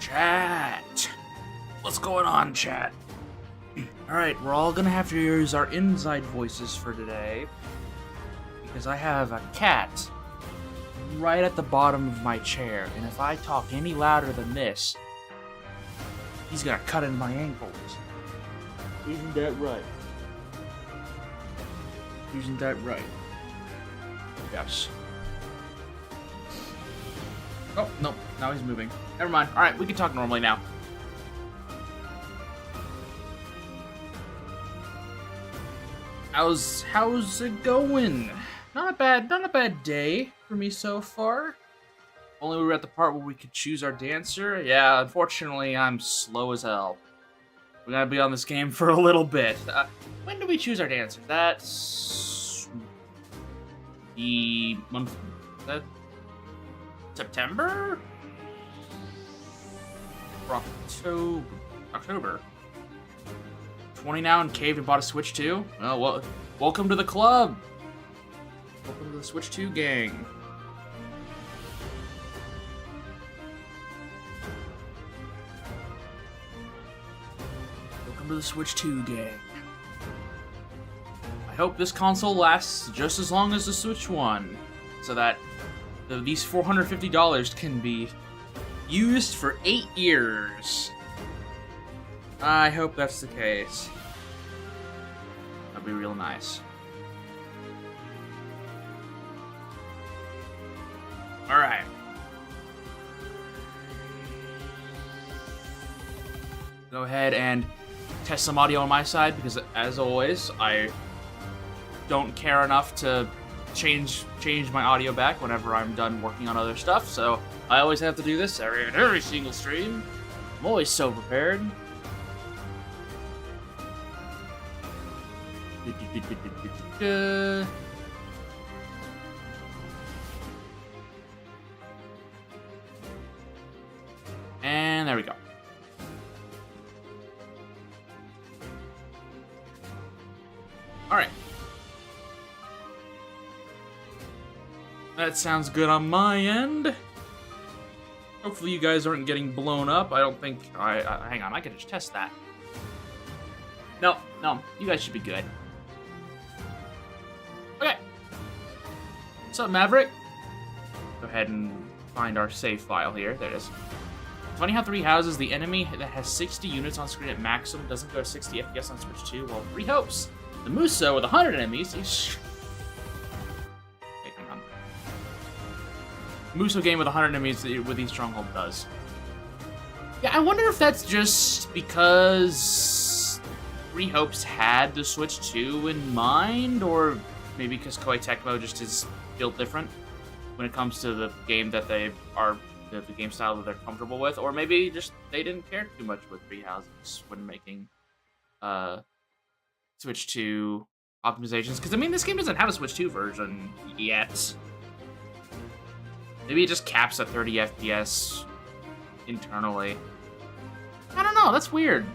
Chat! What's going on, chat? Alright, we're all gonna have to use our inside voices for today. Because I have a cat right at the bottom of my chair, and if I talk any louder than this, he's gonna cut into my ankles. Isn't that right? Isn't that right? Yes. Oh, no. Now he's moving. Never mind. Alright, we can talk normally now. How's it going? Not a bad day for me so far. Only we were at the part where we could choose our dancer. Yeah, unfortunately, I'm slow as hell. We gotta be on this game for a little bit. When do we choose our dancer? That's the month. That September? Or October. 20 now and caved and bought a Switch 2? Oh, well, welcome to the club. Welcome to the Switch 2 gang. Welcome to the Switch 2 gang. I hope this console lasts just as long as the Switch 1, so that these $450 can be used for 8 years. I hope that's the case. That'd be real nice. Alright. Go ahead and test some audio on my side, because as always, I don't care enough to change my audio back whenever I'm done working on other stuff, so I always have to do this every single stream. I'm always so prepared. And there we go. Alright. That sounds good on my end. Hopefully you guys aren't getting blown up. I don't think... hang on, I can just test that. No, you guys should be good. Okay. What's up, Maverick? Go ahead and find our save file here. There it is. Funny how Three Houses, the enemy that has 60 units on screen at maximum, doesn't go to 60 FPS on Switch 2. Well, Three Hopes, the Muso with 100 enemies, he's... Okay, hang on. Muso game with 100 enemies with each stronghold does. Yeah, I wonder if that's just because Three Hopes had the Switch 2 in mind, or maybe because Koei Tecmo just is built different when it comes to the game that they are, the game style that they're comfortable with, or maybe just they didn't care too much with Three Houses when making Switch 2 optimizations. Because I mean, this game doesn't have a Switch 2 version yet. Maybe it just caps at 30 FPS internally. I don't know. That's weird.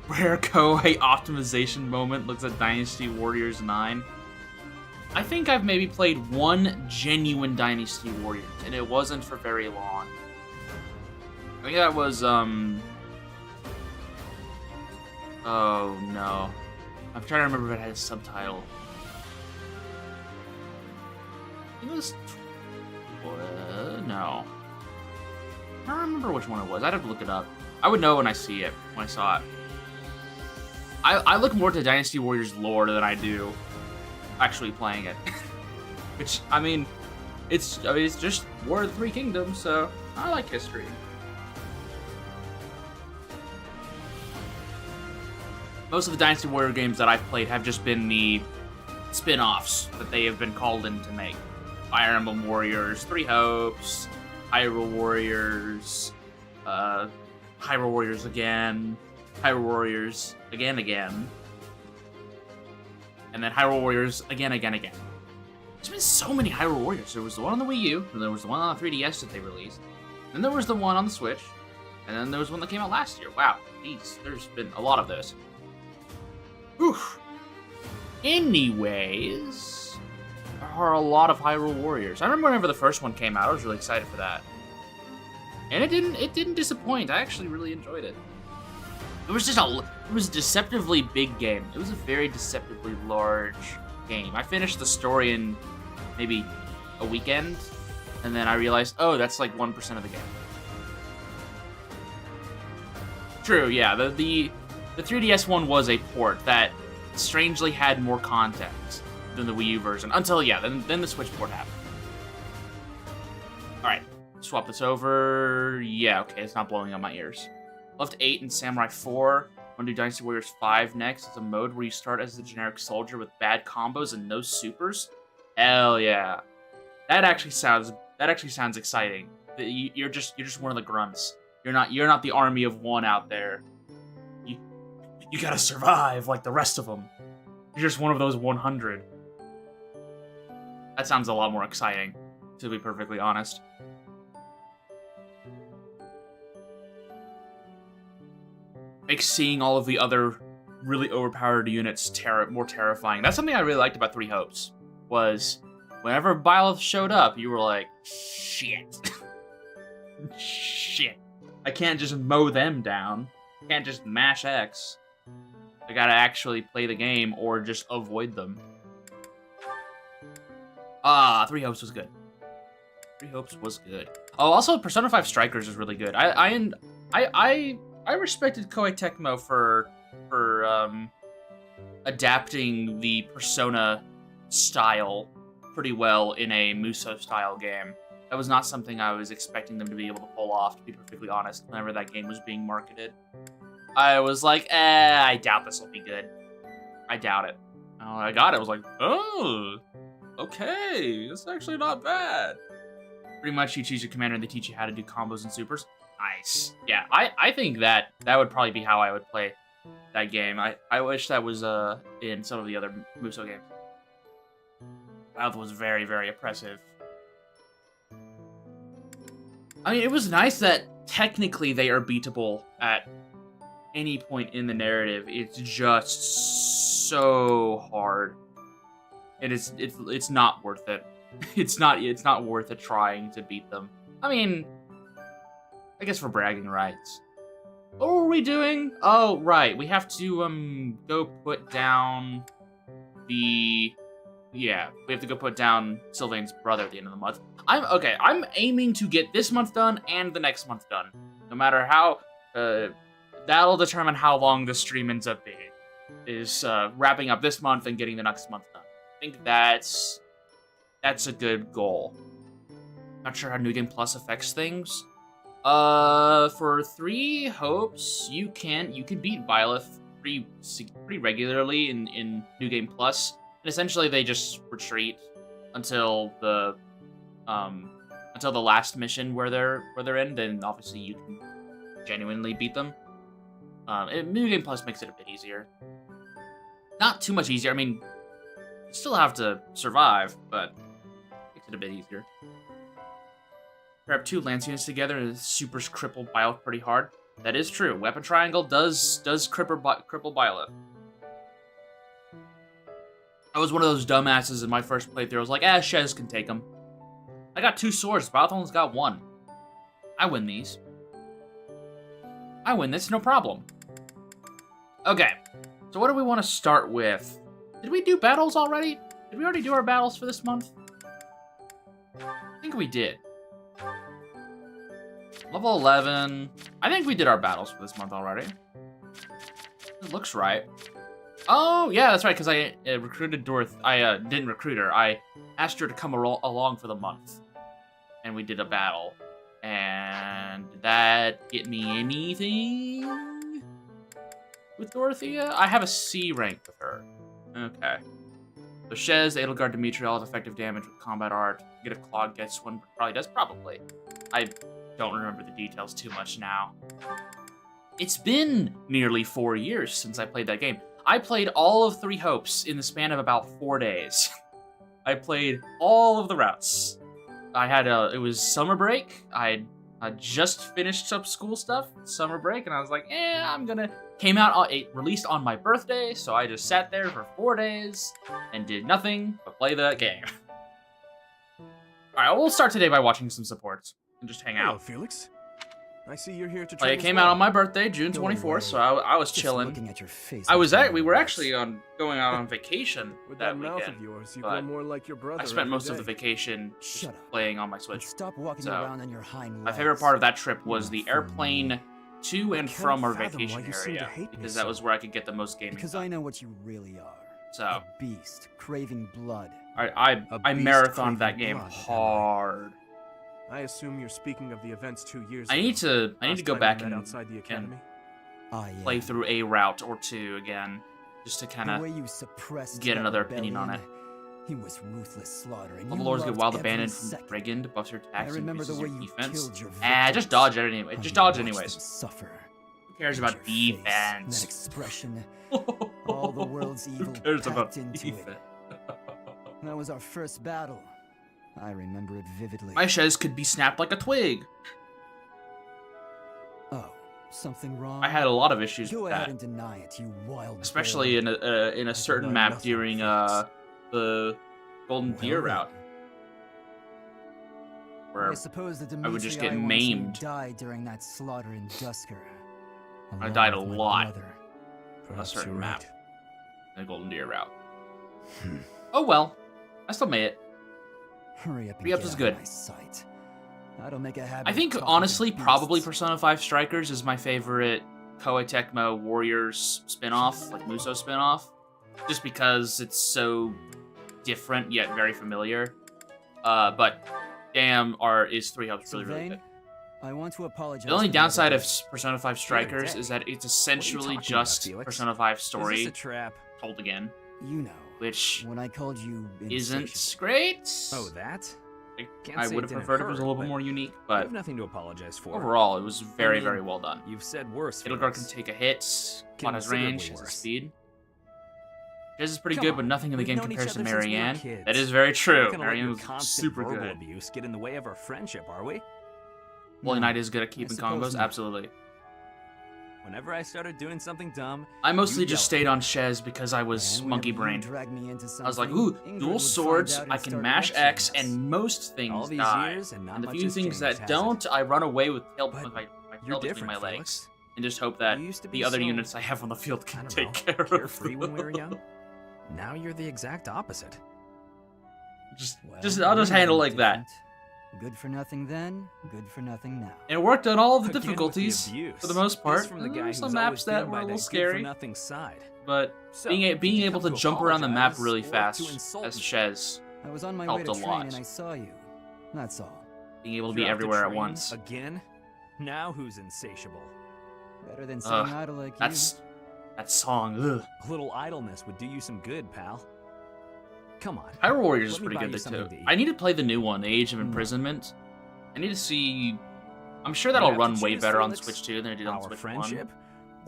Rare Koei optimization moment looks at Dynasty Warriors 9. I think I've maybe played one genuine Dynasty Warriors, and it wasn't for very long. I think that was, oh no. I'm trying to remember if it had a subtitle. I think it was... no. I don't remember which one it was. I'd have to look it up. I would know when I see it, when I saw it. I look more to Dynasty Warriors lore than I do actually playing it. Which, I mean, it's just War of the Three Kingdoms, so I like history. Most of the Dynasty Warrior games that I've played have just been the spin-offs that they have been called in to make. Fire Emblem Warriors, Three Hopes, Hyrule Warriors, Hyrule Warriors again, Hyrule Warriors again, and then Hyrule Warriors again. There's been so many Hyrule Warriors. There was the one on the Wii U, and there was the one on the 3DS that they released. Then there was the one on the Switch, and then there was one that came out last year. Wow, geez, there's been a lot of those. Whew. Anyways, are a lot of Hyrule Warriors. I remember whenever the first one came out, I was really excited for that. And it didn't disappoint. I actually really enjoyed it. It was a deceptively big game. It was a very deceptively large game. I finished the story in maybe a weekend, and then I realized, oh, that's like 1% of the game. True, yeah. The 3DS one was a port that strangely had more content than the Wii U version. Until, yeah, then the Switch port happened. Alright, swap this over. Yeah, okay, it's not blowing out my ears. Left 8 and Samurai 4. Want to do Dynasty Warriors 5 next. It's a mode where you start as the generic soldier with bad combos and no supers. Hell yeah. That actually sounds exciting. You're just one of the grunts. You're not the army of one out there. You gotta survive like the rest of them. You're just one of those 100. That sounds a lot more exciting, to be perfectly honest. Makes seeing all of the other really overpowered units more terrifying. That's something I really liked about Three Hopes, was whenever Byleth showed up, you were like, shit. Shit. I can't just mow them down. I can't just mash X. I gotta actually play the game or just avoid them. Three Hopes was good. Three Hopes was good. Oh, also Persona 5 Strikers is really good. I respected Koei Tecmo for adapting the Persona style pretty well in a Musou style game. That was not something I was expecting them to be able to pull off, to be perfectly honest, whenever that game was being marketed. I was like, I doubt this will be good. I doubt it. I got it. I was like, oh, okay, it's actually not bad. Pretty much you choose your commander and they teach you how to do combos and supers. Nice. Yeah, I think that would probably be how I would play that game. I wish that was in some of the other Musou games. That was very, very oppressive. I mean, it was nice that technically they are beatable at any point in the narrative. It's just so hard. It's not worth it. It's not worth it trying to beat them. I mean, I guess for bragging rights. What were we doing? Oh, right. We have to go put down the... Yeah, we have to go put down Sylvain's brother at the end of the month. I'm aiming to get this month done and the next month done. No matter how, that'll determine how long the stream ends up being. Is wrapping up this month and getting the next month done. I think that's a good goal. Not sure how New Game Plus affects things. For Three Hopes, you can beat Byleth pretty regularly in New Game Plus. And essentially, they just retreat until the last mission where they're in. Then obviously you can genuinely beat them. New Game Plus makes it a bit easier. Not too much easier. I mean, you still have to survive, but makes it a bit easier. Grab 2 Lance units together and supers cripple Byleth pretty hard. That is true. Weapon Triangle does cripple Byleth. I was one of those dumbasses in my first playthrough. I was like, Shez can take him. I got 2 swords. Byleth only's got 1. I win these. I win this, no problem. Okay, so what do we want to start with? Did we do battles already? Did we already do our battles for this month? I think we did. Level 11. I think we did our battles for this month already. It looks right. Oh, yeah, that's right, because I recruited Dorothy. I didn't recruit her. I asked her to come along for the month. And we did a battle. And did that get me anything with Dorothea? I have a C rank with her. Okay. So Shez, Edelgard, Demetriel has effective damage with combat art. Get a Claude gets one. Probably does, probably. I don't remember the details too much now. It's been nearly 4 years since I played that game. I played all of Three Hopes in the span of about 4 days. I played all of the routes. I had it was summer break. I just finished up school stuff, summer break, and I was like, came out, it released on my birthday, so I just sat there for 4 days and did nothing but play the game. Alright, we'll start today by watching some supports and just hang Hello, out. Felix. I see you're here to Like, train it as came well. out on my birthday, June No 24th, way. so I was Just chilling. looking at your face We makes were me actually going out on vacation With that that mouth weekend. of yours, you but grow more like your brother. I spent every most of day. the vacation just Shut up. playing on my And Switch. stop walking So, around on your hind legs. My favorite part of that trip was the You're a airplane fool. to and can't from our fathom why vacation you seem to area, hate me because so. that was where I could get the most gaming Because done. I know what you really are. So, A beast, craving blood. I A beast marathoned that craving game blood, am I? hard. I assume you're speaking of the events 2 years I ago. need to Last go time we back met and outside the academy. I am. play through a route or two again, just to kind The way of you suppressed get that another opinion on rebellion, He was ruthless slaughter. And all the you lords get loved wild every abandoned from second. brigand, buffs your I attacks, and remember the increases way your you defense. killed your Just victims. dodge it anyway. How Just you dodge watched anyways. them suffer. Who cares And about your face, That defense? expression, all the world's evil Who cares about packed into it. defense? That was our first battle. I remember it vividly. My Shez could be snapped like a twig. Oh, something wrong? I had a lot of issues Go with ahead that, and deny it, you wild especially boar. in a certain deny map nothing, during Felix. the Golden Well Deer then. route, where I suppose the I would just Dimitri get I once knew maimed. died during that slaughter in Dusker. I along died a with my lot. brother. Perhaps certain you're map. right. the Golden Deer route. Hmm. Oh well, I still made it. Hurry up and Re-up get is out good. of my sight. I don't make a habit I of think talking honestly, to probably beasts. Persona 5 Strikers is my favorite Koei Tecmo Warriors spin-off, like Muso spin-off, just because it's so different yet very familiar. But damn, is 3 Hubs really, really Sylvain, good. I want to apologize. The only for downside of everything. Persona 5 Strikers day. is that it's What are you essentially talking about, just Felix? Persona 5 Is story this a trap? told again, You know, which when I called you isn't insatiable. great. Oh, that? Can't I say would it have didn't preferred it was a hurt, little bit but more unique, You but have nothing to apologize for. overall, it was very, mean, very well done. You've said worse. Edelgard can Felix. take a hit, plot has Considerably range, has a worse. speed. Jez is pretty Come good, but on, nothing in the we've game known each compares to other since we were Marianne. kids. That is very We're true. not gonna let Marianne your was constant super verbal good. abuse get in the way of our friendship, are we? Holy No, Knight is good at keeping suppose combos, not. absolutely. Whenever I started doing something dumb, I mostly You just yell at stayed on Shez because I was And monkey whenever you brained. drag me into I was like, something, ooh, Ingrid dual would swords, find out I and can start mash X, lecturing us. and most all things these die. years and not And the much few has things changed, that has don't, it? I run away with tail But with my You're tail between different, my legs. Felix. And just hope that You used to the be other so, units I have on the field I can don't take know, care of carefree when we were them. young. Now you're the exact opposite. Just, Well, I'll just handle you're like that. different. Good for nothing then, good for nothing now. And it worked on all of the Again with difficulties, abuse. for the most This part. from the There guy were who's some always maps that been were by a little that scary, good-for-nothing side. but So, being did you able come to jump around the map apologize really or to fast insult as me? Shez, I was on my way helped to a train lot. and I saw you. That's all. being able to You're be off the everywhere at train once. Again? Now who's insatiable? Better than sitting Ugh, idle like That's that song. Ugh. A little idleness would do you some good, pal. Come on. Hyrule Warriors is Let me pretty buy good you though something too. to eat. I need to play the new one, The Age of No. Imprisonment. I need to see. I'm sure that'll have to run way choose, better on Felix. Switch 2 than it did on Our Switch friendship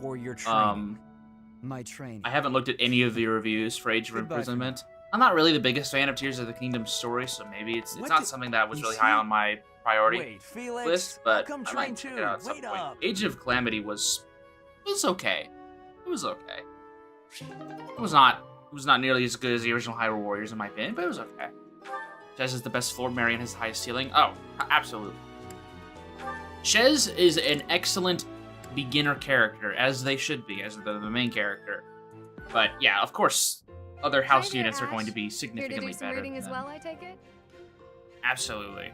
1. or your training? you. My training. I haven't looked at any of the reviews for Age of Goodbye for Imprisonment. I'm not really the biggest fan of Tears of the Kingdom story, so maybe it's What not did- something that was you really see? high on my priority Wait, Felix. list, I'll but come I train might check too. it out at some Wait point. up. Age of Calamity was okay. It was okay. It was not nearly as good as the original Hyrule Warriors in my opinion, but it was okay. Shez is the best floor. Marion has the highest ceiling. Oh, absolutely. Shez is an excellent beginner character, as they should be, as the main character. But yeah, of course, other house there, units are going Ash. to be Here to significantly do some better. reading as than- well, I take it? Absolutely.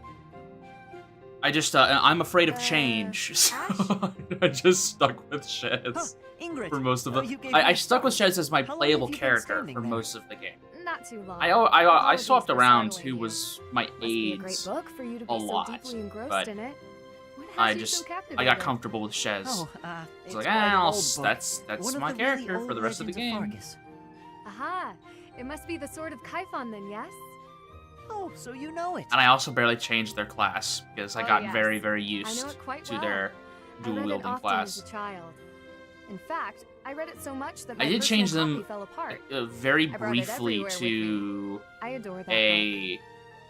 I just, I'm afraid of Uh, change, so Ash? I just stuck with Shez Huh, Ingrid, for most of oh, the. you gave I me a stuck with start. Shez as my How long playable have you been character standing for there? most of the game. Not too long. I Apologies swapped for around startling who you. was my Must be a great aides. book for you to a be so lot, deeply engrossed but in it. What has I you just so I captivated? got comfortable with Shez. Oh, It's it's like, quite an I'll, old s- book. that's One of my the really character for old the rest of the legends game. Fargus. Aha! It must be the Sword of Kaifon then, yes? Oh, so you know it. And I also barely changed their class because I Oh, got yes. very, very I know used it quite to well. their I dual read it wielding often class. as a child. In fact, I read it so much that my I did personal change them copy fell apart. Very I brought it briefly everywhere with to I adore that book. a.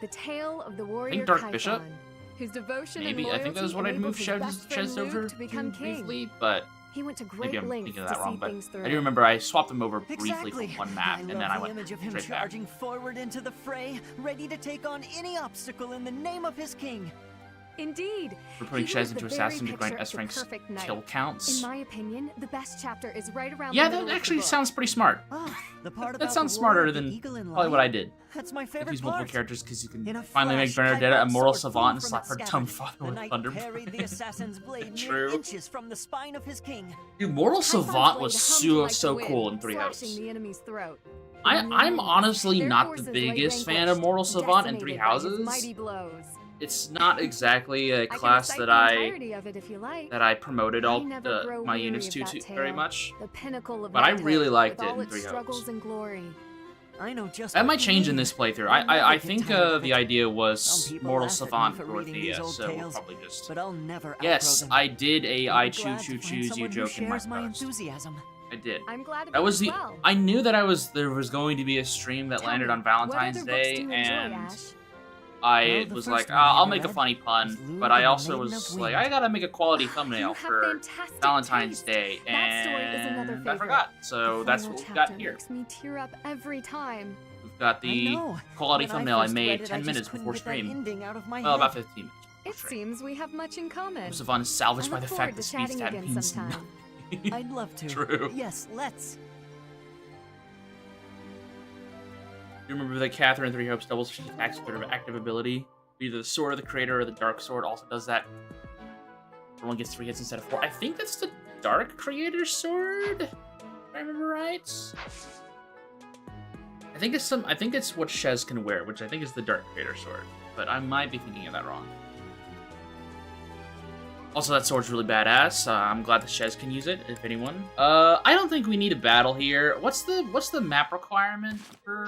The Tale of the Warrior Dark Kaifon, Bishop? whose devotion Maybe and I think that was loyalty what I'd move enabled his best friend Shez Luke over to become to king. briefly, but He went to Maybe great I'm lengths thinking of to that wrong, see but things through. I do remember I swapped them over briefly Exactly. from one map, and then I love went the image of him straight back. charging forward into the fray, ready to take on any obstacle in the name of his king. Indeed. We're putting He Shez was into the Assassin very to grant picture of S the ranks perfect knight. kill counts. In my opinion, the best chapter is right around Yeah, the middle that of actually the book. sounds pretty smart. Ah, the part That about sounds the roar smarter of the than eagle in probably what I light? did. That's my I favorite use multiple part. characters because you In can a finally make flash, Bernadetta a Typhon's moral sword savant and flew slap her from its dumb scabbard. father The with knight thunder. parried the assassin's blade True. mere inches from the spine of his king. Dude, Moral Typhon's Savant blade was hummed like the so wind, cool in Three slashing Houses. the enemy's throat. I'm honestly Their not the forces lay biggest fan of vanquished, Moral Savant in Three decimated by his Houses. mighty blows. It's not exactly a I can class recite that the I entirety of it if you like. promoted I all never grow my weary units of to that very tale. much. The pinnacle of But I knighthood, really liked with it all in its Three struggles Hopes. and glory. I know just That what might you change in mean. this playthrough. I'll never I get think tired of the it. idea was Some people Mortal laugh at me Savant for for reading these Dorothea, old so we'll tales, probably just... But I'll never Yes, outgrow them. I did a I'll I be glad to choose find you someone who joke in my shares my post. enthusiasm. I did. I'm glad That was it the... well. I knew that there was going to be a stream that Tell landed me, on Valentine's what other books do Day, you enjoy, and Ash? I Well, the was first like, one I I'll ever make a read funny was pun, Lure but I and the also Maiden was of like, Wind. I gotta make a quality You thumbnail have for fantastic Valentine's taste. Day, That story is another and I favorite. forgot. So The that's final what we've chapter got here. makes me tear up every time. We've got I the know. quality When thumbnail I first made read it, 10 just minutes couldn't before get that stream. ending out of my Well, about head. 15 minutes It before stream. seems we have much in common. Savant is salvaged I by look the forward fact that to Speed's chatting dad again means sometime. nothing. I'd love to. True. Yes, let's. You remember that Catherine Three Hopes doubles she attacks with her active ability? Either the Sword of the Creator or the Dark Sword also does that. One gets 3 hits instead of 4. I think that's the Dark Creator Sword, if I remember right. I think it's what Shez can wear, which I think is the Dark Creator Sword, but I might be thinking of that wrong. Also, that sword's really badass. I'm glad that Shez can use it, if anyone. I don't think we need a battle here. What's the map requirement for?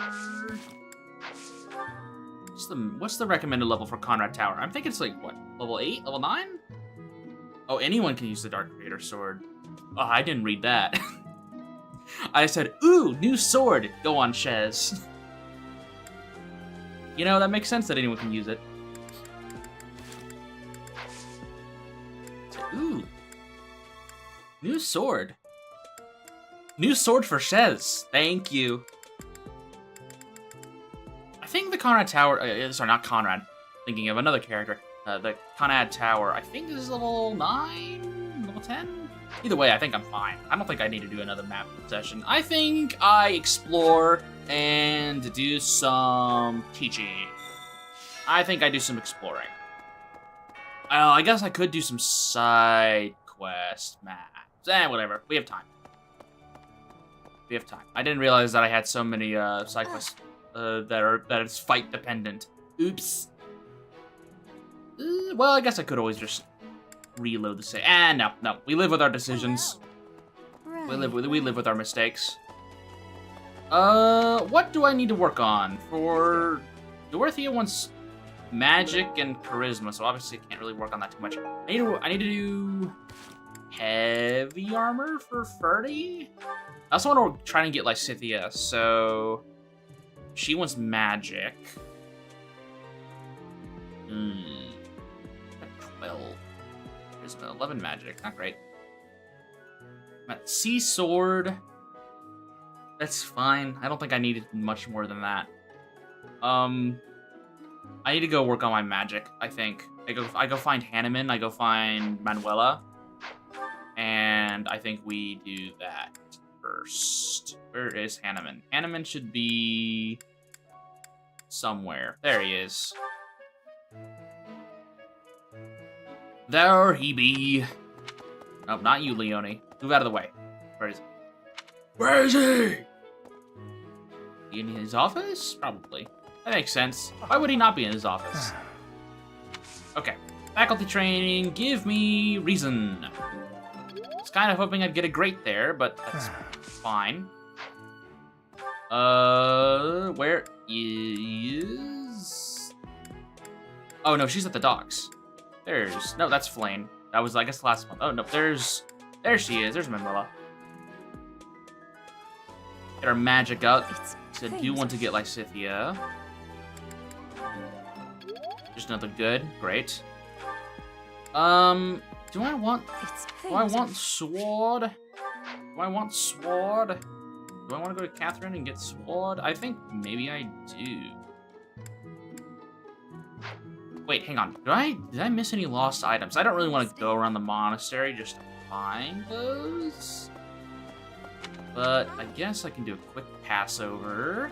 What's the recommended level for Conrad Tower? I'm thinking it's like what, level 8, level 9? Oh, anyone can use the Dark Creator Sword. Oh, I didn't read that. I said, ooh, new sword. Go on, Shez. You know, that makes sense that anyone can use it. Ooh. New sword. New sword for Shez. Thank you. I think the Conrad Tower... sorry, not Conrad. Thinking of another character. The Conrad Tower, I think this is level 9? Level 10? Either way, I think I'm fine. I don't think I need to do another map session. I think I explore and do some teaching. I think I do some exploring. I guess I could do some side quest maps. Whatever. We have time. We have time. I didn't realize that I had so many side quests that is fight dependent. Oops. Well, I guess I could always just reload the save. No. We live with our decisions. We live with our mistakes. What do I need to work on? For Dorothea wants magic and charisma, so obviously I can't really work on that too much. I need to do heavy armor for Ferdy. I also want to try and get Lysithea, so she wants magic. 12. Charisma, 11 magic. Not great. Sea sword. That's fine. I don't think I needed much more than that. I need to go work on my magic, I think. I go find Hanneman, I go find Manuela, and I think we do that first. Where is Hanneman? Hanneman should be somewhere. There he is. There he be. Oh, not you, Leone. Move out of the way. Where is he? Where is he? In his office? Probably. That makes sense. Why would he not be in his office? Okay. Faculty training, give me reason. I was kind of hoping I'd get a great there, but that's fine. Where is... Oh, no, she's at the docks. No, that's Flame. That was, I guess, the last one. Oh, no, there she is. There's Manuela. Get our magic out. So I do want to get Lysithea. Just another good. Great. Do I want It's Do I want sword? Do I want sword? Do I want to go to Catherine and get sword? I think maybe I do. Wait, hang on. Did I miss any lost items? I don't really want to go around the monastery just to find those. But I guess I can do a quick pass over.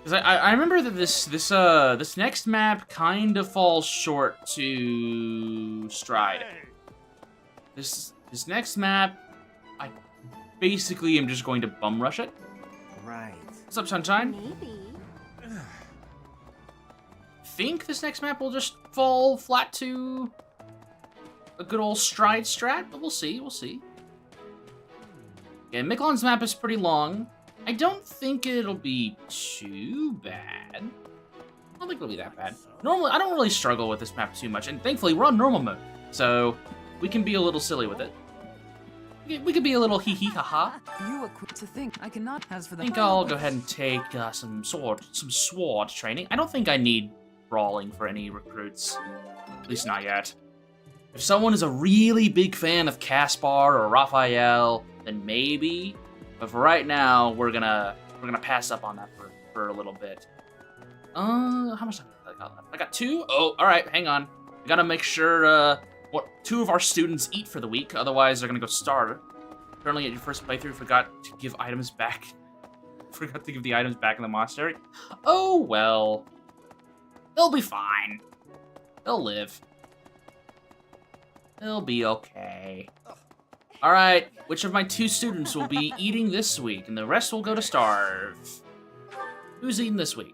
Because I remember that this next map kind of falls short to Stride. This next map, I basically am just going to bum rush it. Right. What's up, Sunshine? Maybe. Think this next map will just fall flat to a good old Stride strat, but we'll see, we'll see. Yeah, Miquelon's map is pretty long. I don't think it'll be too bad. I don't think it'll be that bad. Normally, I don't really struggle with this map too much, and thankfully, we're on normal mode, so we can be a little silly with it. We could be a little hee-hee ha-ha. You are quick to think. I cannot. As for I the think I'll go ahead and take some sword training. I don't think I need brawling for any recruits, at least not yet. If someone is a really big fan of Caspar or Raphael, then maybe. But for right now, we're gonna pass up on that for a little bit. How much time have I got left? I got 2? Oh, alright, hang on. We gotta make sure what 2 of our students eat for the week, otherwise they're gonna go starve. Apparently at your first playthrough, forgot to give items back. Forgot to give the items back in the monastery. Oh well. They'll be fine. They'll live. They'll be okay. Alright, which of my 2 students will be eating this week, and the rest will go to starve? Who's eating this week?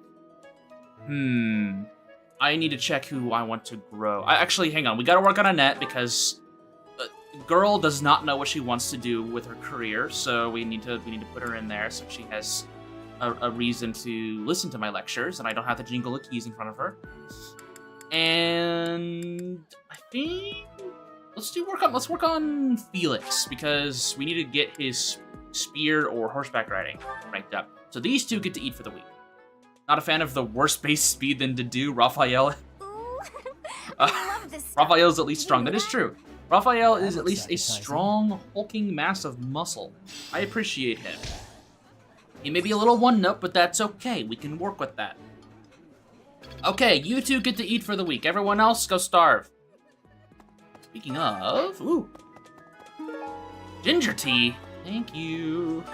I need to check who I want to grow. Actually, hang on, we gotta work on Annette, because girl does not know what she wants to do with her career, so we need to put her in there so she has a reason to listen to my lectures, and I don't have to jingle the keys in front of her. And I think let's work on Felix, because we need to get his spear or horseback riding ranked up. So these 2 get to eat for the week. Not a fan of the worse base speed than to do Raphael. Ooh, I love this stuff. Raphael's at least strong. That is true. Raphael is at least a strong, hulking mass of muscle. I appreciate him. He may be a little one-note, but that's okay. We can work with that. Okay, you 2 get to eat for the week. Everyone else, go starve. Speaking of, ooh. Ginger tea. Thank you.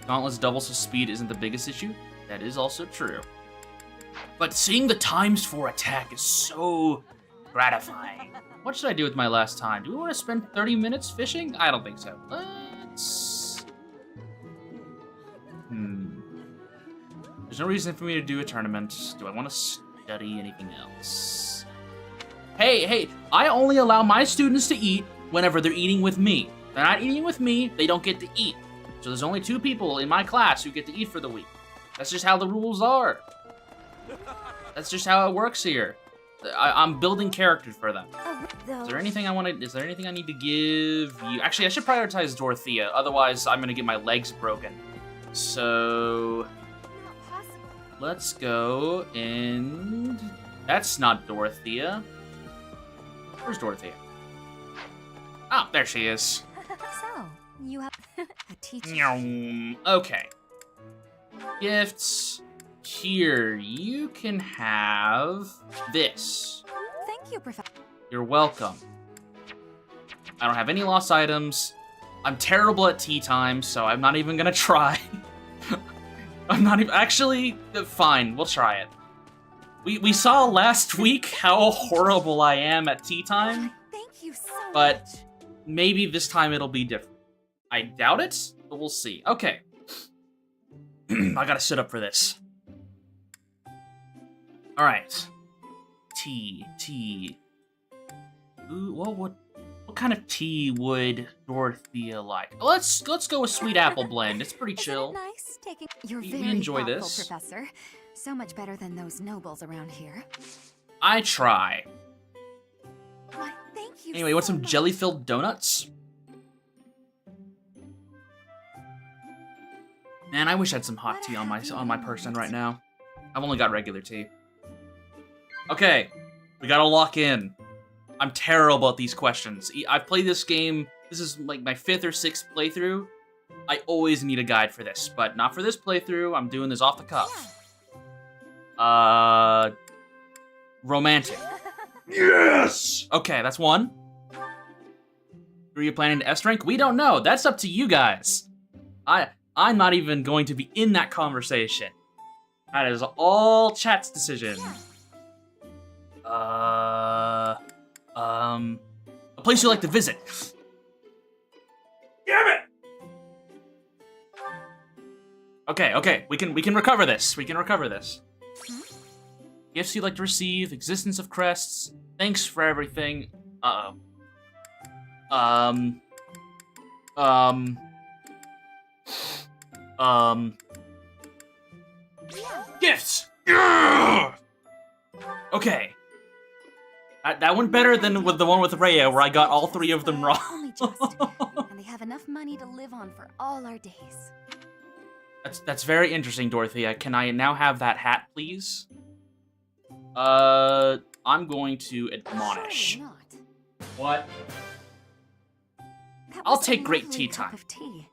Gauntlet's doubles of speed isn't the biggest issue. That is also true. But seeing the ×4 attack is so gratifying. What should I do with my last time? Do we want to spend 30 minutes fishing? I don't think so. Let's... There's no reason for me to do a tournament. Do I want to study anything else? Hey, I only allow my students to eat whenever they're eating with me. If they're not eating with me, they don't get to eat. So there's only 2 people in my class who get to eat for the week. That's just how the rules are. That's just how it works here. I'm building character for them. Is there anything I need to give you? Actually, I should prioritize Dorothea. Otherwise, I'm gonna get my legs broken. So let's go and that's not Dorothea. Where's Dorothea? Oh, there she is. So, you have a teacher. Okay. Gifts. Here, you can have this. Thank you, Professor. You're welcome. I don't have any lost items. I'm terrible at tea time, so I'm not even gonna try. I'm not even... Actually, fine, we'll try it. We saw last week how horrible I am at tea time. Thank you so But much. maybe this time it'll be different. I doubt it, but we'll see. Okay. I gotta sit up for this. Alright. Tea. Ooh, what kind of tea would Dorothea like? Let's go with sweet apple blend. It's pretty chill. Isn't it nice taking... You're We very enjoy thoughtful, this. Professor. So much better than those nobles around here. I try. Why, thank you Anyway, you want so some much. jelly-filled donuts? Man, I wish I had some hot tea on my person right now. I've only got regular tea. Okay, we gotta lock in. I'm terrible at these questions. I've played this game, this is like my 5th or 6th playthrough. I always need a guide for this, but not for this playthrough. I'm doing this off the cuff. Romantic. Yes! Okay, that's 1. Are you planning to S rank? We don't know. That's up to you guys. I'm not even going to be in that conversation. That is all chat's decision. A place you like to visit. Damn it! Okay, we can recover this. We can recover this. Gifts you'd like to receive, existence of crests, thanks for everything. Gifts! Yeah! Okay. That went better than with the one with Rhea, where I got all 3 of them wrong. Only just. And they have enough money to live on for all our days. That's very interesting, Dorothea. Can I now have that hat, please? I'm going to admonish. Surely not. What? That I'll was a take great lovely tea cup time. of tea.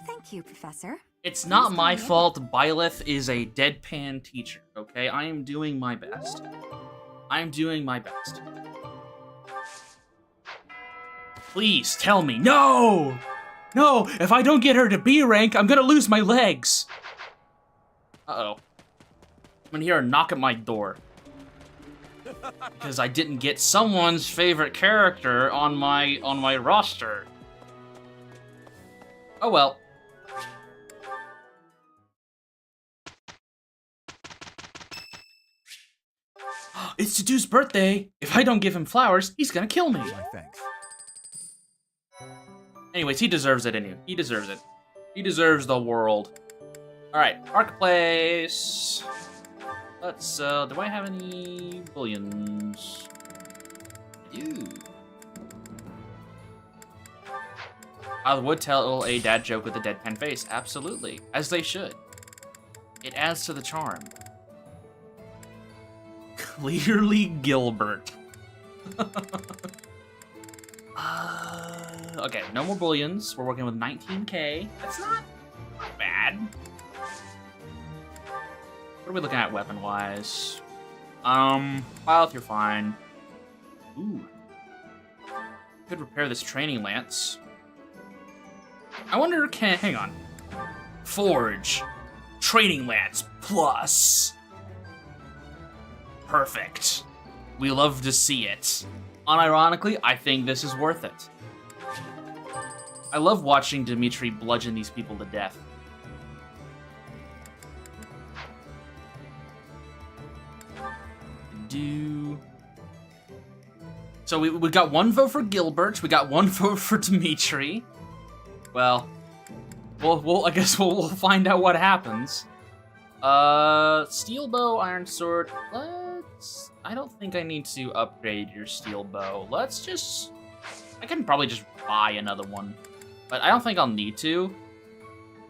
Thank you, Professor. It's not Please my come in. fault Byleth is a deadpan teacher, okay? I am doing my best. I'm doing my best. Please, tell me. No! No! If I don't get her to B rank, I'm gonna lose my legs! Uh-oh. I'm gonna hear a knock at my door. Because I didn't get someone's favorite character on my roster. Oh well. It's Tadu's birthday. If I don't give him flowers, he's gonna kill me. My thanks. Anyways, he deserves it anyway. He deserves it. He deserves the world. Alright, marketplace. Let's, do I have any bullions? I do. I would tell a dad joke with a deadpan face. Absolutely. As they should. It adds to the charm. Clearly Gilbert. Okay, no more bullions. We're working with 19k. That's not bad. What are we looking at weapon-wise? Well, if you're fine. Ooh. Could repair this training lance. I wonder, hang on. Forge. Training lance plus. Perfect. We love to see it. Unironically, I think this is worth it. I love watching Dimitri bludgeon these people to death. So we got 1 vote for Gilbert, we got 1 vote for Dimitri. Well, I guess we'll find out what happens. Steel bow, iron sword. I don't think I need to upgrade your steel bow. I can probably just buy another one, but I don't think I'll need to.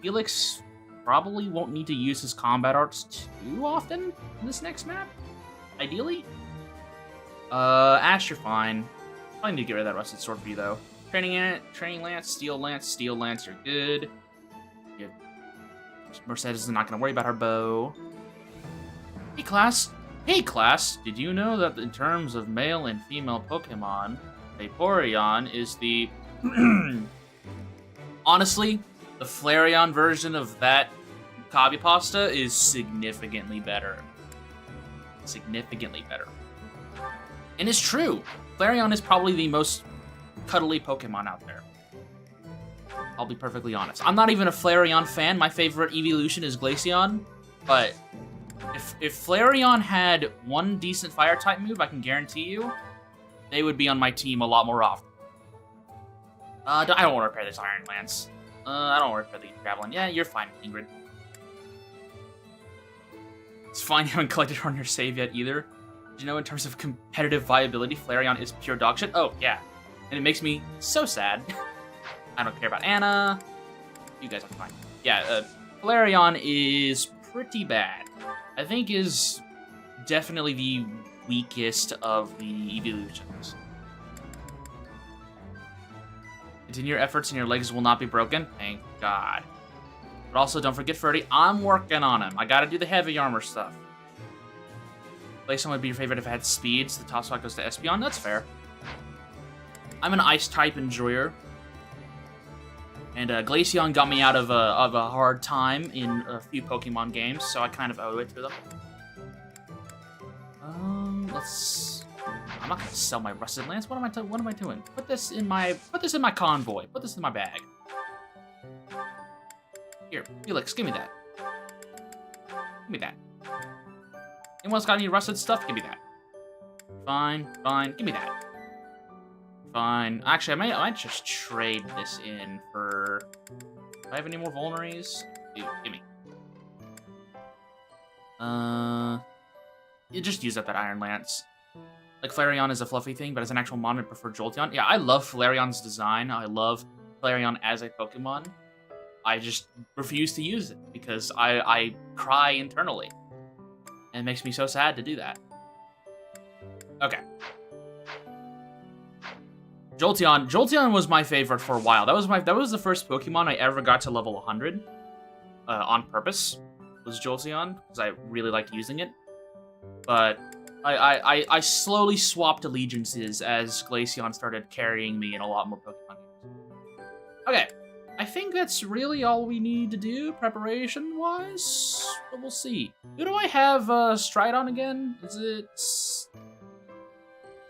Felix probably won't need to use his combat arts too often in this next map, ideally. Ash, you're fine. Probably need to get rid of that rusted sword for you though. Training lance, steel lance, you're good. Mercedes is not gonna worry about her bow. Hey class, did you know that in terms of male and female Pokemon, Vaporeon is the... Honestly, the Flareon version of that Kabipasta is significantly better. Significantly better. And it's true. Flareon is probably the most cuddly Pokemon out there. I'll be perfectly honest. I'm not even a Flareon fan. My favorite evolution is Glaceon. But if Flareon had one decent fire-type move, I can guarantee you, they would be on my team a lot more often. I don't want to repair this Iron Lance. I don't want to repair the Javelin. Yeah, you're fine, Ingrid. It's fine you haven't collected her on your save yet either. Did you know in terms of competitive viability, Flareon is pure dog shit? Oh, yeah. And it makes me so sad. I don't care about Anna. You guys are fine. Yeah, Flareon is pretty bad. I think is definitely the weakest of the evolutions. Continue your efforts and your legs will not be broken. Thank God. But also, don't forget Ferdy. I'm working on him. I gotta do the heavy armor stuff. Glaceon would be your favorite if it had speeds. The top spot goes to Espeon. That's fair. I'm an ice type enjoyer. And Glaceon got me out of a hard time in a few Pokemon games, so I kind of owe it to them. I'm not gonna sell my Rusted Lance. What am I doing? Put this in my convoy. Put this in my bag. Here, Felix, give me that. Give me that. Anyone else got any rusted stuff? Give me that. Fine. Give me that. Fine. Actually, I might just trade this in for... Do I have any more Vulneries? Give me. You just use up that Iron Lance. Like, Flareon is a fluffy thing, but as an actual mon, I prefer Jolteon. Yeah, I love Flareon's design. I love Flareon as a Pokemon. I just refuse to use it because I cry internally. And it makes me so sad to do that. Okay. Jolteon was my favorite for a while. That was the first Pokemon I ever got to level 100 on purpose. Was Jolteon because I really liked using it. But I slowly swapped allegiances as Glaceon started carrying me in a lot more Pokemon games. Okay, I think that's really all we need to do preparation-wise. But we'll see. Who do I have Stridon again? Is it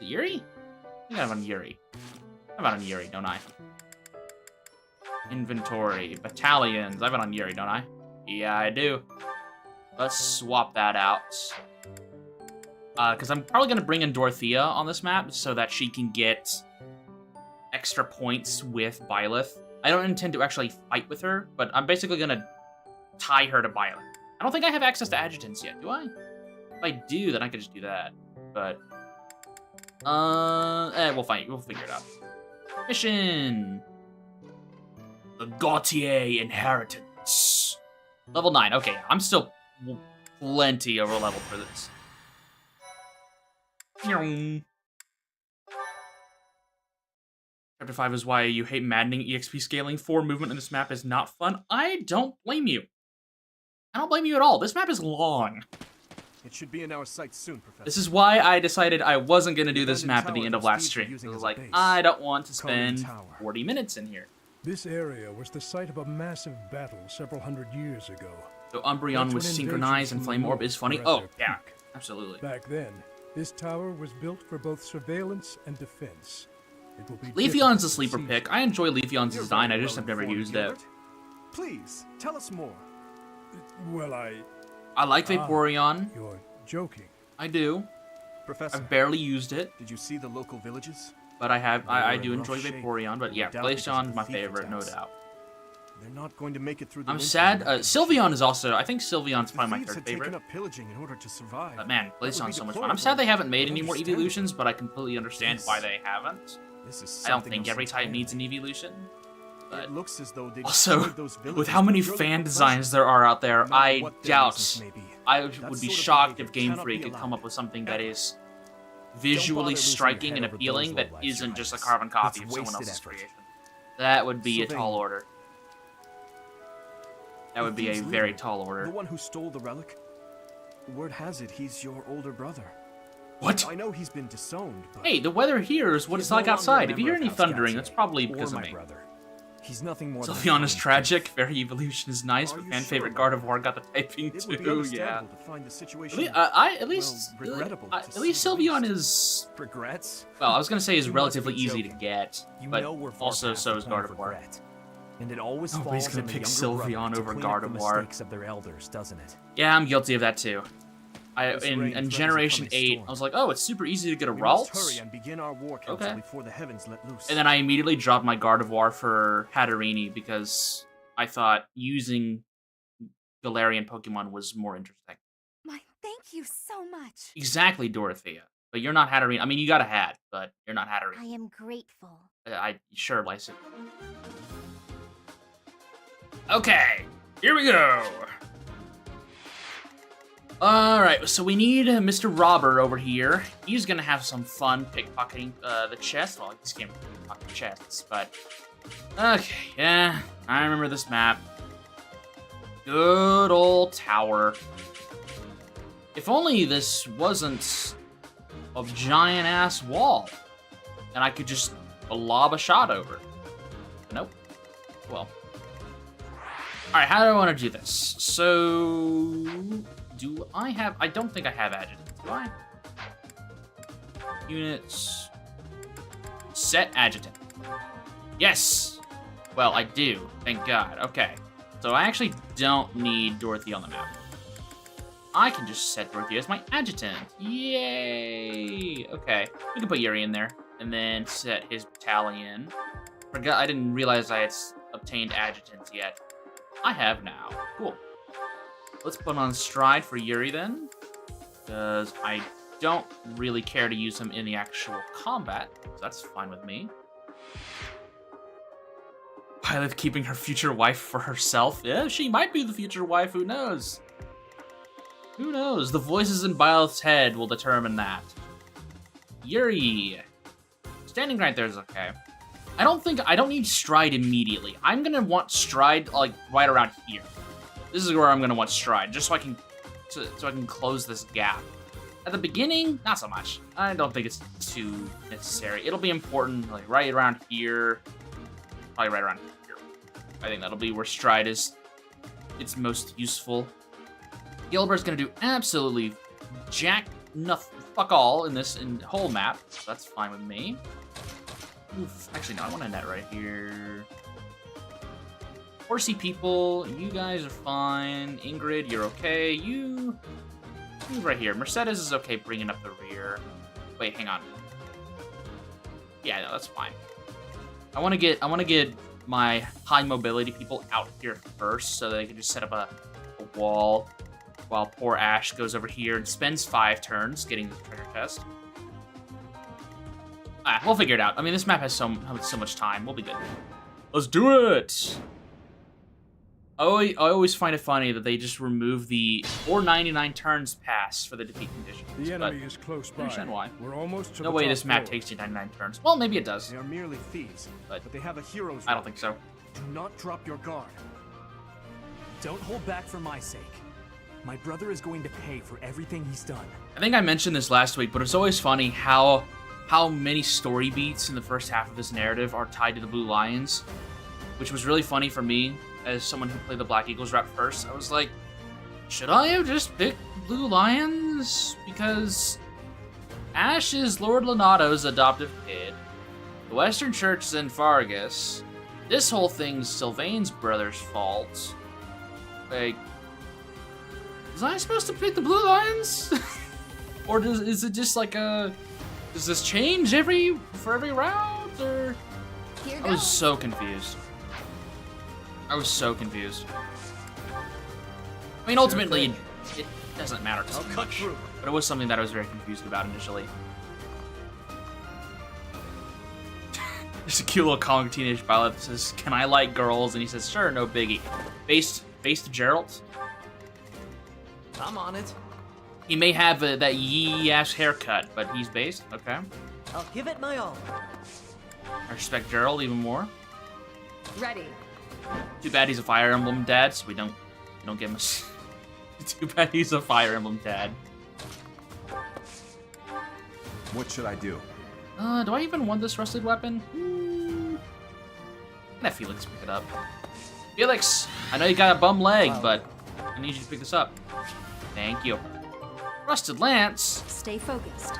Yuri? I think I have on Yuri. I have it on Yuri, don't I? Inventory. Battalions. I have it on Yuri, don't I? Yeah, I do. Let's swap that out. Because I'm probably going to bring in Dorothea on this map so that she can get extra points with Byleth. I don't intend to actually fight with her, but I'm basically going to tie her to Byleth. I don't think I have access to adjutants yet, do I? If I do, then I could just do that. But, we'll figure it out. Mission! The Gautier Inheritance. Level 9. Okay, I'm still plenty over leveled for this. Chapter 5 is why you hate maddening EXP scaling. 4 movement in this map is not fun. I don't blame you. I don't blame you at all. This map is long. It should be in our sights soon, Professor. This is why I decided I wasn't going to do this map at the end of last stream. I was like, I don't want to spend 40 minutes in here. This area was the site of a massive battle several hundred years ago. So Umbreon was synchronized and Flame Orb is funny. Oh, yeah, absolutely. Back then, this tower was built for both surveillance and defense. It will be Leafeon's a sleeper pick. I enjoy Leafeon's design, I just have never used it. Please, tell us more. Well, I like Vaporeon. You're joking. I do. Professor, I've barely used it. did you see the local villages? But I do enjoy Vaporeon, but yeah, Glaceon's my favorite, no doubt. They're not going to make it through the I'm sad. Sylveon is also, I think Sylveon's probably my third favorite. Taken up pillaging in order to survive. But man, Glaceon's so much fun. I'm sad they haven't made any more evolutions, but I completely understand why they haven't. I don't think every type needs an evolution. But it looks as though also, with how many fan designs there are out there, I doubt, I would be shocked if Game Freak could come up with something that is visually striking and appealing that isn't just a carbon copy of someone else's creation. That would be a tall order. That would be a very tall order. The one who stole the relic? Word has it he's your older brother. What? I know he's been disowned, but... Hey, the weather here is what it's like outside. If you hear any thundering, that's probably because of me. He's nothing more Sylveon is tragic, Fairy Evolution is nice, but fan favorite Gardevoir got the typing too, yeah. At least Sylveon is... Regrets? Well, I was gonna say is relatively easy to get, but also so is Gardevoir. And it always Nobody's gonna pick Sylveon over Gardevoir. Of their elders, doesn't it? Yeah, I'm guilty of that too. In Generation 8, I was like, oh, it's super easy to get a Ralts. Okay. And then I immediately dropped my Gardevoir for Hatterene because I thought using Galarian Pokemon was more interesting. My, thank you so much. Exactly, Dorothea. But you're not Hatterene. I mean, you got a hat, but you're not Hatterene. I am grateful. Sure, Lysa. Okay, here we go. Alright, so we need Mr. Robber over here. He's gonna have some fun pickpocketing the chest. Well, this game pickpocket chests, but... Okay, yeah, I remember this map. Good old tower. If only this wasn't a giant-ass wall, and I could just lob a shot over it. Nope. Well. Alright, how do I want to do this? So... Do I have... I don't think I have adjutant. Do I? Units. Set adjutant. Yes! Well, I do. Thank God. Okay. So I actually don't need Dorothy on the map. I can just set Dorothy as my adjutant. Yay! Okay. We can put Yuri in there. And then set his battalion. Forgot, I didn't realize I had obtained adjutants yet. I have now. Cool. Let's put on Stride for Yuri then. Because I don't really care to use him in the actual combat. So that's fine with me. Pilot keeping her future wife for herself. Yeah, she might be the future wife. Who knows? Who knows? The voices in Byleth's head will determine that. Yuri. Standing right there is okay. I don't need Stride immediately. I'm gonna want Stride like right around here. This is where I'm gonna want Stride, just so I can close this gap. At the beginning, not so much. I don't think it's too necessary. It'll be important like right around here. Probably right around here. I think that'll be where Stride is its most useful. Gilbert's gonna do absolutely fuck all in this whole map. So that's fine with me. Oof. Actually, no, I want a net right here. Horsey people, you guys are fine. Ingrid, you're okay. You move right here. Mercedes is okay bringing up the rear. Wait, hang on. Yeah, no, that's fine. I want to get my high mobility people out here first, so they can just set up a wall while poor Ash goes over here and spends 5 turns getting the treasure chest. We'll figure it out. I mean, this map has so much time. We'll be good. Let's do it! I always find it funny that they just remove the 499 turns pass for the defeat condition. The enemy is close by. I understand why. We're almost to No the way top this map floor. takes you 99 turns. Well, maybe it does. They are merely thieves, But but they have a hero's I don't robe. think so. Do not drop your guard. Don't hold back for my sake. My brother is going to pay for everything he's done. I think I mentioned this last week, but it's always funny how many story beats in the first half of this narrative are tied to the Blue Lions, which was really funny for me as someone who played the Black Eagles rap first. I was like, should I have just picked Blue Lions? Because Ash is Lord Lonato's adoptive kid. The Western Church is in Fargus. This whole thing's Sylvain's brother's fault. Like, was I supposed to pick the Blue Lions? Or is it just like a... Does this change for every round? Or... Here I was goes. so confused. I was so confused. I mean, ultimately, it doesn't matter too much. But it was something that I was very confused about initially. There's a cute little Kong teenage pilot that says, "Can I like girls?" And he says, "Sure, no biggie." Based Geralt. I'm on it. He may have that yee-ass haircut, but he's based. Okay. I'll give it my all. I respect Geralt even more. Ready. Too bad he's a Fire Emblem dad, so we don't give him a... Too bad he's a Fire Emblem dad. What should I do? Do I even want this rusted weapon? I'm gonna have Felix pick it up. Felix, I know you got a bum leg, but I need you to pick this up. Thank you. Rusted lance. Stay focused.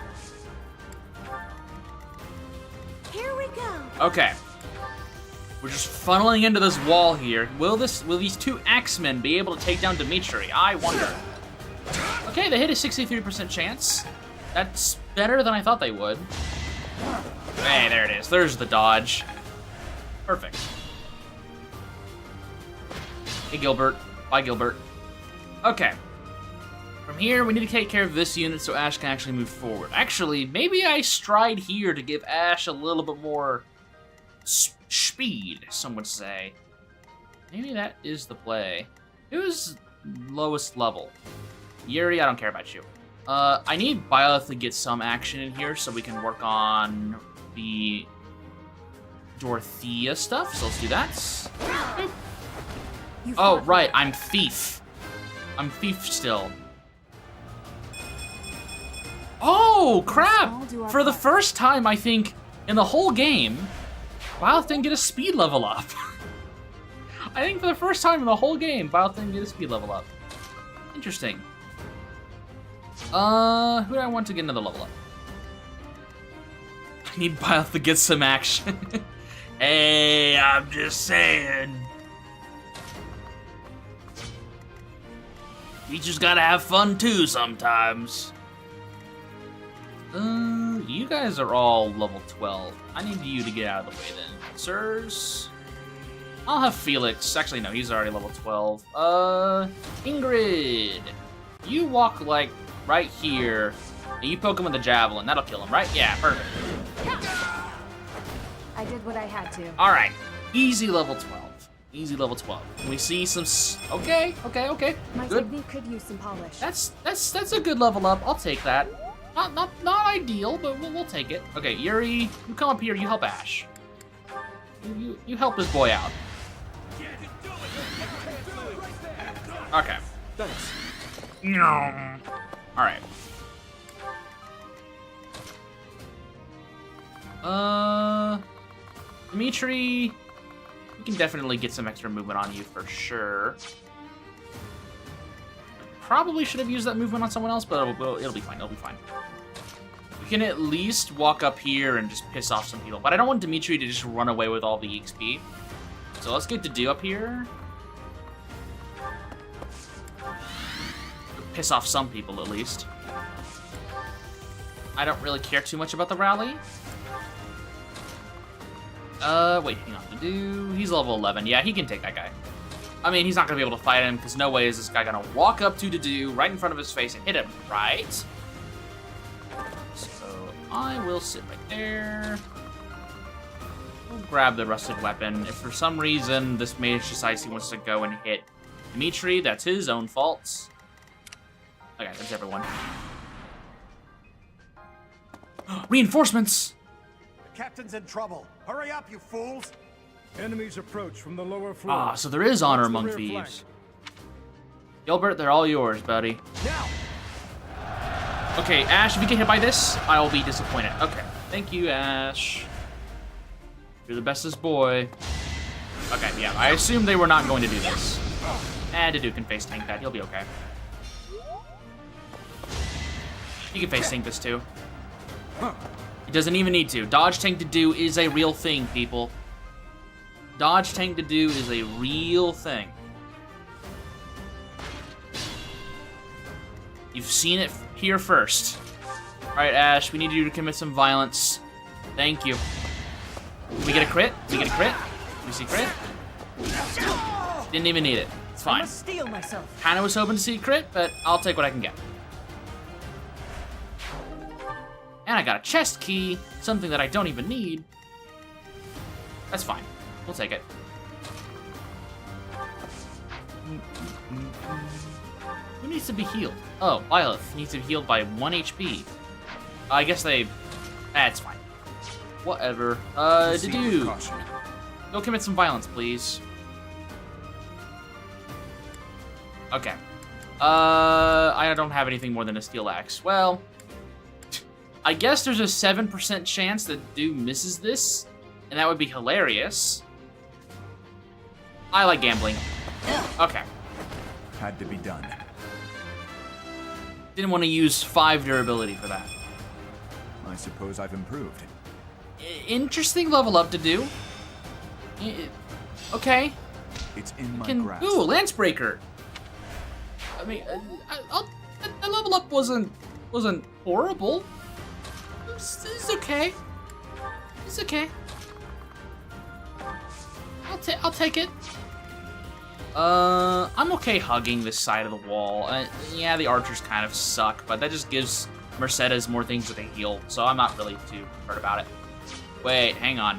Here we go. Okay. We're just funneling into this wall here. Will these 2 axemen be able to take down Dimitri? I wonder. Okay, they hit a 63% chance. That's better than I thought they would. Hey, there it is. There's the dodge. Perfect. Hey, Gilbert. Bye, Gilbert. Okay. From here, we need to take care of this unit so Ash can actually move forward. Actually, maybe I stride here to give Ash a little bit more speed, some would say. Maybe that is the play. Who's lowest level? Yuri, I don't care about you. I need Byleth to get some action in here so we can work on the Dorothea stuff. So let's do that. Oh, right, I'm Thief. I'm Thief still. Oh, crap! For the first time, I think, in the whole game, Byleth didn't get a speed level up. I think for the first time in the whole game, Byleth didn't get a speed level up. Interesting. Who do I want to get another level up? I need Byleth to get some action. Hey, I'm just saying. We just gotta have fun too sometimes. You guys are all level 12. I need you to get out of the way then. Sirs. I'll have Felix. Actually, no, he's already level 12. Ingrid. You walk, like, right here, and you poke him with a javelin. That'll kill him, right? Yeah, perfect. I did what I had to. Alright. Easy level 12. Easy level 12. Can we see some... Okay. My Good. technique could use some polish. That's a good level up. I'll take that. Not ideal, but we'll take it. Okay, Yuri, you come up here. You help Ash. You help this boy out. Okay. Thanks. No. All right. Dimitri, we can definitely get some extra movement on you for sure. Probably should have used that movement on someone else, but it'll be fine. It'll be fine. We can at least walk up here and just piss off some people, but I don't want Dimitri to just run away with all the XP. So let's get Dedue up here. Piss off some people at least. I don't really care too much about the rally. Wait, hang on. Dedue, he's level 11. Yeah, he can take that guy. I mean, he's not gonna be able to fight him because no way is this guy gonna walk up to Dedue right in front of his face and hit him, right? So I will sit right there. We'll grab the rusted weapon. If for some reason this mage decides he wants to go and hit Dimitri, that's his own fault. Okay, that's everyone. Reinforcements! The captain's in trouble. Hurry up, you fools! Enemies approach from the lower floor. Ah, so there is honor Watch the among rear thieves. flank. Gilbert, they're all yours, buddy. Now! Okay, Ash, if you get hit by this, I will be disappointed. Okay, thank you, Ash. You're the bestest boy. Okay, yeah, I assumed they were not going to do this. Dedue can face tank that. He'll be okay. He can face tank this too. He doesn't even need to. Dodge tank Dedue is a real thing, people. Dodge tank Dedue is a real thing. You've seen it here first. Alright, Ash, we need you to commit some violence. Thank you. We get a crit? We get a crit? We see crit? Didn't even need it. It's I fine. must steel myself. Kinda was hoping to see a crit, but I'll take what I can get. And I got a chest key, something that I don't even need. That's fine. We'll take it. Who needs to be healed? Oh, Byleth needs to be healed by 1 HP. I guess they... That's fine. Whatever. Dedue. Go commit some violence, please. Okay. I don't have anything more than a steel axe. Well, I guess there's a 7% chance that Dedue misses this, and that would be hilarious. I like gambling. Okay. Had to be done. Didn't want to use 5 durability for that. I suppose I've improved. Interesting level up to do. Okay. It's in my Can grasp. ooh, Lancebreaker. I mean, that level up wasn't horrible. It's okay. It's okay. I'll take it. I'm okay hugging this side of the wall. Yeah, the archers kind of suck, but that just gives Mercedes more things that they heal, so I'm not really too hurt about it. Wait, hang on.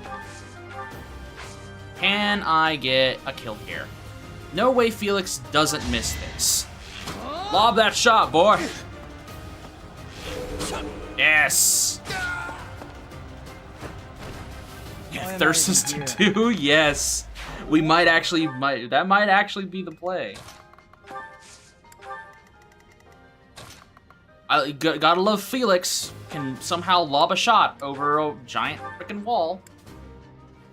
Can I get a kill here? No way Felix doesn't miss this. Lob that shot, boy. Yes. Thirst Sister 2? Yes. We might actually, that might actually be the play. I gotta love Felix can somehow lob a shot over a giant freaking wall.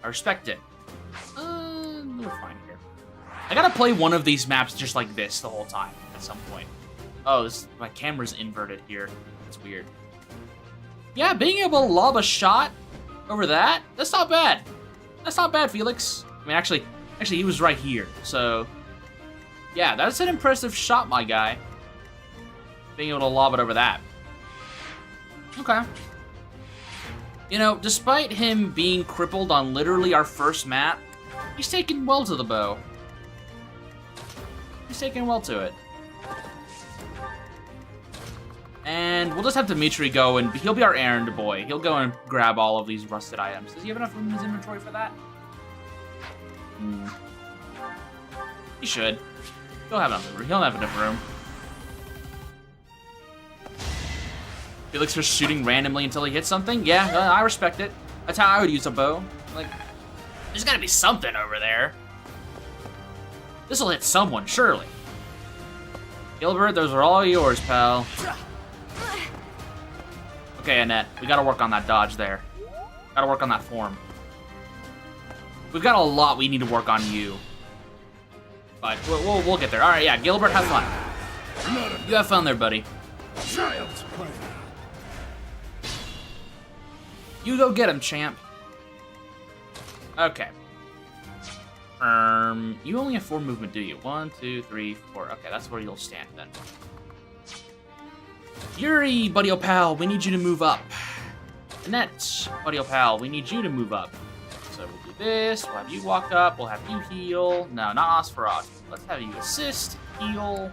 I respect it. We're fine here. I gotta play one of these maps just like this the whole time at some point. Oh, my camera's inverted here. That's weird. Yeah, being able to lob a shot over that's not bad. That's not bad, Felix. I mean, actually, he was right here. So, yeah, that's an impressive shot, my guy. Being able to lob it over that. Okay. You know, despite him being crippled on literally our first map, he's taken well to the bow. He's taken well to it. And we'll just have Dimitri go and he'll be our errand boy. He'll go and grab all of these rusted items. Does he have enough room in his inventory for that? He should. He'll have enough room. He'll have enough room. Felix just shooting randomly until he hits something? Yeah, I respect it. That's how I would use a bow. Like, there's gotta be something over there. This'll hit someone, surely. Gilbert, those are all yours, pal. Okay, Annette, we gotta work on that dodge there. Gotta work on that form. We've got a lot we need to work on you. But we'll get there. All right, yeah, Gilbert, have fun. You have fun there, buddy. Child's play. You go get him, champ. Okay. You only have 4 movement, do you? 1, 2, 3, 4. Okay, that's where you'll stand then. Yuri, buddy oh pal, we need you to move up. Annette, buddy oh pal, we need you to move up. So we'll do this, we'll have you walk up, we'll have you heal. No, not Osferat. Let's have you assist, heal,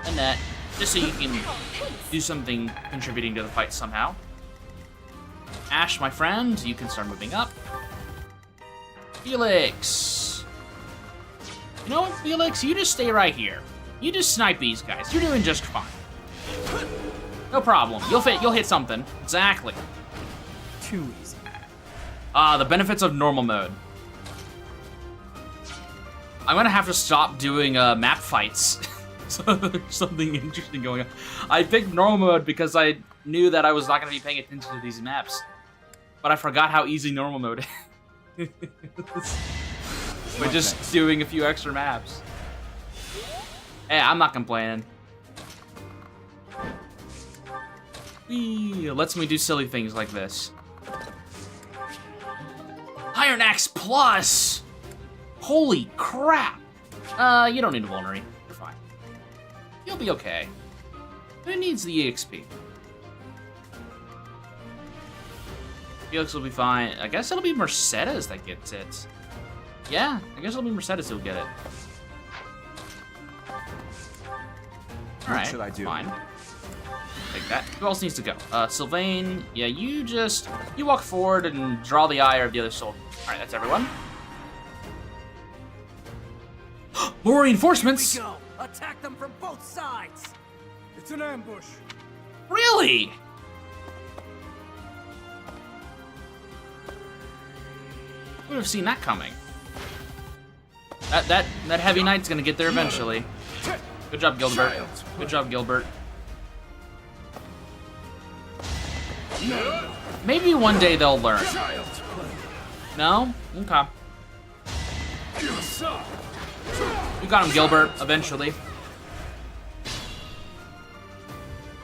Annette, just so you can do something contributing to the fight somehow. Ash, my friend, you can start moving up. Felix. You know what, Felix? You just stay right here. You just snipe these guys. You're doing just fine. No problem. You'll hit something. Exactly. Too easy. The benefits of normal mode. I'm gonna have to stop doing map fights. So there's something interesting going on. I picked normal mode because I knew that I was not gonna be paying attention to these maps. But I forgot how easy normal mode is. We're just doing a few extra maps. Hey, I'm not complaining. Lets me do silly things like this. Iron Axe Plus! Holy crap! You don't need a Vulnerary. You're fine. You'll be okay. Who needs the EXP? Felix will be fine. I guess it'll be Mercedes that gets it. Yeah, I guess it'll be Mercedes who'll get it. Alright, should I do? Fine. Take that. Who else needs to go? Sylvain, yeah, you walk forward and draw the ire of the other soldier. Alright, that's everyone. More reinforcements! Here we go. Attack them from both sides! It's an ambush. Really? Would have seen that coming. That heavy knight's gonna get there eventually. Good job, Gilbert. Good job, Gilbert. Maybe one day they'll learn. No? Okay. You got him, Gilbert, eventually.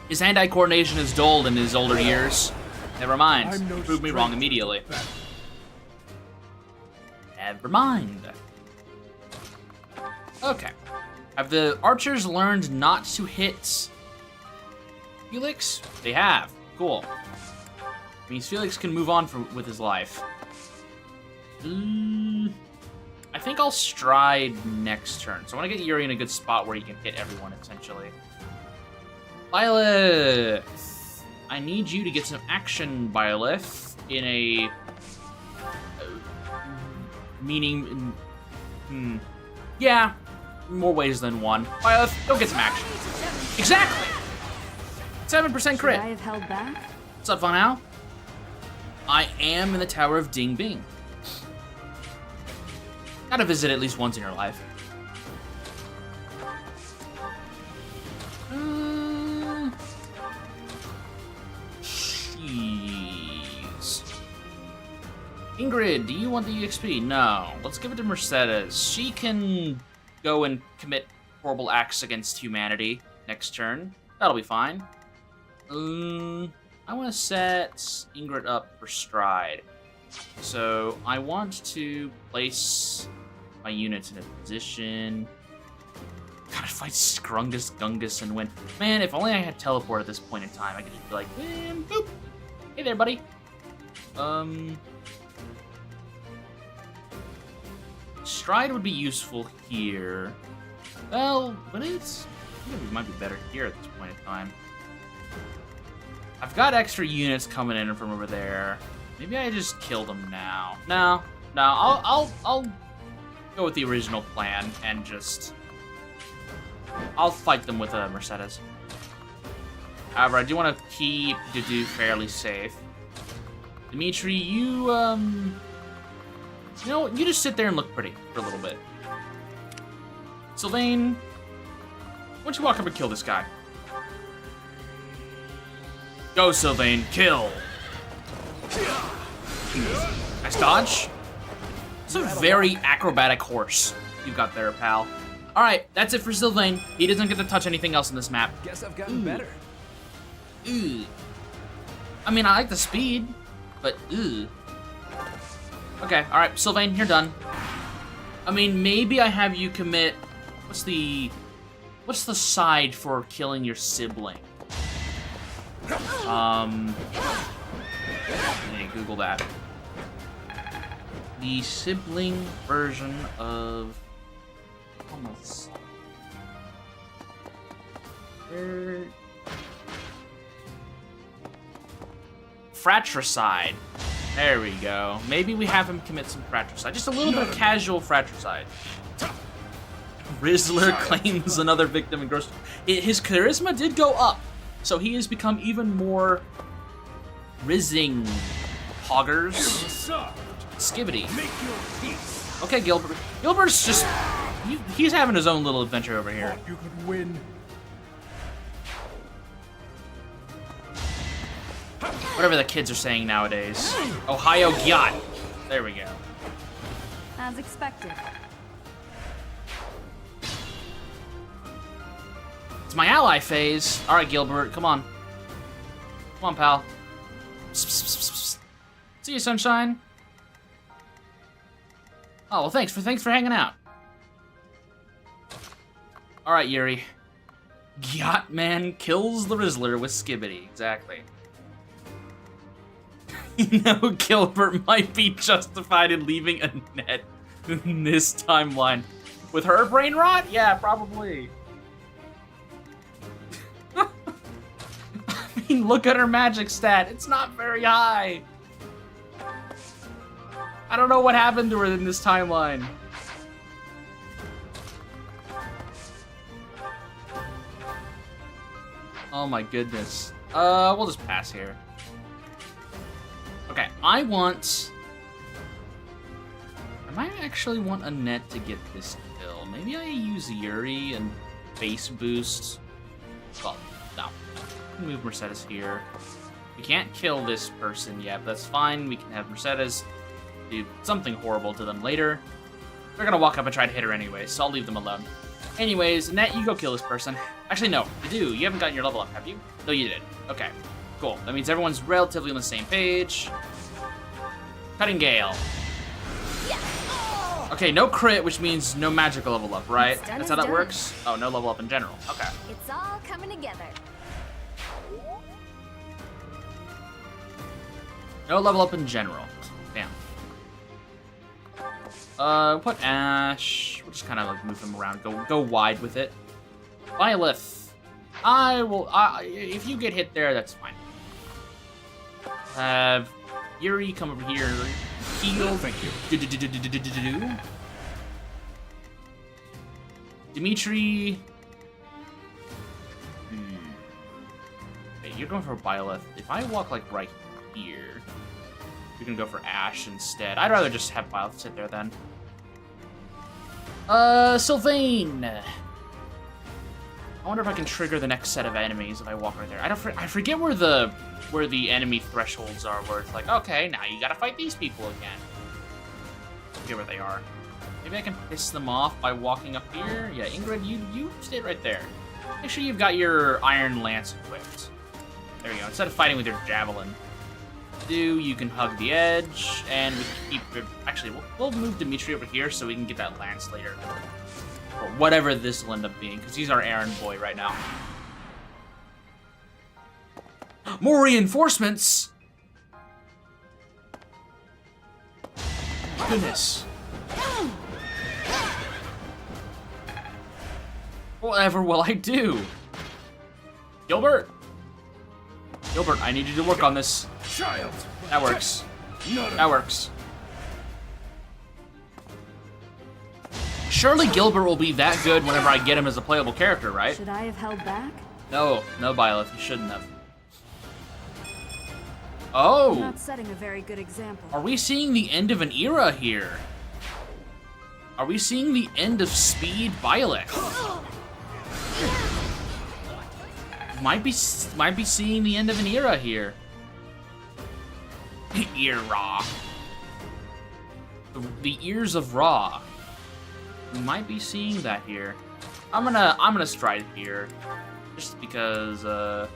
His hand-eye coordination is dulled in his older years. Never mind. He proved me wrong immediately. Never mind. Okay. Have the archers learned not to hit Felix? They have. Cool. Means Felix can move on with his life. I think I'll stride next turn. So I want to get Yuri in a good spot where he can hit everyone, essentially. Byleth! I need you to get some action, Byleth, in a... meaning... Yeah. more ways than one. Byleth, go get some action. Exactly! 7% crit. Should I have held back? What's up, Von Al? I am in the Tower of Ding Bing. Gotta visit at least once in your life. Jeez. Ingrid, do you want the EXP? No. Let's give it to Mercedes. She can go and commit horrible acts against humanity next turn. That'll be fine. I want to set Ingrid up for Stride. So I want to place my units in a position. Gotta fight Scrungus Gungus and win. Man, if only I had teleport at this point in time, I could just be like, man, boop. Hey there, buddy. Stride would be useful here. Well, but it's... I think it might be better here at this point in time. I've got extra units coming in from over there. Maybe I just kill them now. No, I'll go with the original plan and just... I'll fight them with a Mercedes. However, I do want to keep Dudu fairly safe. Dimitri, you know, you just sit there and look pretty for a little bit. Sylvain, why don't you walk up and kill this guy? Go, Sylvain, kill! Nice dodge. It's a very acrobatic horse you've got there, pal. Alright, that's it for Sylvain. He doesn't get to touch anything else in this map. Guess I've gotten better. Ooh. I mean, I like the speed, but ooh. Okay, alright, Sylvain, you're done. I mean, maybe I have you commit... What's the side for killing your sibling? Google that. The sibling version of... Almost. Fratricide. There we go. Maybe we have him commit some fratricide. Just a little bit of casual fratricide. Rizzler claims another victim in gross... His charisma did go up, so he has become even more rizzing. Hoggers. Skibbity. Okay, Gilbert. Gilbert's just... He's having his own little adventure over here. You could win. Whatever the kids are saying nowadays. Ohio Gyat. There we go. As expected. It's my ally phase. All right, Gilbert, come on. Come on, pal. See you, sunshine. Oh, well, thanks for hanging out. All right, Yuri. Gyat Man kills the Rizzler with Skibbity. Exactly. No, Gilbert might be justified in leaving Annette in this timeline. With her brain rot? Yeah, probably. I mean, look at her magic stat. It's not very high. I don't know what happened to her in this timeline. Oh my goodness. We'll just pass here. Okay, I might actually want Annette to get this kill. Maybe I use Yuri and base boost. Well, no. Move Mercedes here. We can't kill this person yet, but that's fine. We can have Mercedes do something horrible to them later. They're gonna walk up and try to hit her anyway, so I'll leave them alone. Anyways, Annette, you go kill this person. Actually, no, you do. You haven't gotten your level up, have you? No, you did. Okay, cool. That means everyone's relatively on the same page. Cutting Gale. Okay, no crit, which means no magical level up, right? That's how that works? Oh, no level up in general. Okay. It's all coming together. No level up in general. Damn. Put Ash. We'll just kind of like move him around. Go wide with it. Byleth. I will. If you get hit there, that's fine. Have Yuri come over here. Heal. Thank you. Dimitri. Okay, you're going for Byleth. If I walk like right here, you're gonna go for Ash instead. I'd rather just have Byleth sit there then. Sylvain. I wonder if I can trigger the next set of enemies if I walk right there. I forget where the enemy thresholds are, where it's like, okay, now you gotta fight these people again. I forget where they are. Maybe I can piss them off by walking up here. Yeah, Ingrid, you stay right there. Make sure you've got your Iron Lance equipped. There you go. Instead of fighting with your Javelin, you can hug the edge, and we can keep. Actually, we'll move Dimitri over here so we can get that Lance later. Or whatever this will end up being, because he's our errand boy right now. More reinforcements! Goodness. Whatever will I do? Gilbert? Gilbert, I need you to work on this. Child. That works. That works. Surely Gilbert will be that good whenever I get him as a playable character, right? Should I have held back? No, Byleth, you shouldn't have. Oh! Not setting a very good example. Are we seeing the end of an era here? Are we seeing the end of Speed Byleth? Might be seeing the end of an era here. Era. The ears of Ra. We might be seeing that here. I'm gonna stride here, just because I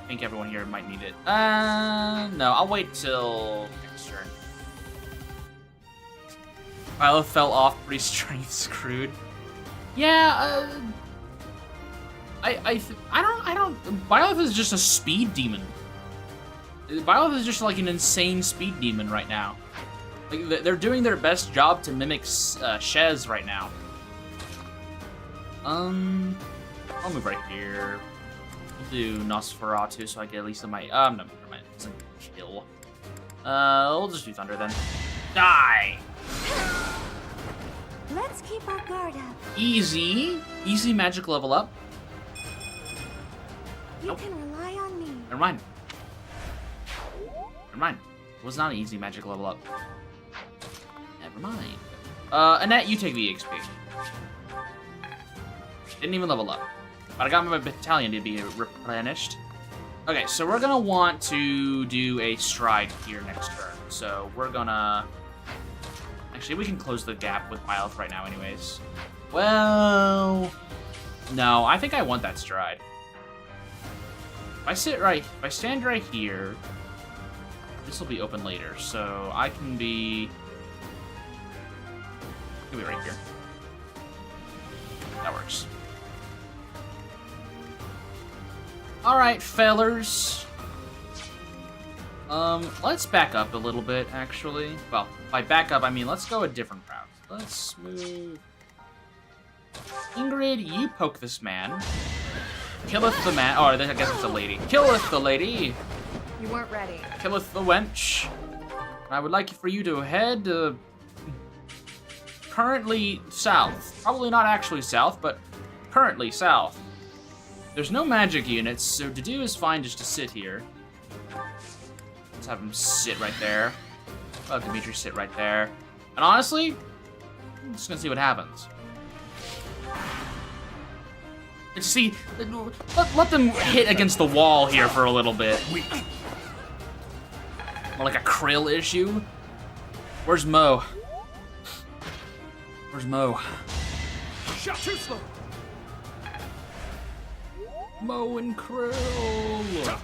think everyone here might need it. No, I'll wait till next turn. Byleth fell off, pretty strength screwed. Yeah, I don't. Byleth is just a speed demon. Byleth is just like an insane speed demon right now. Like they're doing their best job to mimic Shez right now. I'll move right here. We'll do Nosferatu so I get at least my no, never mind. It doesn't kill. We'll just do Thunder then. Die. Let's keep our guard up. Easy magic level up. You can rely on me. Never mind. Never mind. It was not an easy magic level up. Never mind. Annette, you take the XP. Didn't even level up. But I got my battalion to be replenished. Okay, so we're gonna want to do a stride here next turn. So we're gonna... Actually, we can close the gap with Byleth right now anyways. Well... No, I think I want that stride. If I stand right here, this will be open later, so I can be right here. That works. Alright, fellers. Let's back up a little bit, actually. Well, by back up, I mean let's go a different route. Let's move... Ingrid, you poke this man. Killeth the man. Oh, I guess it's a lady. Killeth the lady. You weren't ready. Killeth the wench. I would like for you to head currently south. Probably not actually south, but currently south. There's no magic units, so to do is fine just to sit here. Let's have him sit right there. Oh, Dimitri sit right there. And honestly, I'm just gonna see what happens. See, let them hit against the wall here for a little bit. More like a Krill issue. Where's Mo? Where's Mo? Shot too slow. Mo and Krill.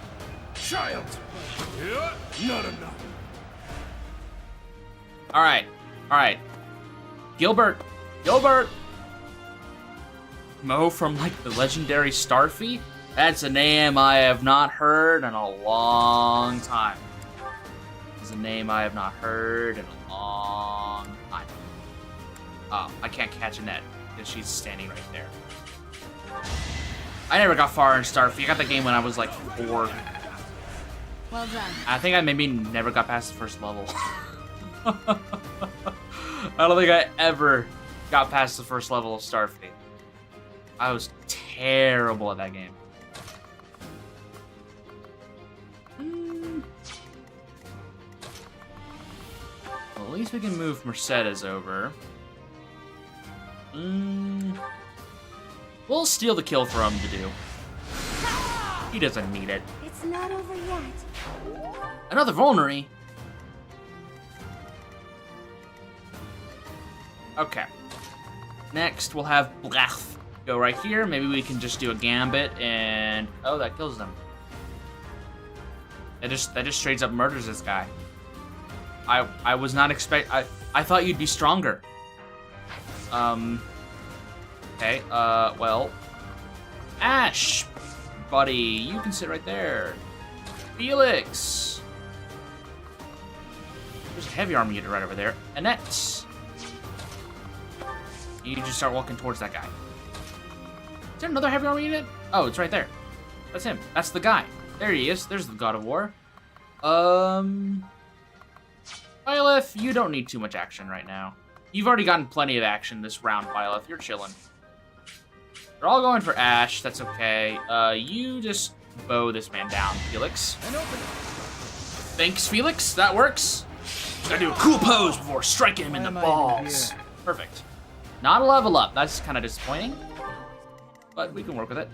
Child. Yeah, not enough. All right. Gilbert. Mo from, like, the legendary Starfy? That's a name I have not heard in a long time. It's a name I have not heard in a long time. Oh, I can't catch Annette because she's standing right there. I never got far in Starfy. I got the game when I was, like, 4. Well done. I think I maybe never got past the first level. I don't think I ever got past the first level of Starfy. I was terrible at that game. Well, at least we can move Mercedes over. We'll steal the kill for him to do. He doesn't need it. It's not over yet. Another Vulnerary? Okay. Next, we'll have Blech go right here. Maybe we can just do a Gambit and... Oh, that kills them. That just straight up murders this guy. I was not I thought you'd be stronger. Okay, well... Ash! Buddy, you can sit right there. Felix! There's a heavy armor unit right over there. Annette! You just start walking towards that guy. Is there another heavy armor unit? Oh, it's right there. That's him. That's the guy. There he is. There's the God of War. Byleth, you don't need too much action right now. You've already gotten plenty of action this round, Byleth. You're chilling. They're all going for Ash. That's okay. You just bow this man down, Felix. Thanks, Felix. That works. Gotta do a cool pose before striking him in the balls. Perfect. Not a level up. That's kind of disappointing. But we can work with it.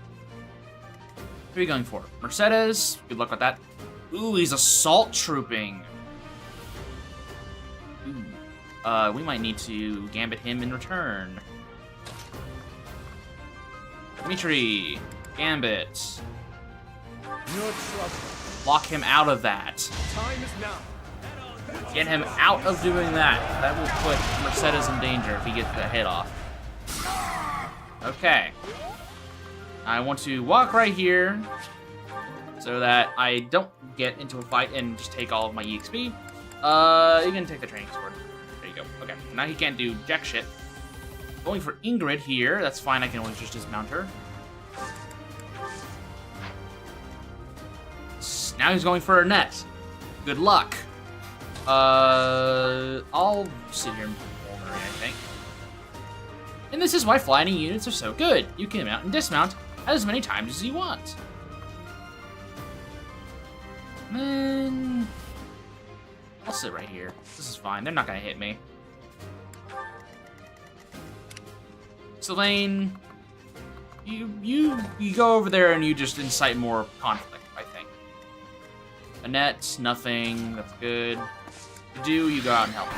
Who are you going for? Mercedes. Good luck with that. Ooh, he's assault trooping. Ooh. We might need to gambit him in return. Dimitri. Gambit. Lock him out of that. Time is now. Get him out of doing that. That will put Mercedes in danger if he gets the hit off. Okay. I want to walk right here so that I don't get into a fight and just take all of my EXP. You can take the training sword. There you go. Okay. Now he can't do jack shit. Going for Ingrid here. That's fine. I can always just dismount her. Now he's going for Annette. Good luck. I'll sit here and Vulnerary, I think. And this is why flying units are so good. You can mount and dismount as many times as you want. Then I'll sit right here. This is fine. They're not gonna hit me. Sylvain, you go over there and you just incite more conflict, I think. Annette, nothing. That's good. You go out and help.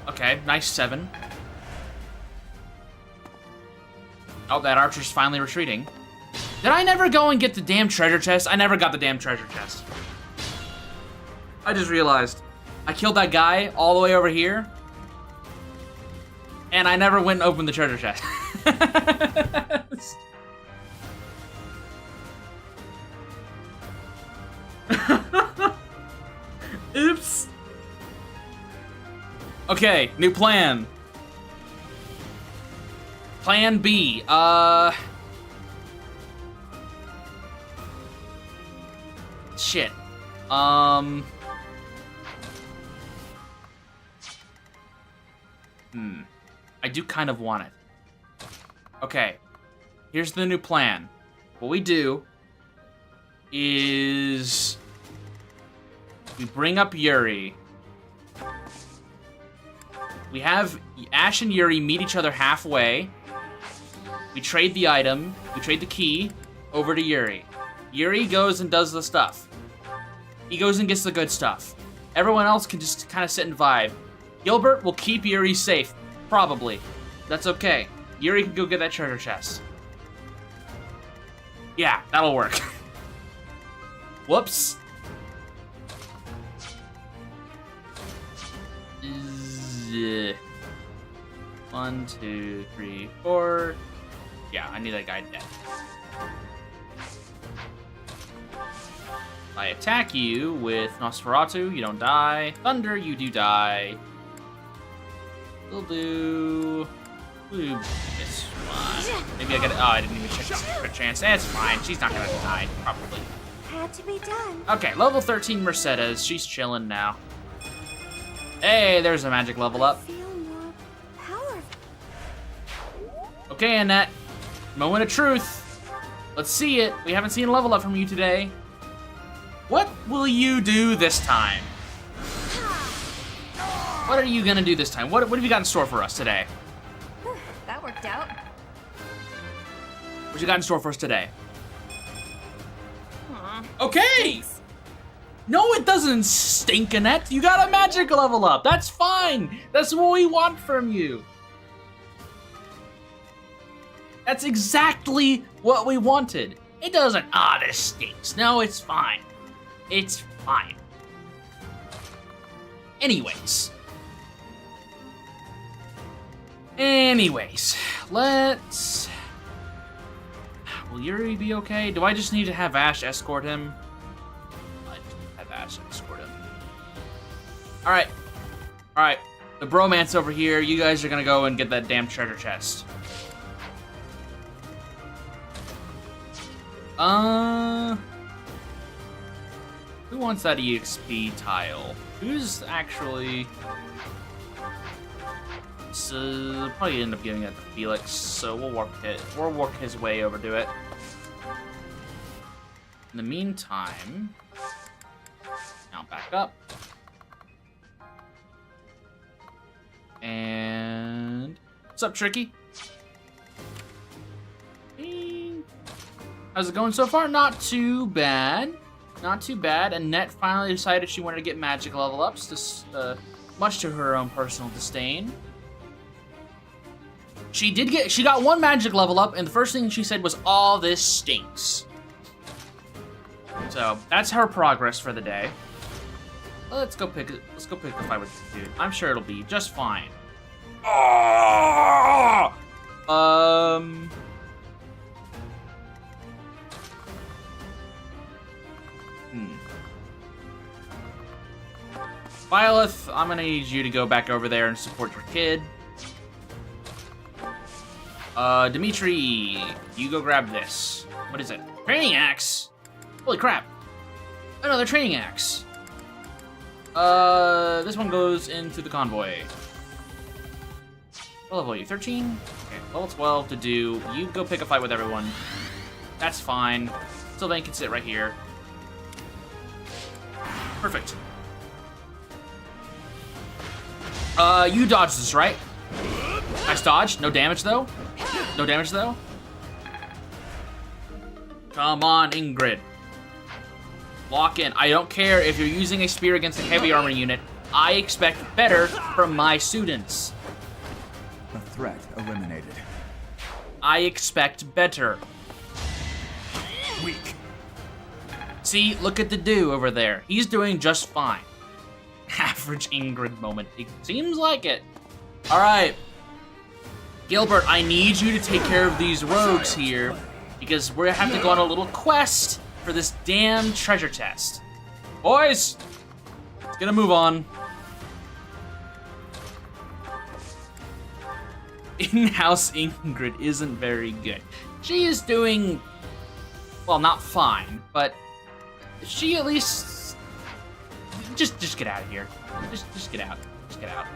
Okay, nice 7. Oh, that archer's finally retreating. Did I never go and get the damn treasure chest? I never got the damn treasure chest. I just realized. I killed that guy all the way over here. And I never went and opened the treasure chest. Oops. Okay, new plan. Plan B. Shit. I do kind of want it. Okay. Here's the new plan. What we do is we bring up Yuri. We have Ash and Yuri meet each other halfway. We trade the item, we trade the key over to Yuri. Yuri goes and does the stuff. He goes and gets the good stuff. Everyone else can just kind of sit and vibe. Gilbert will keep Yuri safe, probably. That's okay. Yuri can go get that treasure chest. Yeah, that'll work. Whoops. 1, 2, 3, 4. Yeah, I need that guy dead. I attack you with Nosferatu, you don't die. Thunder, you do die. We'll do this one. Maybe I get it. Oh, I didn't even check the secret chance. That's fine. She's not gonna die, probably. Had to be done. Okay, level 13 Mercedes. She's chilling now. Hey, there's a magic level up. Feel more powerful. Okay, Annette. Moment of truth. Let's see it. We haven't seen a level up from you today. What will you do this time? What are you gonna do this time? What have you got in store for us today? That worked out. What you got in store for us today? Okay! No, it doesn't stink, Annette. You got a magic level up. That's fine. That's what we want from you. That's exactly what we wanted. It doesn't, this stinks. No, it's fine. It's fine. Anyways, let's... Will Yuri be okay? Do I just need to have Ash escort him? I just have Ash escort him. Alright. Alright. The bromance over here. You guys are gonna go and get that damn treasure chest. Who wants that EXP tile? Who's actually... So probably end up giving it to Felix, so we'll work his way over to it. In the meantime, now back up. And what's up, Tricky? How's it going so far? Not too bad. Not too bad. Annette finally decided she wanted to get magic level ups, much to her own personal disdain. She got one magic level up, and the first thing she said was, "All this stinks." So that's her progress for the day. Let's go pick a fight with this dude. I'm sure it'll be just fine. Byleth, I'm gonna need you to go back over there and support your kid. Dimitri, you go grab this. What is it? Training axe? Holy crap. Another training axe. This one goes into the convoy. What level are you? 13? Okay, level 12 to do. You go pick a fight with everyone. That's fine. Sylvain can sit right here. Perfect. You dodged this, right? Nice dodge. No damage, though. No damage, though. Come on, Ingrid. Lock in. I don't care if you're using a spear against a heavy armor unit. I expect better from my students. A threat eliminated. I expect better. Weak. See, look at the dude over there. He's doing just fine. Average Ingrid moment. It seems like it. All right. Gilbert, I need you to take care of these rogues here because we're gonna have to go on a little quest for this damn treasure chest. Boys, let's get a move on. In-house Ingrid isn't very good. She is doing, well, not fine, but she at least, just get out of here. Just get out. Just get out.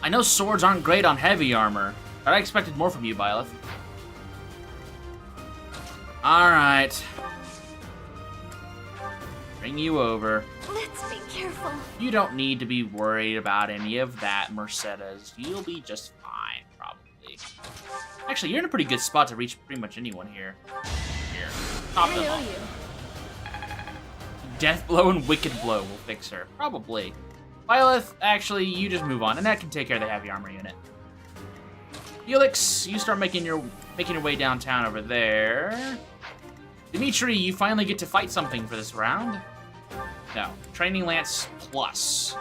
I know swords aren't great on heavy armor, but I expected more from you, Byleth. Alright. Bring you over. Let's be careful. You don't need to be worried about any of that, Mercedes. You'll be just fine, probably. Actually, you're in a pretty good spot to reach pretty much anyone here. Here. Top them off. Death Blow and Wicked Blow will fix her. Probably. Byleth, actually, you just move on, and that can take care of the heavy armor unit. Felix, you start making your way downtown over there. Dimitri, you finally get to fight something for this round. No, Training Lance Plus.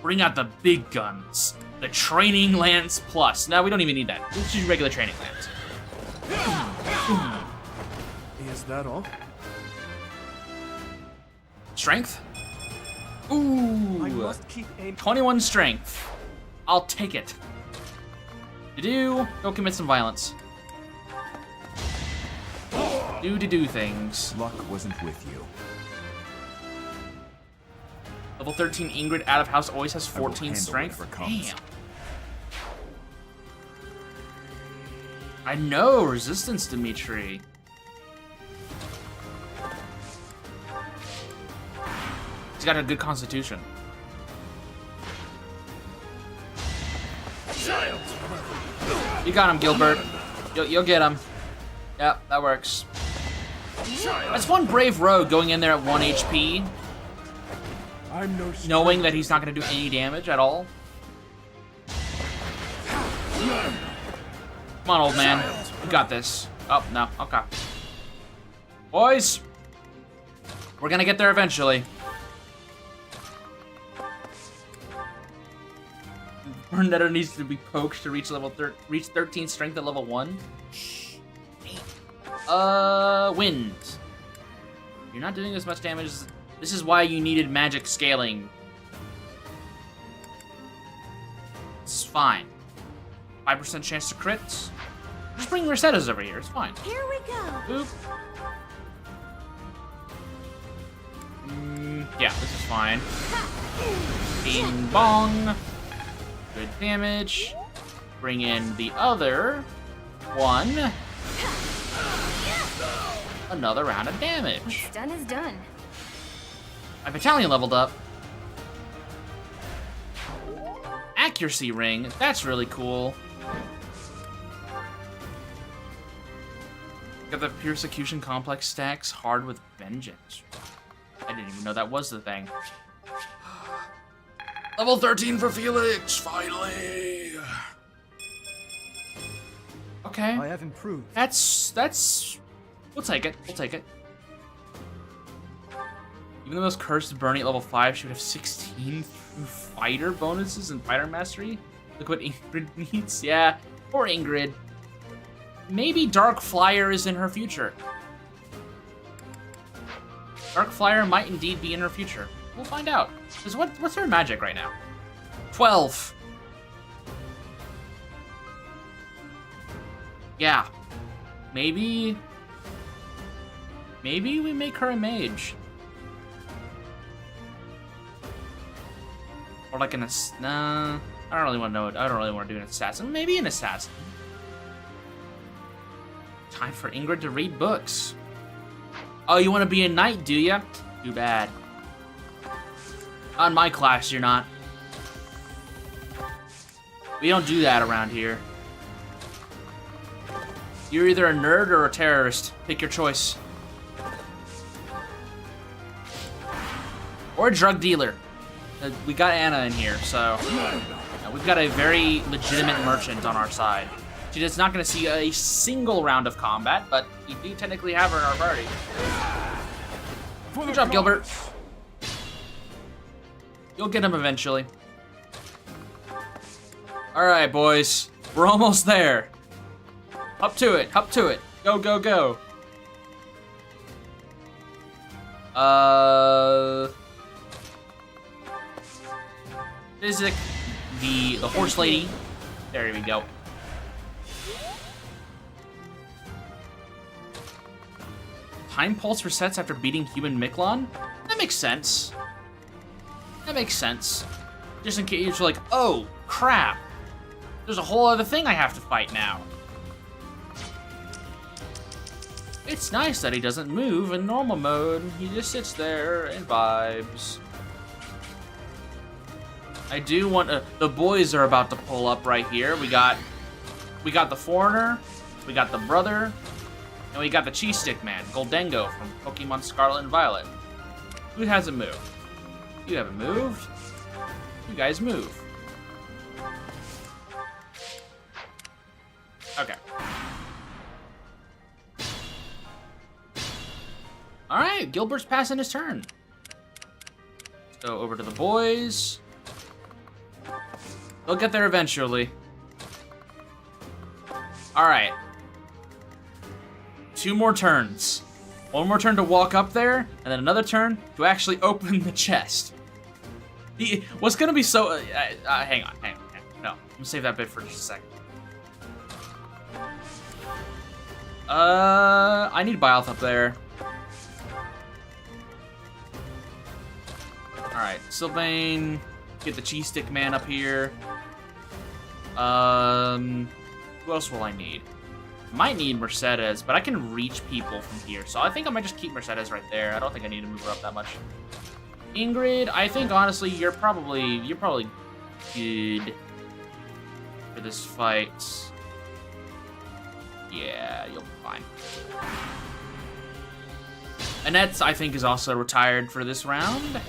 Bring out the big guns. The Training Lance Plus. No, we don't even need that. Let's use regular Training Lance. Is that all? Strength? I Ooh. must keep aim. 21 strength. I'll take it. Go commit some violence. Do things. Luck wasn't with you. Level 13 Ingrid out of house always has 14 handle strength. whatever comes. Damn. I know resistance, Dimitri. He's got a good constitution. You got him, Gilbert. You'll get him. Yep, that works. That's one brave rogue going in there at 1 HP, I'm no knowing that he's not going to do any damage at all. Come on, old man. You got this. Oh, no. Okay. Boys, we're going to get there eventually. Bernetta needs to be poked to reach level reach 13 strength at level 1. Wind. You're not doing as much damage. This is why you needed magic scaling. It's fine. 5% chance to crit. Just bring Resettas over here. It's fine. Here we go. Boop. Yeah, this is fine. Bing bong. Good damage. Bring in the other one. Another round of damage. What's done is done. My battalion leveled up. Accuracy ring. That's really cool. Got the Persecution Complex stacks hard with vengeance. I didn't even know that was the thing. Level 13 for Felix, finally. Okay. I have improved. That's we'll take it. We'll take it. Even the most cursed Bernie at level 5 should have 16 through fighter bonuses and fighter mastery. Look what Ingrid needs. Yeah, poor Ingrid. Maybe Dark Flyer is in her future. Dark Flyer might indeed be in her future. We'll find out. Because what's her magic right now? 12. Yeah. Maybe we make her a mage. Or like an nah, I don't really want to know. I don't really want to do an assassin. Maybe an assassin. Time for Ingrid to read books. Oh, you want to be a knight, do ya? Too bad. Not in my class, you're not. We don't do that around here. You're either a nerd or a terrorist. Pick your choice. Or a drug dealer. We got Anna in here, so we've got a very legitimate merchant on our side. She's not going to see a single round of combat, but we do technically have her in our party. Good job, Gilbert. You'll get him eventually. All right, boys. We're almost there. Up to it. Up to it. Go, go, go. Physic, the horse lady. There we go. Time pulse resets after beating human Miklon? That makes sense. That makes sense. Just in case you're like, oh, crap. There's a whole other thing I have to fight now. It's nice that he doesn't move in normal mode. He just sits there and vibes. I do want to... The boys are about to pull up right here. We got the Foreigner. We got the Brother. And we got the Cheese Stick Man, Goldengo from Pokemon Scarlet and Violet. Who hasn't moved? You haven't moved. You guys move. Okay. Alright, Gilbert's passing his turn. Let's go over to the boys. They'll get there eventually. Alright. 2 more turns. 1 more turn to walk up there, and then another turn to actually open the chest. What's gonna be so... hang on. No, I'm gonna save that bit for just a second. I need Byleth up there. Alright, Sylvain, get the cheese stick man up here. Who else will I need? Might need Mercedes, but I can reach people from here, so I think I might just keep Mercedes right there. I don't think I need to move her up that much. Ingrid, I think honestly you're probably good for this fight. Yeah, you'll be fine. Annette, I think, is also retired for this round.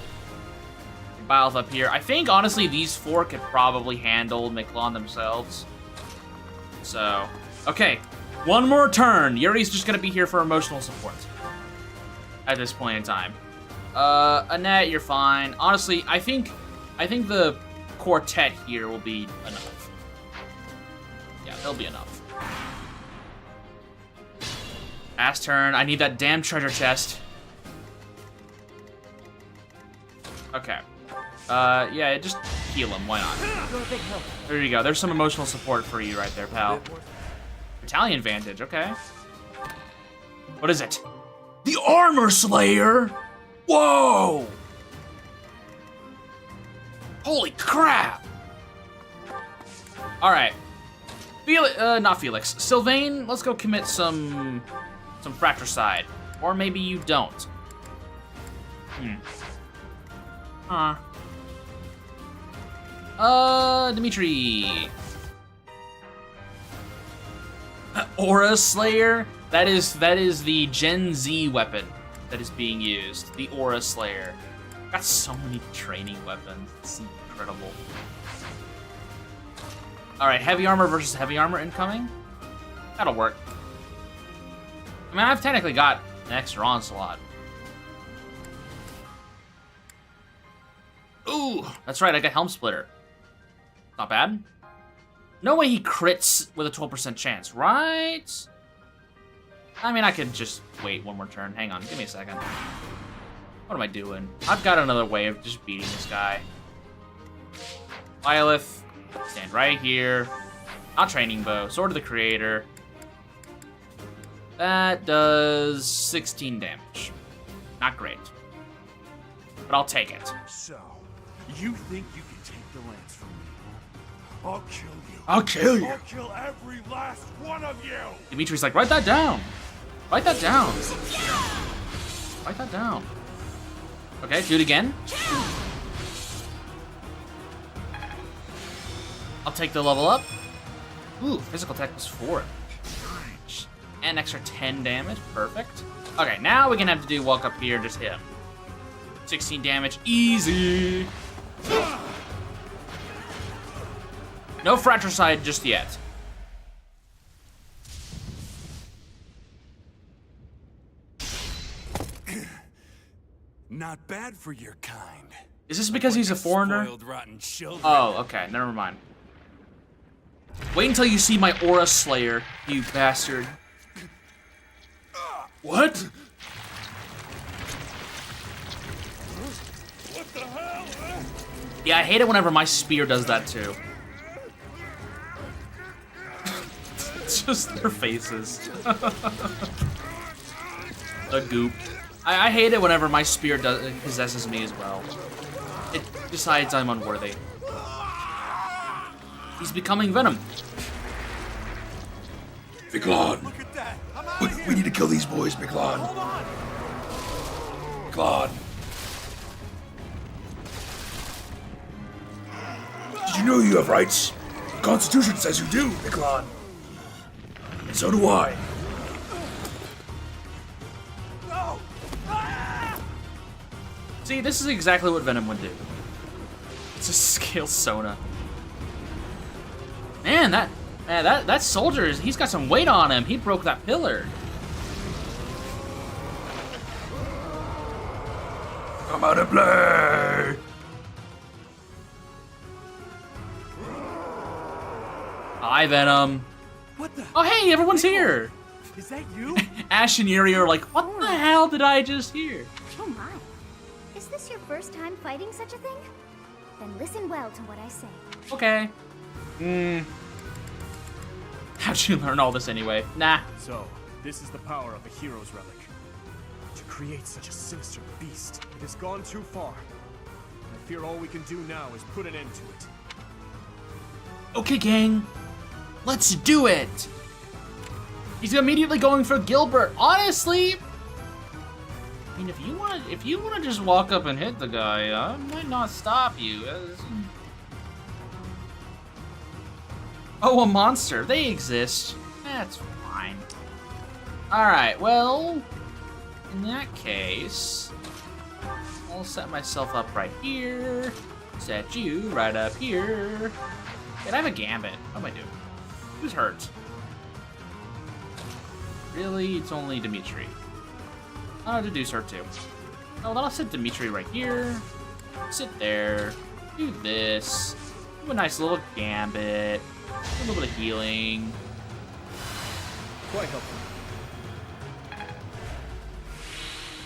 Biles up here. I think honestly these four could probably handle Miklon themselves. So, okay. One more turn. Yuri's just gonna be here for emotional support at this point in time. Annette, you're fine. Honestly, I think the quartet here will be enough. Yeah, they'll be enough. Last turn. I need that damn treasure chest. Okay. Yeah, just heal him. Why not? There you go. There's some emotional support for you right there, pal. Battalion Vantage, okay. What is it? The Armor Slayer! Whoa! Holy crap! Alright. Not Felix. Sylvain, let's go commit some fratricide. Or maybe you don't. Dimitri. Aura Slayer? That is the Gen Z weapon that is being used. The Aura Slayer. Got so many training weapons. It's incredible. Alright, heavy armor versus heavy armor incoming. That'll work. I mean, I've technically got an extra onslaught. Ooh, that's right, I got Helm Splitter. Not bad. No way he crits with a 12% chance, right? I mean, I could just wait one more turn. Hang on, give me a second. What am I doing? I've got another way of just beating this guy. Lilith, stand right here. Not training bow, Sword of the Creator. That does 16 damage. Not great. But I'll take it. So, you think you can take the lance from me? I'll kill you. I'll kill you. I'll kill every last one of you. Dimitri's like, write that down. Write that down. Write that down. Okay, do it again. I'll take the level up. Ooh, physical attack was 4. And extra 10 damage. Perfect. Okay, now we can have to do walk up here and just hit him. 16 damage. Easy. No fratricide just yet. Not bad for your kind. Is this because he's a foreigner? Spoiled, rotten children. Oh, okay. Never mind. Wait until you see my Aura Slayer, you bastard. What? What the hell? Yeah, I hate it whenever my spear does that too. It's just their faces. The goop. I hate it whenever my spear possesses me as well. It decides I'm unworthy. He's becoming Venom. Miklon. Look at that. We need to kill these boys, Miklon. Hold on. Miklon. Did you know you have rights? The Constitution says you do, Miklon. And so do I. No. See, this is exactly what Venom would do. It's a scale Sona. Man, that soldier he's got some weight on him. He broke that pillar. Come out and play. Hi, Venom. What the? Oh, hey, everyone's here. Is that you? Ash and Yuri are like, what the hell did I just hear? Oh my. Is this your first time fighting such a thing? Then listen well to what I say. Okay. How'd you learn all this anyway? Nah. So, this is the power of a hero's relic. To create such a sinister beast, it has gone too far. fear all we can do now is put an end to it. Okay, gang. Let's do it. He's immediately going for Gilbert. Honestly, I mean, if you want to just walk up and hit the guy, I might not stop you. Oh, a monster. They exist. That's fine. All right. Well, in that case, I'll set myself up right here. Set you right up here. And I have a Gambit. What am I doing? Who's hurt? Really? It's only Dimitri. I'll deduce her too. Oh, then I'll sit Dimitri right here. Sit there. Do this. Do a nice little Gambit. A little bit of healing. Quite helpful.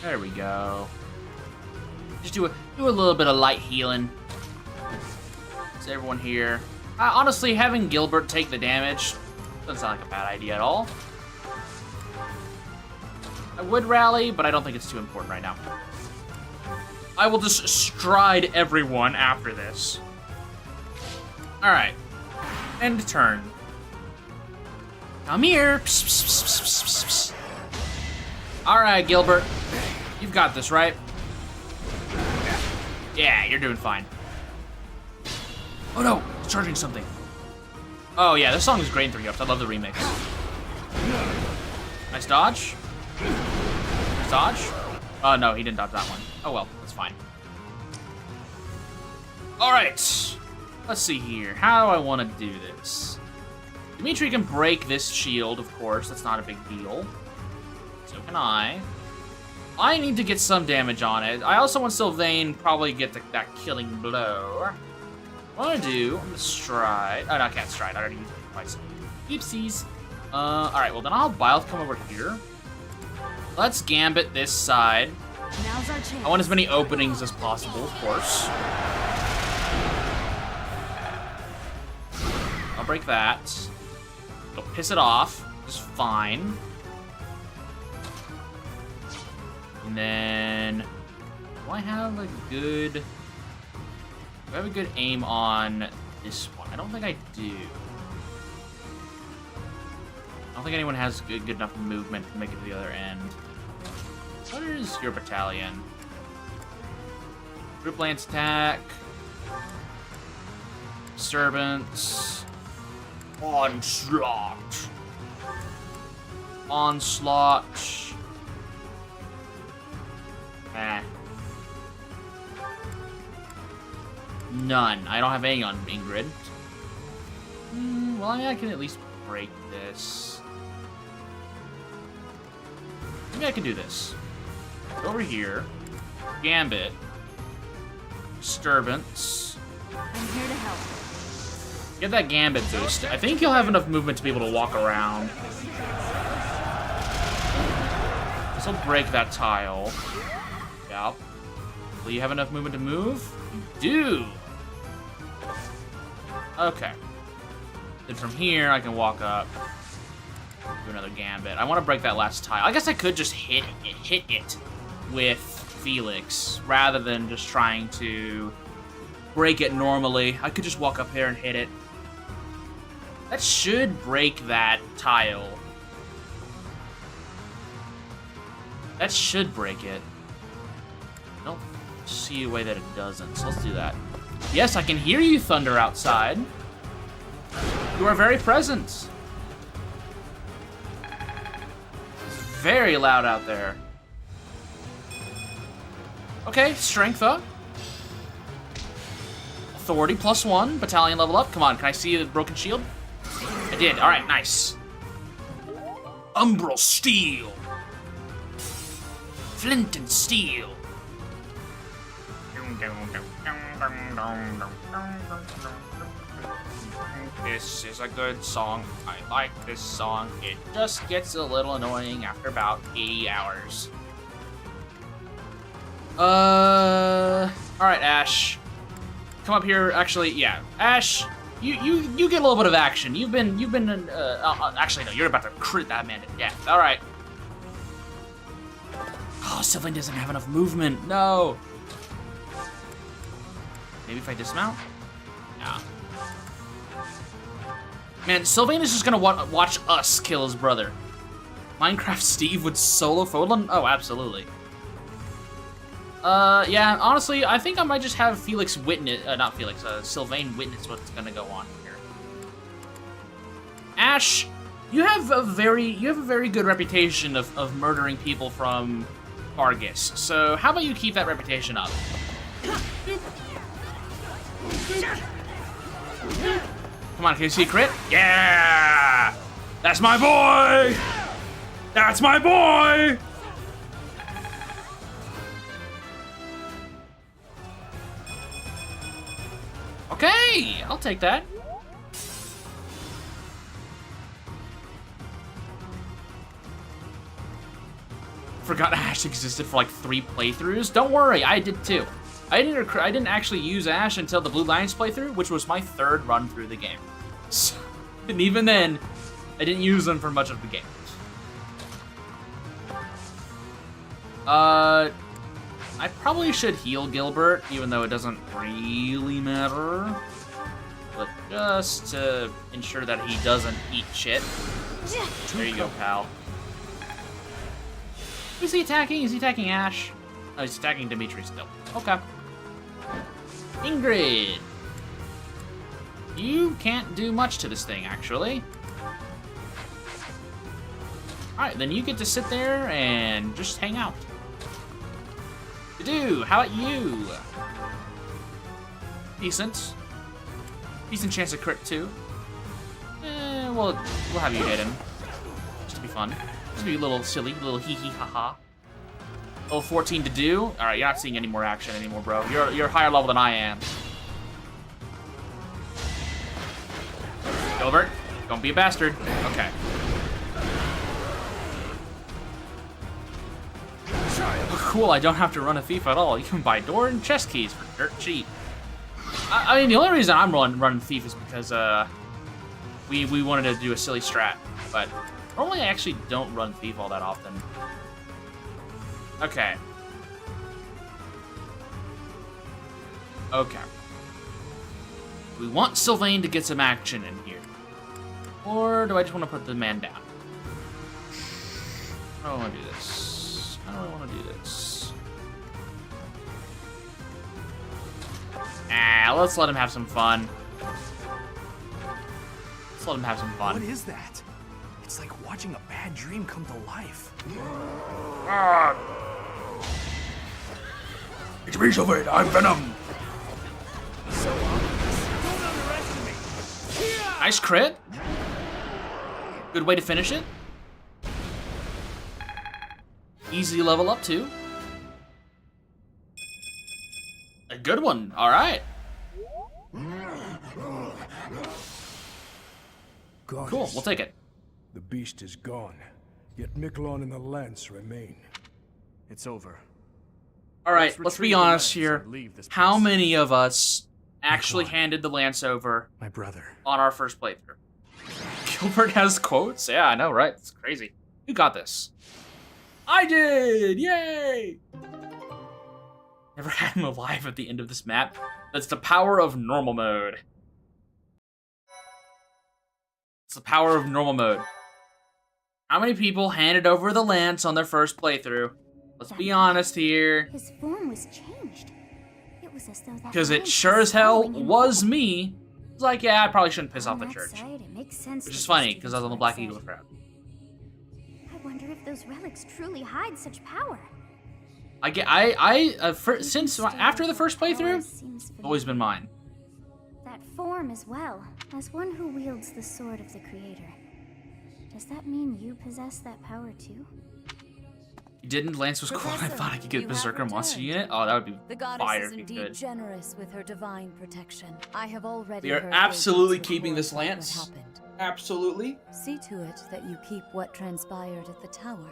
There we go. Just do a little bit of light healing. Is everyone here? Honestly, having Gilbert take the damage doesn't sound like a bad idea at all. I would rally, but I don't think it's too important right now. I will just stride everyone after this. All right. End turn. Come here. Psst, psst, psst, psst, psst, psst. All right, Gilbert. You've got this, right? Yeah, you're doing fine. Oh no, it's charging something. Oh yeah, this song is great in 3-ups. I love the remix. Nice dodge. Nice dodge. Oh no, he didn't dodge that one. Oh well, that's fine. All right, let's see here. How do I want to do this? Dimitri can break this shield, of course. That's not a big deal. So can I. I need to get some damage on it. I also want Sylvain probably get that killing blow. What I'm gonna do, I'm gonna stride. Oh, no, I can't stride. I already used it twice. Oopsies. All right, well, then I'll Byleth come over here. Let's Gambit this side. Now's our chance. I want as many openings as possible, of course. I'll break that. It'll piss it off. Just fine. And then, do I have a good aim on this one? I don't think I do. I don't think anyone has good enough movement to make it to the other end. What is your battalion? Group Lance attack. Servants. Onslaught. Onslaught. None. I don't have any on Ingrid. Well, I mean, I can at least break this. Maybe I can do this. Over here. Gambit. Disturbance. I'm here to help. Get that Gambit boost. I think you'll have enough movement to be able to walk around. This will break that tile. Yep. Will you have enough movement to move? You do. Okay. Then from here, I can walk up. Do another Gambit. I want to break that last tile. I guess I could just hit it with Felix rather than just trying to break it normally. I could just walk up here and hit it. That should break that tile. That should break it. I don't see a way that it doesn't, so let's do that. Yes, I can hear you, Thunder, outside. You are very present. It's very loud out there. Okay, strength up. Authority +1, battalion level up. Come on, can I see the broken shield? I did, all right, nice. Umbral Steel. Flint and Steel. This is a good song. I like this song. It just gets a little annoying after about 80 hours. All right, Ash. Come up here. Actually, yeah, Ash. You get a little bit of action. You've been. Actually, no. You're about to crit that man to death. All right. Oh, Sylvain doesn't have enough movement. No. Maybe if I dismount? Yeah. Man, Sylvain is just gonna watch us kill his brother. Minecraft Steve would solo Fodlan? Oh, absolutely. Yeah, honestly, I think I might just have Felix witness, not Felix, Sylvain witness what's gonna go on here. Ash, you have a very good reputation of murdering people from Argus. So how about you keep that reputation up? Come on, can you see a crit? Yeah! That's my boy! That's my boy! Okay, I'll take that. Forgot Ash existed for like 3 playthroughs. Don't worry, I did too. I didn't actually use Ash until the Blue Lions playthrough, which was my 3rd run through the game. So, and even then, I didn't use them for much of the game. I probably should heal Gilbert, even though it doesn't really matter. But just to ensure that he doesn't eat shit. There you go, pal. Who's he attacking? Is he attacking Ash? Oh, he's attacking Dimitri still. Okay. Ingrid! You can't do much to this thing, actually. Alright, then you get to sit there and just hang out. Dude, how about you? Decent. Decent chance of crit, too. We'll have you hit him. Just to be fun. Just be a little silly, a little hee hee ha ha. Level 14 to do. Alright, you're not seeing any more action anymore, bro. You're higher level than I am. Gilbert, don't be a bastard. Okay. Cool, I don't have to run a thief at all. You can buy door and chest keys for dirt cheap. I mean, the only reason I'm running thief is because we wanted to do a silly strat. But normally I actually don't run thief all that often. Okay. Okay. We want Sylvain to get some action in here. Or do I just want to put the man down? How do I want to do this? How do I want to do this? Let's let him have some fun. Let's let him have some fun. What is that? It's like watching a bad dream come to life. It's me, Sylvain. I'm Venom. Nice crit. Good way to finish it. Easy level up too. A good one. All right. Goddess, Cool. We'll take it. the beast is gone, yet Miquelon and the lance remain. It's over. All right. Let's be retrieve the honest lance here. and leave this How place. many of us actually handed the lance over My brother. on our first playthrough? Gilbert has quotes? Yeah, I know, right? It's crazy. Who got this? I did! Yay! Never had him alive at the end of this map. That's the power of normal mode. It's the power of normal mode. How many people handed over the lance on their first playthrough? Let's be honest here. His form was changed. It was as though that Because it lance sure as hell following him. was me. It's like, yeah, I probably shouldn't piss off On the that church. side, it makes sense Which that is the funny, because I was on the students Black were Eagle upset. crowd. I wonder if those relics truly hide such power. After the first playthrough, Seems it's always been mine. that form as well, as one who wields the sword of the Creator. Does that mean you possess that power too? You didn't? Lance was cool. I Professor, thought I could get you Berserker have Monster returned. Unit. Oh, that would be The goddess fire is if you indeed could. generous with her divine protection. I have already We are heard absolutely Radiant's keeping report this about what lance. happened. Absolutely. See to it that you keep what transpired at the tower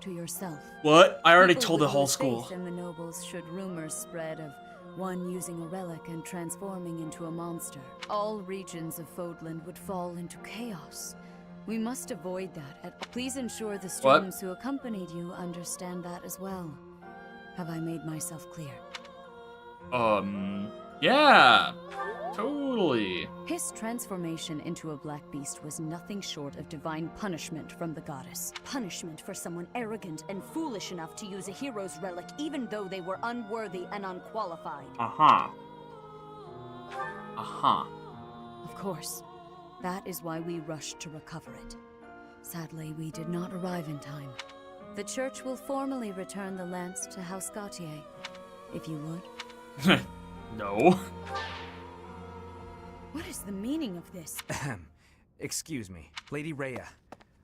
to yourself. What? I already People told the would whole lose school. faith in the nobles should rumors spread of one using a relic and transforming into a monster. All regions of Fodland would fall into chaos. We must avoid that. Please ensure the students who accompanied you understand that as well. Have I made myself clear? Yeah, totally. His transformation into a black beast was nothing short of divine punishment from the goddess. Punishment for someone arrogant and foolish enough to use a hero's relic even though they were unworthy and unqualified. Uh-huh. Uh-huh. Of course, that is why we rushed to recover it. Sadly, we did not arrive in time. The church will formally return the lance to House Gautier, if you would. No. What is the meaning of this? Excuse me, Lady Rhea.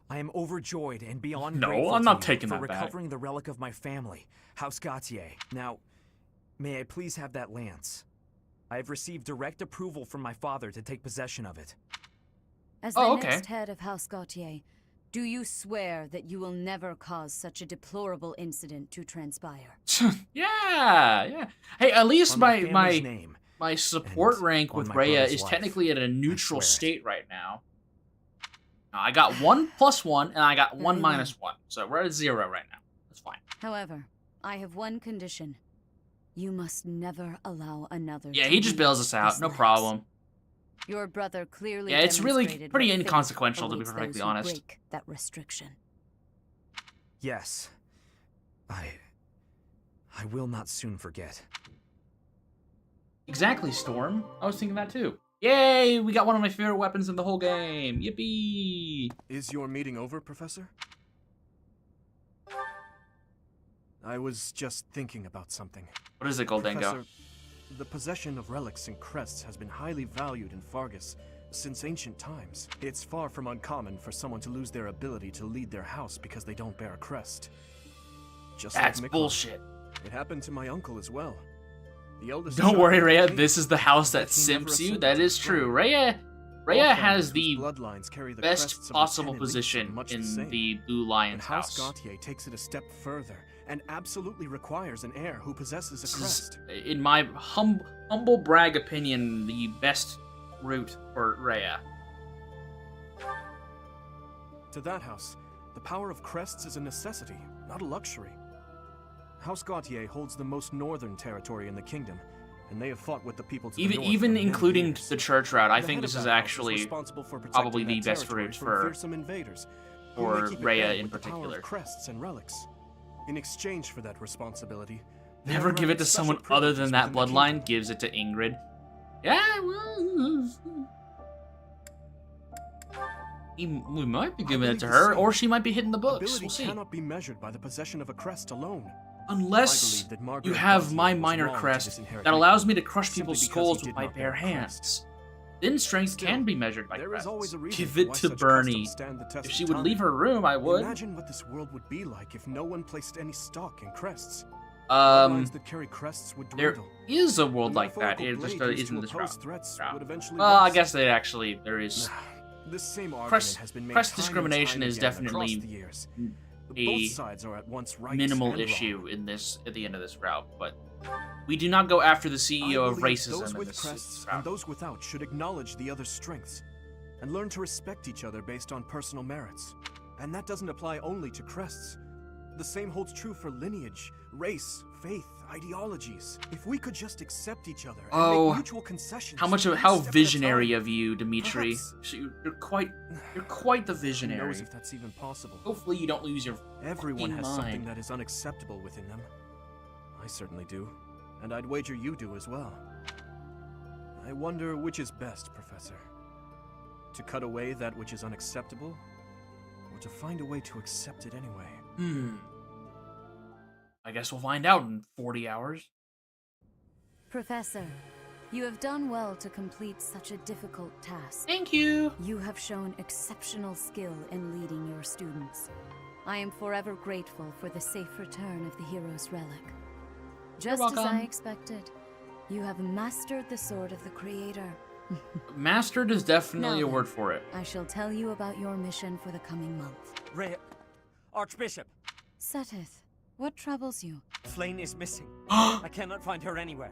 I am overjoyed and beyond No, grateful I'm to not you taking for that back. recovering the relic of my family, House Gautier. Now, may I please have that lance? I have received direct approval from my father to take possession of it. As the next head of House Gautier, do you swear that you will never cause such a deplorable incident to transpire? Yeah. Hey, at least On my name, my support rank on with my Rhea brother's is life, technically at a neutral swear it. state right now. I got 1 + 1, and I got 1 Very well. - 1. So we're at 0 right now. That's fine. However, I have one condition. You must never allow another Yeah, to he just wield bails us out. this No lance. problem. Your brother clearly Yeah, it's really demonstrated pretty what fate inconsequential, to be awaits perfectly those who honest. break that restriction. Yes. I will not soon forget. Exactly, Storm. I was thinking that too. Yay! We got one of my favorite weapons in the whole game. Yippee! Is your meeting over, Professor? I was just thinking about something. What is it, Goldango? Professor, the possession of relics and crests has been highly valued in Fargus since ancient times. It's far from uncommon for someone to lose their ability to lead their house because they don't bear a crest. Just That's like Miklon. bullshit. It happened to my uncle as well. The eldest Don't child worry, of the Rhea. king, This is the house that but he never simps you. ascended That to is the true. throne. Rhea All has families the whose bloodlines carry the best crests of the possible 10 elites are position much the in same. the Blue And Lion's House house. Gautier takes it a step further and absolutely requires an heir who possesses a This is, crest. in my humble brag opinion, the best route for Rhea. To that house, the power of crests is a necessity, not a luxury. House Gautier holds the most northern territory in the kingdom, and they have fought with the people to the north Even for many including years. the church route, I The think head this of is that house actually responsible for probably protecting the that best territory route from for fearsome invaders, who for may keep it Rhea buried in with the power particular. of crests and relics. In exchange for that responsibility, they Never are give it to granted special someone other privileges than that within the bloodline. kingdom. Gives it to Ingrid. Yeah, well, we might be giving it believe to the her, same. or she might be hitting the books. Ability We'll see. cannot be measured by the possession of a crest alone. Unless I believe that Margaret you have Gautier my was minor wrong to crest disinherit that Miklon, allows me to crush simply people's because he skulls did with my not bear bare a hands. crest. Then strength Still, can be measured by There crests. is always a reason Give it why to such Bernie. customs stand the test If she of would time. leave her room, I would. Imagine what this world would be like if no one placed any stock in crests. Um, Bloodlines that carry crests would there dwindle. is a world The like that. metaphorical It just blade used isn't to this oppose route. threats route. would eventually Well, I rust. guess they actually there is This same argument crest has been made crest time and discrimination time is again definitely across the years. a Both sides are at once right minimal and issue wrong. in this at the end of this route, but we do not go after the I CEO of believe racism those in with this crests route. and those without should acknowledge the other's strengths and learn to respect each other based on personal merits. And that doesn't apply only to crests. The same holds true for lineage, race, faith, ideologies. If we could just accept each other and Oh, make mutual concessions. How one step at a visionary time, of you, Dimitri. perhaps- You're quite the Who visionary. knows if that's even possible? Hopefully you don't lose your Everyone fucking has mind. something that is unacceptable within them. I certainly do. And I'd wager you do as well. I wonder which is best, Professor. To cut away that which is unacceptable, or to find a way to accept it anyway? I guess we'll find out in 40 hours. Professor, you have done well to complete such a difficult task. Thank you. You have shown exceptional skill in leading your students. I am forever grateful for the safe return of the hero's relic. Just as welcome. I expected, you have mastered the sword of the Creator. Mastered is definitely Now a then, word for it. I shall tell you about your mission for the coming month. Rhea, Archbishop, Seteth, what troubles you? Flane is missing. I cannot find her anywhere.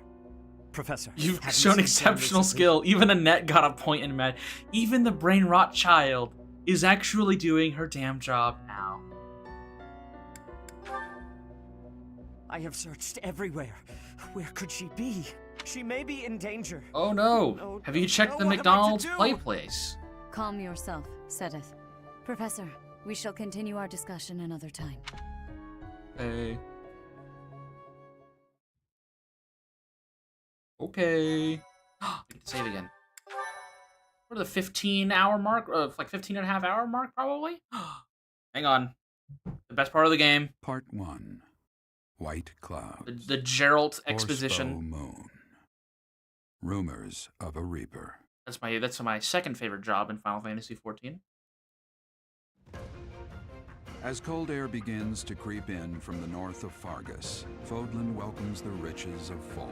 Professor, You've have you shown seen Flane exceptional recently? skill. Even Annette got a point in Mad. Even the brain rot child is actually doing her damn job now. I have searched everywhere. Where could she be? She may be in danger. Oh no! No, Have you no, checked no, the what am I to McDonald's do? play place? Calm yourself, Sedith. Professor, we shall continue our discussion another time. Okay. Okay. I get to save again. What are the 15-hour mark? Like 15 and a half hour mark, probably? Hang on. The best part of the game. Part 1. White Clouds. The Geralt Horsebow exposition. Moon. Rumors of a Reaper. That's my second favorite job in Final Fantasy XIV. As cold air begins to creep in from the north of Fargus, Fodlan welcomes the riches of fall.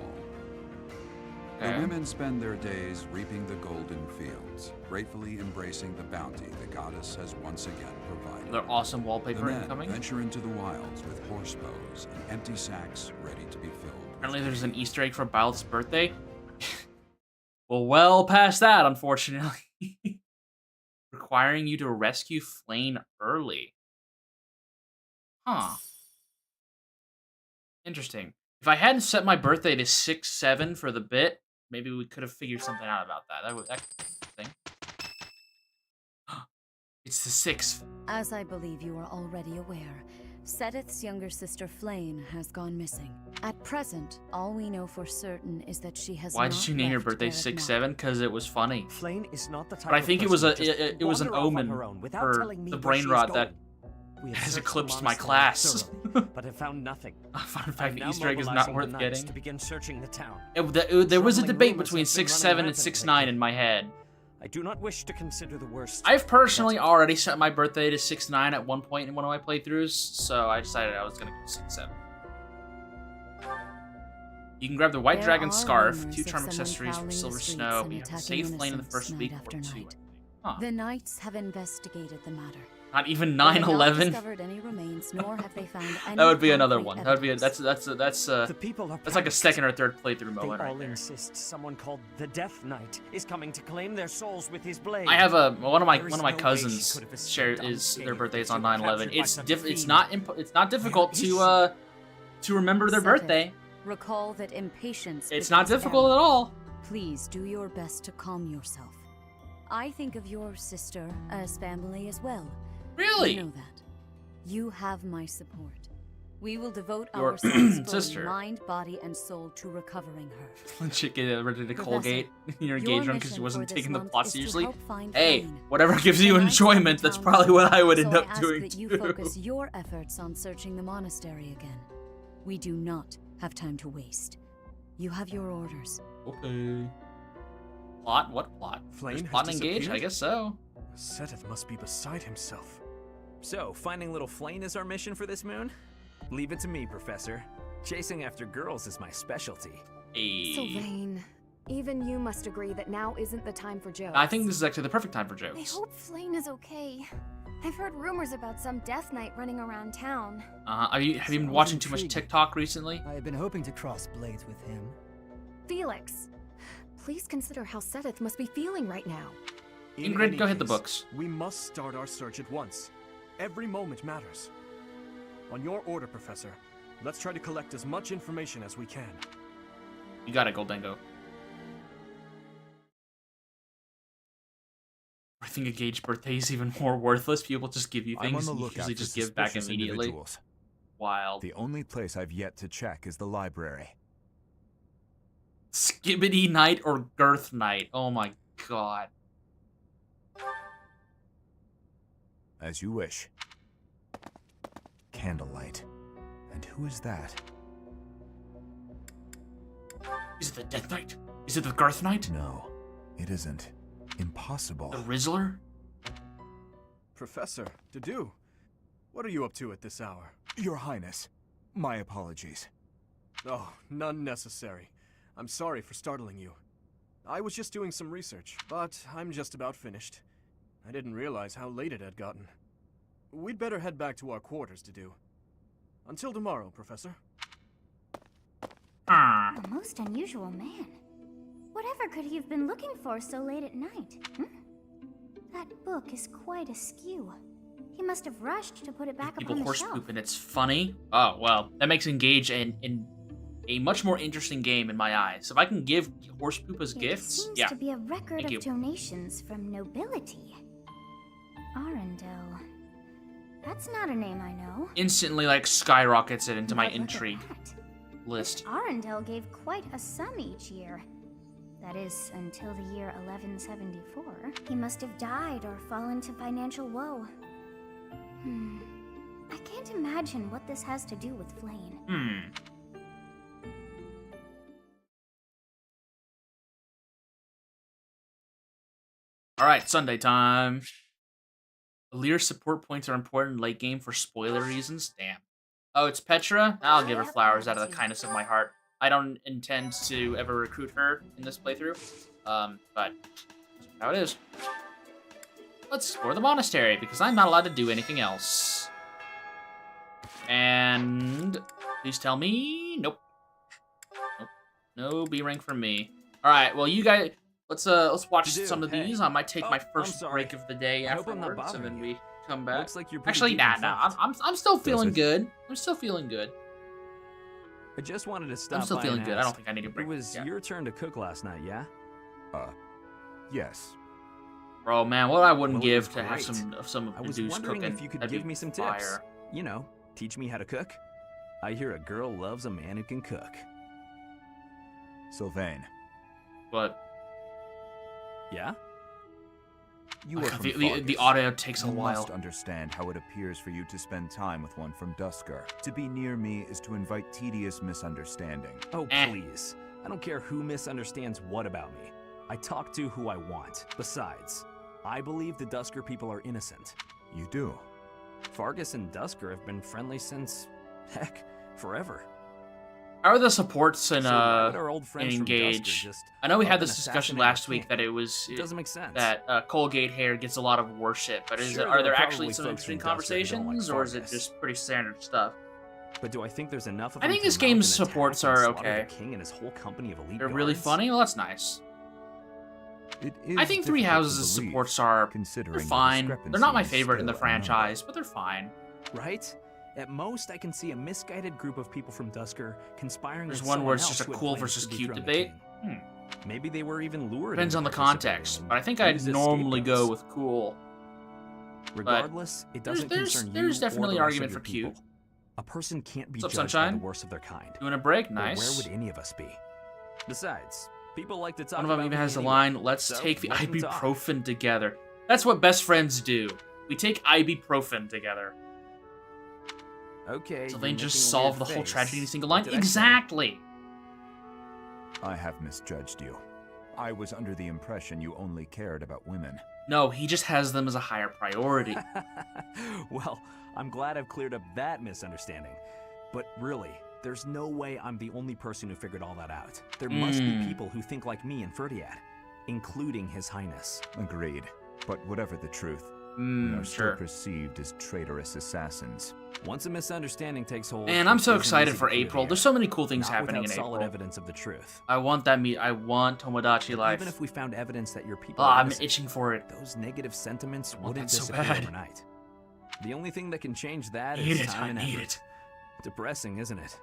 The women spend their days reaping the golden fields, gratefully embracing the bounty the goddess has once again provided. Their awesome The wallpaper men incoming. venture into the wilds with horse bows and empty sacks ready to be filled. Apparently there's an Easter egg for Byleth's birthday. well past that, unfortunately. Requiring you to rescue Flayn early. Huh. Interesting. If I hadn't set my birthday to 6/7 for the bit, maybe we could have figured something out about that. That could be interesting. It's the 6th. As I believe you are already aware, Sedith's younger sister Flayn has gone missing. At present, all we know for certain is that she has Why not did you name your left birthday Garrett 6/7? Because it was funny. Flayn is not the type But I of think it person was to just it was an wander off on omen her own without for telling me the where brain she is rot that going. We have has searched the eclipsed my monastery class. thoroughly, but have found nothing. Fun I'm fact, the now Easter egg is not mobilizing the worth knights getting. to begin searching the town. There was a Troubling debate rumors between have been 6/7 running and rampant 6/9 lately. in my head. I do not wish to consider the worst. I've personally already set my birthday to 6/9 at one point in one of my playthroughs, so I decided I was gonna go 6/7. You can grab the White There Dragon are Scarf, rumors 2 of charm someone accessories from prowling the Silver streets Snow, and but you have to attacking save Flayn in the innocents first week night or after 2. night. Huh. The knights have investigated the matter. Not even They have not 9/11. discovered any remains, nor have they found any That would be another concrete one. That would be evidence. The people are that's like a panicked. second or third playthrough They moment right all there. insist someone called the Death Knight is coming to claim their souls with his blade. I have one of my There is one of my no way cousins she could have share escaped is their unscathed birthday if is on she were 9/11. captured by It's such a it's not difficult to remember their Sedith, birthday. Recall that impatience. It's not begets difficult error. at all. Please do your best to calm yourself. I think of your sister as family as well. Really? You know that. You have my support. We will devote Your ourselves fully, sister. mind, body, and soul to recovering her. Legit get rid of the Professor, Colgate in your engagement because mission she wasn't for this taking the month plot is to seriously. help find Hey, Flayn. whatever gives you The knights of the enjoyment, that's town probably know, what I would so end up ask doing that you too. focus your efforts on searching the monastery again. We do not have time to waste. You have your orders. Okay. Plot? What plot? Flayn There's has plot and engage? I disappeared? guess so. Sedith must be beside himself. So, finding little Flayn is our mission for this moon? Leave it to me, Professor. Chasing after girls is my specialty. Hey. Sylvain, even you must agree that now isn't the time for jokes. I think this is actually the perfect time for I jokes. hope Flayn is okay. I've heard rumors about some Death Knight running around town. Have you been Sounds watching too much intriguing. TikTok recently? I have been hoping to cross blades with him. Felix, please consider how Sedith must be feeling right now. In Ingrid, any go hit the case, books. We must start our search at once. Every moment matters. On your order, Professor, let's try to collect as much information as we can. You got it, Goldengo. I think a Gage birthday is even more worthless. People just give you I'm on things the and you lookout usually for just give back suspicious immediately. individuals. Wild. The only place I've yet to check is the library. Skibbity Knight or Girth Knight? Oh my god. As you wish. Candlelight. And who is that? Is it the Death Knight? Is it the Girth Knight? No, it isn't. Impossible. The Rizzler? Professor, Dedue, what are you up to at this hour? Your Highness, my apologies. Oh, none necessary. I'm sorry for startling you. I was just doing some research, but I'm just about finished. I didn't realize how late it had gotten. We'd better head back to our quarters, Dedue. Until tomorrow, Professor. Ah. A most unusual man. Whatever could he have been looking for so late at night? That book is quite askew. He must have rushed to put it back People upon the horse shelf. poop and it's funny. Oh well, that makes Engage and a much more interesting game in my eyes. If I can give horse poop as gifts, Seems yeah. to be a record Thank of you. donations from nobility. Arundel. That's not a name I know. Instantly, like, skyrockets it into my But look at intrigue that. list. Arundel gave quite a sum each year. That is, until the year 1174. He must have died or fallen to financial woe. I can't imagine what this has to do with Flayn. Alright, Sunday time. Lear support points are important late game for spoiler reasons. Damn. Oh, it's Petra? I'll give her flowers out of the kindness of my heart. I don't intend to ever recruit her in this playthrough. But that's how it is. Let's explore the monastery, because I'm not allowed to do anything else. And please tell me, nope. No B rank from me. Alright, well you guys let's watch some of these. I might take my first break of the day afterwards, and then we come back. Looks like you're pretty Actually, deep nah, in nah. thought. I'm still feeling good. I'm still feeling good. I just wanted to stop. I'm still by feeling and good. I ask. don't think I need a break. It was Yeah. your turn to cook last night, yeah? Yes. Bro, man, what I wouldn't Well, it give was to have great. some of I was Medu's wondering cooking. if you could That'd give be me some tips. fire. You know, teach me how to cook. I hear a girl loves a man who can cook. Sylvain, But Yeah? you are from the Fargus. audio takes a You while. must understand how it appears for you to spend time with one from Duscar. To be near me is to invite tedious misunderstanding. Oh, please. I don't care who misunderstands what about me. I talk to who I want. Besides, I believe the Duscar people are innocent. You do? Fargus and Duscar have been friendly since, heck, forever. How are the supports in So why would our old in friends from Engage? Duscar just I know we up had and this discussion assassinate our last week king? that it was It doesn't make sense. that Colgate Hair gets a lot of worship, but Sure, are there there are actually probably some folks from interesting Duscar who don't conversations, like or is it Fargus. just pretty standard stuff? But do I think there's enough of I them think to this mount game's an attack supports and are slaughter okay. The king and his whole company of elite They're really guards? funny. Well, that's nice. It is I think Three difficult to Houses' believe, supports are considering they're the fine. They're not my discrepancies favorite in the still are franchise, but they're fine. Right? At most, I can see a misguided group of people from Duscar conspiring There's with one where someone it's just else a who had cool plans versus to cute dethrone the debate. king. Maybe they were even lured. Depends into on the participating context, and but I think I'd used as normally go scapegoats. with cool. Regardless, it doesn't concern you there's definitely or an the rest argument of for your cute. people. A person can't be What's judged up, by Sunshine? the worst of their kind. Doing a break? Or Nice. where would any of us be? Besides, people like to talk One of them about even me has the anyway, line, "Let's so take the let them talk." ibuprofen together." That's what best friends do. We take ibuprofen together. Okay. So you're they just making a solve weird the whole face. tragedy in a single What line. did I say? Exactly. I have misjudged you. I was under the impression you only cared about women. No, he just has them as a higher priority. Well, I'm glad I've cleared up that misunderstanding. But really, there's no way I'm the only person who figured all that out. There must be people who think like me and Ferdiad, including His Highness. Agreed. But whatever the truth, we are still Sure. perceived as traitorous assassins. Once a misunderstanding takes hold, Man, I'm it so isn't excited easy for to clear April. the There's air. so many cool things Not happening without in solid April. evidence of the truth. I want that I want Tomodachi But Life. even if we found evidence that your people Oh, are I'm innocent, itching for it. those negative sentiments want wouldn't that so disappear bad. overnight. The only thing that can change that Need is it, time I and need effort. it. Depressing, isn't it?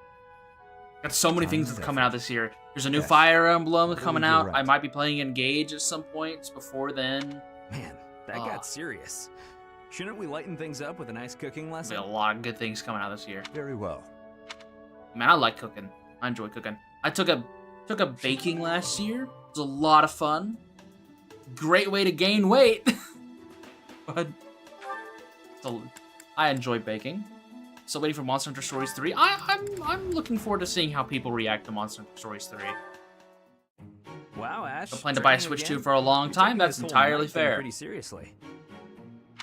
Got so many Time things and that's coming out this year. There's a new Yes. Fire Emblem believe coming you're out. right. I might be playing Engage at some points before then. Man, that got serious. Shouldn't we lighten things up with a nice cooking There's lesson? a lot of good things coming out this year. Very well. Man, I like cooking. I enjoy cooking. I took a baking last year. It was a lot of fun. Great way to gain weight. But I enjoy baking. Still waiting for Monster Hunter Stories 3. I'm looking forward to seeing how people react to Monster Hunter Stories 3. Wow, Ash. I plan to buy a training Switch again? 2 for a long You're time. taking That's this whole entirely night thing fair. Pretty seriously.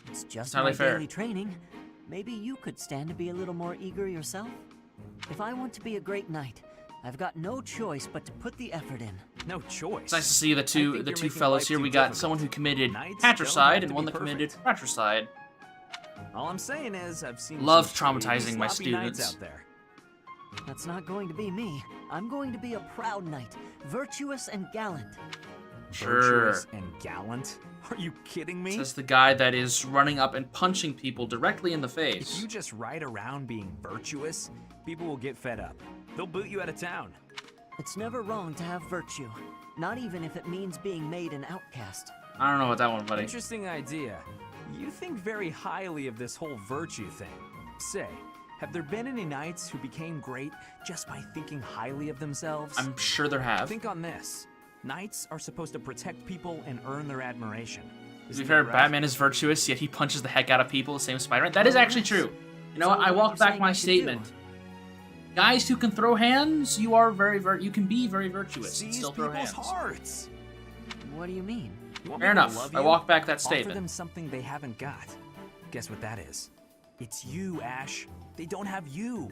It's just Entirely my fair. daily training. Maybe you could stand to be a little more eager yourself? If I want to be a great knight, I've got no choice but to put the effort in. No choice. It's nice to see the I two think you're fellas making here. life We too got difficult. someone who committed Knights don't have patricide to and one be that committed perfect. fratricide. All I'm saying is, I've seen Love some pretty traumatizing my sloppy knights students. out there. That's not going to be me. I'm going to be a proud knight, virtuous and gallant. Sure. Virtuous and gallant? Are you kidding me? Says the guy that is running up and punching people directly in the If face. you just ride around being virtuous, people will get fed up. They'll boot you out of town. It's never wrong to have virtue, not even if it means being made an outcast. I don't know about that one, buddy. Interesting idea. You think very highly of this whole virtue thing. Say, have there been any knights who became great just by thinking highly of themselves? I'm sure there have. Think on this. Knights are supposed to protect people and earn their admiration. To be fair, Batman is virtuous, yet he punches the heck out of people, the same Spider-Man. That is actually true. You know what? I walk back my statement. Guys who can throw hands, you are you can be very virtuous and still throw hands. Hearts. What do you mean? Fair enough. I walk back that Offer statement. them something they haven't got. Guess what that is? It's you, Ash. They don't have you.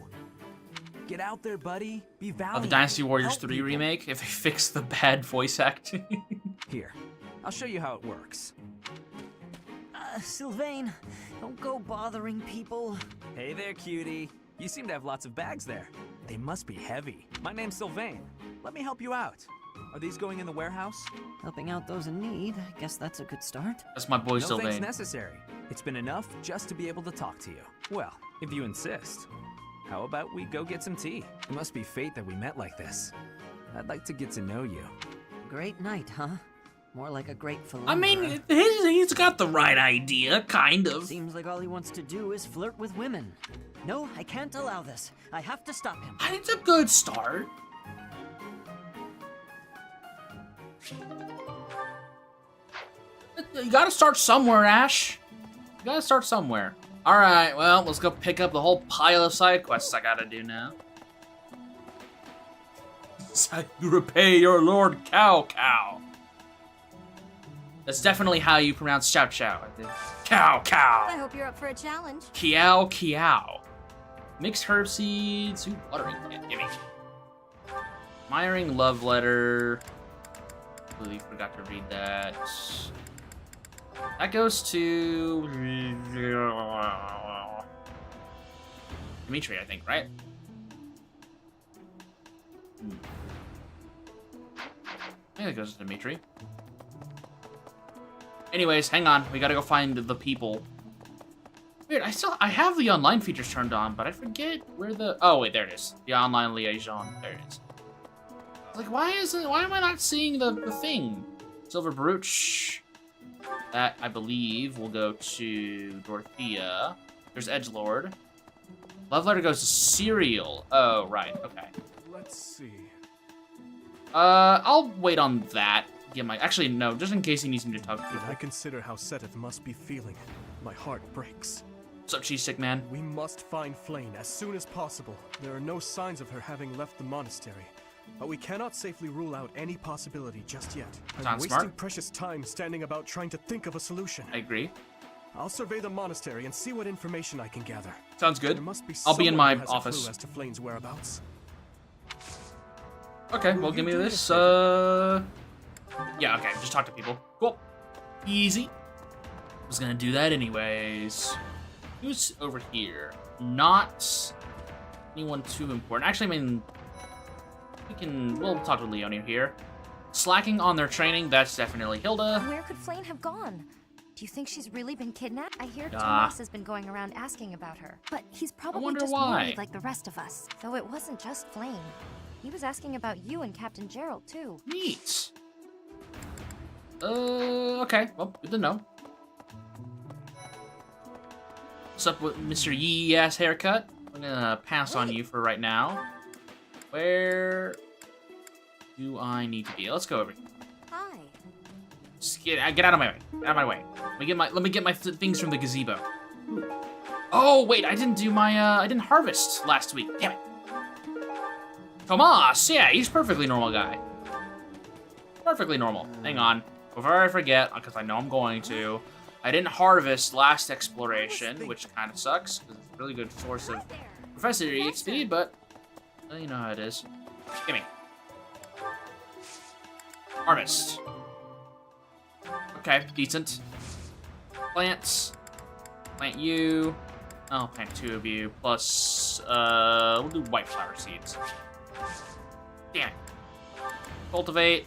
Get out there, buddy. Be valiant. The Dynasty Warriors Help 3 people. remake, if they fix the bad voice acting. Here, I'll show you how it works. Sylvain, don't go bothering people. Hey there, cutie. You seem to have lots of bags there. They must be heavy. My name's Sylvain. Let me help you out. Are these going in the warehouse? Helping out those in need. I guess that's a good start. That's my boy No Sylvain. thanks necessary. It's been enough just to be able to talk to you. Well, if you insist. How about we go get some tea? It must be fate that we met like this. I'd like to get to know you. Great night, huh? More like a great philanderer. I mean, he's got the right idea, kind of. Seems like all he wants to do is flirt with women. No, I can't allow this. I have to stop him. It's a good start. You gotta start somewhere, Ash. You gotta start somewhere. Alright, well, let's go pick up the whole pile of side quests I gotta do now. You repay your Lord Cow Cow. That's definitely how you pronounce Chow Chow. Cow Cow. I hope you're up for a challenge. Kiao Kiao. Mixed herb seeds. Ooh, watering plant. Gimme. Admiring love letter. Completely forgot to read that. That goes to Dimitri, I think, right? I think that goes to Dimitri. Anyways, hang on. We gotta go find the people. Weird, I have the online features turned on, but I forget where the... Oh, wait, there it is. The online liaison. There it is. Like, why am I not seeing the thing? Silver Brooch. That, I believe, will go to Dorothea. There's Edgelord. Love letter goes to Serial. Oh, right. Okay. Let's see. I'll wait on that. Get my... Actually, no. Just in case he needs me to talk to When people. I consider how Seteth must be feeling, my heart breaks. What's up, cheese stick man? We must find Flayn as soon as possible. There are no signs of her having left the monastery. But we cannot safely rule out any possibility just yet. I'm Sounds wasting smart. precious time standing about trying to think of a solution. I agree. I'll survey the monastery and see what information I can gather. Sounds good. There must be I'll be in someone my who has a office. clue as to Flayn's whereabouts. Okay, well, give me do this. this, Yeah, okay, just talk to people. Cool. Easy. Was gonna do that anyways. Who's over here? Not anyone too important. Actually, I mean, we'll talk to Leonie here. Slacking on their training, that's definitely Hilda. Where could Flayn have gone? Do you think she's really been kidnapped? I hear Ah. Thomas has been going around asking about her. But he's probably wonder just why. worried like the rest of us. Though it wasn't just Flayn. He was asking about you and Captain Gerald, too. Neat. Okay, well, good to know. What's up with Mr. Yee-ass haircut? I'm gonna pass on you for right now. Where do I need to be? Let's go over here. Hi. Just get out of my way. Get out of my way. Let me get my things from the gazebo. Oh wait, I didn't do my I didn't harvest last week. Damn it. Tomas, yeah, he's a perfectly normal guy. Perfectly normal. Hang on. Before I forget, because I know I'm going to, I didn't harvest last exploration, which kind of sucks, because it's a really good source of Professor EXP, but you know how it is. Gimme. Harvest. Okay, decent. Plants. Plant you. I'll plant 2 of you. Plus, we'll do white flower seeds. Damn it. Cultivate.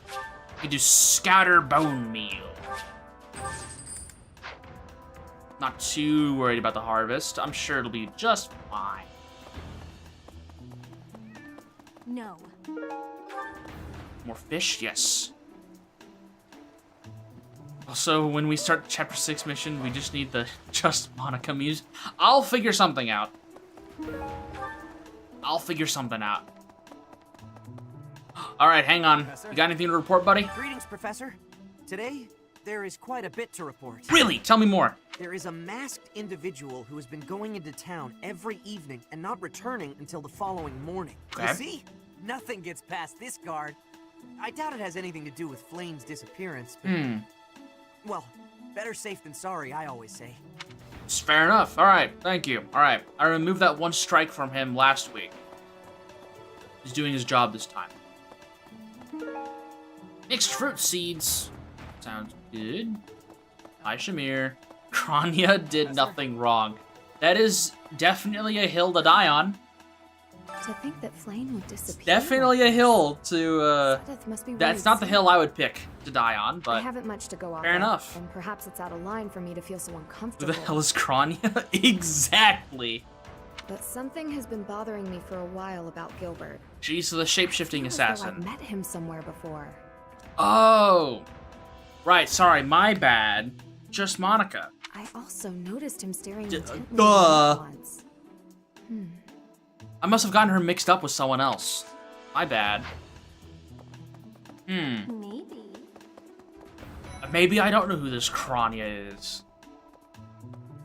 We do scatter bone meal. Not too worried about the harvest. I'm sure it'll be just fine. No. More fish? Yes. Also, when we start Chapter 6 mission, we just need the Just Monica music. I'll figure something out. I'll figure something out. Alright, hang on. Professor? You got anything to report, buddy? Greetings, Professor. Today, there is quite a bit to report. Really? Tell me more. There is a masked individual who has been going into town every evening and not returning until the following morning. Okay. You see? Nothing gets past this guard. I doubt it has anything to do with Flayn's disappearance, but... Well, better safe than sorry, I always say. It's fair enough. Alright, thank you. Alright, I removed that one strike from him last week. He's doing his job this time. Mixed fruit seeds. Sounds good. Hi, Shamir. Kranya did nothing wrong. That is definitely a hill to die on. To think that Flayn would disappear. Definitely a hill to, Seth must be that's really not the sad. hill I would pick to die on, I but haven't much to go off fair of, enough. and perhaps it's out of line for me to feel so Who uncomfortable. the hell is Kranya? Exactly. But something has been bothering me for a while about Gilbert. She's the shape-shifting Feels though assassin. I've met him somewhere before. Oh! Right, sorry, my bad. Just Monica. I also noticed him staring intently at me duh. once. I must have gotten her mixed up with someone else. My bad. Maybe. Maybe I don't know who this Kranya is.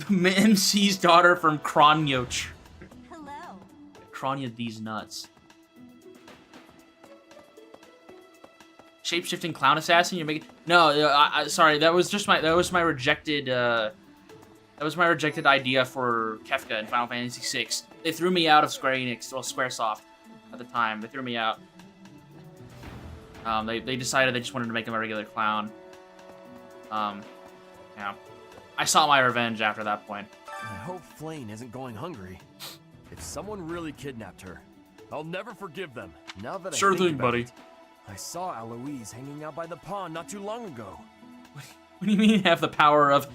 MC's daughter from Kronyo. Hello. Kranya these nuts. Shape-shifting clown assassin. You're making no. Sorry. That was just my. That was my rejected. That was my rejected idea for Kefka in Final Fantasy VI. They threw me out of Square Enix, well, SquareSoft, at the time. They threw me out. They decided they just wanted to make him a regular clown. Yeah. I saw my revenge after that point. I hope Flayn isn't going hungry. If someone really kidnapped her, I'll never forgive them. Now that Sure I think thing, about buddy. it, I saw Aloise hanging out by the pond not too long ago. What do you mean you have the power of...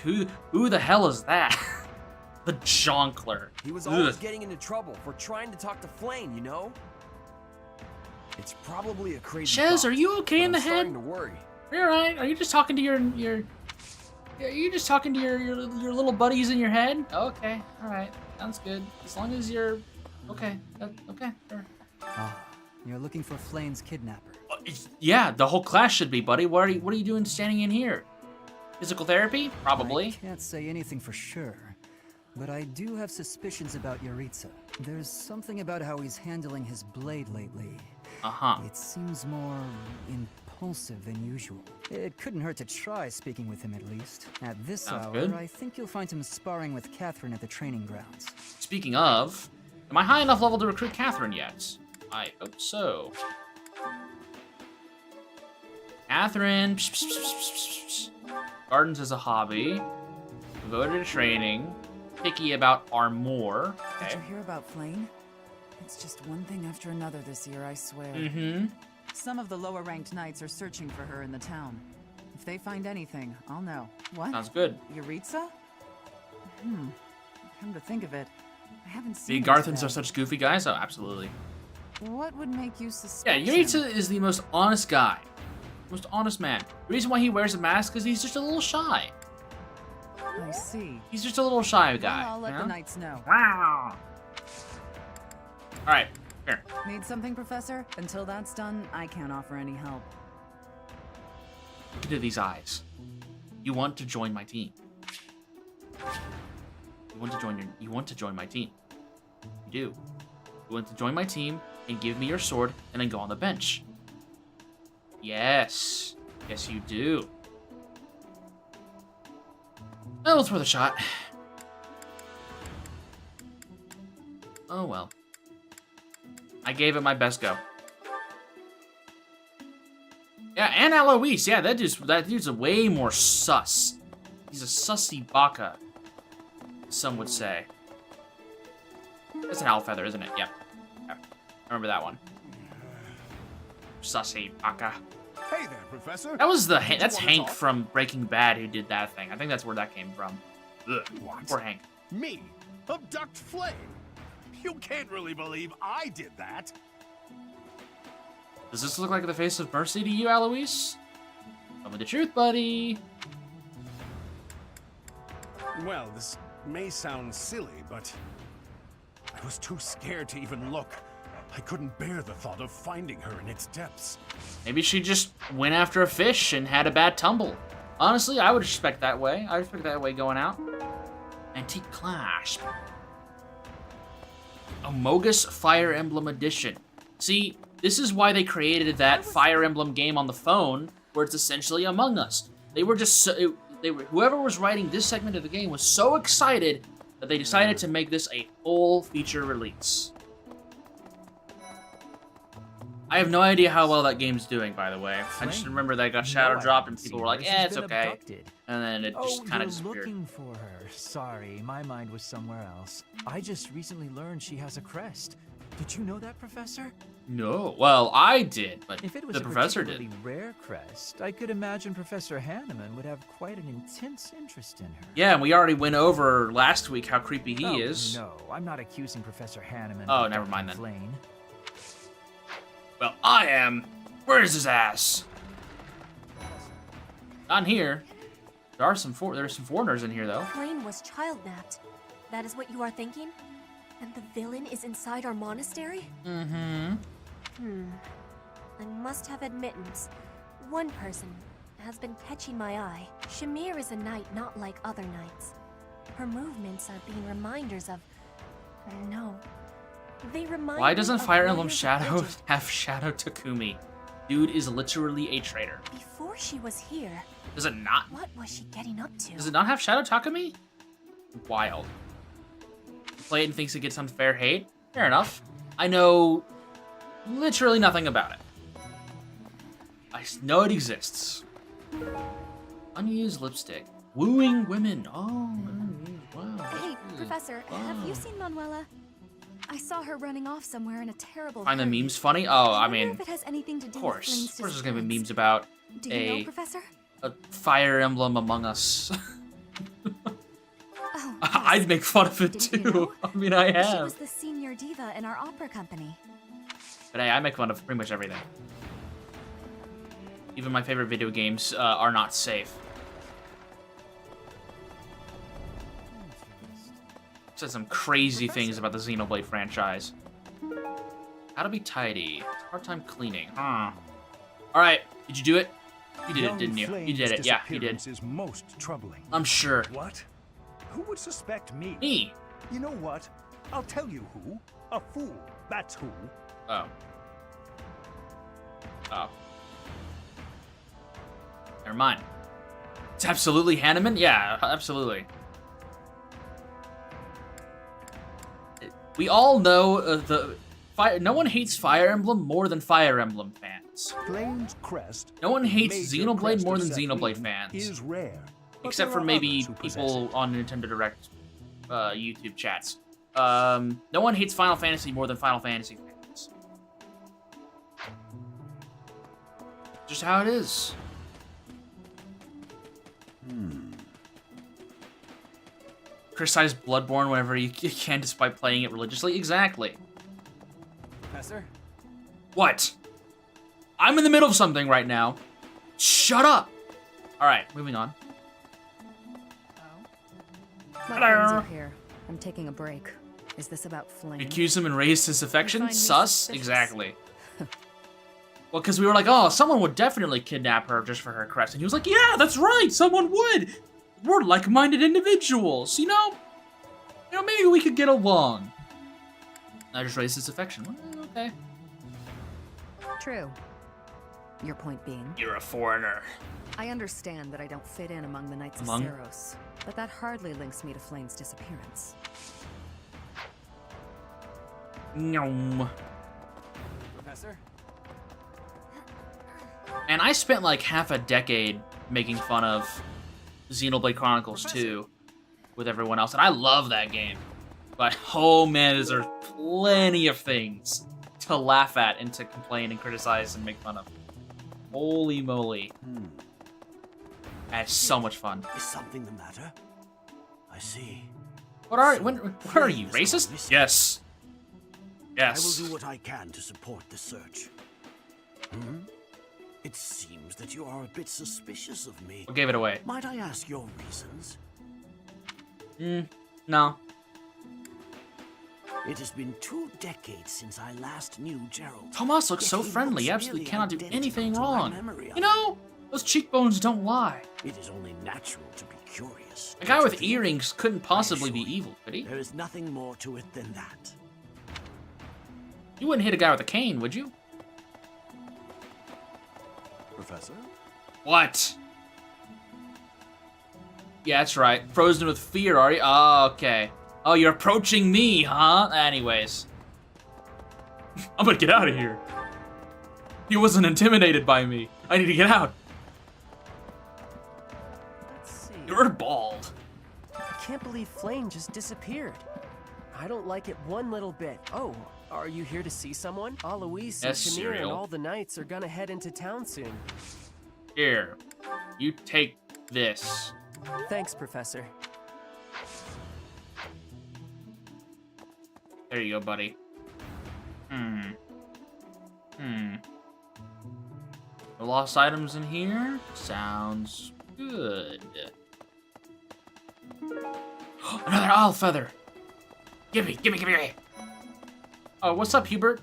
who the hell is that? The Jonkler. He was Ugh. always getting into trouble for trying to talk to Flayn, you know? It's probably a crazy Chez, thought, are you okay but in the I'm starting head? to worry. Are you alright? Are you just talking to your... Are you just talking to your little buddies in your head? Okay, alright. Sounds good. As long as you're... Okay. Okay, sure. Ah, you're looking for Flayn's kidnapper. Yeah, the whole class should be, buddy. What are you doing standing in here? Physical therapy? Probably. I can't say anything for sure, but I do have suspicions about Yaritza. There's something about how he's handling his blade lately. Uh-huh. It seems more impulsive than usual. It couldn't hurt to try speaking with him at least. At this Sounds hour, good. I think you'll find him sparring with Catherine at the training grounds. Speaking of, am I high enough level to recruit Catherine yet? I hope so. Catherine. Gardens as a hobby. Devoted to training. Picky about armor. Did Okay. you hear about Flayn? It's just one thing after another this year, I swear. Mm-hmm. Some of the lower-ranked knights are searching for her in the town. If they find anything, I'll know. What? Sounds good. Yaritza? Come to think of it, I haven't The seen her Garthans today. are such goofy guys? Oh, absolutely. What would make you suspicious? Yeah, Yaritza is the most honest guy. Most honest man. The reason why he wears a mask is he's just a little shy. I see. He's just a little shy guy. Well, I'll let you the know? knights know. Wow. Alright, here. Need something, Professor? Until that's done, I can't offer any help. Look into these eyes. You want to join my team. You want to join my team. You do. You want to join my team and give me your sword and then go on the bench. Yes. Yes, you do. Well, it's worth a shot. Oh well. I gave it my best go. Yeah, and Alois. Yeah, that dude's a way more sus. He's a sussy baka, some would say. That's an owl feather, isn't it? Yep. Yep. I remember that one. Sussy baka. Hey there, Professor. That was that's Did you wanna Hank talk? from Breaking Bad who did that thing. I think that's where that came from. Ugh. What? Poor Hank. Me? Abduct Flame? You can't really believe I did that. Does this look like the face of mercy to you, Alois? Tell me the truth, buddy. Well, this may sound silly, but I was too scared to even look. I couldn't bear the thought of finding her in its depths. Maybe she just went after a fish and had a bad tumble. Honestly, I would expect that way. I would expect that way going out. Antique Clasp. Amogus Fire Emblem Edition. See, this is why they created that Fire Emblem game on the phone, where it's essentially Among Us. They were just so, whoever was writing this segment of the game was so excited that they decided to make this a full feature release. I have no idea how well that game's doing, by the way. I just remember that it got shadow dropped and people were like, "Eh, it's okay," and then it just kind of disappeared. Looking for her. Sorry, my mind was somewhere else. I just recently learned she has a crest. Did you know that, Professor? No. Well, I did, but if it was the professor did. If it was a particularly rare crest, I could imagine Professor Hanneman would have quite an intense interest in her. Yeah, and we already went over last week how creepy he is. No, I'm not accusing Professor Hanneman. Oh, never mind then. Flame. Well, I am. Where's his ass? Not in here. There are some foreigners in here, though. Flame was child-napped. That is what you are thinking? And the villain is inside our monastery? Mm-hmm. I must have admittance. One person has been catching my eye. Shamir is a knight not like other knights. Her movements are being reminders of... No. They remind Why me doesn't of Fire Emblem Warriors of Shadow Legend. have Shadow Takumi? Dude is literally a traitor. Before she was here, Does it not? what was she getting up to? Does it not have Shadow Takumi? Wild. Play it and thinks it gets unfair hate? Fair enough. I know literally nothing about it. I know it exists. Unused lipstick. Wooing women. Oh, wow. Hey, Professor, have you seen Manuela? I saw her running off somewhere in a terrible Find the hurry. memes funny? Oh, I wonder mean, if it has anything to do of course. with Of course there's gonna be memes about Do you know, Professor? a Fire Emblem Among Us. Oh, I'd make fun of it Didn't too. you know? I mean, I She have. was the senior diva in our opera company. But hey, I make fun of pretty much everything. Even my favorite video games are not safe. Said some crazy things about the Xenoblade franchise. How to be tidy. Hard time cleaning. Huh. Alright, did you do it? You did it, didn't you? You did it, yeah, you did. Is most troubling. I'm sure. What? Who would suspect me? Me. You know what? I'll tell you who. A fool. That's who. Oh. Oh. Never mind. It's absolutely Hanneman? Yeah, absolutely. We all know no one hates Fire Emblem more than Fire Emblem fans. Flame's crest. No one hates major Xenoblade crest more of than Seth Xenoblade Eden fans. Is rare. But Except there for are maybe others who possess people it. on Nintendo Direct YouTube chats. No one hates Final Fantasy more than Final Fantasy fans. Just how it is. Criticize Bloodborne whenever you can despite playing it religiously. Exactly. Professor? What? I'm in the middle of something right now. Shut up! Alright, moving on. My friends are here. I'm taking a break. Is this about Flame? Accuse him and raise his affection? find me Sus? suspicious? Exactly. Well, because we were like, oh, someone would definitely kidnap her just for her crest. And he was like, yeah, that's right, someone would. We're like-minded individuals, you know? You know, maybe we could get along. I just raised his affection. Well, okay. True. Your point being? You're a foreigner. I understand that I don't fit in among the Knights Among? of Ceros, but that hardly links me to Flame's disappearance. Nom. Professor? And I spent like half a decade making fun of Xenoblade Chronicles 2 with everyone else, and I love that game. But oh man, is there plenty of things to laugh at and to complain and criticize and make fun of. Holy moly. That's so much fun. Is something the matter? I see. What are you, racist? Yes. Yes. I will do what I can to support the search. Hmm? It seems that you are a bit suspicious of me. What gave it away? Might I ask your reasons? No. It has been 2 decades since I last knew Gerald. Tomas looks so friendly. He absolutely cannot do anything wrong. You know, those cheekbones don't lie. It is only natural to be curious. A guy with earrings couldn't possibly be evil, could he? There is nothing more to it than that. You wouldn't hit a guy with a cane, would you? Professor? What? Yeah, that's right. Frozen with fear, are you? Oh, okay. Oh, you're approaching me, huh? Anyways. I'm gonna get out of here. He wasn't intimidated by me. I need to get out. Let's see. You're bald. I can't believe Flame just disappeared. I don't like it one little bit. Oh, are you here to see someone? Alois and Yes, Shamir and Serial. all the knights are gonna head into town soon. Here. You take this. Thanks, Professor. There you go, buddy. No lost items in here? Sounds good. Another owl feather! Gimme! Oh, what's up, Hubert?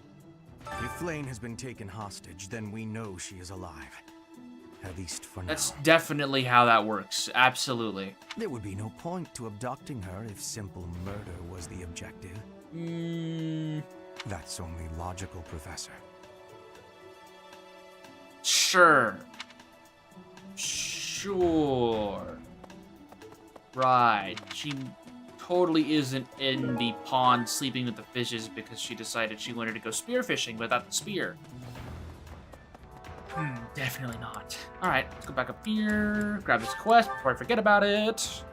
If Flame has been taken hostage, then we know she is alive. At least for now. That's definitely how that works. Absolutely. There would be no point to abducting her if simple murder was the objective. That's only logical, Professor. Sure. Right. She totally isn't in the pond sleeping with the fishes because she decided she wanted to go spearfishing without the spear. Definitely not. Alright, let's go back up here, grab this quest before I forget about it.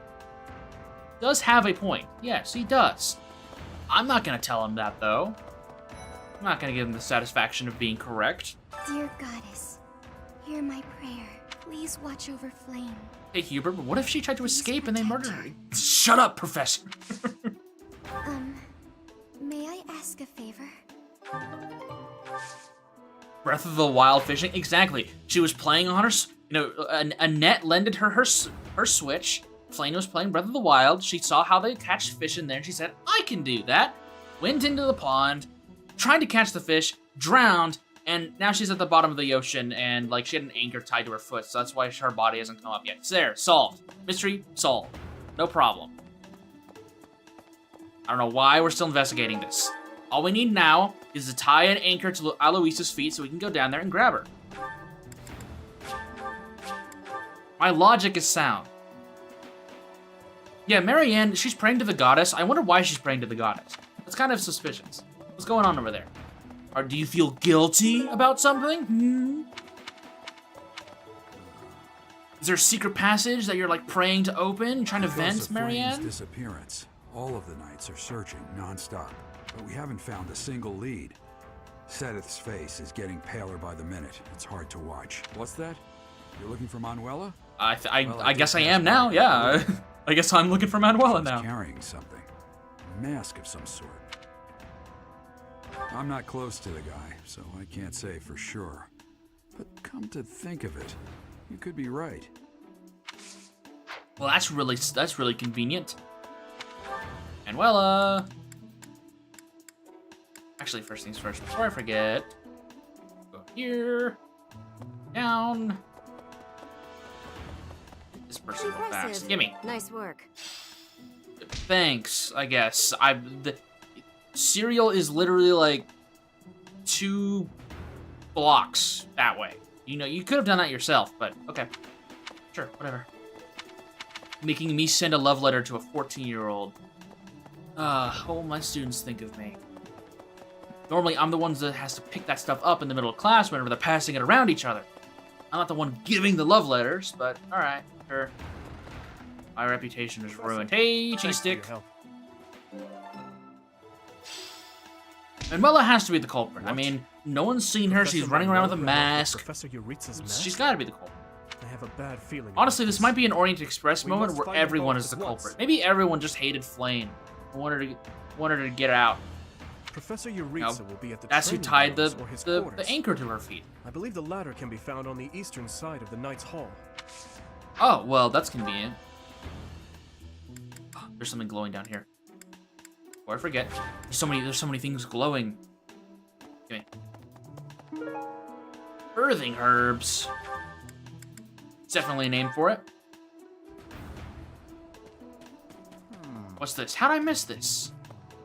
Does have a point. Yes, he does. I'm not gonna tell him that, though. I'm not gonna give him the satisfaction of being correct. Dear Goddess, hear my prayer. Please watch over Flame. Hey, Hubert, but what if she tried to escape and they murdered her? Shut up, Professor! May I ask a favor? Breath of the Wild fishing? Exactly. She was playing on her, Annette lended her her Switch. Flame was playing Breath of the Wild. She saw how they catch fish in there, and she said, I can do that. Went into the pond, tried to catch the fish, drowned, and now she's at the bottom of the ocean, and, like, she had an anchor tied to her foot, so that's why her body hasn't come up yet. It's there. Solved. Mystery solved. No problem. I don't know why we're still investigating this. All we need now is to tie an anchor to Aloisa's feet so we can go down there and grab her. My logic is sound. Yeah, Marianne, she's praying to the goddess. I wonder why she's praying to the goddess. That's kind of suspicious. What's going on over there? Or do you feel guilty about something? Is there a secret passage that you're like praying to open, trying to Because vent, of Marianne? Flame's disappearance, all of the knights are searching non-stop, but we haven't found a single lead. Sedith's face is getting paler by the minute. It's hard to watch. What's that? You're looking for Manuela? I guess I am now, yeah. I guess I'm looking for Manuela now. Carrying something. A mask of some sort. I'm not close to the guy, so I can't say for sure. But come to think of it, you could be right. Well, that's really convenient. Manuela. Actually, first things first, before I forget. Go here. Down. This person real fast. Gimme. Nice work. Thanks, I guess. The cereal is literally like 2 blocks that way. You know, you could have done that yourself, but okay. Sure, whatever. Making me send a love letter to a 14-year-old. What will my students think of me? Normally, I'm the one that has to pick that stuff up in the middle of class whenever they're passing it around each other. I'm not the one giving the love letters, but alright, sure. My reputation is ruined. Hey, cheese stick. Manuela has to be the culprit. I mean, no one's seen her. She's running around with a mask. Professor Euritsa's mask? She's got to be the culprit. I have a bad feeling. Honestly, this might be an Orient Express We moment must where find everyone the is the vault at culprit. once. Maybe everyone just hated Flame. Wanted her to get out. Professor Euritsa will be at the That's who training tied grounds or his the quarters. anchor to her feet. I believe the ladder can be found on the eastern side of the Knight's Hall. Oh, well, that's convenient. Oh, there's something glowing down here. Before I forget, there's so many things glowing. Give me. Birthing herbs. It's definitely a name for it. What's this? How'd I miss this?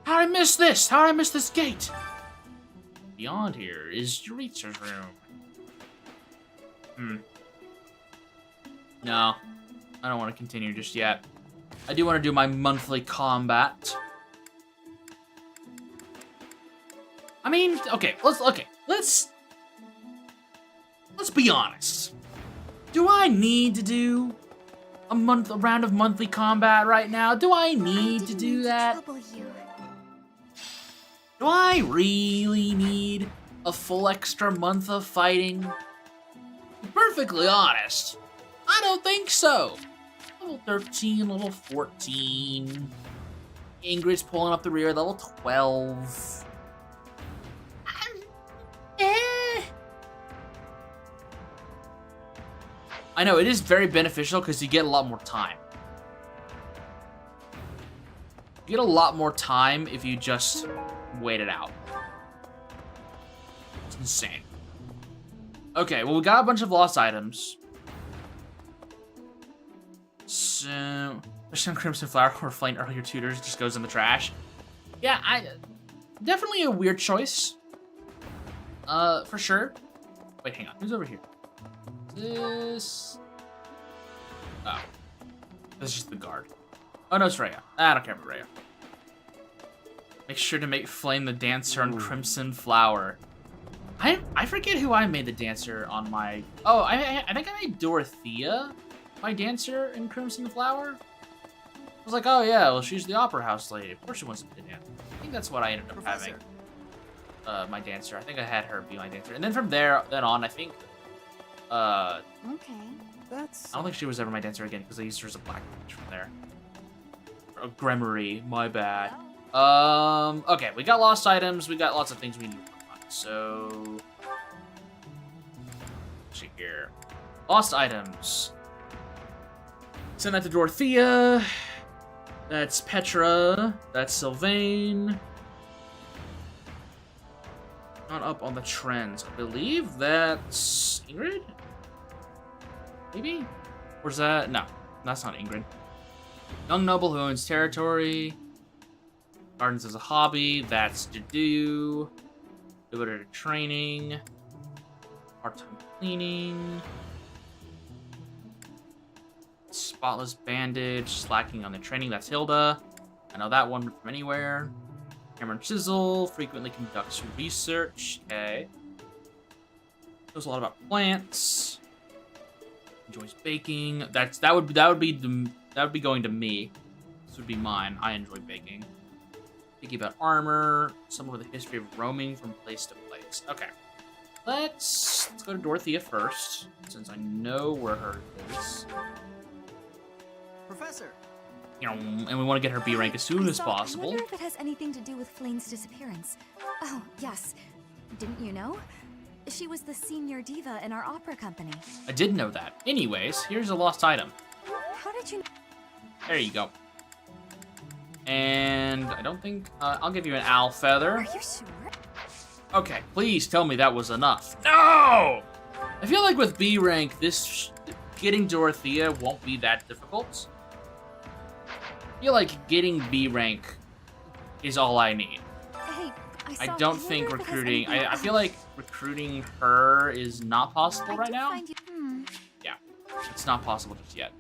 How'd I miss this? How'd I miss this gate? Beyond here is Euritsa's room. No, I don't want to continue just yet. I do want to do my monthly combat. I mean, okay, let's be honest. Do I need to do a round of monthly combat right now? Do I need to do that? Do I really need a full extra month of fighting? To be perfectly honest, I don't think so. Level 13, level 14. Ingrid's pulling up the rear, level 12. I know, it is very beneficial because you get a lot more time. You get a lot more time if you just wait it out. It's insane. Okay, well, we got a bunch of lost items. So, especially on Crimson Flower, where Flame earlier tutors just goes in the trash. Yeah, definitely a weird choice. For sure. Wait, hang on. Who's over here? This. Oh. This is just the guard. Oh, no, it's Rhea. I don't care about Rhea. Make sure to make Flame the dancer on Crimson Flower. I forget who I made the dancer on my... Oh, I think I made Dorothea my dancer in Crimson Flower. I was like, oh yeah, well, she's the Opera House lady. Of course she wants to be the dancer. I think that's what I ended up having. My dancer. I think I had her be my dancer. And then from then on, I think... Okay, that's... I don't think she was ever my dancer again, because I used her as a black witch from there. Or Gremory, my bad. Okay, we got lost items, we got lots of things we need to work on. So... let's see here. Lost items. Send that to Dorothea. That's Petra. That's Sylvain. Not up on the trends. I believe that's Ingrid? Maybe? Where's that? No, that's not Ingrid. Young noble who owns territory. Gardens as a hobby. That's Dedue. Devoted to training. Part-time cleaning. Spotless bandage. Slacking on the training. That's Hilda. I know that one from anywhere. Hammer and Chisel. Frequently conducts research. Okay. Knows a lot about plants. Enjoys baking. That would be going to me. This would be mine. I enjoy baking. Thinking about armor. Someone with a history of roaming from place to place. Okay. Let's go to Dorothea first, since I know where her is. Professor. And we want to get her B rank as soon as I possible. wonder if it has anything to do with Flame's disappearance. Oh, yes. Didn't you know? She was the senior diva in our opera company. I did know that. Anyways, here's a lost item. How did you... There you go. And I don't think... I'll give you an owl feather. Are you sure? Okay, please tell me that was enough. No! I feel like with B rank, getting Dorothea won't be that difficult. I feel like getting B rank is all I need. Hey, I don't think recruiting... I feel like recruiting her is not possible right now. Yeah, it's not possible just yet.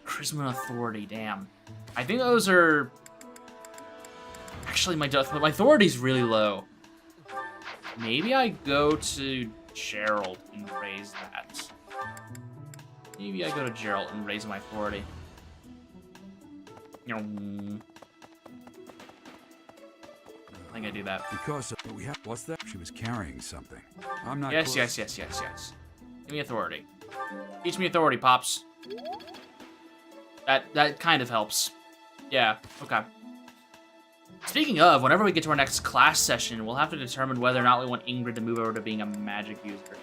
Charisma and Authority, damn. I think those are... Actually, my authority's really low. Maybe I go to Gerald and raise that. Maybe I go to Gerald and raise my authority. I think I do that. Because we have... What's that? She was carrying something. I'm not... Yes. Give me authority. Teach me authority, Pops. That kind of helps. Yeah, okay. Speaking of, whenever we get to our next class session, we'll have to determine whether or not we want Ingrid to move over to being a magic user.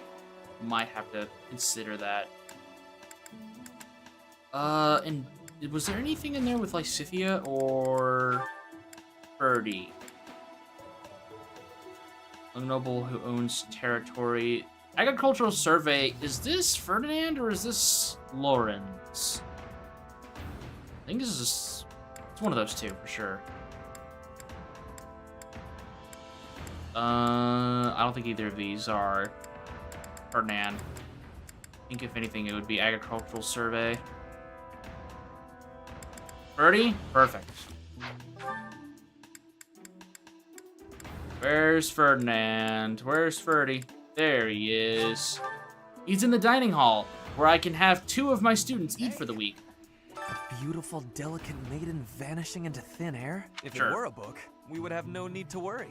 Might have to consider that. And was there anything in there with Lysithea or Birdie? A noble who owns territory. Agricultural survey. Is this Ferdinand or is this Lawrence? I think this is. It's one of those two for sure. I don't think either of these are Ferdinand. I think if anything, it would be agricultural survey. Birdie? Perfect. Where's Ferdinand? Where's Ferdy? There he is. He's in the dining hall, where I can have 2 of my students eat for the week. A beautiful, delicate maiden vanishing into thin air? If Sure. it were a book, we would have no need to worry.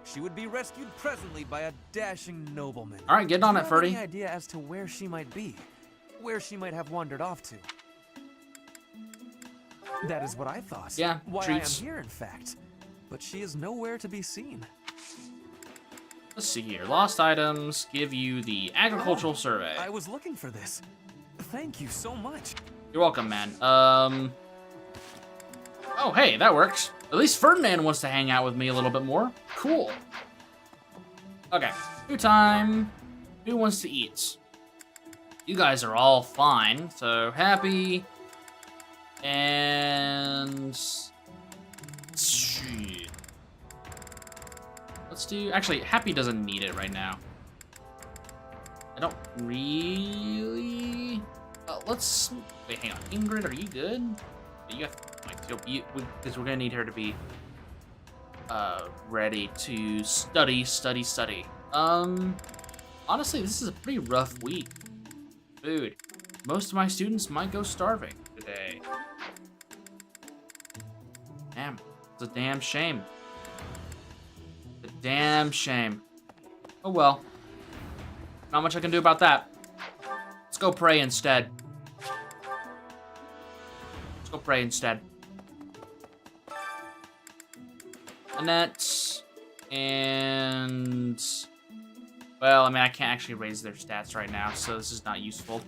She would be rescued presently by a dashing nobleman. All right, get on it, Do you have Ferdy. any idea as to where she might be? Where she might have wandered off to? That is what I thought. Yeah, Why treats. I am here, in fact. But she is nowhere to be seen. Let's see here. Lost items give you the agricultural survey. I was looking for this. Thank you so much. You're welcome, man. Oh, hey, that works. At least Ferdinand wants to hang out with me a little bit more. Cool. Okay, food time. Who wants to eat? You guys are all fine, so happy. And shit. Let's do. Actually, happy doesn't need it right now. I don't really. Let's wait. Hang on, Ingrid, are you good? You have like because we're gonna need her to be ready to study. Honestly, this is a pretty rough week. Food. Most of my students might go starving today. Damn, it's a damn shame. A damn shame. Oh well. Not much I can do about that. Let's go pray instead. Let's go pray instead. Annette and well, I mean I can't actually raise their stats right now, so this is not useful.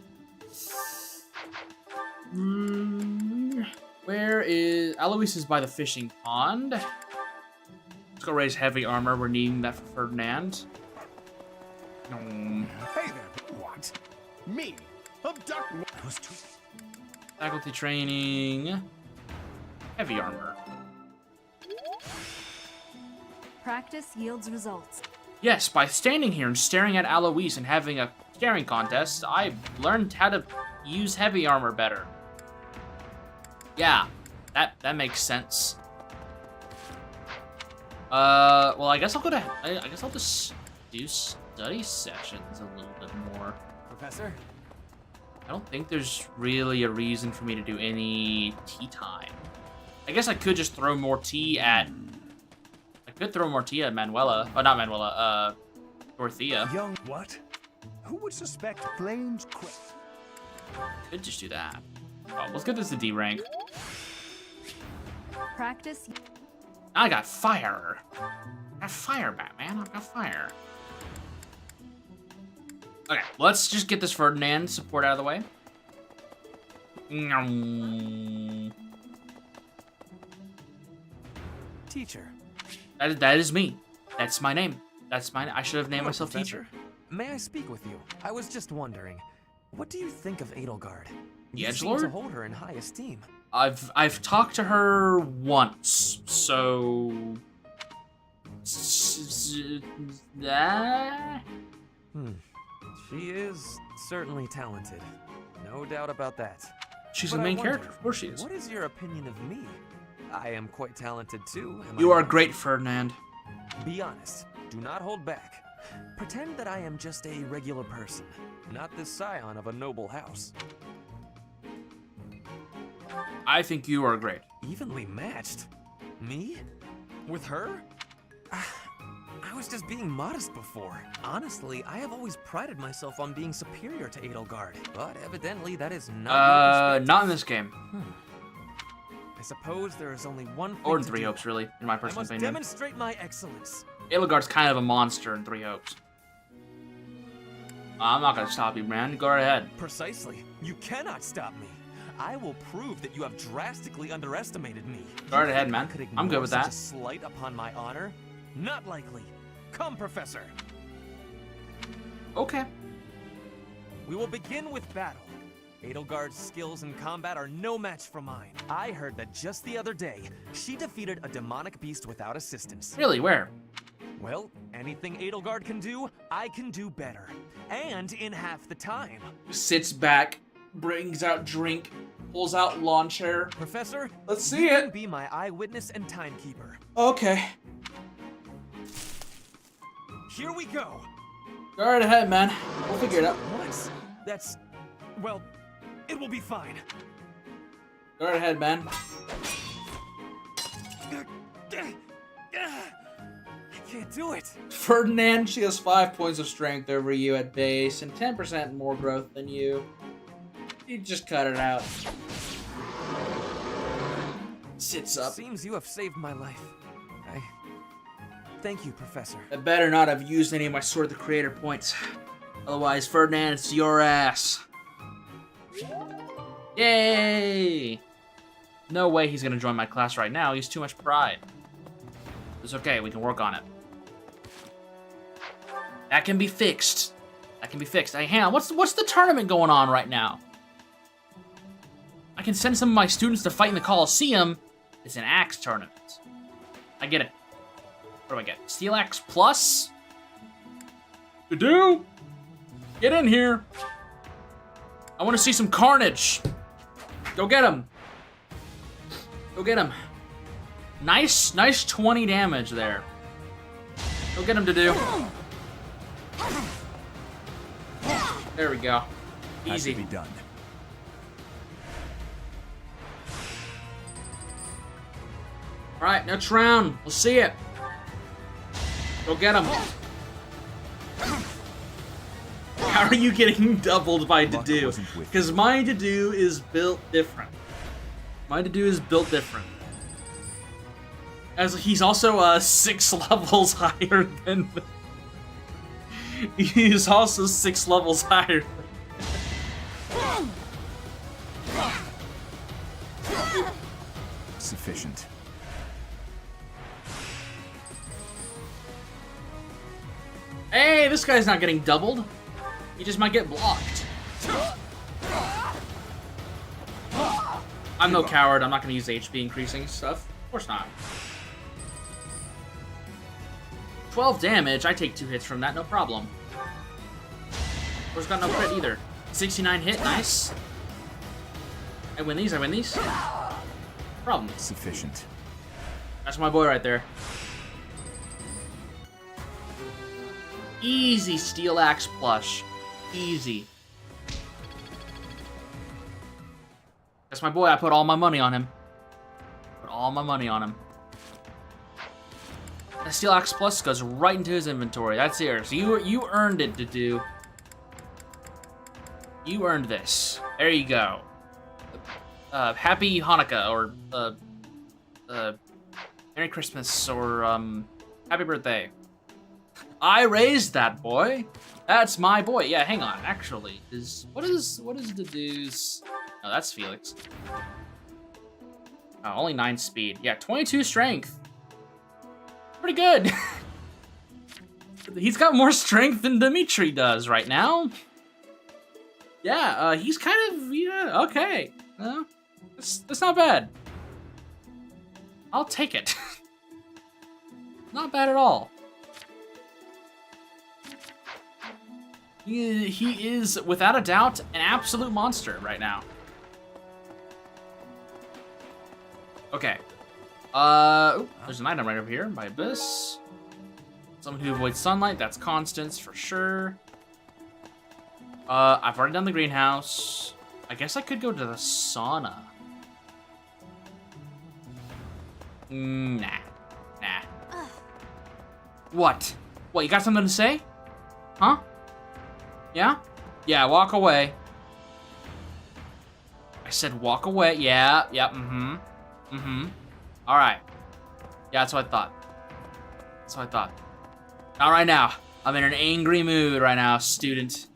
Where is Alois? Is by the fishing pond. Let's go raise heavy armor. We're needing that for Ferdinand. Hey there, what? Me? Abduct? I was too. Faculty training. Heavy armor. Practice yields results. Yes, by standing here and staring at Alois and having a staring contest, I learned how to use heavy armor better. Yeah, that makes sense. Well, I guess I'll go to. I guess I'll just do study sessions a little bit more. Professor? I don't think there's really a reason for me to do any tea time. I guess I could just throw more tea at. I could throw more tea at Manuela. Oh, not Manuela. Dorothea. Young what? Who would suspect Flame's Could just do that. Oh, let's get this to D rank. Practice. I got fire. I got fire, Batman. I got fire. Okay, let's just get this Ferdinand support out of the way. Teacher. That is me. That's my name. That's mine. I should have named Hello, myself Professor. teacher. May I speak with you? I was just wondering, what do you think of Edelgard? The You seem Edgelord? to hold her in high esteem. I've talked to her once, so She is certainly talented. No doubt about that. She's But the I main wonder, character. Of course she is. What is your opinion of me? I am quite talented too. am You I are not? great, Ferdinand. Be honest. Do not hold back. Pretend that I am just a regular person, not the scion of a noble house. I think you are great. Evenly matched? Me? With her? I was just being modest before. Honestly, I have always prided myself on being superior to Edelgard, but evidently that is not your perspective. Not in this game. I suppose there is only one thing Or in to Three do. Hopes, really, in my I personal must opinion. demonstrate my excellence. Edelgard's kind of a monster in Three Hopes. I'm not gonna stop you, man. Go right ahead. Precisely. You cannot stop me. I will prove that you have drastically underestimated me. Go right You ahead, think man. I could I'm good ignore with such that. A slight upon my honor? Not likely. Come, Professor. Okay. We will begin with battle. Edelgard's skills in combat are no match for mine. I heard that just the other day, she defeated a demonic beast without assistance. Really? Where? Well, anything Edelgard can do, I can do better. And in half the time. Sits back, brings out drink, pulls out lawn chair. Professor, let's see you it. can be my eyewitness and timekeeper. Okay. Here we go. Go right ahead, man. We'll figure it out. Once. That's, well, it will be fine. Go right ahead, man. I can't do it. Ferdinand, she has 5 points of strength over you at base and 10% more growth than you. You just cut it out. Sits up. Seems you have saved my life. Thank you, Professor. I better not have used any of my Sword of the Creator points. Otherwise, Ferdinand, it's your ass. Yay! No way he's gonna join my class right now. He's too much pride. It's okay. We can work on it. That can be fixed. That can be fixed. Hey, hang on. What's the tournament going on right now? I can send some of my students to fight in the Coliseum. It's an axe tournament. I get it. What do I get? Steel Axe Plus? To do? Get in here. I want to see some carnage. Go get him. Go get him. Nice 20 damage there. Go get him to do. There we go. Easy. That should be done. All right, next round. We'll see it. Go get him. How are you getting doubled by Dedue? Because my Dedue is built different. My Dedue is built different. As he's also 6 levels higher than. He's also 6 levels higher. Sufficient. Hey, this guy's not getting doubled. He just might get blocked. I'm no coward. I'm not going to use HP increasing stuff. Of course not. 12 damage. I take 2 hits from that. No problem. Core's got no crit either. 69 hit. Nice. I win these. I win these. Problem. Sufficient. That's my boy right there. Easy Steel Axe plush. Easy. That's my boy. I put all my money on him. Put all my money on him. The Steel Axe Plus goes right into his inventory. That's yours. You earned it, Dedue. You earned this. There you go. Happy Hanukkah, or Merry Christmas, or Happy Birthday. I raised that boy. That's my boy. Yeah, hang on. Actually, what is Dedue's? No, that's Felix. Oh, only 9 speed. Yeah, 22 strength. Pretty good. He's got more strength than Dimitri does right now. Yeah, he's kind of, okay. That's not bad. I'll take it. Not bad at all. He is, without a doubt, an absolute monster right now. Okay. There's an item right over here by Abyss. Someone who avoids sunlight, that's Constance for sure. I've already done the greenhouse. I guess I could go to the sauna. Nah. What? What, you got something to say? Huh? Yeah? Yeah, walk away. I said walk away. Yeah, mm-hmm. Mm-hmm. Alright. Yeah, that's what I thought. That's what I thought. Not right now. I'm in an angry mood right now, student.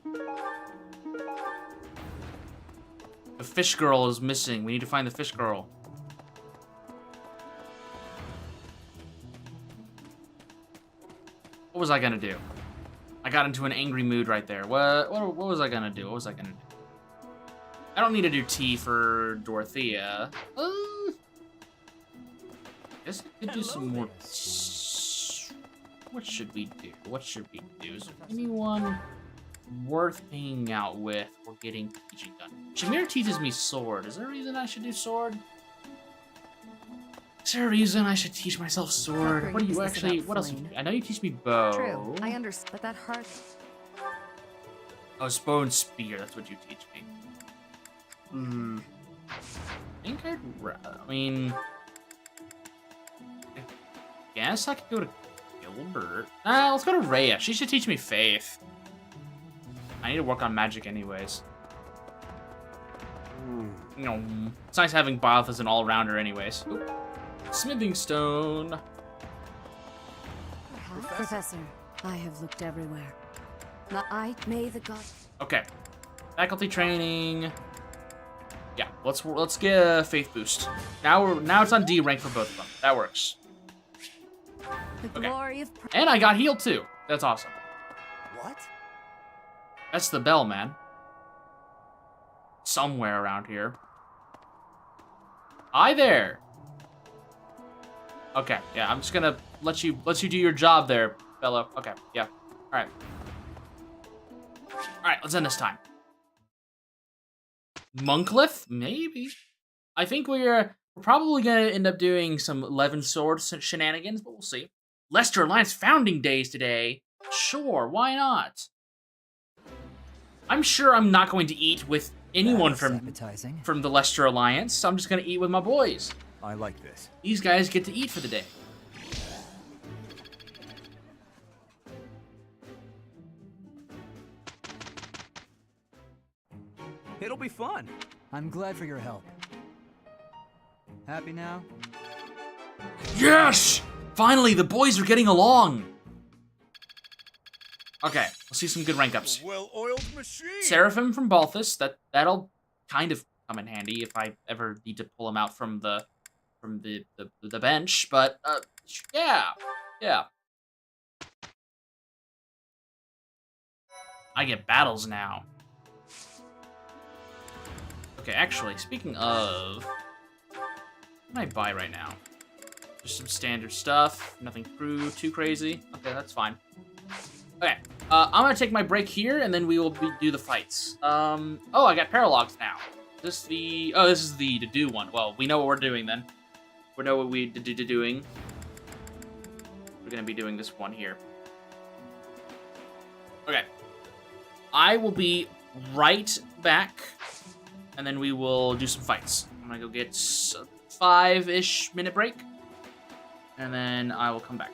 The fish girl is missing. We need to find the fish girl. What was I gonna do? I got into an angry mood right there. What was I gonna do? What was I gonna do? I don't need to do tea for Dorothea. Guess I could do some more. What should we do? What should we do? Is there anyone worth hanging out with or getting teaching done? Shamir teaches me sword. Is there a reason I should do sword? Is there a reason I should teach myself sword? What do you actually? What else? I know you teach me bow. True, I understand, but that hurt. Oh, it's bow and spear. That's what you teach me. I think I mean, I guess I could go to Gilbert. Let's go to Rhea. She should teach me faith. I need to work on magic anyways. You know, it's nice having Bioth as an all-rounder anyways. Ooh. Smithing stone. Professor, I have looked everywhere. I may the god. Okay, faculty training. Yeah, let's get a faith boost. Now it's on D rank for both of them. That works. The glory of And I got healed too. That's awesome. What? That's the bell, man. Somewhere around here. Hi there. Okay, yeah, I'm just gonna let you do your job there, fellow. Okay, yeah. Alright. Alright, let's end this time. Monkcliff? Maybe. I think we're probably gonna end up doing some Levin Sword shenanigans, but we'll see. Leicester Alliance founding days today. Sure, why not? I'm sure I'm not going to eat with anyone from the Leicester Alliance. I'm just gonna eat with my boys. I like this. These guys get to eat for the day. It'll be fun. I'm glad for your help. Happy now? Yes! Finally, the boys are getting along. Okay, let's see some good rank ups. Well-oiled machine. Seraphim from Balthus. That'll kind of come in handy if I ever need to pull him out from the bench. But yeah. I get battles now. Okay, actually, speaking of, what can I buy right now? Just some standard stuff. Nothing too crazy. Okay, that's fine. Okay, I'm gonna take my break here, and then we will do the fights. Oh, I got Paralogs now. This is the to do one. Well, we know what we're doing then. We know what we're doing. We're gonna be doing this one here. Okay. I will be right back, and then we will do some fights. I'm gonna go get a 5-ish minute break, and then I will come back.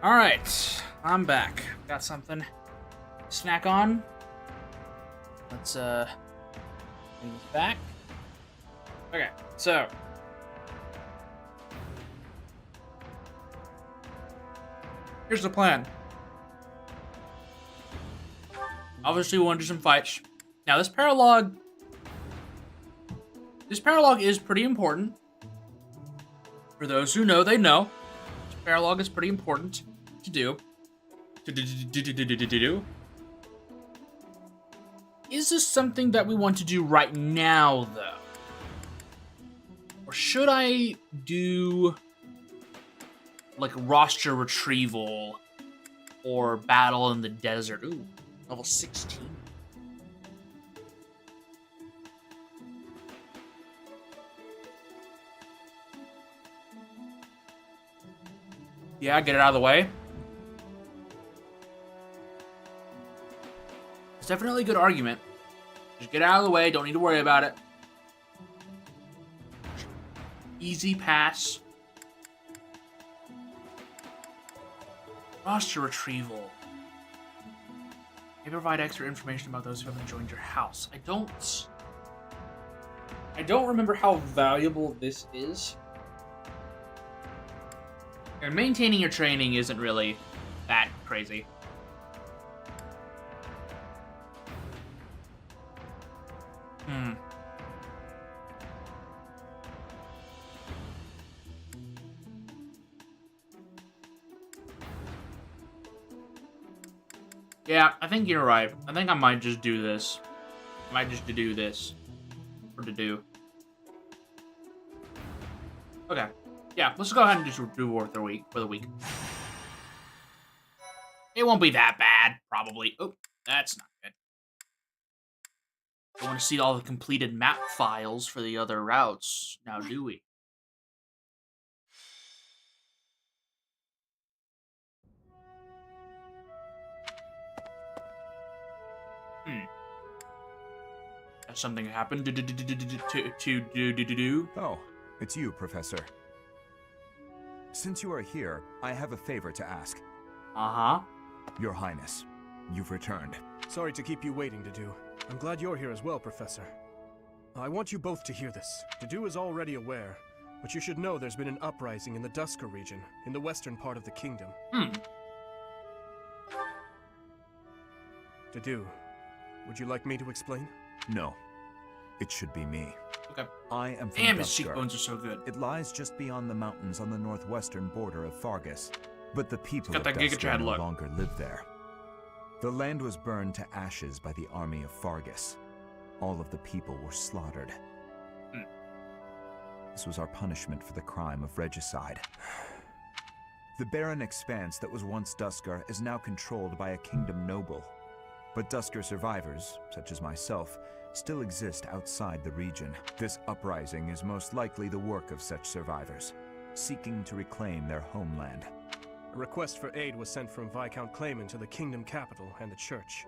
Alright, I'm back. Got something to snack on. Let's, bring this back. Okay, so. Here's the plan. Obviously, we want to do some fights. Now, this paralogue is pretty important. For those who know, they know. This paralogue is pretty important to do. Is this something that we want to do right now, though? Or should I do like roster retrieval or battle in the desert? Ooh, level 16. Yeah, get it out of the way. It's definitely a good argument. Just get it out of the way, don't need to worry about it. Easy pass. Roster retrieval. Maybe provide extra information about those who haven't joined your house. I don't remember how valuable this is. And maintaining your training isn't really that crazy. Yeah, I think you're right. I think I might just do this. I might just do this. Or to do. Okay. Yeah, let's go ahead and just do War for the week. It won't be that bad, probably. Oh, that's not good. Don't want to see all the completed map files for the other routes, now do we? Has something happened to Oh, it's you, Professor. Since you are here, I have a favor to ask. Uh-huh. Your Highness, you've returned. Sorry to keep you waiting, Dedue. I'm glad you're here as well, Professor. I want you both to hear this. Dedue is already aware, but you should know there's been an uprising in the Duscur region, in the western part of the kingdom. Dedue, would you like me to explain? No. It should be me. Okay. I am from Damn, his Duscur. cheekbones are so good. It lies just beyond the mountains on the northwestern border of Fargus. But the people of got that Giga Duscur Chad no look. longer live there. The land was burned to ashes by the army of Fargus. All of the people were slaughtered. This was our punishment for the crime of regicide. The barren expanse that was once Duscur is now controlled by a kingdom noble. But Duscur survivors, such as myself, still exist outside the region. This uprising is most likely the work of such survivors, seeking to reclaim their homeland. A request for aid was sent from Viscount Clayman to the kingdom capital and the church.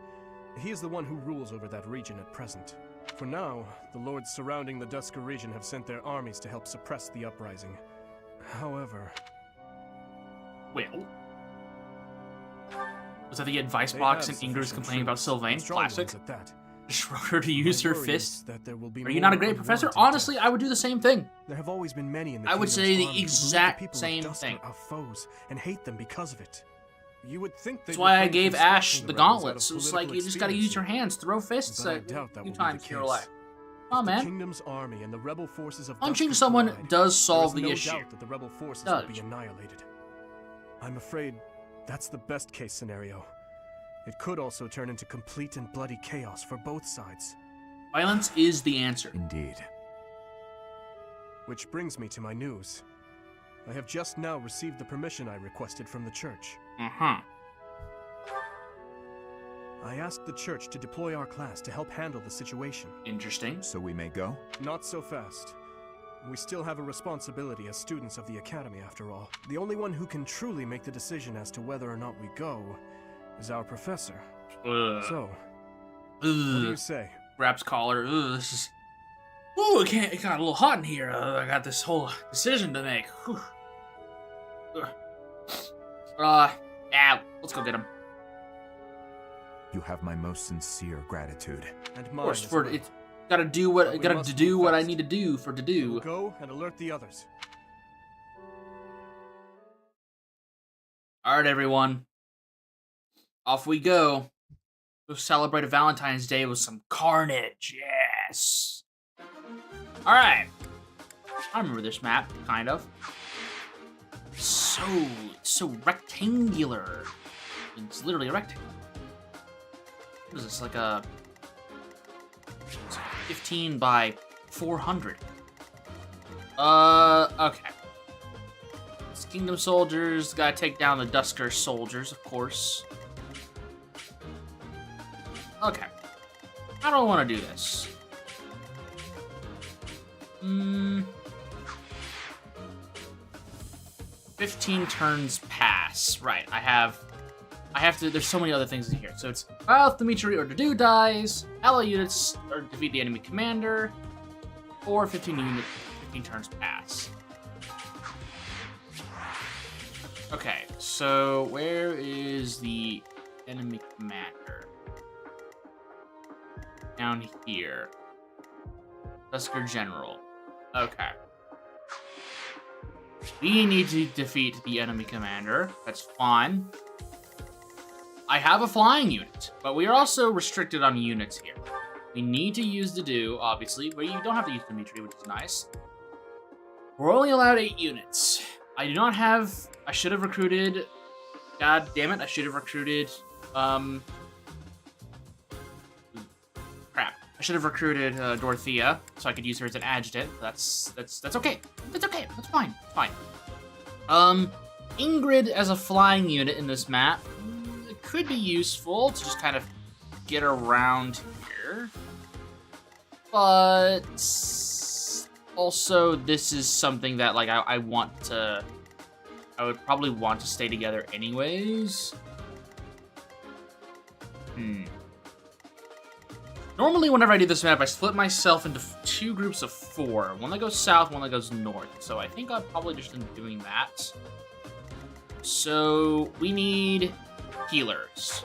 He is the one who rules over that region at present. For now, the lords surrounding the Duscur region have sent their armies to help suppress the uprising. However... Well... Was that the advice box and Ingrid's complaining about Sylvain? Classic. Just wrote her to use her fists. Are you not a great professor? Honestly, I would do the same thing. There have always been many in the I would say the exact same people of Duscur thing. are foes and hate them because of it. You would think That's why I gave Ash the gauntlets. It was like, you just gotta use your hands, throw fists at a few times in your life. Come on, The man. kingdom's army and the rebel forces of Punching Duscur someone collide, does solve there the is issue. no doubt that the rebel forces Does. will be annihilated. I'm afraid that's the best case scenario. It could also turn into complete and bloody chaos for both sides. Violence is the answer. Indeed. Which brings me to my news. I have just now received the permission I requested from the church. Uh-huh. I asked the church to deploy our class to help handle the situation. Interesting. So we may go? Not so fast. We still have a responsibility as students of the academy, after all. The only one who can truly make the decision as to whether or not we go is our professor. So, what do you say? Grabs collar. Ugh, this is... Ooh, it got a little hot in here. I got this whole decision to make. Whew. Yeah, let's go get him. You have my most sincere gratitude. And Of mine course, as for well. it's gotta do what But we gotta must do move what I fast. need to do for to do. We'll go and alert the others. All right, everyone. Off we go. We'll celebrate a Valentine's Day with some carnage. Yes. All right. I remember this map, kind of. So rectangular. It's literally a rectangle. What is this, like a 15 by 400? Okay. It's Kingdom soldiers. Gotta take down the Dusker soldiers, of course. Okay. How do I want to do this? 15 turns pass. Right, I have to, there's so many other things in here. So it's Balth, Dimitri, or Dedue dies, ally units or defeat the enemy commander, or 15 turns pass. Okay, so where is the enemy commander? Down here. Dusker General. Okay. We need to defeat the enemy commander. That's fine. I have a flying unit, but we are also restricted on units here. We need to use Dedue, obviously, but you don't have to use Dimitri, which is nice. We're only allowed 8 units. I do not have... I should have recruited... God damn it, I should have recruited... Crap. I should have recruited Dorothea, so I could use her as an adjutant. That's okay. That's okay. That's fine. It's fine. Ingrid as a flying unit in this map, it could be useful to just kind of get around here. But also, this is something that like I want to. I would probably want to stay together anyways. Normally, whenever I do this map, I split myself into 2 groups of 4. One that goes south, one that goes north. So I think I'll probably just end up doing that. So we need healers.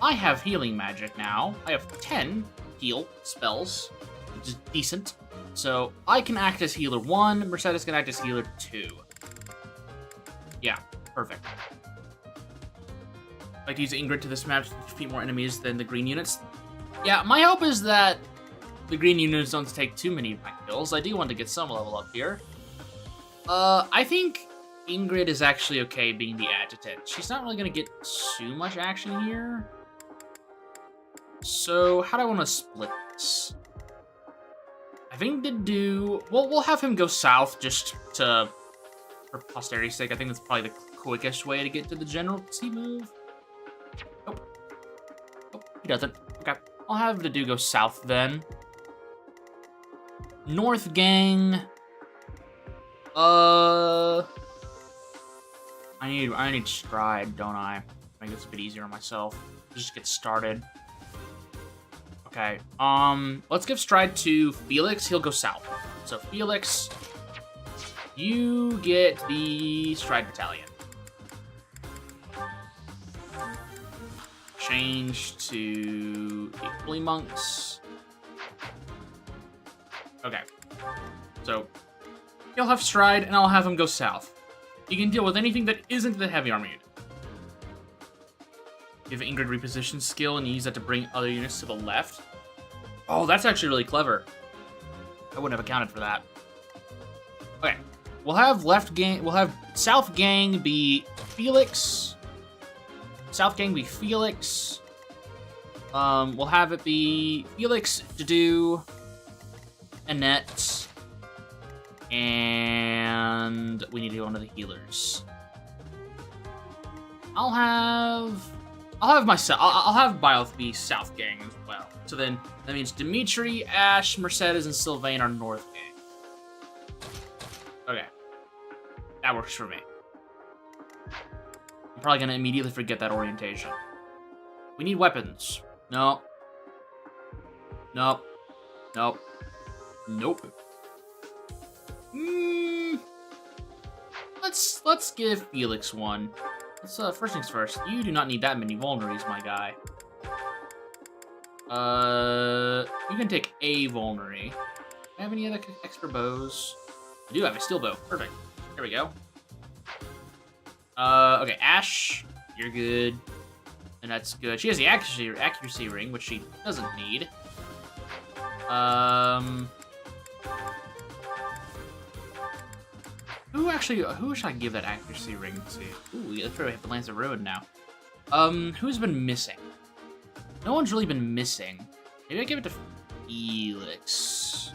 I have healing magic now. I have 10 heal spells, which is decent. So I can act as healer 1, Mercedes can act as healer 2. Yeah, perfect. I like to use Ingrid to this map to defeat more enemies than the green units. Yeah, my hope is that the green units don't take too many of my kills. I do want to get some level up here. I think Ingrid is actually okay being the adjutant. She's not really going to get too much action here. So, how do I want to split this? I think Dedue... Well, we'll have him go south just to... For posterity's sake, I think that's probably the quickest way to get to the general. Does he move? Nope. Oh, he doesn't. Okay. I'll have Dedue go south then. North gang. I need Stride, don't I? Make this a bit easier on myself. Just get started. Okay. Let's give Stride to Felix. He'll go south. So Felix, you get the Stride Battalion. Change to the Holy Monks. Okay. So, he'll have Stride, and I'll have him go south. You can deal with anything that isn't the heavy army unit. Give Ingrid reposition skill and use that to bring other units to the left. Oh, that's actually really clever. I wouldn't have accounted for that. Okay. We'll have South Gang be Felix. South Gang be Felix. We'll have it be Felix, Dedue, Annette, and we need to go into the healers. I'll have myself. I'll have Byleth be South Gang as well. So then that means Dimitri, Ash, Mercedes, and Sylvain are North Gang. Okay, that works for me. I'm probably gonna immediately forget that orientation. We need weapons. No. Nope. Nope. Nope. Let's give Felix one. Let's first things first. You do not need that many vulneries, my guy. You can take a vulnerary. Do I have any other extra bows? I do have a steel bow. Perfect. Here we go. Okay, Ash, you're good. And that's good. She has the accuracy ring, which she doesn't need. Who should I give that accuracy ring to? Ooh, that's right, we have the Lance of Ruin now. Who's been missing? No one's really been missing. Maybe I give it to Felix.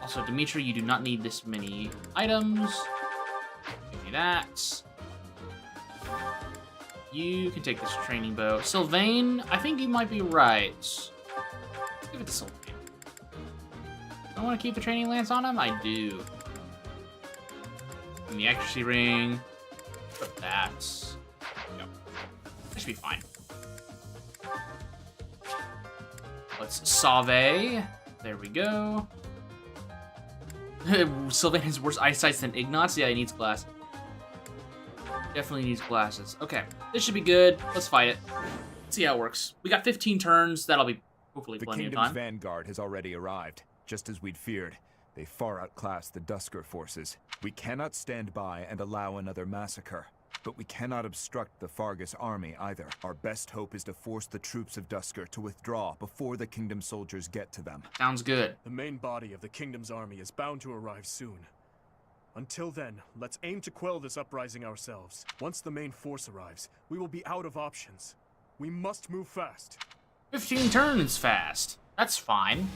Also, Dimitri, you do not need this many items. Give me that. You can take this training bow. Sylvain, I think you might be right. Let's give it to Sylvain. I want to keep the training lance on him? I do. And the accuracy ring. Put that. Yep. That should be fine. Let's Sauve. There we go. Sylvain has worse eyesight than Ignatz. Yeah, he needs glasses. Definitely needs glasses. Okay, this should be good. Let's fight it. Let's see how it works. We got 15 turns. That'll be hopefully plenty of time. The Kingdom's vanguard has already arrived, just as we'd feared. They far outclass the Duscur forces. We cannot stand by and allow another massacre. But we cannot obstruct the Fargus army either. Our best hope is to force the troops of Duscur to withdraw before the Kingdom soldiers get to them. Sounds good. The main body of the Kingdom's army is bound to arrive soon. Until then, let's aim to quell this uprising ourselves. Once the main force arrives, we will be out of options. We must move fast. 15 turns fast. That's fine.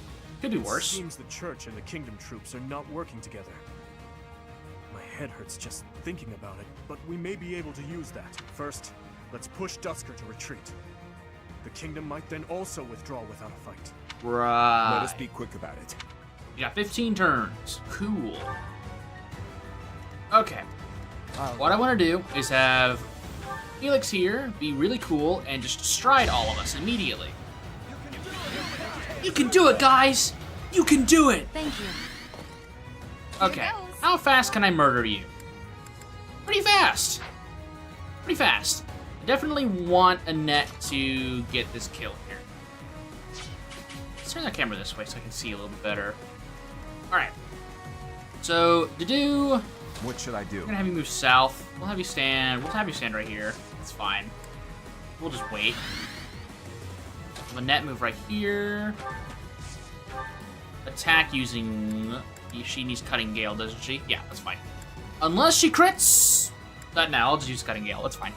Could be worse. It seems the Church and the Kingdom troops are not working together. My head hurts just thinking about it, but we may be able to use that. First, let's push Duscur to retreat. The Kingdom might then also withdraw without a fight. Right. Let us be quick about it. We got 15 turns. Cool. Okay. What I want to do is have Felix here be really cool and just stride all of us immediately. You can do it, guys! You can do it! Thank you. Okay. How fast can I murder you? Pretty fast. Pretty fast. I definitely want Annette to get this kill here. Let's turn the camera this way so I can see a little bit better. Alright. So, what should I do? I'm gonna have you move south. We'll have you stand right here. It's fine. We'll just wait. Annette move right here. Attack using... She needs Cutting Gale, doesn't she? Yeah, that's fine. Unless she crits! No, I'll just use Cutting Gale. That's fine.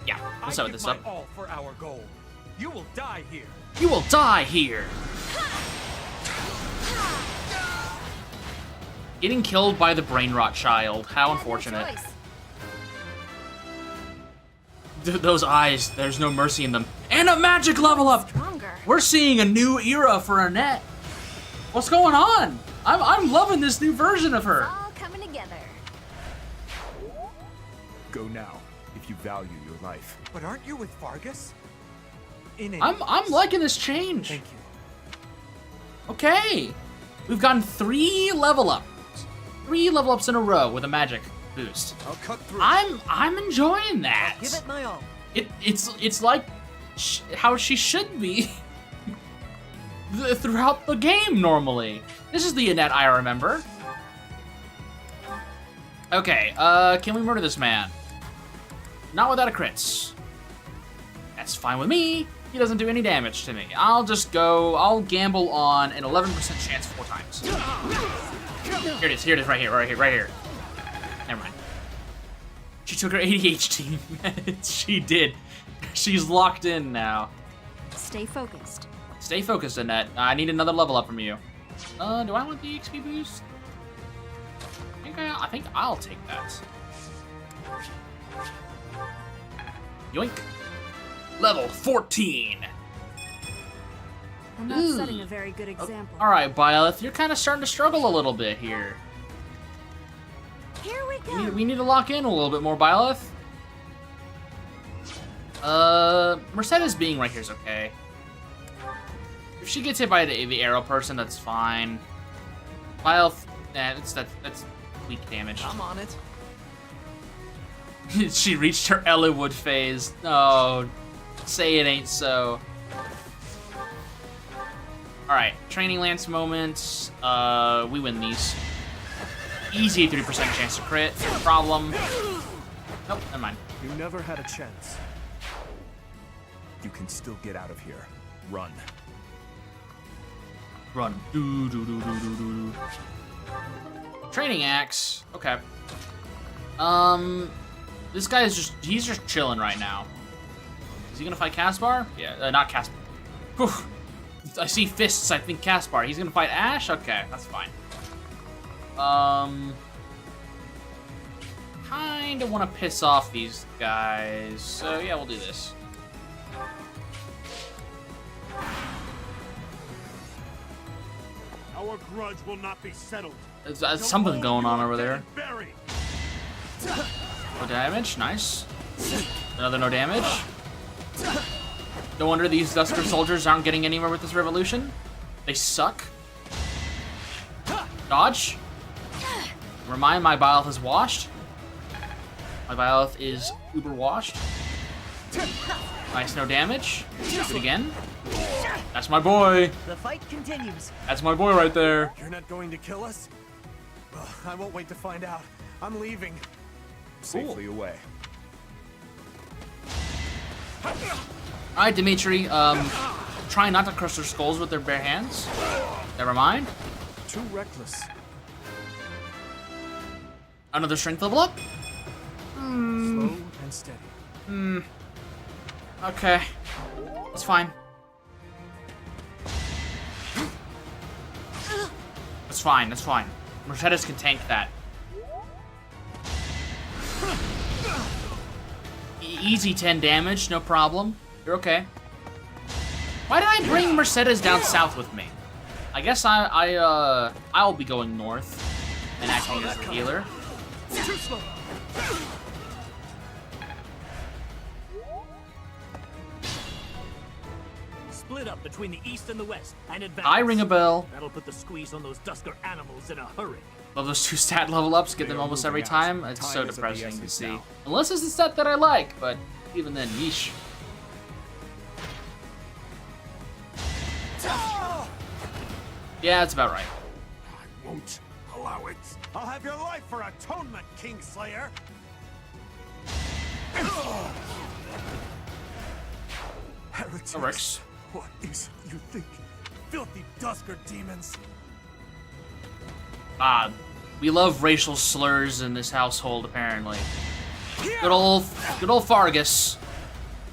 Yeah, we'll set this up. All for our goal. You will die here. You will die here! Getting killed by the brain rot child. How unfortunate. Those eyes, there's no mercy in them. And a magic level up! We're seeing a new era for Annette. What's going on? I'm loving this new version of her. All coming together. Go now, if you value your life. But aren't you with Fargus? I'm liking this change. Thank you. Okay. We've gotten 3 level ups. 3 level ups in a row with a magic boost. I'll cut through. I'm enjoying that. I'll give it my all. It's like how she should be throughout the game normally. This is the Annette I remember. Okay, can we murder this man? Not without a crits. That's fine with me. He doesn't do any damage to me. I'll gamble on an 11% chance 4 times. Here it is, right here. Never mind. She took her ADHD meds. She did. She's locked in now. Stay focused. Stay focused, Annette. I need another level up from you. Do I want the XP boost? I think I'll take that. Yoink. Level 14. I'm not setting a very good example. Alright, Byleth, you're kind of starting to struggle a little bit here. Here we go. We need to lock in a little bit more, Byleth. Mercedes being right here is okay. If she gets hit by the arrow person, that's fine. Byleth, that's weak damage. I'm on it. She reached her Ellenwood phase. Oh, say it ain't so. Alright, training lance moments. We win these. Easy 3% chance to crit. No problem. Nope, never mind. You never had a chance. You can still get out of here. Run. Run. Do, do, do, do, do, do. Training axe. Okay. This guy is he's just chilling right now. Is he gonna fight Caspar? Yeah, not Caspar. Whew. I see fists, I think Caspar. He's gonna fight Ash? Okay, that's fine. Kinda wanna piss off these guys. So yeah, we'll do this. Our grudge will not be settled. There's something going on over there. No damage, nice. Another no damage. No wonder these Dusker soldiers aren't getting anywhere with this revolution. They suck. Dodge. Remind my Byleth is washed. My Byleth is uber washed. Nice, no damage. Do it again. That's my boy. The fight continues. That's my boy right there. You're not going to kill us? Well, I won't wait to find out. I'm leaving. Safely away. Alright, Dimitri, try not to crush their skulls with their bare hands. Never mind. Too reckless. Another strength level up? Slow and steady. Okay. That's fine. That's fine, that's fine. Mercedes can tank that. Easy 10 damage, no problem. You're okay. Why did I bring Mercedes down south with me? I guess I'll be going north and acting as the healer. Too slow. Split up between the east and the west and advance. I ring a bell. That'll put the squeeze on those Dusker animals in a hurry. Love those 2 stat level ups, get them almost every time. It's so depressing to see. Unless it's a stat that I like, but even then, yeesh. Yeah, that's about right. I won't allow it. I'll have your life for atonement, Kingslayer. Heretics. Works. What is it you think? Filthy Dusker demons. We love racial slurs in this household, apparently. Good old Fargus.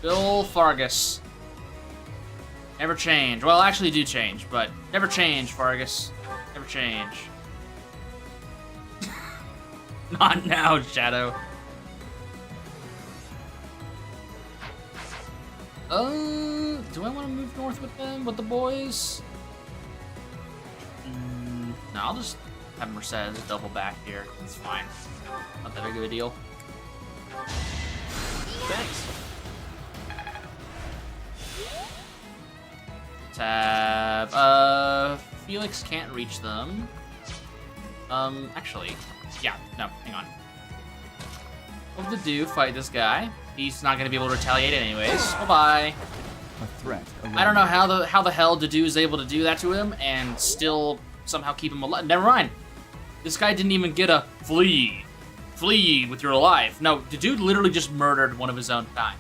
Good old Fargus. Never change. Well, actually do change, but never change, Fargus. Never change. Not now, Shadow. Do I want to move north with them, with the boys? No, I'll just have Mercedes double back here. It's fine. Not that big of a deal. Thanks. Tab. Felix can't reach them. Actually, yeah, no, hang on. What to do? Fight this guy. He's not gonna be able to retaliate anyways. Bye-bye. A threat. I don't know how the hell Dedue is able to do that to him and still somehow keep him alive. Never mind. This guy didn't even get a flee. Flee with your life. No, Dedue literally just murdered one of his own kind.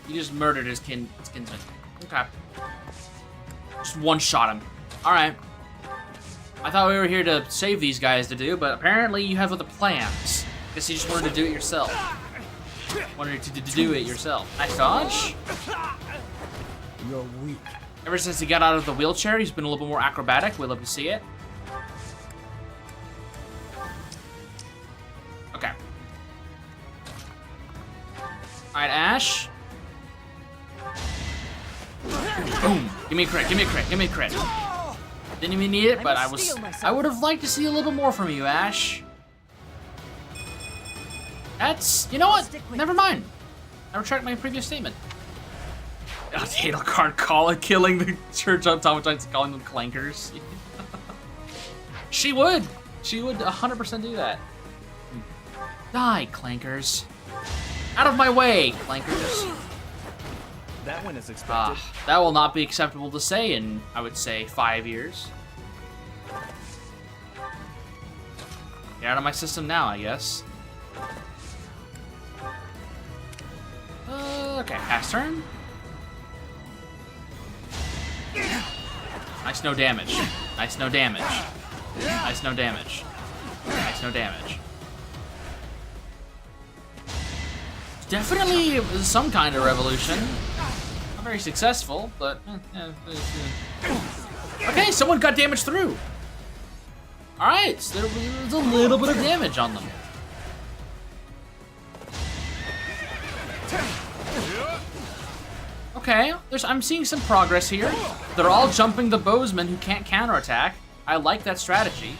He just murdered his kinsman. Okay. Just one-shot him. Alright. I thought we were here to save these guys, Dedue, but apparently you have other plans. Guess you just wanted to do it yourself. Wanted to do it yourself. Nice dodge. You're weak. Ever since he got out of the wheelchair, he's been a little bit more acrobatic. We love to see it. Okay. Alright, Ash. Boom. Give me a crit, give me a crit, give me a crit. Didn't even need it, but I would have liked to see a little bit more from you, Ash. That's, you know what? Never mind. I retract my previous statement. Edelgard killing the church automatons, calling them clankers. She would. She would 100% do that. Die, clankers. Out of my way, Clankers. That one is expected. That will not be acceptable to say in, I would say, 5 years. Get out of my system now, I guess. Okay, pass turn. Nice, no damage. Nice, no damage. Nice, no damage. Nice, no damage. Definitely some kind of revolution. Not very successful, but... Okay, someone got damage through. Alright, so there was a little bit of damage on them. Okay, I'm seeing some progress here. They're all jumping the bowsman who can't counterattack. I like that strategy.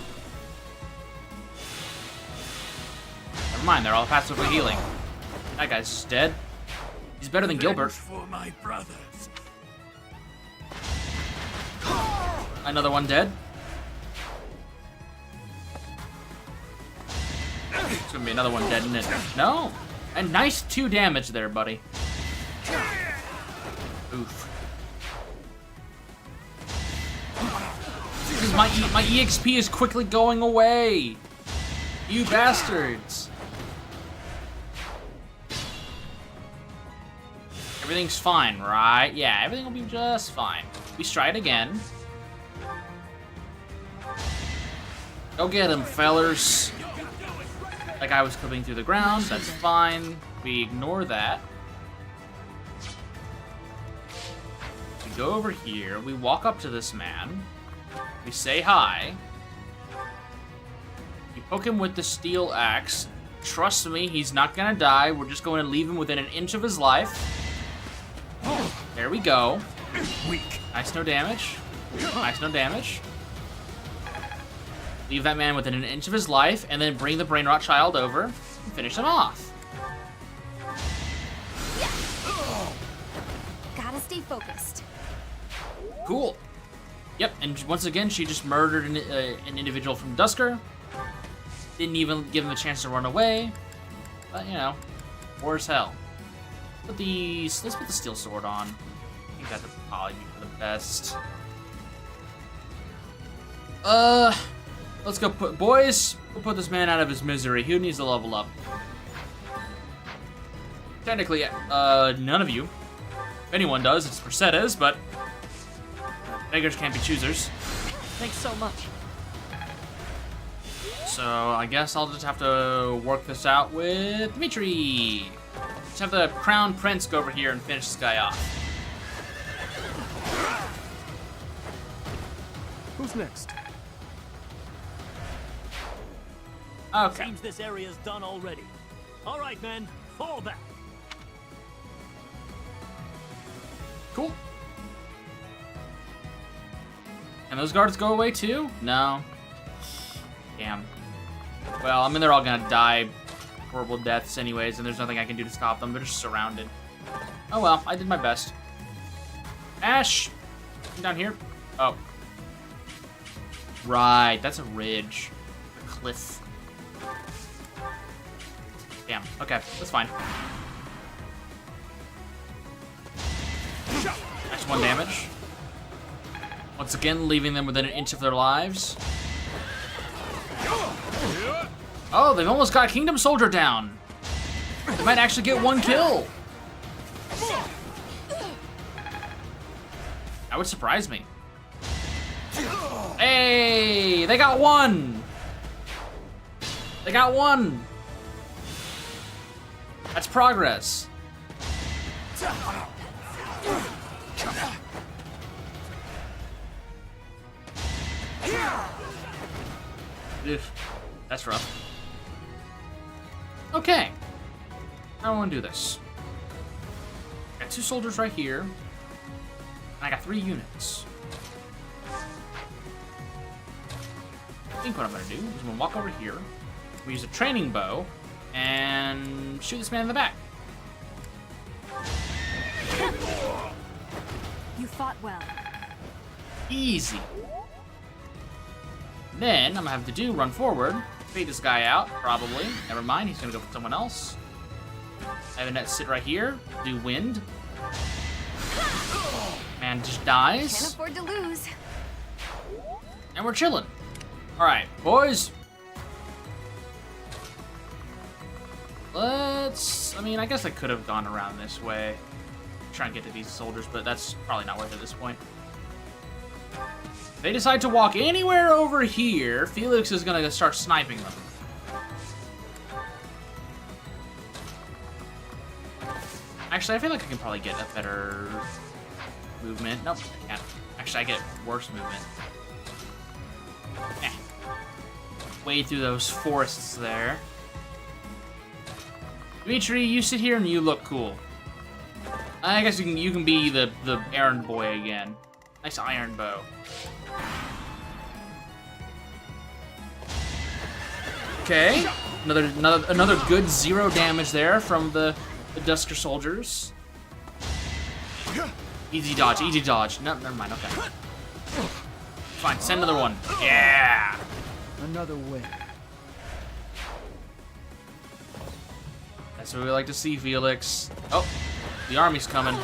Never mind, they're all passively healing. That guy's dead. He's better than Gilbert. For my brothers. Another one dead. It's gonna be another one dead, isn't it? No! A nice 2 damage there, buddy. Oof. Because my EXP is quickly going away. You bastards. Everything's fine, right? Yeah, everything will be just fine. We try it again. Go get him, fellers. That guy was clipping through the ground. That's fine. We ignore that. We go over here. We walk up to this man. We say hi. You poke him with the steel axe. Trust me, he's not gonna die. We're just going to leave him within an inch of his life. There we go. Weak. Nice, no damage. Nice, no damage. Leave that man within an inch of his life, and then bring the Brain Rot Child over and finish him off. Gotta stay focused. Cool. Yep, and once again, she just murdered an individual from Dusker. Didn't even give him a chance to run away. But, you know, war as hell. Let's put the steel sword on. I think that would probably be for the best. Let's go boys, we'll put this man out of his misery. Who needs to level up? Technically, none of you. If anyone does, it's Mercedes, but beggars can't be choosers. Thanks so much. So I guess I'll just have to work this out with Dimitri. Just have the Crown Prince go over here and finish this guy off. Who's next? Okay. Seems this area's done already. All right, men, fall back. Cool. And those guards go away too? No. Damn. Well, I mean, they're all gonna die horrible deaths anyways, and there's nothing I can do to stop them. They're just surrounded. Oh well, I did my best. Ash! Come down here. Oh. Right, that's a ridge. A cliff. Damn, okay, that's fine. That's 1 damage. Once again, leaving them within an inch of their lives. Oh, they've almost got Kingdom Soldier down. They might actually get 1 kill. That would surprise me. Hey, they got 1. They got 1. That's progress. Oof, that's rough. Okay. I want to do this. I got 2 soldiers right here. And I got 3 units. I think what I'm going to do is I'm going to walk over here. We use a training bow and shoot this man in the back. You fought well. Easy. Then I'm gonna have to run forward, fade this guy out, probably. Never mind, he's gonna go for someone else. I have a net sit right here. Do wind. Man just dies. Can't afford to lose. And we're chilling. Alright, boys. I mean, I guess I could have gone around this way. Try and get to these soldiers, but that's probably not worth it at this point. If they decide to walk anywhere over here, Felix is gonna start sniping them. Actually, I feel like I can probably get a better movement. Nope, I can't. Actually, I get worse movement. Wade through those forests there. Dimitri, you sit here and you look cool. I guess you can be the errand boy again. Nice iron bow. Okay, another good 0 damage there from the Duscur soldiers. Easy dodge, easy dodge. No, never mind. Okay. Fine, send another one. Yeah. Another win. That's what we like to see, Felix. Oh, the army's coming.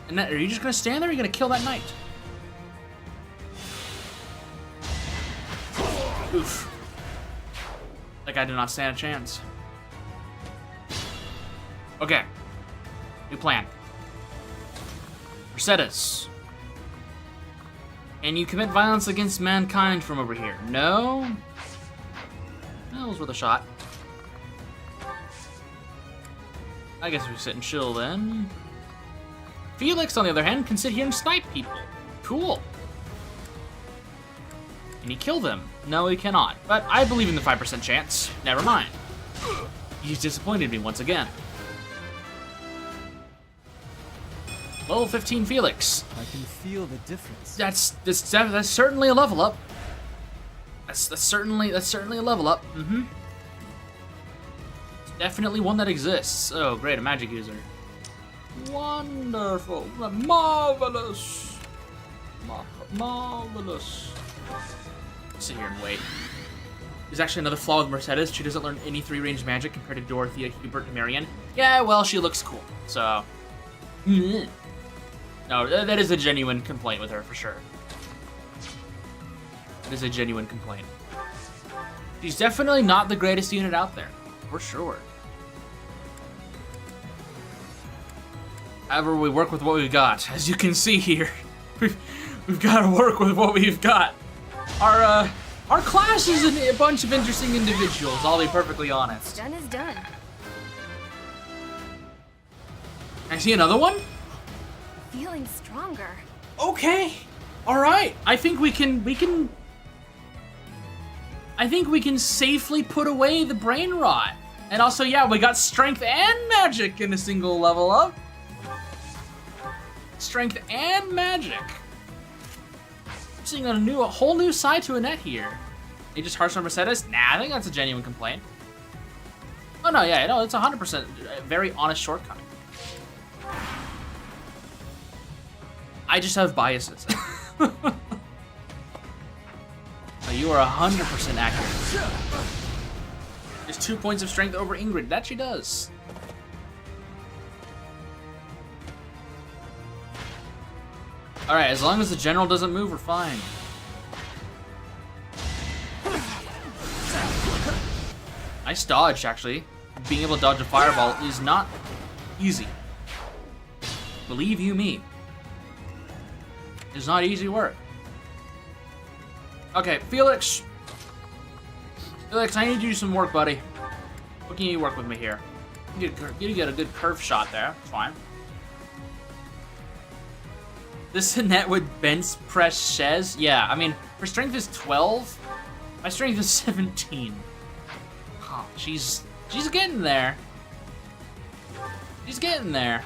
And are you just gonna stand there or are you gonna kill that knight? Oof. That guy did not stand a chance. Okay. New plan. Mercedes. And you commit violence against mankind from over here. No? That was worth a shot. I guess we sit and chill then. Felix, on the other hand, can sit here and snipe people. Cool. Can he kill them? No, he cannot. But I believe in the 5% chance. Never mind. He's disappointed me once again. Level 15 Felix. I can feel the difference. That's certainly a level up. That's certainly a level up. Mm-hmm. Definitely one that exists. Oh, great, a magic user. Wonderful. Marvelous. Marvelous. Sit here and wait. There's actually another flaw with Mercedes. She doesn't learn any 3-range magic compared to Dorothea, Hubert, and Marion. Yeah, well, she looks cool. So. No, that is a genuine complaint with her, for sure. It is a genuine complaint. She's definitely not the greatest unit out there. For sure. However, we work with what we've got. As you can see here, we've got to work with what we've got. Our class is a bunch of interesting individuals, I'll be perfectly honest. Done is done. I see another one? Feeling stronger. Okay. All right. I think we can safely put away the brain rot. And also, yeah, we got strength and magic in a single level up. Strength and magic. I'm seeing a whole new side to Annette here. They just harsh on Mercedes? Nah, I think that's a genuine complaint. Oh no, yeah, no, it's 100% a very honest shortcoming. I just have biases. Oh, you are 100% accurate. There's 2 points of strength over Ingrid. That she does. Alright, as long as the general doesn't move, we're fine. Nice dodge, actually. Being able to dodge a fireball is not easy. Believe you me. It's not easy work. Okay, Felix. Felix, I need you to do some work, buddy. What can you work with me here? You get a good curve shot there. It's fine. This Annette with bench press Shez? Yeah, I mean, her strength is 12. My strength is 17. Oh, she's getting there. She's getting there.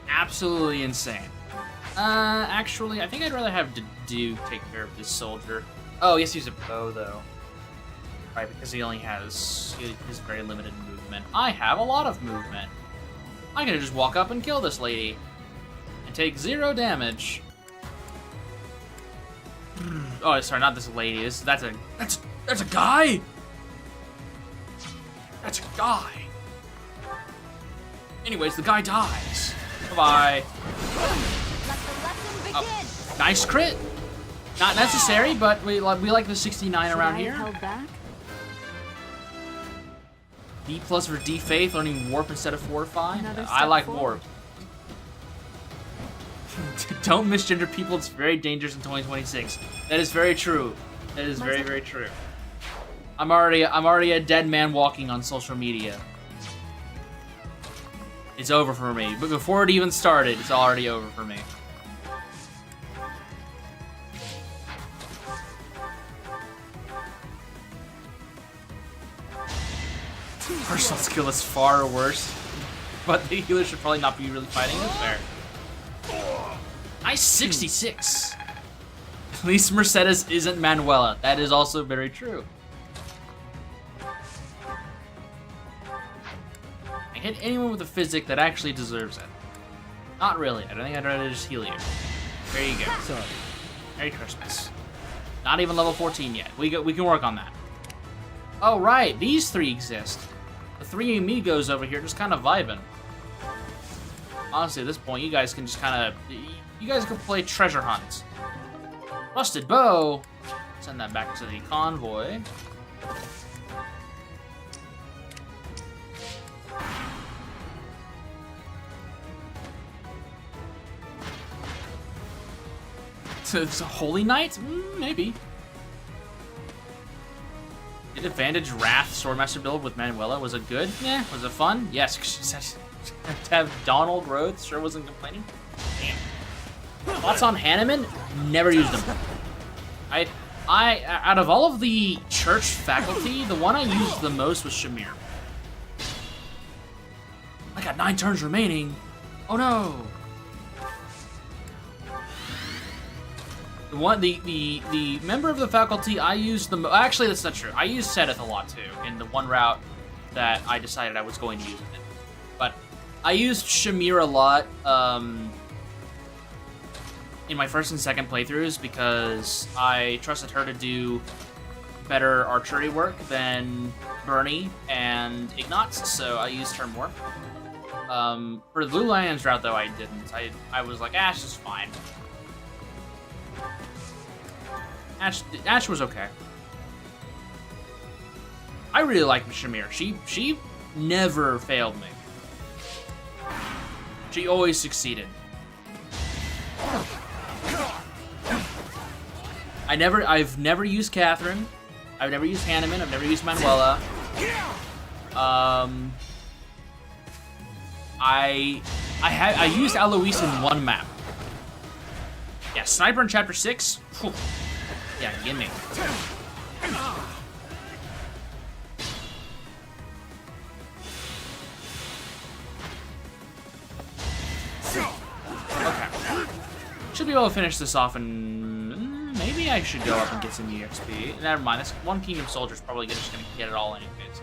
Absolutely insane. Actually, I think I'd rather have Dedue take care of this soldier. Oh, yes, he's a bow, though. Right, because he has very limited movement. I have a lot of movement. I'm gonna just walk up and kill this lady. And take 0 damage. Oh, sorry, not this lady. That's a guy. That's a guy. Anyways, the guy dies. Bye-bye. Oh, nice crit. Not necessary, but we like the 69 around here. Held back? D+ for D Faith, learning Warp instead of Fortify. Another I step like forward. Warp. Don't misgender people. It's very dangerous in 2026. That is very true. That is very, very true. I'm already a dead man walking on social media. It's over for me. But before it even started, it's already over for me. Personal skill is far worse, but the healer should probably not be really fighting. That's fair. Nice 66. At least Mercedes isn't Manuela. That is also very true. I hit anyone with a physic that actually deserves it. Not really. I don't think I'd rather just heal you. There you go. Sorry. Merry Christmas. Not even level 14 yet. We can work on that. Oh right, these three exist. The three amigos over here just kind of vibing. Honestly, at this point, you guys can just kind of... You guys can play treasure hunts. Rusted bow. Send that back to the convoy. So it's a Holy Knight? Maybe. Did Advantage Wrath Swordmaster build with Manuela? Was it good? Yeah. Was it fun? Yes. To have Donald Rhodes sure wasn't complaining. Damn. Thoughts on Hanneman? Never used them. I out of all of the church faculty, the one I used the most was Shamir. I got 9 turns remaining. Oh no. The member of the faculty I used the most. Actually, that's not true. I used Seth a lot too in the one route that I decided I was going to use it in. But I used Shamir a lot in my first and second playthroughs because I trusted her to do better archery work than Bernie and Ignatz, so I used her more. For the Blue Lions route though, I didn't. I was like, Ash is fine. Ash was okay. I really like Shamir. She never failed me. She always succeeded. I've never used Catherine. I've never used Hanneman. I've never used Manuela. I used Eloise in one map. Yeah, Sniper in Chapter 6. Whew. Yeah, gimme. Okay. Should be able to finish this off and maybe I should go up and get some EXP. Never mind, this one Kingdom Soldier's probably just gonna get it all anyways.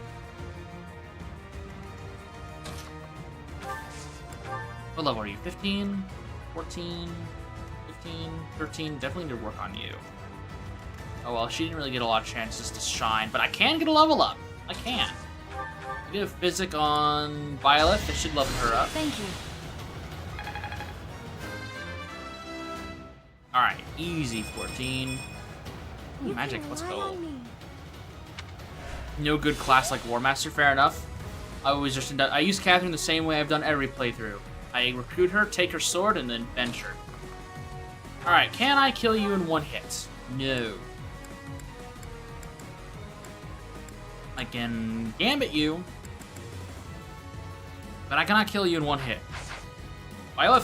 What level are you? 15? 14? 15? 13? Definitely need to work on you. Oh well, she didn't really get a lot of chances to shine, but I can get a level up. I can. I get a physic on Violet, that should level her up. Thank you. Alright, easy 14. Ooh, magic, let's go. No good class like War Master, fair enough. I use Catherine the same way I've done every playthrough. I recruit her, take her sword, and then bench her. Alright, can I kill you in one hit? No. I can gambit you, but I cannot kill you in one hit. Violet!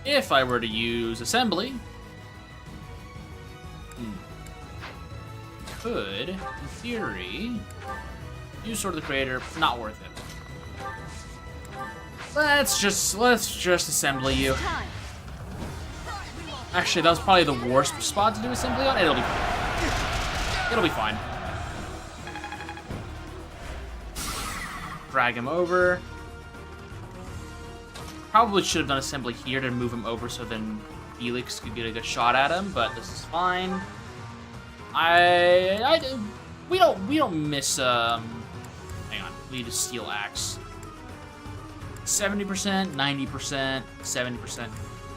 If I were to use Assembly, could, in theory, use Sword of the Creator, not worth it. Let's just Assembly you. Actually, that was probably the worst spot to do Assembly on. It'll be fine. It'll be fine. Drag him over. Probably should have done Assembly here to move him over so then Felix could get a good shot at him, but this is fine. We don't miss. Hang on, we need a steel axe. 70%, 90%, 70%.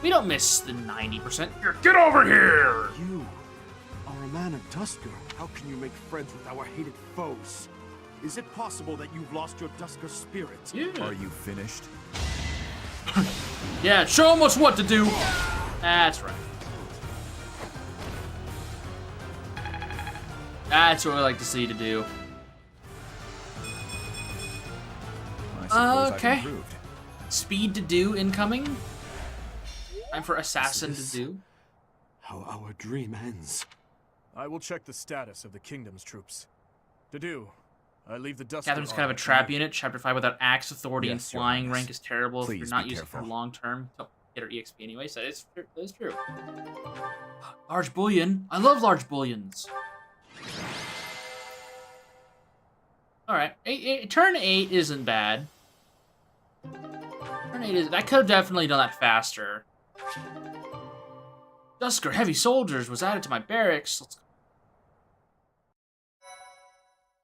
We don't miss the 90%. Here, get over here! You are a man of Duscur. How can you make friends with our hated foes? Is it possible that you've lost your Duscur spirit? Yeah. Are you finished? Yeah, show him what to do. That's right. That's what we like to see to do. Okay. Speed to do incoming. Time for assassin to do. How our dream ends. I will check the status of the kingdom's troops. To do, I leave the Duscur. Catherine's kind of a trap unit. Chapter 5 without axe authority and flying rank is terrible. Please if you're not be using it for careful. long term, don't get her EXP anyway. So that is true. Large bullion. I love large bullions. All right, turn 8 isn't bad. Turn 8 is. I could have definitely done that faster. Duscur heavy soldiers was added to my barracks.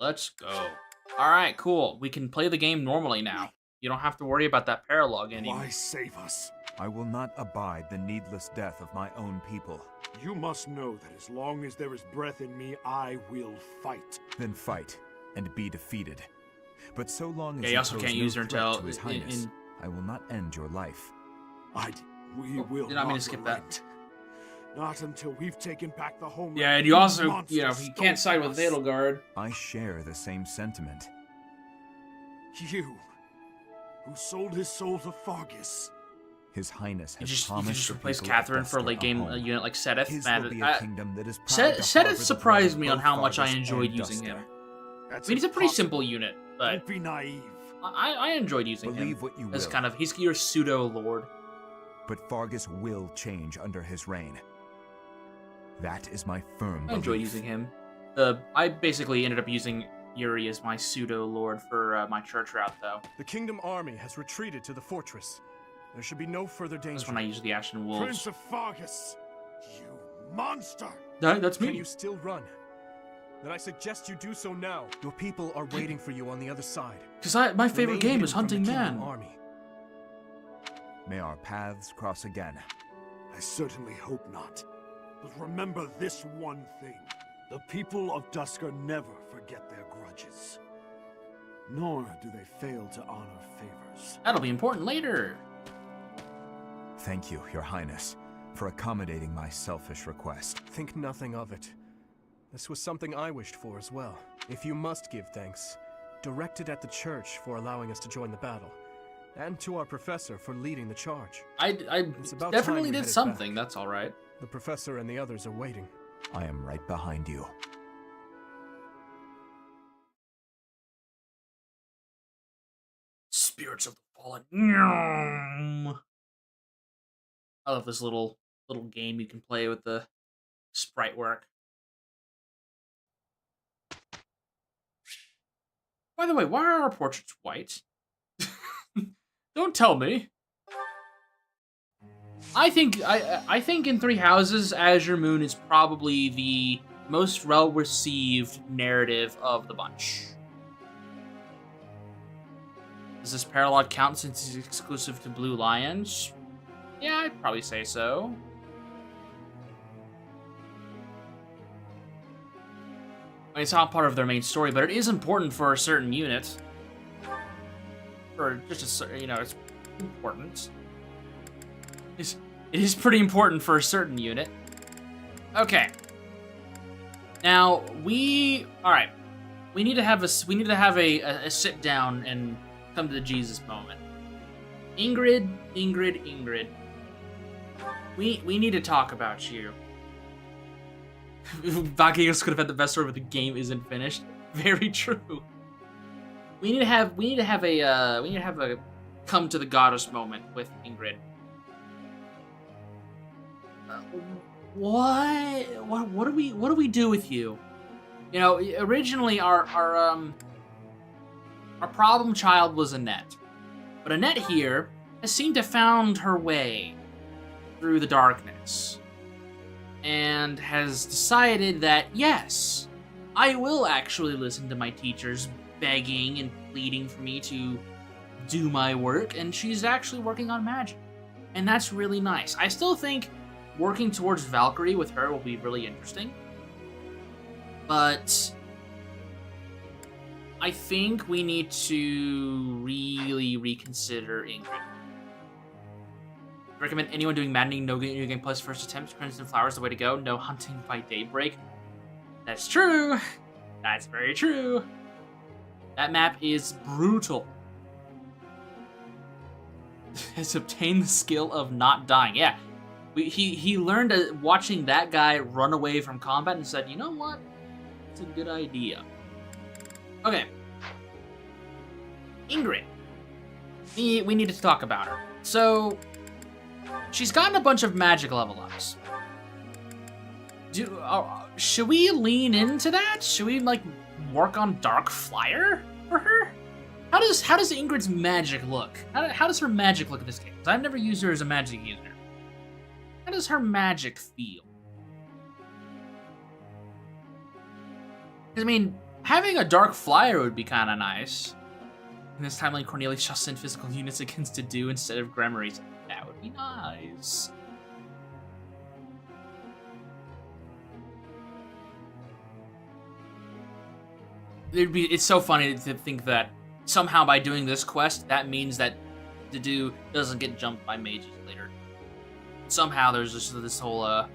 Let's go. All right, cool. We can play the game normally now. You don't have to worry about that paralog anymore. Why save us? I will not abide the needless death of my own people. You must know that as long as there is breath in me, I will fight. Then fight and be defeated. But so long as Yeah, you also can't use her until His Highness, I will not end your life. We will did not mean not to skip relent. Not until we've taken back the homeland. Yeah, and you also, Monsters you know, you can't side with Edelgard. I share the same sentiment. You, who sold his soul to Fargus. His Highness has You promised can just the replace people of Catherine for a Duscur late game home. unit like Seteth. His Man, will be a kingdom that is proud to harbor Seteth the surprised blood me of on how much I Fargus enjoyed and using Duscur. him. That's I mean, he's a pretty impossible. simple unit, but Don't be naive. I enjoyed using Believe him. what you As will. kind of, he's your pseudo lord. But Fargus will change under his reign. That is my firm I enjoyed belief. using him. I basically ended up using Yuri as my pseudo lord for my church route, though. The kingdom army has retreated to the fortress. There should be no further danger. That's when I use the Ashen Wolves. Prince of Fargus, you monster! That's me. Can you still run? Then I suggest you do so now. Your people are waiting for you on the other side. Because my favorite Remain game hidden is from the Hunting kingdom Man. Army. May our paths cross again. I certainly hope not. But remember this one thing. The people of Duscur never forget their grudges. Nor do they fail to honor favors. That'll be important later. Thank you, Your Highness, for accommodating my selfish request. Think nothing of it. This was something I wished for as well. If you must give thanks, direct it at the church for allowing us to join the battle, and to our professor for leading the charge. I It's about definitely time we did headed something, back. that's alright. The professor and the others are waiting. I am right behind you. Spirits of the Fallen. Nyam. I love this little game you can play with the sprite work. By the way, why are our portraits white? Don't tell me. I think in Three Houses, Azure Moon is probably the most well-received narrative of the bunch. Does this paralog count since it's exclusive to Blue Lions? Yeah, I'd probably say so. I mean, it's not part of their main story, but it is important for a certain unit. Or just a, you know, it's important. It is pretty important for a certain unit. Okay. Now all right. We need to have a sit down and come to the Jesus moment. Ingrid. We need to talk about you. Vagios could have had the best story, but the game isn't finished. Very true. We need to have a come to the goddess moment with Ingrid. What do we do with you? You know, originally our problem child was Annette, but Annette here has seemed to found her way through the darkness and has decided that, yes, I will actually listen to my teachers begging and pleading for me to do my work, and she's actually working on magic. And that's really nice. I still think working towards Valkyrie with her will be really interesting. But I think we need to really reconsider Ingrid. Recommend anyone doing maddening no New Game Plus first attempt. Crimson Flower's the way to go. No hunting by daybreak. That's true. That's very true. That map is brutal. Has obtained the skill of not dying. Yeah, he learned watching that guy run away from combat and said, you know what? It's a good idea. Okay. Ingrid. We need to talk about her. So, she's gotten a bunch of magic level ups. Should we lean into that? Should we, like, work on Dark Flyer for her? How does Ingrid's magic look? How does her magic look in this game? Because I've never used her as a magic user. How does her magic feel? I mean, having a Dark Flyer would be kind of nice. In this timeline, Cornelius shall send physical units against Dedue instead of Grimoires. That would be nice. It's so funny to think that somehow by doing this quest, that means that Dedue doesn't get jumped by mages later. Somehow there's just this whole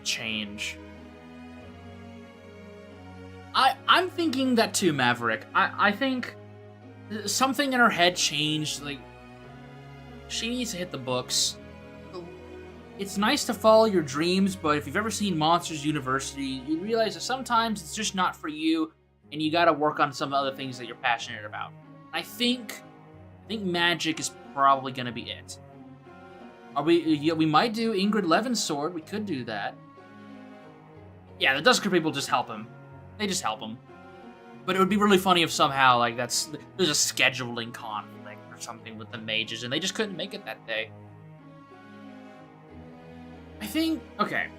change. I'm thinking that too, Maverick. I think something in her head changed. Like, she needs to hit the books. It's nice to follow your dreams, but if you've ever seen Monsters University, you realize that sometimes it's just not for you, and you gotta work on some other things that you're passionate about. I think magic is probably gonna be it. We might do Ingrid Levin's sword. We could do that. Yeah, the Dusker people just help him. They just help him. But it would be really funny if somehow, like, there's a scheduling conflict or something with the mages, and they just couldn't make it that day. I think, okay.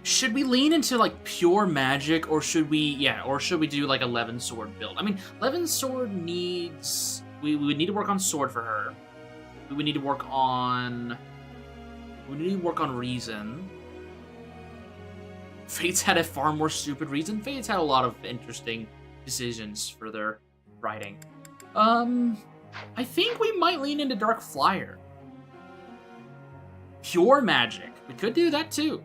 Should we lean into, like, pure magic, or should we do, like, a Levin sword build? I mean, Levin's sword needs, we would need to work on sword for her. We would need to work on reason. Fates had a far more stupid reason. Fates had a lot of interesting decisions for their writing. I think we might lean into Dark Flyer. Pure magic. We could do that too.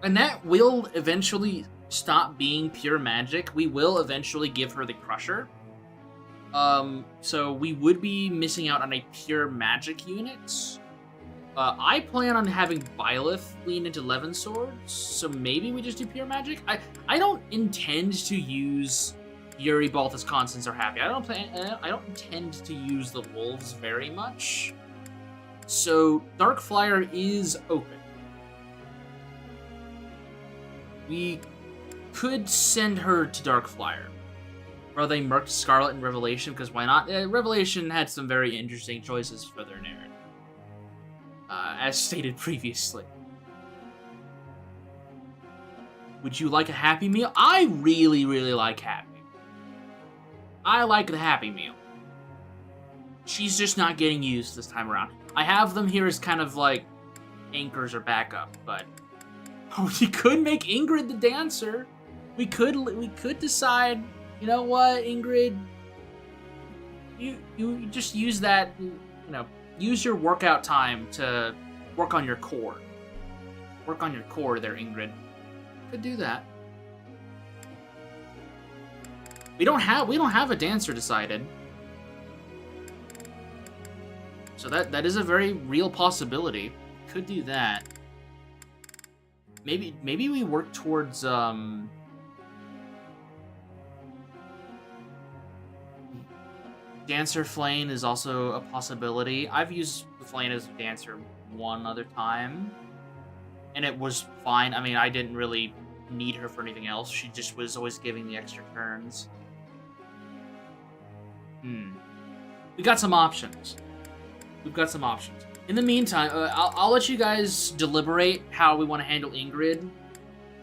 And that will eventually stop being pure magic. We will eventually give her the Crusher. So we would be missing out on a pure magic unit. I plan on having Byleth lean into Levin's swords, so maybe we just do pure magic. I don't intend to use Yuri, Balthus, Constance, or Happy. I don't intend to use the wolves very much. So Dark Flyer is open. We could send her to Dark Flyer. Rather than Merc, Scarlet, and Revelation, because why not? Revelation had some very interesting choices for their narrative. As stated previously. Would you like a Happy Meal? I really, really like Happy. I like the Happy Meal. She's just not getting used this time around. I have them here as kind of like anchors or backup, but we could make Ingrid the dancer. We could decide, you know what, Ingrid, you just use that, use your workout time to work on your core. Work on your core there, Ingrid. Could do that. We don't have a dancer decided. So that is a very real possibility. Could do that. Maybe we work towards Dancer Flane is also a possibility. I've used Flane as a dancer one other time, and it was fine. I mean, I didn't really need her for anything else. She just was always giving the extra turns. We got some options. We've got some options. In the meantime, I'll let you guys deliberate how we want to handle Ingrid.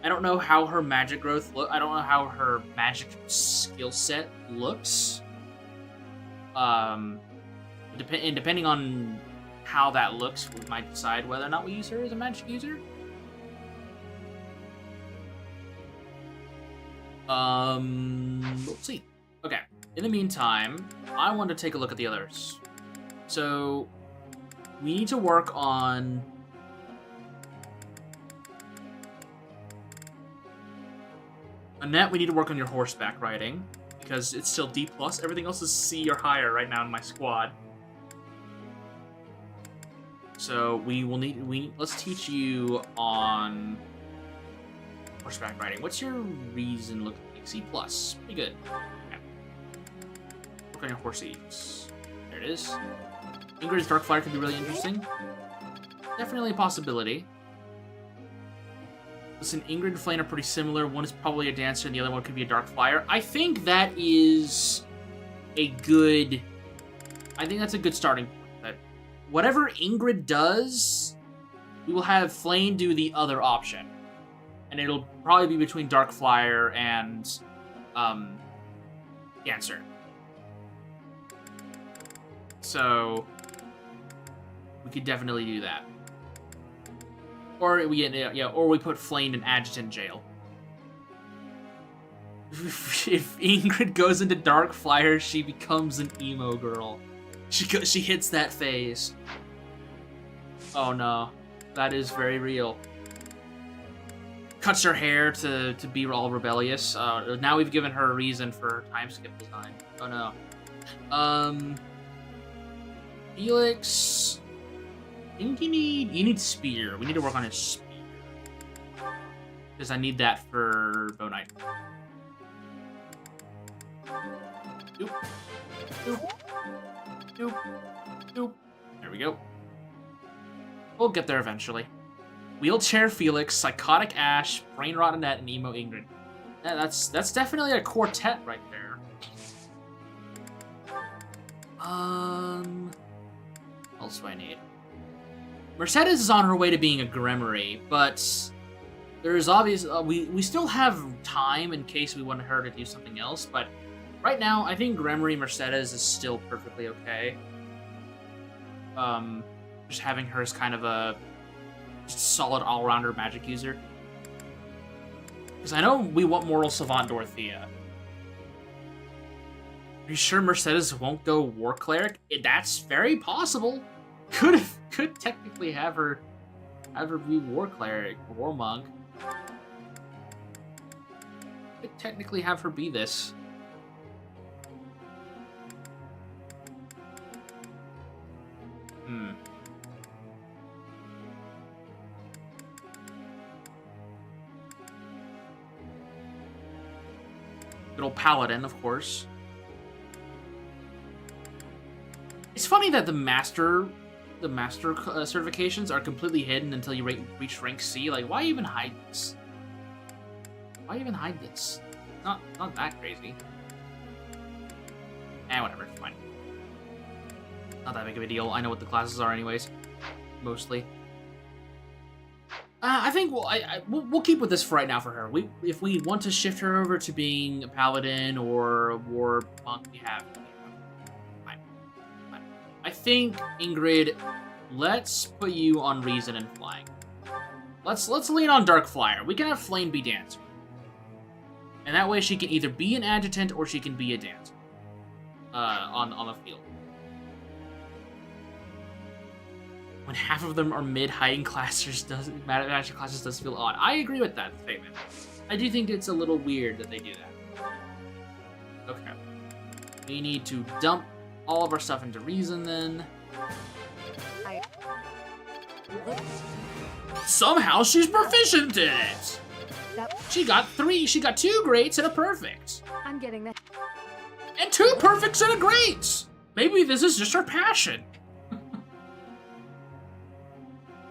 I don't know how her magic growth I don't know how her magic skill set looks. And depending on how that looks, we might decide whether or not we use her as a magic user. Let's see. Okay. In the meantime, I want to take a look at the others. So, we need to work on... Annette, we need to work on your horseback riding, because it's still D+. Everything else is C or higher right now in my squad. So, let's teach you on horseback riding. What's your reason looking like? C+. Pretty good. Okay. Work on your horses. There it is. Ingrid's Darkfire could be really interesting. Definitely a possibility. Listen, Ingrid and Flayn are pretty similar. One is probably a dancer and the other one could be a Darkfire. I think that is a good... I think that's a good starting point. That whatever Ingrid does, we will have Flayn do the other option. And it'll probably be between Darkfire and Dancer. So we could definitely do that. Or we put Flayn in Adjutant jail. If Ingrid goes into Darkfire, she becomes an emo girl. She hits that phase. Oh no, that is very real. Cuts her hair to be all rebellious. Now we've given her a reason for time skip design. Oh no. Felix, I think you need Spear. We need to work on his Spear. Because I need that for Bow Knight. Doop. Doop. Doop. Doop. There we go. We'll get there eventually. Wheelchair Felix, Psychotic Ash, Brain Rot Annette, and Emo Ingrid. Yeah, that's definitely a quartet right there. What else do I need? Mercedes is on her way to being a Gremory, but there's obvious we still have time in case we want her to do something else, but right now I think Gremory Mercedes is still perfectly okay. Just having her as kind of a solid all-rounder magic user. Because I know we want Moral Savant Dorothea. Are you sure Mercedes won't go War Cleric? That's very possible. Could technically have her be War Cleric, War Monk. Could technically have her be this. Good old Paladin, of course. It's funny that the master certifications are completely hidden until you reach rank C. Like, why even hide this? Why even hide this? Not that crazy. Whatever, it's fine. Not that big of a deal. I know what the classes are anyways. Mostly. I think we'll keep with this for right now for her. If we want to shift her over to being a Paladin or a War Monk, we have. Fine. I think, Ingrid, let's put you on Reason and Flying. Let's lean on Darkfire. We can have Flayn be Dancer. And that way she can either be an Adjutant or she can be a Dancer. On the field. When half of them are mid-hiding classes, magic classes does feel odd. I agree with that statement. I do think it's a little weird that they do that. Okay. We need to dump all of our stuff into Reason then. Somehow she's proficient in it! She got 2 greats and a perfect. I'm getting that. And 2 perfects and a great! Maybe this is just her passion.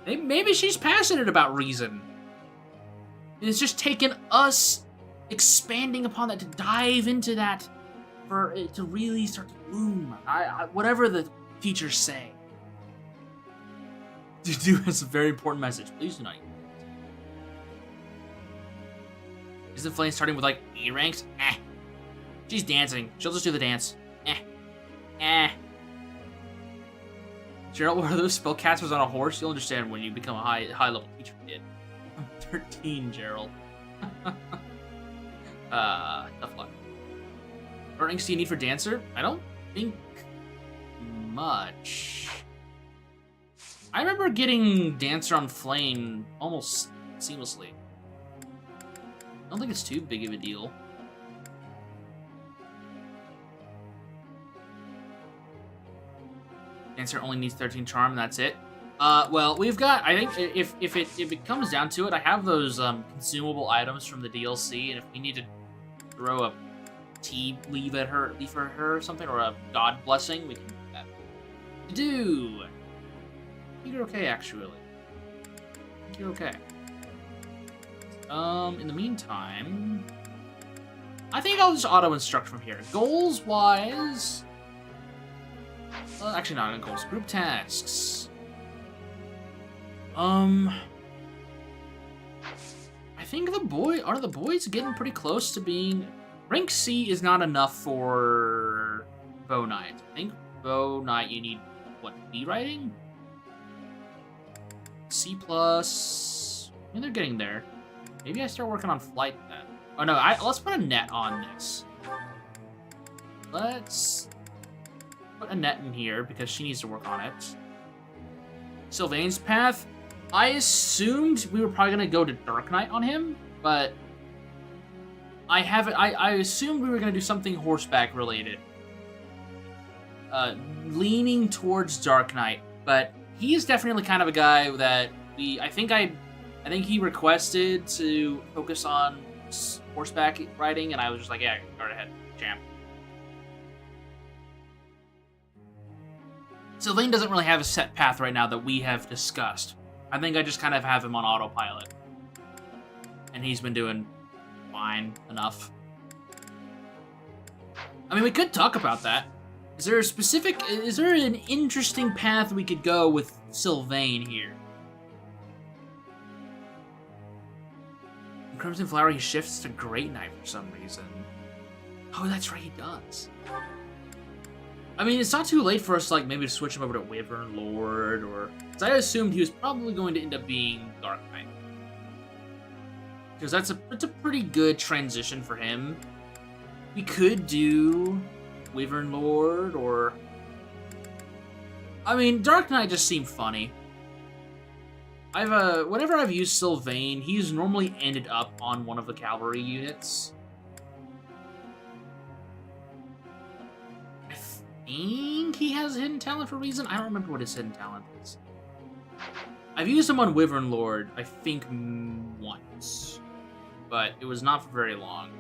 Maybe she's passionate about Reason. It's just taken us expanding upon that to dive into that for it to really start to bloom. Whatever the teachers say. Dudu has a very important message. Please do not eat. Isn't Flayn starting with like E ranks? She's dancing. She'll just do the dance. Gerald, what are those spellcasters on a horse? You'll understand when you become a high level teacher kid. I'm 13, Gerald. Tough luck. What ranks do you need for Dancer? I don't think much. I remember getting Dancer on Flayn almost seamlessly. I don't think it's too big of a deal. Dancer only needs 13 charm, and that's it. Well, we've got. I think if it comes down to it, I have those consumable items from the DLC, and if we need to throw a tea leaf for her or something, or a god blessing, we can do that. Do. I think you're okay, actually. I think you're okay. In the meantime, I think I'll just auto-instruct from here. Goals-wise... actually, not in goals. Group tasks. I think the boys getting pretty close to being... Rank C is not enough for Bow Knight. I think Bow Knight, you need, what, B writing? C+... I mean, they're getting there. Maybe I start working on flight then. Oh no, let's put a net on this. Let's put a net in here because she needs to work on it. Sylvain's path. I assumed we were probably gonna go to Dark Knight on him, but I assumed we were gonna do something horseback related. Leaning towards Dark Knight, but he is definitely kind of a guy that I think he requested to focus on horseback riding, and I was just like, yeah, go ahead, champ. Sylvain doesn't really have a set path right now that we have discussed. I think I just kind of have him on autopilot. And he's been doing fine enough. I mean, we could talk about that. Is there an interesting path we could go with Sylvain here? In Crimson Flower, he shifts to Great Knight for some reason. Oh, that's right, he does. I mean, it's not too late for us, like, maybe to switch him over to Wyvern Lord, or... Because I assumed he was probably going to end up being Dark Knight. Because that's a pretty good transition for him. We could do Wyvern Lord, or... I mean, Dark Knight just seemed funny. Whenever I've used Sylvain, he's normally ended up on one of the cavalry units. I think he has a hidden talent for a reason. I don't remember what his hidden talent is. I've used him on Wyvern Lord, I think, once. But it was not for very long.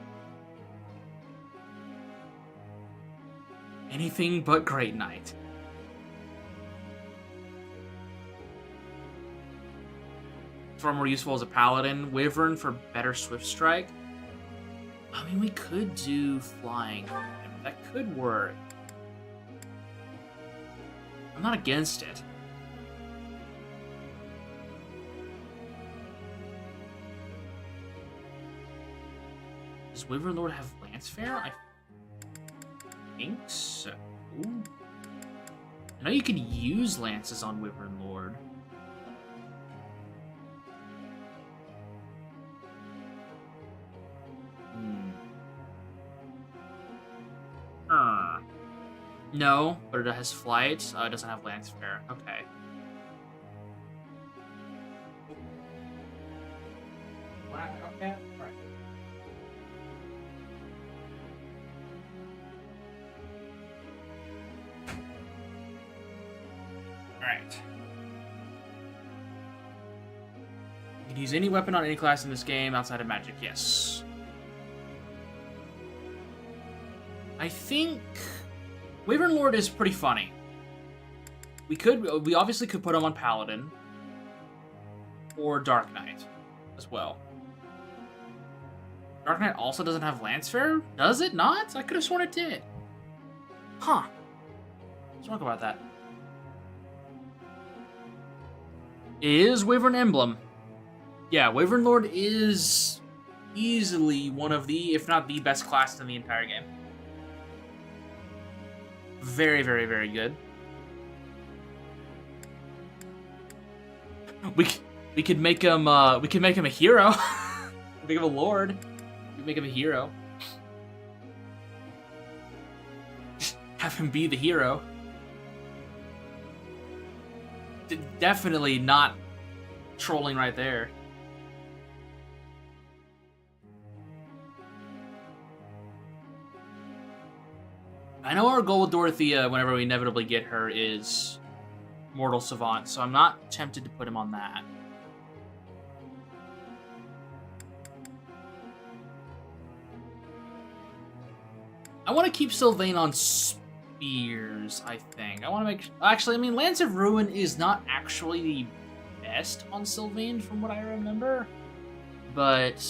Anything but Great Knight. Far more useful as a paladin. Wyvern for better swift strike. I mean, we could do flying. That could work. I'm not against it. Does Wyvern Lord have Lance Fair? I think so. I know you could use lances on Wyvern Lord. No, but it has flight. It doesn't have lance fair. Okay. Okay. Right. Alright. You can use any weapon on any class in this game outside of magic, yes. I think Wyvern Lord is pretty funny. We obviously could put him on Paladin or Dark Knight as well. Dark Knight also doesn't have Lancefarer? Does it not? I could have sworn it did. Huh. Let's talk about that. It is Wyvern Emblem. Yeah, Wyvern Lord is easily one of the, if not the best class in the entire game. Very, very, very good. We could make him a hero. Make him a lord. We make him a hero. Have him be the hero. Definitely not trolling right there. I know our goal with Dorothea, whenever we inevitably get her, is Mortal Savant, so I'm not tempted to put him on that. I want to keep Sylvain on spears, I think. I want to make... Actually, I mean, Lance of Ruin is not actually the best on Sylvain, from what I remember. But,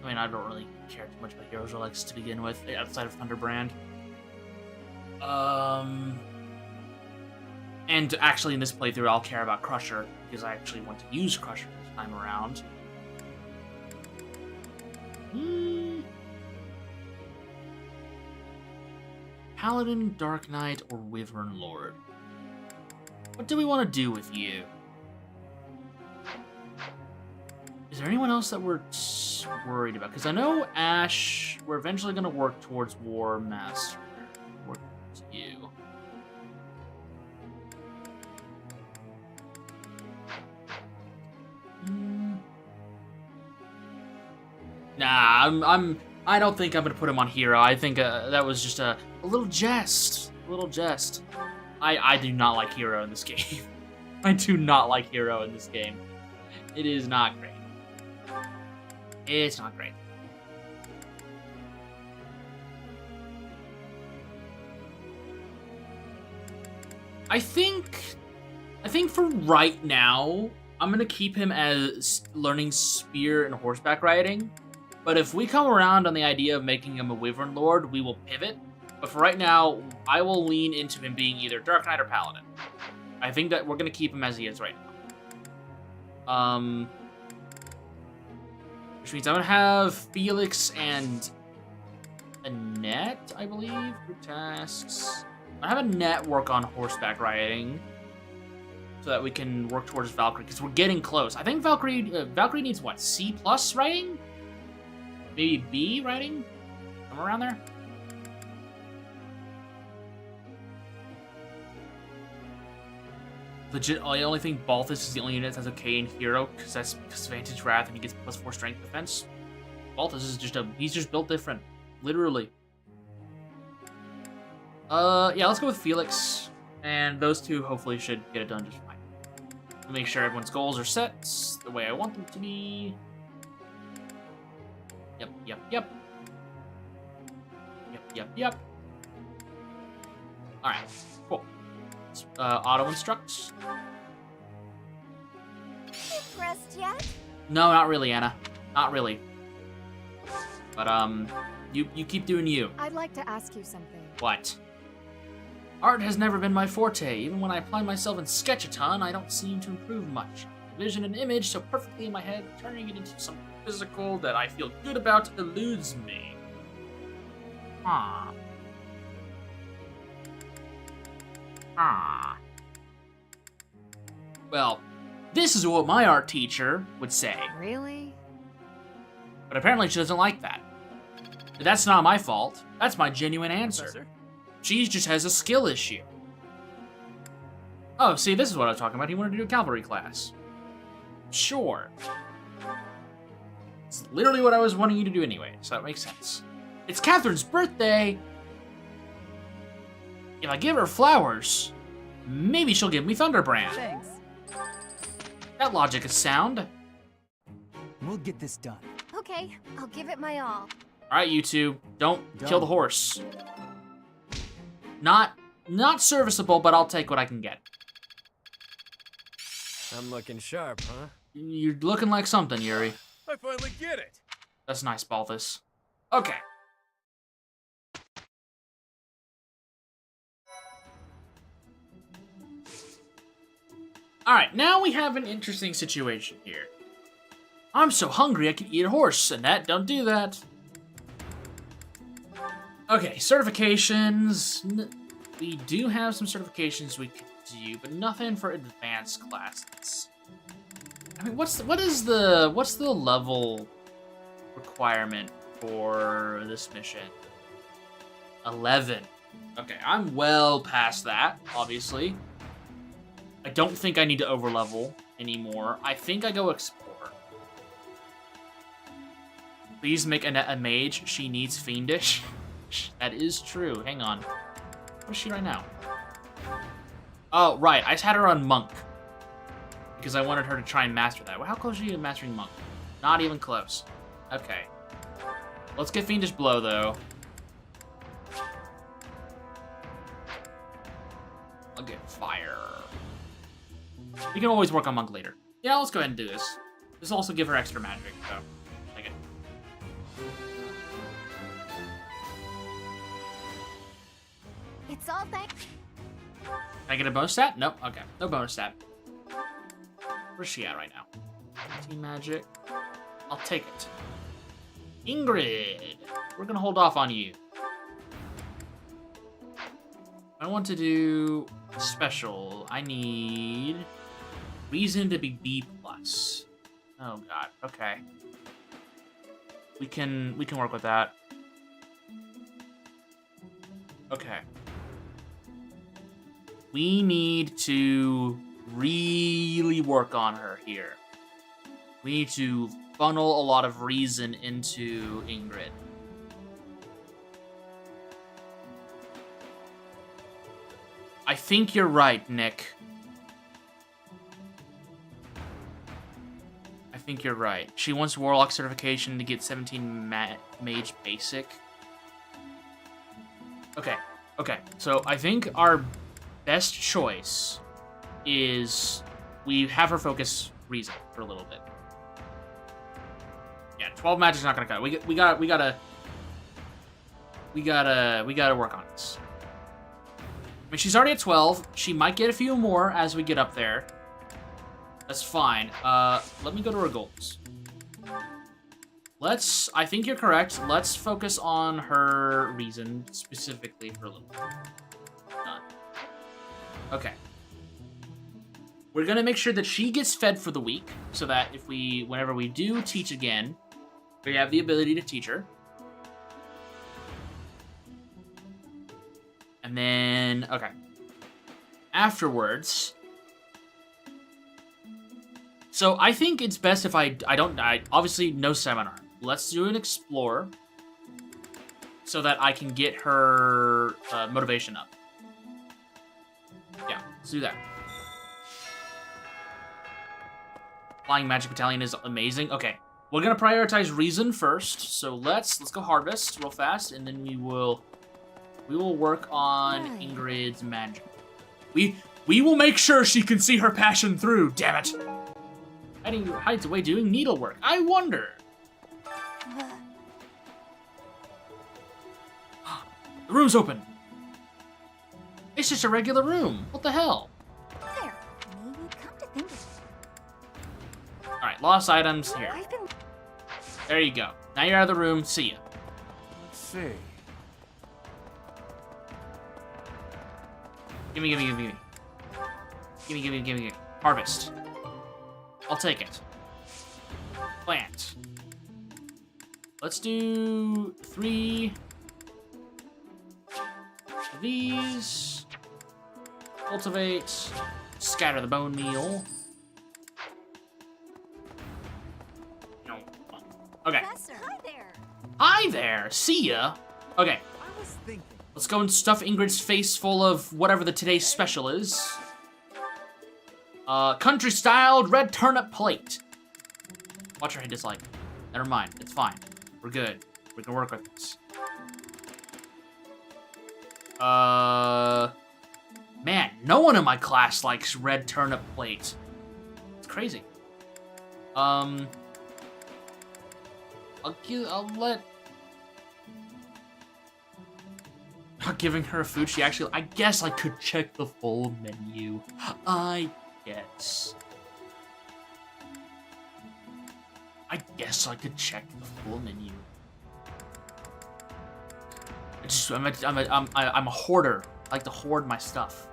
I mean, I don't really care too much about Heroes Relics to begin with, outside of Thunderbrand. And actually, in this playthrough, I'll care about Crusher, because I actually want to use Crusher this time around. Paladin, Dark Knight, or Wyvern Lord? What do we want to do with you? Is there anyone else that we're worried about? Because I know Ash, we're eventually going to work towards War Master. Work towards you. Nah, I don't think I'm gonna put him on hero. I think that was just a little jest. A little jest. I do not like hero in this game. I do not like hero in this game. It is not great. It's not great. I think for right now, I'm gonna keep him as learning spear and horseback riding. But if we come around on the idea of making him a Wyvern Lord, we will pivot. But for right now, I will lean into him being either Dark Knight or Paladin. I think that we're gonna keep him as he is right now. Which means I'm gonna have Felix and Annette, I believe, for tasks. I have Annette work on horseback riding, so that we can work towards Valkyrie, because we're getting close. I think Valkyrie needs what, C+ riding? Maybe B riding? Somewhere around there? Legit, the only thing Balthus is the only unit that's okay in hero, because that's because of Vantage Wrath and he gets +4 strength defense. Balthus is he's just built different. Literally. Yeah, let's go with Felix. And those two hopefully should get it done just fine. Make sure everyone's goals are set the way I want them to be. Yep. Alright, cool. Auto instruct. Impressed yet? No, not really, Anna. Not really. But, you keep doing you. I'd like to ask you something. What? Art has never been my forte. Even when I apply myself in Sketchaton, I don't seem to improve much. I envision an image so perfectly in my head, turning it into something physical that I feel good about eludes me. Well, this is what my art teacher would say. Really? But apparently she doesn't like that. But that's not my fault. That's my genuine answer. Professor? She just has a skill issue. Oh, see, this is what I was talking about. He wanted to do a cavalry class. Sure. It's literally what I was wanting you to do anyway, so that makes sense. It's Catherine's birthday! If I give her flowers, maybe she'll give me Thunderbrand. Thanks. That logic is sound. We'll get this done. Okay, I'll give it my all. Alright, you two, don't kill the horse. Not serviceable, but I'll take what I can get. I'm looking sharp, huh? You're looking like something, Yuri. I finally get it! That's nice, Balthus. Okay. Alright, now we have an interesting situation here. I'm so hungry I could eat a horse, Annette, don't do that. Okay, certifications. We do have some certifications we could do, but nothing for advanced classes. I mean, what's the level requirement for this mission? 11. Okay, I'm well past that, obviously. I don't think I need to overlevel anymore. I think I go explore. Please make Annette a mage. She needs fiendish. That is true. Hang on. What is she right now? Oh, right. I just had her on monk. Because I wanted her to try and master that. Well, how close are you to mastering monk? Not even close. Okay. Let's get fiendish blow, though. I'll get fire. We can always work on monk later. Yeah, let's go ahead and do this. This will also give her extra magic, so take it. It's all thanks. Can I get a bonus stat? Nope. Okay, no bonus stat. Where's she at right now? Team magic. I'll take it. Ingrid, we're gonna hold off on you. I want to do special. I need reason to be B+. Oh god. Okay. We can work with that. Okay. We need to really work on her here. We need to funnel a lot of reason into Ingrid. I think you're right, Nick. I think you're right. She wants Warlock certification to get 17 Mage Basic. Okay, okay. So I think our best choice is we have her focus reason for a little bit. Yeah, 12 magic's not gonna cut it. We gotta work on this. I mean, she's already at 12. She might get a few more as we get up there. That's fine. Let me go to her goals. I think you're correct. Let's focus on her reason specifically for a little bit. Done. Okay. We're gonna make sure that she gets fed for the week, so that whenever we do teach again, we have the ability to teach her. And then, okay. Afterwards. So I think it's best if I obviously no seminar. Let's do an explore so that I can get her motivation up. Yeah, let's do that. Flying Magic Battalion is amazing. Okay, we're gonna prioritize reason first. So let's go harvest real fast, and then we will work on Ingrid's magic. We will make sure she can see her passion through. Damn it! Hides away doing needlework. I wonder. The room's open. It's just a regular room. What the hell? There. Maybe come to think of it. All right, lost items here. There you go. Now you're out of the room. See ya. Let's see. Gimme. Gimme. Harvest. I'll take it. Plant. Let's do 3 of these. Cultivate. Scatter the bone meal. No. Okay. Hi there. Hi there. See ya. Okay. I was thinking. Let's go and stuff Ingrid's face full of whatever the today's special is. Country-styled red turnip plate. Watch her hit dislike. Never mind. It's fine. We're good. We can work with this. Man, no one in my class likes red turnip plate. It's crazy. I'll about giving her food. She actually, I guess I could check the full menu. I guess I could check the full menu. I'm a hoarder. I like to hoard my stuff.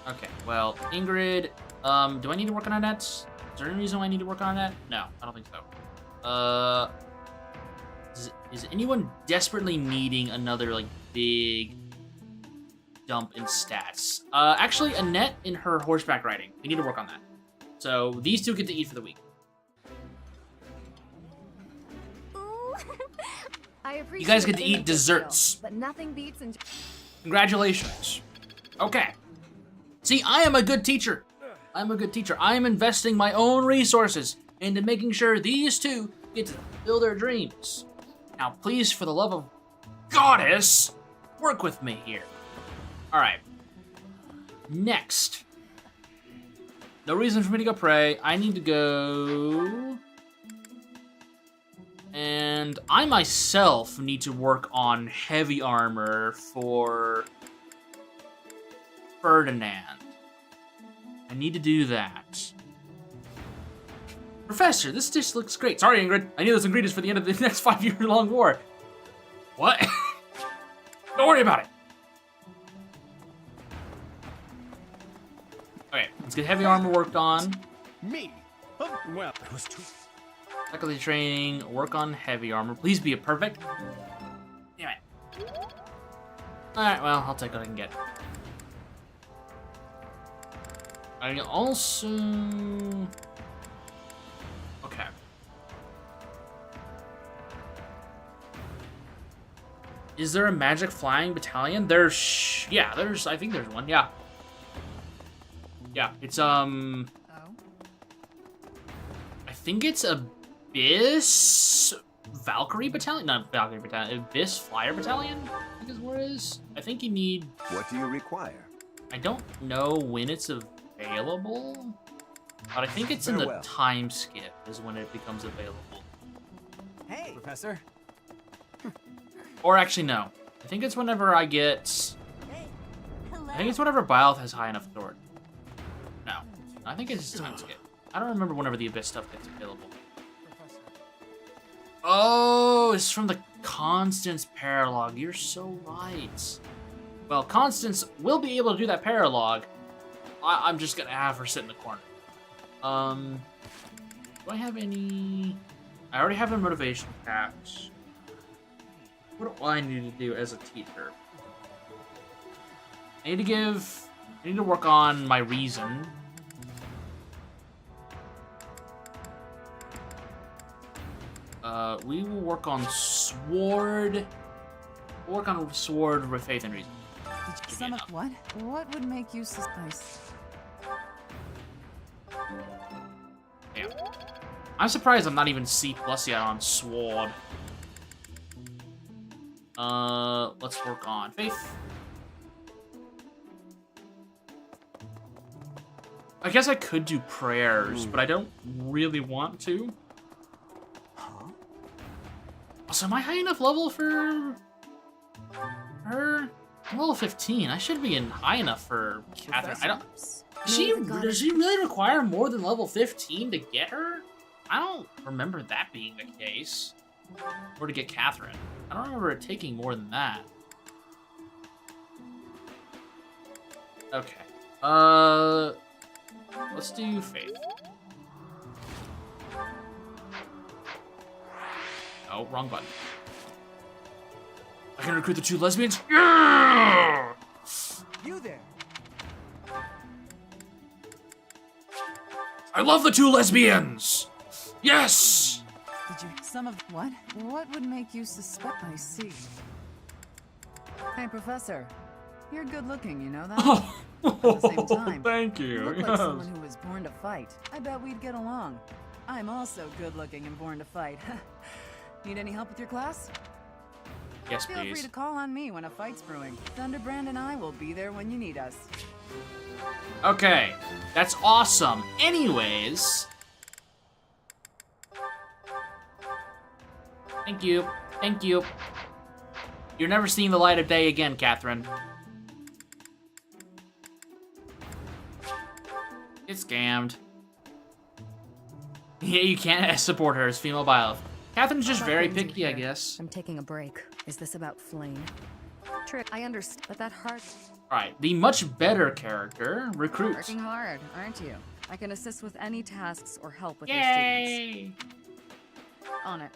Okay, well, Ingrid, do I need to work on Annette? Is there any reason why I need to work on Annette? No, I don't think so. Is anyone desperately needing another, like, big dump in stats? Actually, Annette in her horseback riding. We need to work on that. So, these two get to eat for the week. You guys get to eat desserts. But nothing beats Congratulations. Okay. See, I am a good teacher. I'm a good teacher. I am investing my own resources into making sure these two get to fulfill their dreams. Now, please, for the love of Goddess, work with me here. All right. Next. No reason for me to go pray. I need to go... And I myself need to work on heavy armor for Ferdinand. I need to do that. Professor, this dish looks great. Sorry, Ingrid. I need those ingredients for the end of the next 5-year-long war. What? Don't worry about it. Okay, let's get heavy armor worked on. Me? Well, it was too... Faculty training, work on heavy armor. Please be a perfect. Damn it. Alright, well, I'll take what I can get. I can also... Okay. Is there a magic flying battalion? Yeah, I think there's one, yeah. Yeah, it's, I think it's Abyss Valkyrie Battalion? Not Valkyrie Battalion, Abyss Flyer Battalion, I think is what it is. I think you need... What do you require? I don't know when it's available, but I think it's in the time skip is when it becomes available. Hey, Professor. Or actually, no. I think it's whenever I get... I think it's whenever Byleth has high enough authority. No. I think it's time skip. I don't remember whenever the Abyss stuff gets available. Oh, it's from the Constance paralog. You're so right. Well, Constance will be able to do that paralog. I'm just gonna have her sit in the corner. Do I have any... I already have a motivation patch. What do I need to do as a teacher? I need to work on my reason. We will work on sword. We'll work on sword with faith and reason. Some of what? What would make you suspicious? Damn. I'm surprised I'm not even C+ yet on sword. Let's work on faith. I guess I could do prayers, but I don't really want to. Also, am I high enough level for her? I'm level 15. I should be high enough for Catherine. I don't. Does she really require more than level 15 to get her? I don't remember that being the case. Or to get Catherine. I don't remember it taking more than that. Okay. Let's do faith. Oh, wrong button. I can recruit the 2 lesbians? Yeah! You there. I love the 2 lesbians! Yes! Did you... Some of... What? What would make you suspect... I see. Hey, Professor. You're good looking, you know that? Oh, at the same time, thank you. You look like Yes. someone who was born to fight. I bet we'd get along. I'm also good looking and born to fight. Need any help with your class? Yes, Feel free please. to call on me when a fight's brewing. Thunderbrand and I will be there when you need us. Okay, that's awesome. Anyways. Thank you. Thank you. You're never seeing the light of day again, Catherine. Get scammed. Yeah, you can't support her as female bio. Catherine's just very picky, I guess. I'm taking a break. Is this about Flayn? Trick, I understand, but that hard. Alright, the much better character, Recruit. Working hard, aren't you? I can assist with any tasks or help with Yay! your students. On it.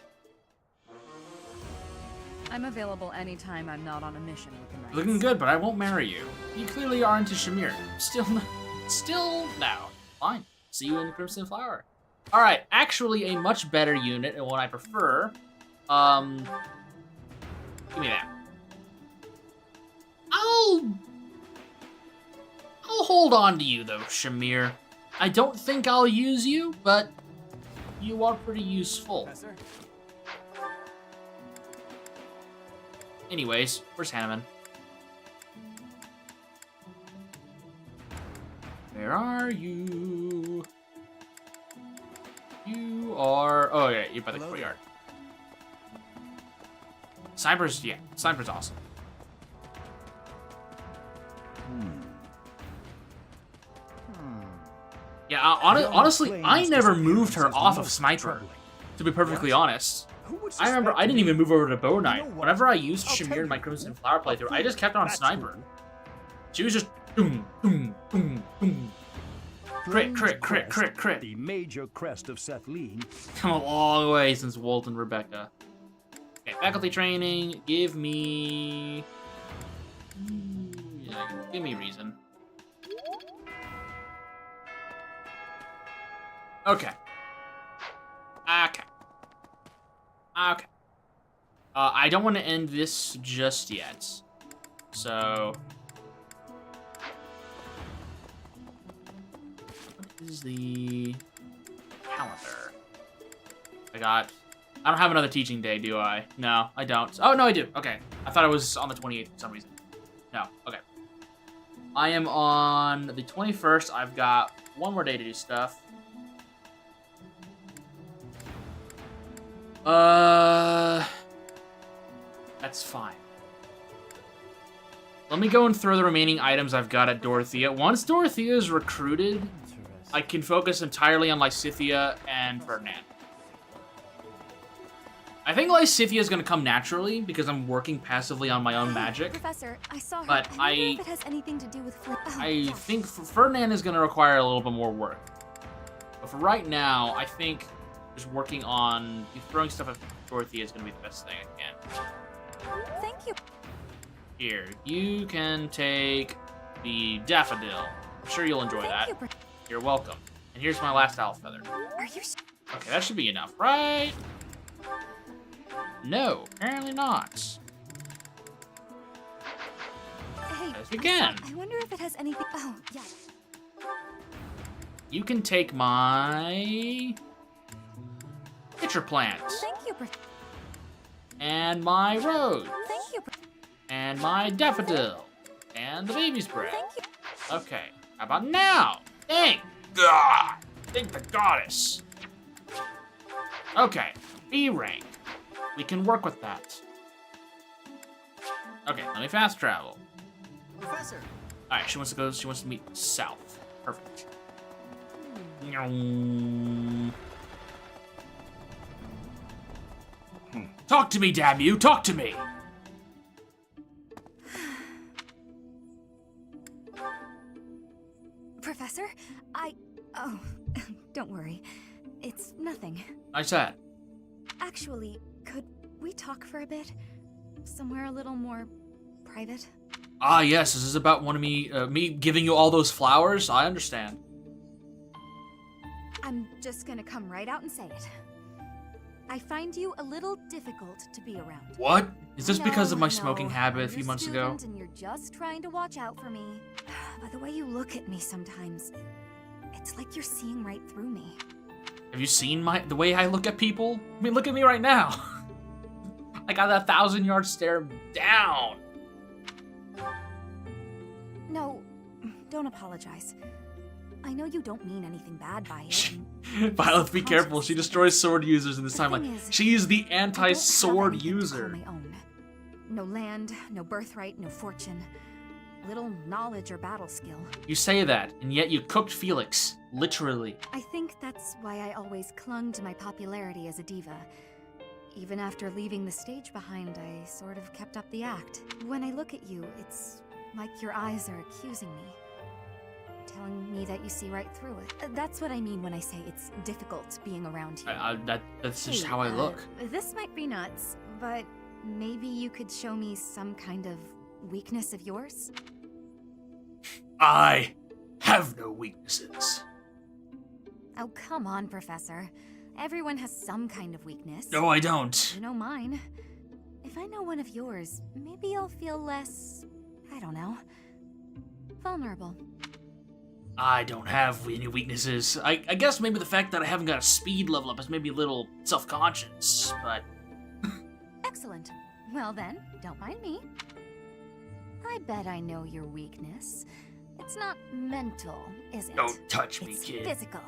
I'm available anytime I'm not on a mission with the Knights. Looking good, but I won't marry you. You clearly are into Shamir. Still no. Fine. See you in the Crimson Flower. Alright, actually a much better unit and one I prefer. Give me that. I'll hold on to you though, Shamir. I don't think I'll use you, but you are pretty useful. Professor? Anyways, where's Hanneman? Where are you? You are... Oh, yeah, you're by the courtyard. Sniper's... Yeah, Sniper's awesome. Yeah, honestly, I never moved her off of Sniper, to be perfectly honest. I remember I didn't even move over to Bow Knight. Whenever I used Shamir in my Crimson Flower playthrough, I just kept on Sniper. She was just boom, boom, boom, boom. Crit, crit, crit, crit, crit. The major crest of Sethlin. Come a long way since Walt and Rebecca. Okay, faculty training. Give me... Yeah, give me reason. Okay. Okay. Okay. I don't want to end this just yet. So... What is the calendar? I don't have another teaching day, do I? No, I don't. Oh, no, I do. Okay. I thought it was on the 28th for some reason. No. Okay. I am on the 21st. I've got one more day to do stuff. That's fine. Let me go and throw the remaining items I've got at Dorothea. Once Dorothea is recruited, I can focus entirely on Lysithea and Ferdinand. I think Lysithea is going to come naturally because I'm working passively on my own magic. Professor, I saw her. But I wonder if it has anything to do with I think Ferdinand is going to require a little bit more work. But for right now, I think just working on throwing stuff at Dorothea is going to be the best thing I can. Thank you. Here, you can take the Daffodil. I'm sure you'll enjoy that. You're welcome. And here's my last Owl Feather. Are you? Okay, that should be enough, right? No, apparently not. Hey, again. I wonder if it has anything. Oh, yeah. You can take my pitcher plant. Thank you. And my rose. Thank you. And my daffodil. And the baby's breath. Thank you. Okay, how about now? Thank God! Thank the goddess. Okay, B rank. We can work with that. Okay, let me fast travel. Professor. Alright, she wants to meet south. Perfect. Talk to me, damn you! Talk to me! Professor, oh, don't worry. It's nothing. I said. Actually, could we talk for a bit? Somewhere a little more private? Ah, yes, this is about one of me giving you all those flowers? I understand. I'm just gonna come right out and say it. I find you a little difficult to be around. What? Is this because of my I smoking know. habit a I'm few your months ago? student And you're just trying to watch out for me. By the way you look at me sometimes, it's like you're seeing right through me. Have you seen the way I look at people? I mean, look at me right now. I got that 1,000-yard stare down. No, don't apologize. I know you don't mean anything bad by it. Violet, be careful. She destroys sword users in this timeline. She's the anti-sword user. No land, no birthright, no fortune. Little knowledge or battle skill. You say that, and yet you cooked Felix. Literally. I think that's why I always clung to my popularity as a diva. Even after leaving the stage behind, I sort of kept up the act. When I look at you, it's like your eyes are accusing me. Telling me that you see right through it. That's what I mean when I say it's difficult being around you. That's just how I look. This might be nuts, but maybe you could show me some kind of weakness of yours? I have no weaknesses. Oh, come on, Professor. Everyone has some kind of weakness. No, I don't. You know mine. If I know one of yours, maybe I'll feel less, I don't know, vulnerable. I don't have any weaknesses. I guess maybe the fact that I haven't got a speed level up is maybe a little self-conscious, but... Excellent. Well then, don't mind me. I bet I know your weakness. It's not mental, is it? Don't touch me, it's kid. Physical.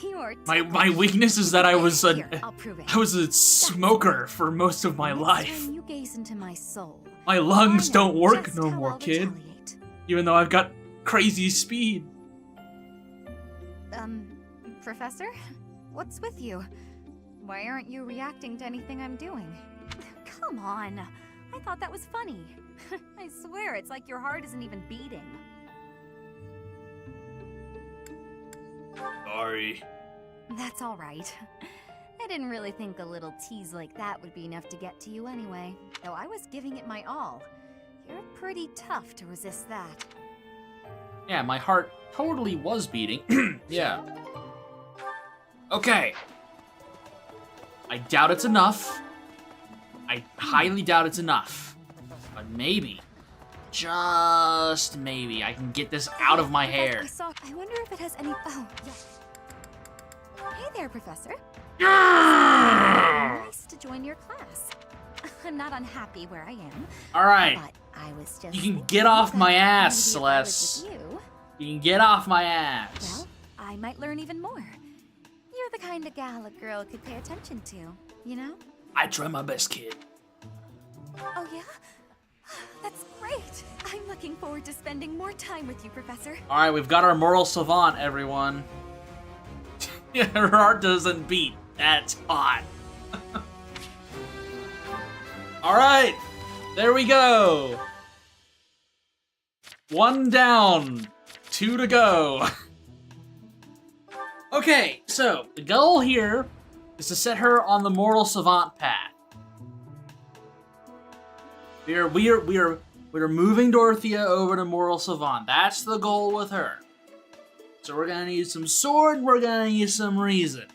You're My weakness is that I was a Here, I'll prove it. I was a smoker for most of my life. When you gaze into my soul, My lungs I know don't work just no how more, I'll kid. retaliate. Even though I've got crazy speed. Professor? What's with you? Why aren't you reacting to anything I'm doing? Come on. I thought that was funny. I swear, it's like your heart isn't even beating. Sorry. That's all right. I didn't really think a little tease like that would be enough to get to you anyway, though I was giving it my all. You're pretty tough to resist that. Yeah, my heart totally was beating. Yeah. Okay. I doubt it's enough. I highly doubt it's enough. But maybe, just maybe, I can get this out of my hair. I wonder if it has any... Oh, yeah. Hey there, Professor. Nice to join your class. I'm not unhappy where I am. All right. But I was just... You can get off my ass, maybe if I was Celeste. with you, You can get off my ass. well, I might learn even more. You're the kind of gal a girl could pay attention to, you know? I try my best, kid. Oh, yeah? That's great. I'm looking forward to spending more time with you, Professor. All right, we've got our moral savant, everyone. Yeah, her heart doesn't beat. That's hot. All right, there we go. 1 down, 2 to go. Okay, so the goal here is to set her on the moral savant path. We are moving Dorothea over to moral savant. That's the goal with her. So we're gonna need some sword. We're gonna need some reason.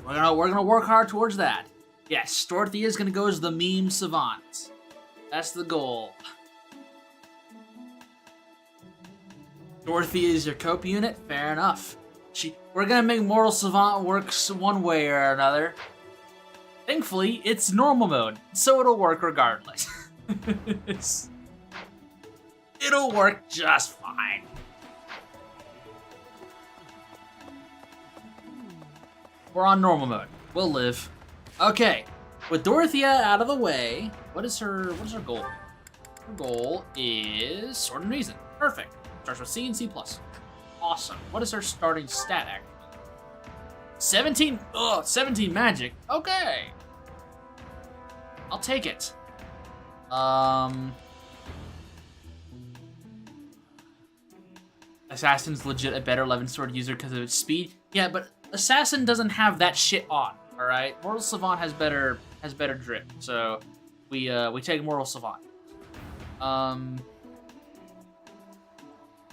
We're gonna work hard towards that. Yes, Dorothea's gonna go as the meme savant. That's the goal. Dorothea is your cope unit. Fair enough. We're gonna make moral savant works one way or another. Thankfully, it's normal mode, so it'll work regardless. It'll work just fine. We're on normal mode. We'll live. Okay, with Dorothea out of the way, what is her goal? Her goal is Sword and Reason. Perfect. Starts with C and C+. Awesome. What is her starting stat actually? 17. Ugh, 17 magic. Okay. I'll take it. Assassin's legit a better 11 sword user because of its speed. Yeah, but Assassin doesn't have that shit on. All right, Mortal Savant has better drip. So we take Mortal Savant.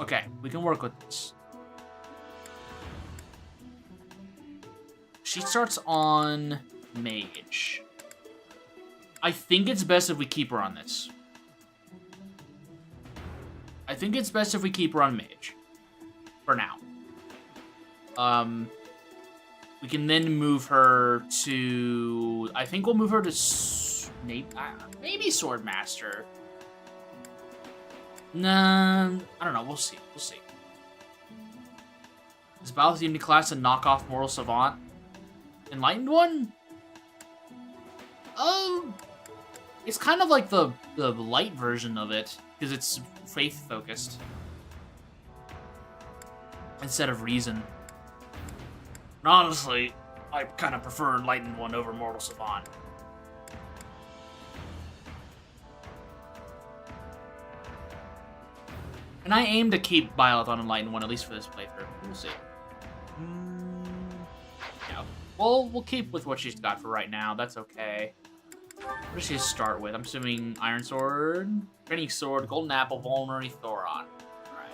Okay, we can work with this. She starts on Mage. I think it's best if we keep her on this. I think it's best if we keep her on Mage. For now. We can then move her to... I think we'll move her to... maybe Swordmaster. Nah, I don't know. We'll see. We'll see. Is Battle the Unity class a knockoff Moral Savant? Enlightened one? Oh, It's kind of like the light version of it, because it's faith-focused. Instead of reason. And honestly, I kind of prefer Enlightened One over Mortal Savant. And I aim to keep Byleth on Enlightened One, at least for this playthrough. We'll see. Yeah, we'll keep with what she's got for right now. That's okay. What does she start with? I'm assuming Iron Sword, Training Sword, Golden Apple, Vulnerary, Thoron. Alright.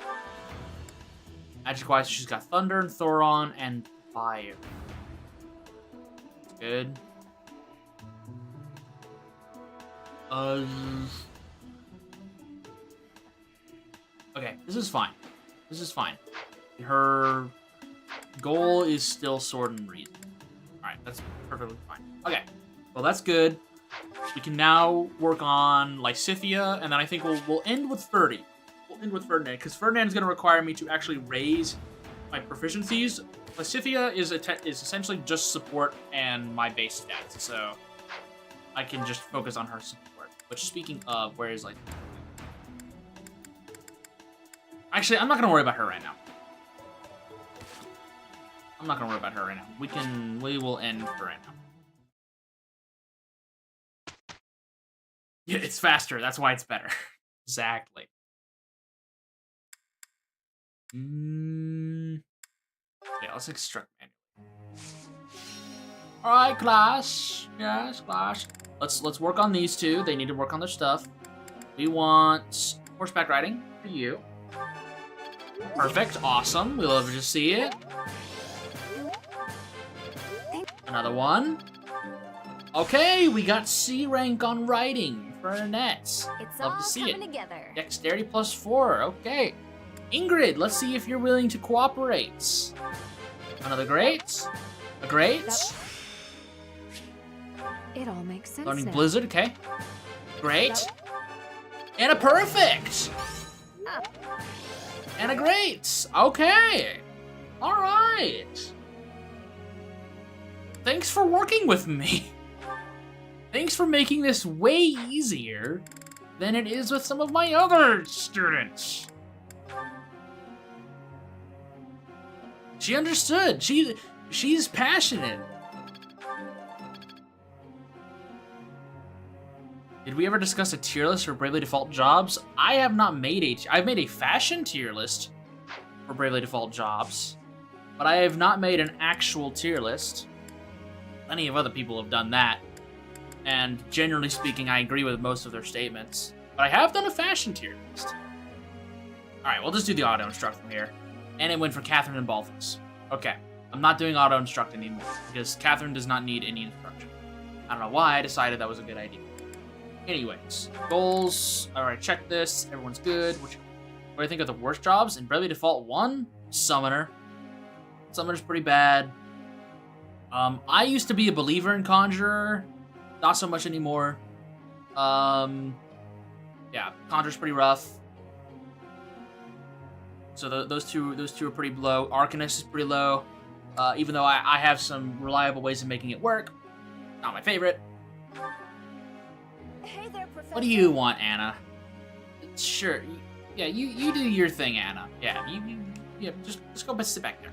Magic-wise, she's got Thunder and Thoron and Fire. Good. Okay, this is fine. This is fine. Her goal is still Sword and Reason. Alright, that's perfectly fine. Okay, well that's good. We can now work on Lysithea, and then I think we'll end with Ferdy. We'll end with Ferdinand, because Ferdinand is going to require me to actually raise my proficiencies. Lysithea is essentially just support and my base stats, so I can just focus on her support. Which, speaking of, where is Lysithea? Actually, I'm not going to worry about her right now. I'm not going to worry about her right now. We will end for right now. Yeah, it's faster. That's why it's better. Exactly. Yeah, let's extract manually. All right, class. Yes, class. Let's work on these two. They need to work on their stuff. We want horseback riding for you. Perfect. Awesome. We love to see it. Another one. Okay, we got C rank on riding for Annette. It's Love all to see coming it. together. Dexterity +4. Okay. Ingrid, let's see if you're willing to cooperate. Another great. A great. It all makes sense Learning now. Blizzard. Okay. Great. And a perfect. And a great. Okay. All right. Thanks for working with me. Thanks for making this way easier than it is with some of my other students. She understood. She's passionate. Did we ever discuss a tier list for Bravely Default jobs? I have not made I've made a fashion tier list for Bravely Default jobs, but I have not made an actual tier list. Plenty of other people have done that. And generally speaking, I agree with most of their statements. But I have done a fashion tier list. Alright, we'll just do the auto-instruct from here. And it went for Catherine and Balthus. Okay, I'm not doing auto-instruct anymore, because Catherine does not need any instruction. I don't know why I decided that was a good idea. Anyways, goals. Alright, check this. Everyone's good. What do you think of the worst jobs? In Bravely Default 1, Summoner. Summoner's pretty bad. I used to be a believer in Conjurer. Not so much anymore. Yeah, Conjurer's pretty rough. So those two are pretty low. Arcanist is pretty low. Even though I have some reliable ways of making it work. Not my favorite. Hey there, Professor. What do you want, Anna? Sure. Yeah, you do your thing, Anna. Yeah, yeah, just go sit back there.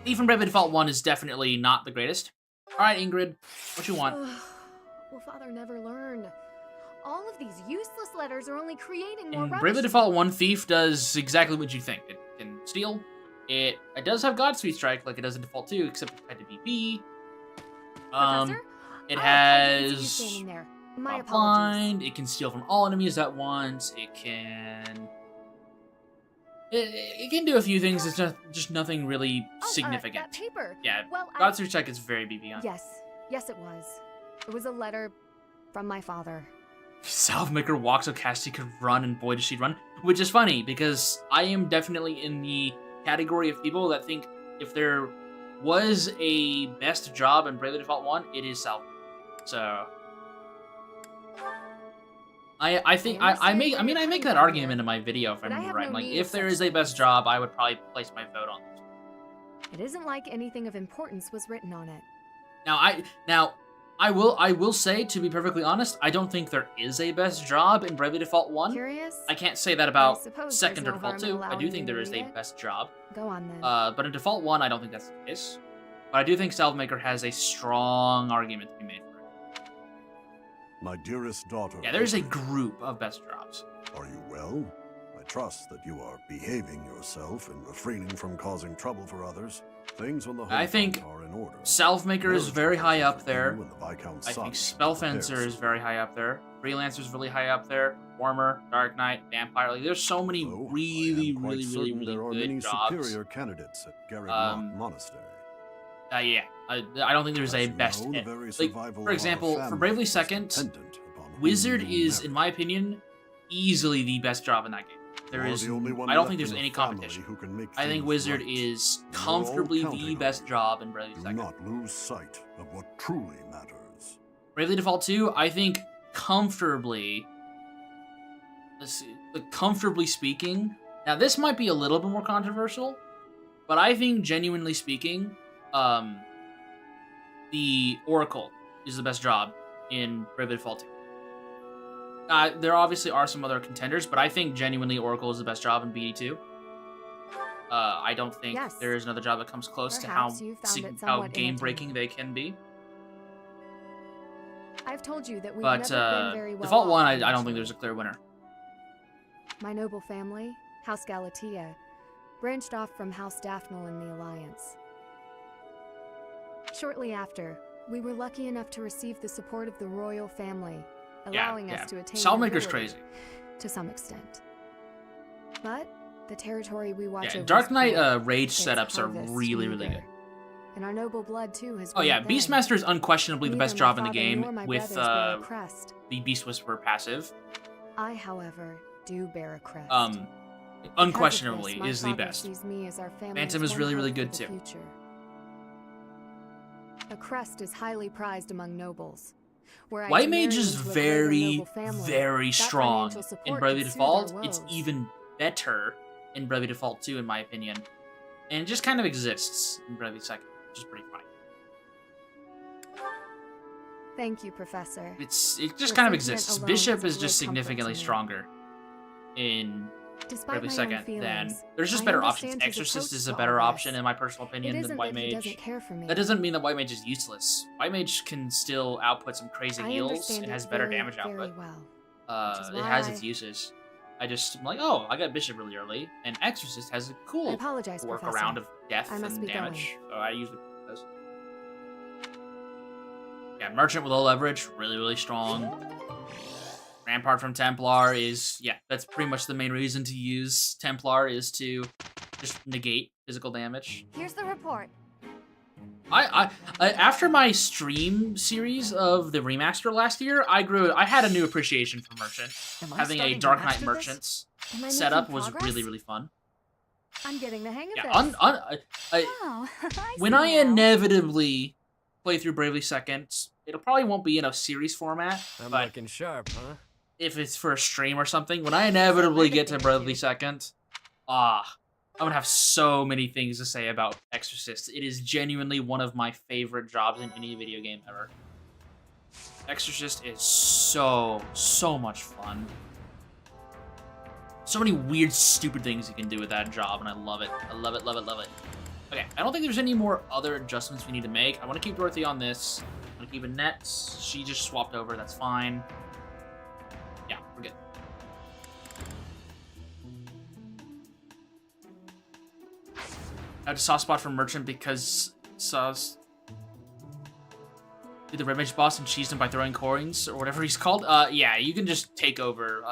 Thief from Bravely Default 1 is definitely not the greatest. Alright, Ingrid, what you want? Will Father never learn? All of these useless letters are only creating more In rubbish. Bravely Default 1, Thief does exactly what you think. It can steal. It does have Godspeed Strike, like it does in Default 2, except it's tied to BP. Professor? It I didn't see you has standing there. My apologies. blind. It can steal from all enemies at once. It can. It can do a few things. It's just nothing really significant. That paper. Yeah, Well, Godspeed Strike is very BB on. Yes, it was. It was a letter from my father. Salvemaker walks so Cassidy could run, and boy does she run. Which is funny, because I am definitely in the category of people that think if there was a best job in Bravely Default 1, it is Salvemaker. So I think I make that argument in my video if I remember right. Like if there is a best job, I would probably place my vote on this. It isn't like anything of importance was written on it. Now I will say, to be perfectly honest, I don't think there is a best job in Bravely Default 1. Curious? I can't say that about suppose Second or there's no Default harm in 2. I do allowing think you there to is a read it. best job. Go on then. But in Default 1, I don't think that's the case. But I do think Salvemaker has a strong argument to be made for it. My dearest daughter. Yeah, there's a group of best jobs. Are you well? I trust that you are behaving yourself and refraining from causing trouble for others. Things on the I think are in order. Salvemaker is very high up there. I think Spellfencer is very high up there. Freelancer's really high up there. Warmer, Dark Knight, Vampire. Like, there's so many really good jobs. Superior candidates at Garrett Monastery. Yeah. I don't think there's a best. Like, for example, for Bravely Second, Wizard is, in my opinion, easily the best job in that game. There is. I don't think there's any competition. I think Wizard is comfortably the best job in Bravely Second. Do not lose sight of what truly matters. Bravely Default 2, I think comfortably. Let's see. Comfortably speaking. Now, this might be a little bit more controversial, but I think, genuinely speaking, the Oracle is the best job in Bravely Default 2. There obviously are some other contenders, but I think genuinely Oracle is the best job in BD2. I don't think there is another job that comes close to how game-breaking they can be. I've told you that we've But never been very well Default 1, off I don't think there's a clear winner. My noble family, House Galatea, branched off from House Daphnel in the Alliance. Shortly after, we were lucky enough to receive the support of the royal family, allowing us to attain Salvemaker's nobility, crazy. to some extent. But the territory we watch over Dark is Knight poor, rage its setups are harvest really meager, good. And our noble blood too has Oh yeah, grown thin. Beastmaster is unquestionably the best Neither my job in the father game nor my with brothers bear a crest. the Beast Whisperer passive. I, however, do bear a crest. Unquestionably Because of this, is the my father best. sees me as our family's Phantom is one really, hope really for good the too. future. A crest is highly prized among nobles. Were I to White marry Mage is into a greater very, noble family, very that strong financial in support Bravely could soothe our Default. It's woes. even better in Bravely Default 2, in my opinion. And it just kind of exists in Bravely Second, which is pretty funny. Thank you, Professor. It just Your kind of sentiment exists. alone Bishop is a is just great comfort significantly to me. stronger in Despite Bravely my own Second than... feelings, There's just I better understand options. his Exorcist approach is to a all better this. option, in my personal opinion, It than isn't White that he Mage. doesn't care for me. That doesn't mean that White Mage is useless. White Mage can still output some crazy I heals. understand It has it better very, damage very output. well, which is It has why- its uses. I'm like, oh, I got Bishop really early, and Exorcist has a cool I apologize, workaround Professor. of death I must and be damage. So I usually put those. Yeah, Merchant with low leverage, really, really strong. Rampart from Templar is, yeah, that's pretty much the main reason to use Templar, is to just negate physical damage. Here's the report. I after my stream series of the remaster last year, I had a new appreciation for Merchant. Am I Having a starting to Dark Knight master this? Merchants Am I setup making was progress? really, really fun. I'm getting the hang of Yeah, this. Oh, when I inevitably play through Bravely Second, it probably won't be in a series format. I'm but looking sharp, huh? if it's for a stream or something, when I inevitably get to Bravely Second, I'm gonna have so many things to say about Exorcist. It is genuinely one of my favorite jobs in any video game ever. Exorcist is so much fun. So many weird, stupid things you can do with that job, and I love it. I love it, love it, love it. Okay, I don't think there's any more other adjustments we need to make. I want to keep Dorothy on this. I'm gonna keep Annette. She just swapped over, that's fine. Yeah, we're good. I had a soft spot for Merchant because Sauce did the Red Mage boss and cheesed him by throwing coins, or whatever he's called. Yeah, you can just take over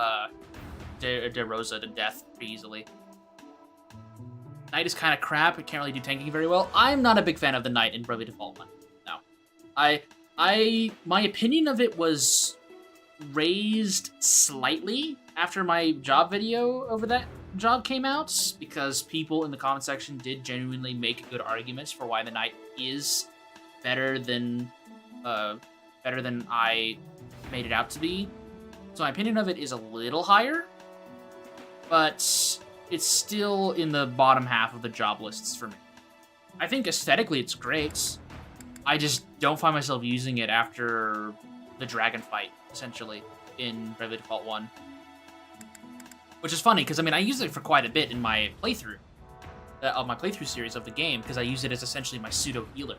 De Rosa to death pretty easily. Knight is kind of crap. It can't really do tanking very well. I'm not a big fan of the Knight in Bravely Default 1. No. My opinion of it was raised slightly after my job video over that job came out, because people in the comment section did genuinely make good arguments for why the Knight is better than I made it out to be. So my opinion of it is a little higher, but it's still in the bottom half of the job lists for me. I think aesthetically it's great. I just don't find myself using it after the dragon fight, essentially, in Bravely Default 1. Which is funny, because, I mean, I use it for quite a bit in my playthrough, of my playthrough series of the game, because I use it as essentially my pseudo-healer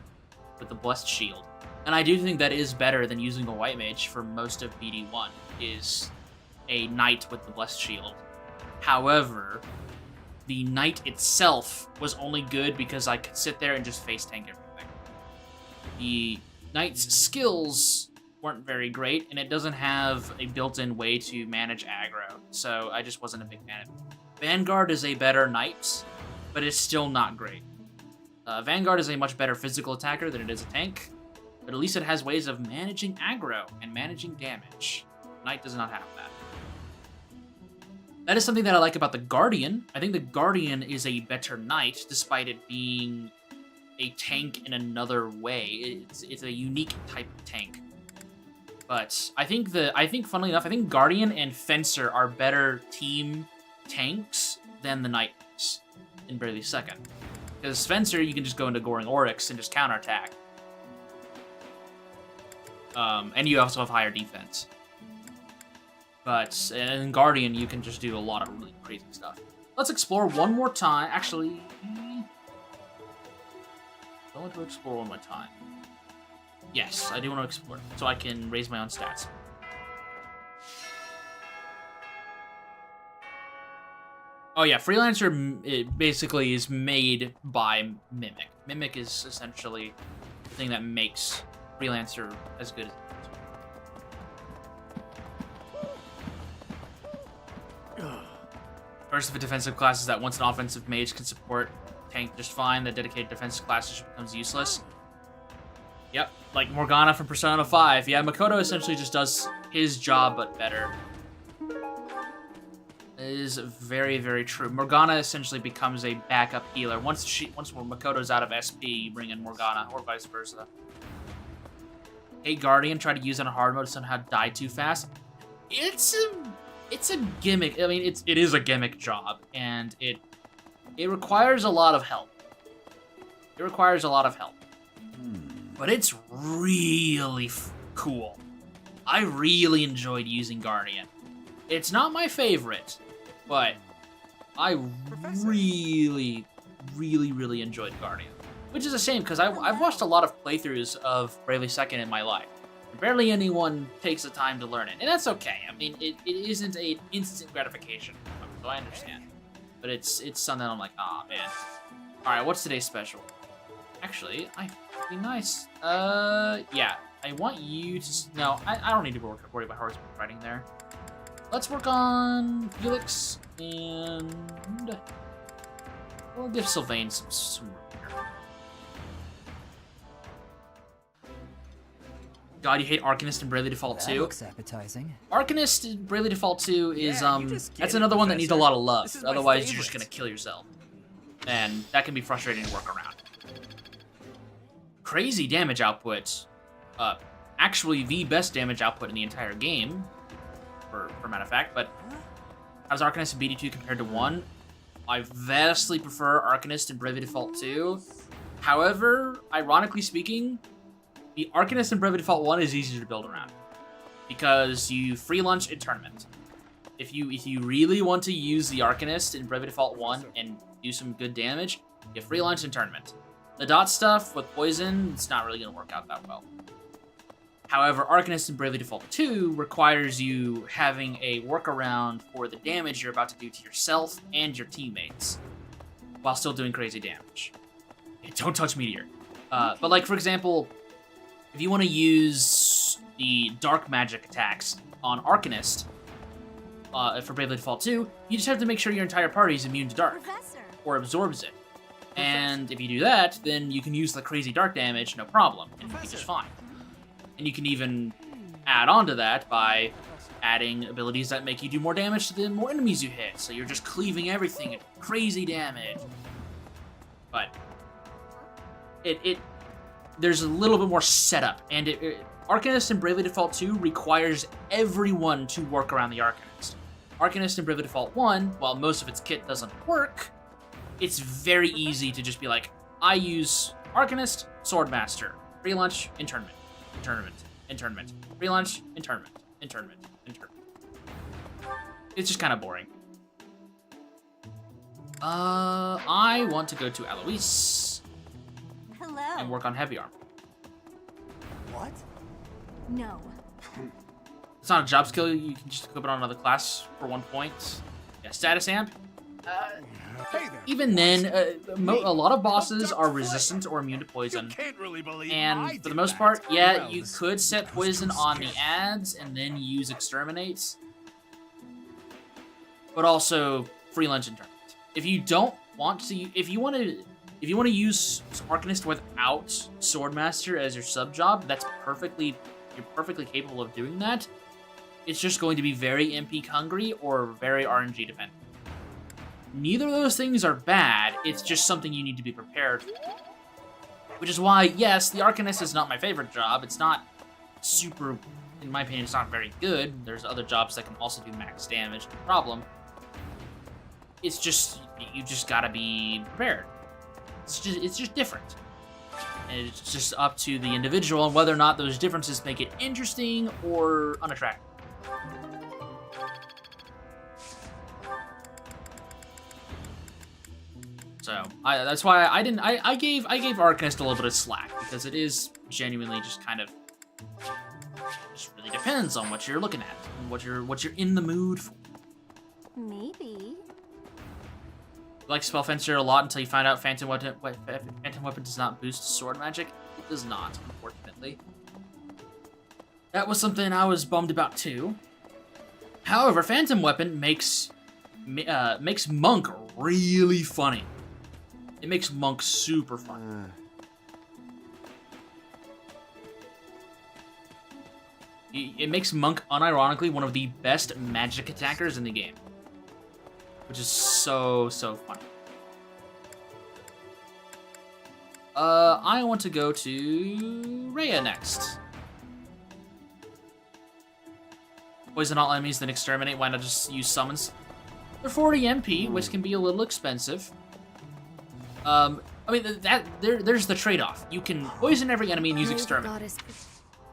with the Blessed Shield. And I do think that is better than using a White Mage for most of BD1, is a Knight with the Blessed Shield. However, the Knight itself was only good because I could sit there and just face tank everything. The Knight's skills weren't very great, and it doesn't have a built-in way to manage aggro, so I just wasn't a big fan of it. Vanguard is a better Knight, but it's still not great. Vanguard is a much better physical attacker than it is a tank, but at least it has ways of managing aggro and managing damage. Knight does not have that. That is something that I like about the Guardian. I think the Guardian is a better Knight, despite it being a tank in another way. It's a unique type of tank. But I think, funnily enough, I think Guardian and Fencer are better team tanks than the Knight is in Bravely Second. Because Fencer, you can just go into Goring Oryx and just counterattack. And you also have higher defense. But in Guardian, you can just do a lot of really crazy stuff. Let's explore one more time. Actually, I want to explore one more time. Yes, I do want to explore, so I can raise my own stats. Oh yeah, Freelancer it basically is made by Mimic. Mimic is essentially the thing that makes Freelancer as good as it is. First of the defensive classes that once an offensive mage can support tank just fine, the dedicated defensive class just becomes useless. Yep, like Morgana from Persona 5. Yeah, Makoto essentially just does his job, but better. It is very, very true. Morgana essentially becomes a backup healer. Once Makoto's out of SP, you bring in Morgana, or vice versa. Hey, Guardian tried to use it on hard mode, somehow died too fast. It's a gimmick. I mean, it is a gimmick job, and it requires a lot of help. It requires a lot of help. But it's really cool. I really enjoyed using Guardian. It's not my favorite, but I really, really, really enjoyed Guardian. Which is a shame, because I've watched a lot of playthroughs of Bravely Second in my life. Barely anyone takes the time to learn it, and that's okay. I mean, it isn't an instant gratification, so I understand. But it's something I'm like, ah, man. Alright, what's today's special? Actually, be nice. Yeah, I want you to... No, I don't need to worry about hard fighting there. Let's work on Felix, and we'll give Sylvain some room here. God, you hate Arcanist in Bravely Default 2? That looks appetizing. Arcanist in Bravely Default 2 is, that's another one that needs a lot of love. Otherwise, you're just gonna kill yourself. And that can be frustrating to work around. Crazy damage output. Actually, the best damage output in the entire game, for matter of fact, but how's Arcanist in BD2 compared to 1? I vastly prefer Arcanist in Bravely Default 2. However, ironically speaking, the Arcanist in Bravely Default 1 is easier to build around, because you free lunch in tournament. If you really want to use the Arcanist in Bravely Default 1 and do some good damage, you free lunch in tournament. The dot stuff with poison, it's not really going to work out that well. However, Arcanist in Bravely Default 2 requires you having a workaround for the damage you're about to do to yourself and your teammates, while still doing crazy damage. And don't touch Meteor. But like, for example, if you want to use the dark magic attacks on Arcanist for Bravely Default 2, you just have to make sure your entire party is immune to dark, or absorbs it. And if you do that, then you can use the crazy dark damage, no problem, and it'll be just fine. And you can even add on to that by adding abilities that make you do more damage to the more enemies you hit, so you're just cleaving everything at crazy damage. But there's a little bit more setup, and Arcanist in Bravely Default 2 requires everyone to work around the Arcanist. Arcanist in Bravely Default 1, while most of its kit doesn't work, it's very easy to just be like, I use Arcanist, Swordmaster. Free lunch, internment. Internment. Internment. Free lunch, internment. Internment. Internment. It's just kind of boring. I want to go to Alois. Hello. And work on heavy armor. What? No. It's not a job skill, you can just equip it on another class for 1 point. Yeah, status amp. Even then, a lot of bosses are resistant or immune to poison. And for the most part, yeah, you could set poison on the ads and then use exterminate. But also free lunch and tournament. If you don't want to, if you want to use Arcanist without Swordmaster as your sub job, you're perfectly capable of doing that. It's just going to be very MP hungry or very RNG dependent. Neither of those things are bad, it's just something you need to be prepared for. Which is why, yes, the Arcanist is not my favorite job. It's not super, in my opinion, it's not very good. There's other jobs that can also do max damage, no problem. It's just, you just gotta be prepared. It's just different. And it's just up to the individual and whether or not those differences make it interesting or unattractive. So that's why I gave Arcanist a little bit of slack, because it is genuinely just kind of just really depends on what you're looking at and what you're in the mood for. Maybe. I like Spellfencer a lot until you find out Phantom Weapon does not boost sword magic. It does not, unfortunately. That was something I was bummed about too. However, Phantom Weapon makes Monk really funny. It makes Monk super fun. It makes Monk unironically one of the best magic attackers in the game. Which is so funny. I want to go to Rhea next. Poison all enemies, then exterminate. Why not just use summons? They're 40 MP, which can be a little expensive. I mean, there's the trade-off. You can poison every enemy and use exterminate.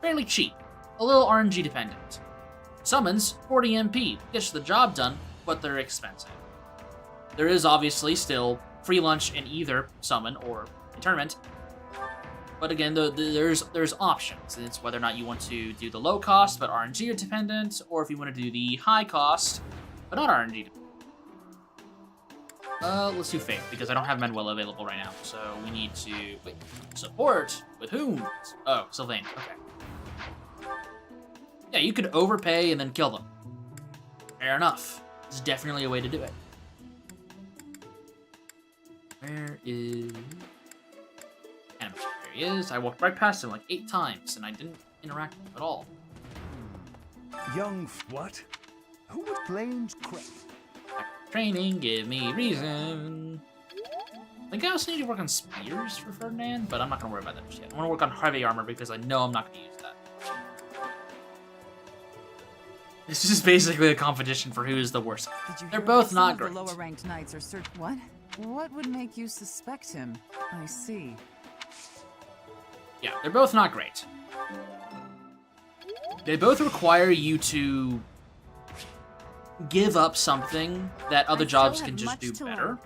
Fairly cheap. A little RNG dependent. Summons, 40 MP. Gets the job done, but they're expensive. There is obviously still free lunch in either summon or internment. But again, there's options. It's whether or not you want to do the low cost but RNG dependent, or if you want to do the high cost but not RNG dependent. Let's do Faith, because I don't have Manuel available right now. So we need to wait. Support with whom? Oh, Sylvain. Okay. Yeah, you could overpay and then kill them. Fair enough. It's definitely a way to do it. Where is... There he is. I walked right past him like 8 times, and I didn't interact with him at all. Young what? Who would Flame's credit? Training, give me reason. I think I also need to work on spears for Ferdinand, but I'm not gonna worry about that just yet. I want to work on heavy armor because I know I'm not gonna use that. This is basically a competition for who is the worst. They're both not great. The lower ranked knights are what? What would make you suspect him? I see. Yeah, they're both not great. They both require you to give up something that other jobs can just do better.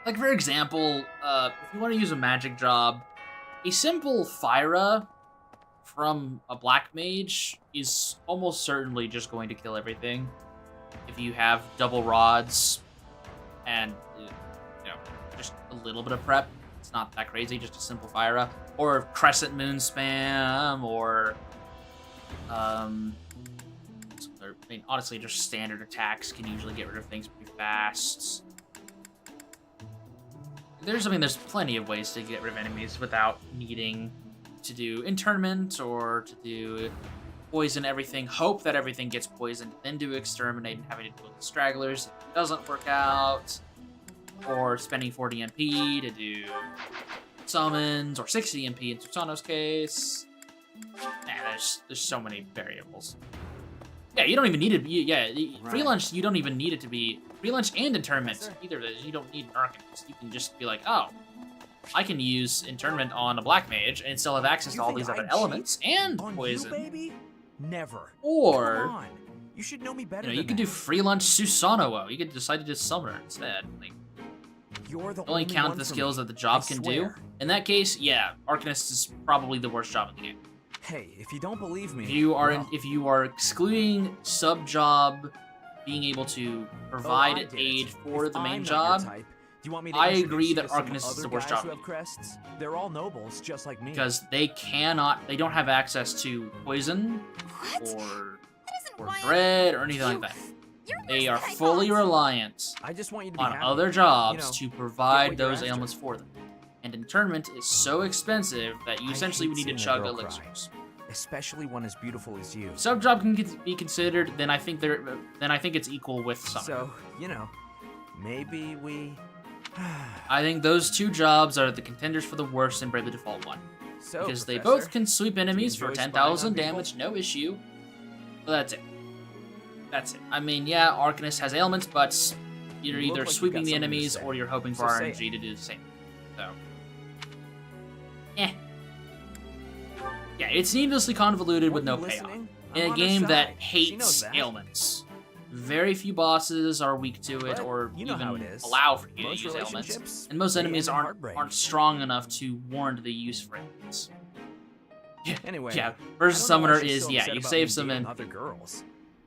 Like, for example, if you want to use a magic job, a simple Fyra from a black mage is almost certainly just going to kill everything. If you have double rods and, you know, just a little bit of prep, it's not that crazy, just a simple Fyra. Or Crescent Moon spam, or, I mean, honestly, just standard attacks can usually get rid of things pretty fast. There's plenty of ways to get rid of enemies without needing to do internment or to do poison everything, hope that everything gets poisoned, then do exterminate and having to deal with the stragglers if it doesn't work out, or spending 40 MP to do summons, or 60 MP in Susano's case. There's so many variables. Yeah, you don't even need it. Free lunch, you don't even need it to be free lunch and internment. Either of those, you don't need an Arcanist. You can just be like, oh, I can use Internment on a Black Mage and still have access to all these other elements and poison. Baby? Never. Or, Come on. You should know me better you than could do Free Lunch Susanoo. You could decide to do Summoner instead. Like, You're the only count one the for skills me. that the job I can swear. do. In that case, yeah, Arcanist is probably the worst job in the game. Hey, if you don't believe me, If you are excluding sub job being able to provide I get it. aid for If the main I'm not job, your type, do you want me to I introduce agree you that to some Arcanist is other the worst guys job who have crests? They're all nobles, just like me. because they don't have access to poison or dread or anything like that. They are fully reliant I just want you to be on happy. other jobs You know, to provide get what you're those after. ailments for them. And Internment is so expensive that you I essentially hate would need to seeing a chug girl cry. elixirs. Especially one as beautiful as you. Sub job can be considered, then I think it's equal with Summoner. So, you know, maybe we... I think those two jobs are the contenders for the worst in Bravely Default 1. So, Because they Professor, both can sweep enemies for enjoy spying 10,000 on people? damage, no issue. Well, that's it. That's it. I mean, yeah, Arcanist has ailments, but you're You look either like you sweeping got the something to enemies say. or you're hoping So for say RNG to do the same. So, yeah, it's needlessly convoluted with no you payoff. listening? In I'm a on her game that side. She knows hates that. ailments. Very few bosses are weak to it But or you know even how it is. allow for you Most to use ailments. relationships, And most they enemies end in aren't heartbreak. strong enough to warrant the use for ailments. Anyway, Yeah, I versus don't know why Summoner she's is, so yeah, upset you about save me some dating and other girls.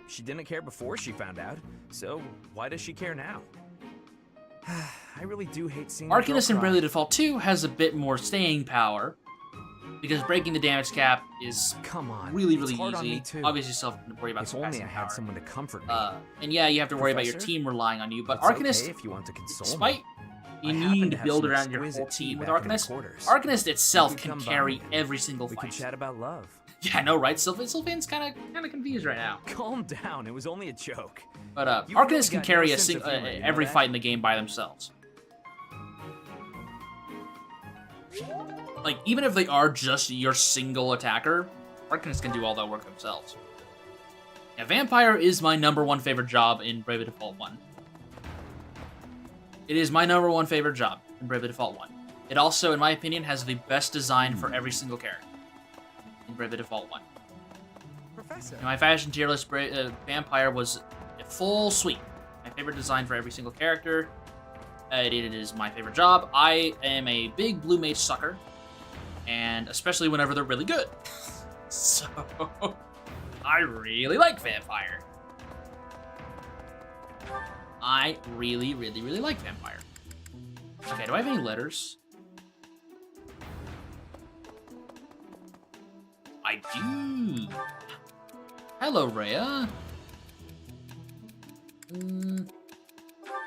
She didn't care before she found out, so why does she care now? I really do hate seeing a girl Arcanist in cry. Bravely Default 2 has a bit more staying power because breaking the damage cap is really, it's really hard on me easy. too. Obviously, you still have to worry about If some only passing I had power. someone to comfort me. And yeah, you have to worry about your Professor? team relying on you, but It's Arcanist, okay if you want to console despite me. you I happen needing to to have build some around your exquisite whole team tea with back in my Arcanist, quarters. Arcanist itself We could can come carry by. every single We fight. could chat about love. Yeah, I know, right? Sylvain's kind of confused right now. Calm down, it was only a joke. But You've really Arcanist can got carry no a sense of humor, you know every that? fight in the game by themselves. Like, even if they are just your single attacker, Arcanists can do all that work themselves. Yeah, Vampire is my #1 favorite job in Bravely Default 1. It is my #1 favorite job in Bravely Default 1. It also, in my opinion, has the best design for every single character in Bravely Default 1. Professor. In my fashion tier list, Vampire was a full sweep. My favorite design for every single character. It is my favorite job. I am a big Blue Mage sucker, and especially whenever they're really good. So, I really like Vampire. I really, really, really like Vampire. Okay, do I have any letters? I do. Hello, Rhea.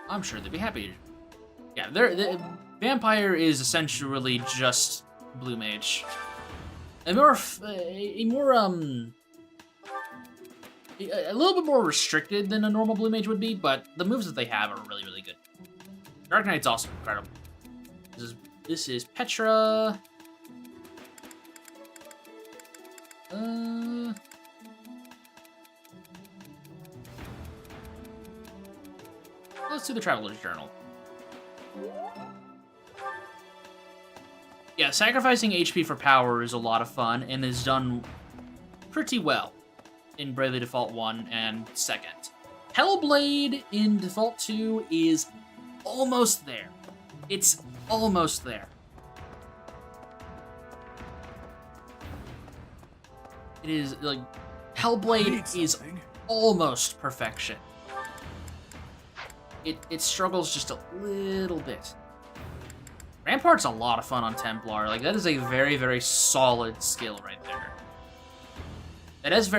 I'm sure they'd be happy. Yeah, Vampire is essentially just Blue Mage. A little bit more restricted than a normal Blue Mage would be, but the moves that they have are really, really good. Dark Knight's also incredible. This is Petra. Let's do the Traveler's Journal. Yeah, sacrificing HP for power is a lot of fun and is done pretty well in Bravely Default 1 and 2nd. Hellblade in Default 2 is almost there. It's almost there. It is, like, Hellblade is almost perfection. It struggles just a little bit. Rampart's a lot of fun on Templar. Like, that is a very, very solid skill right there. It has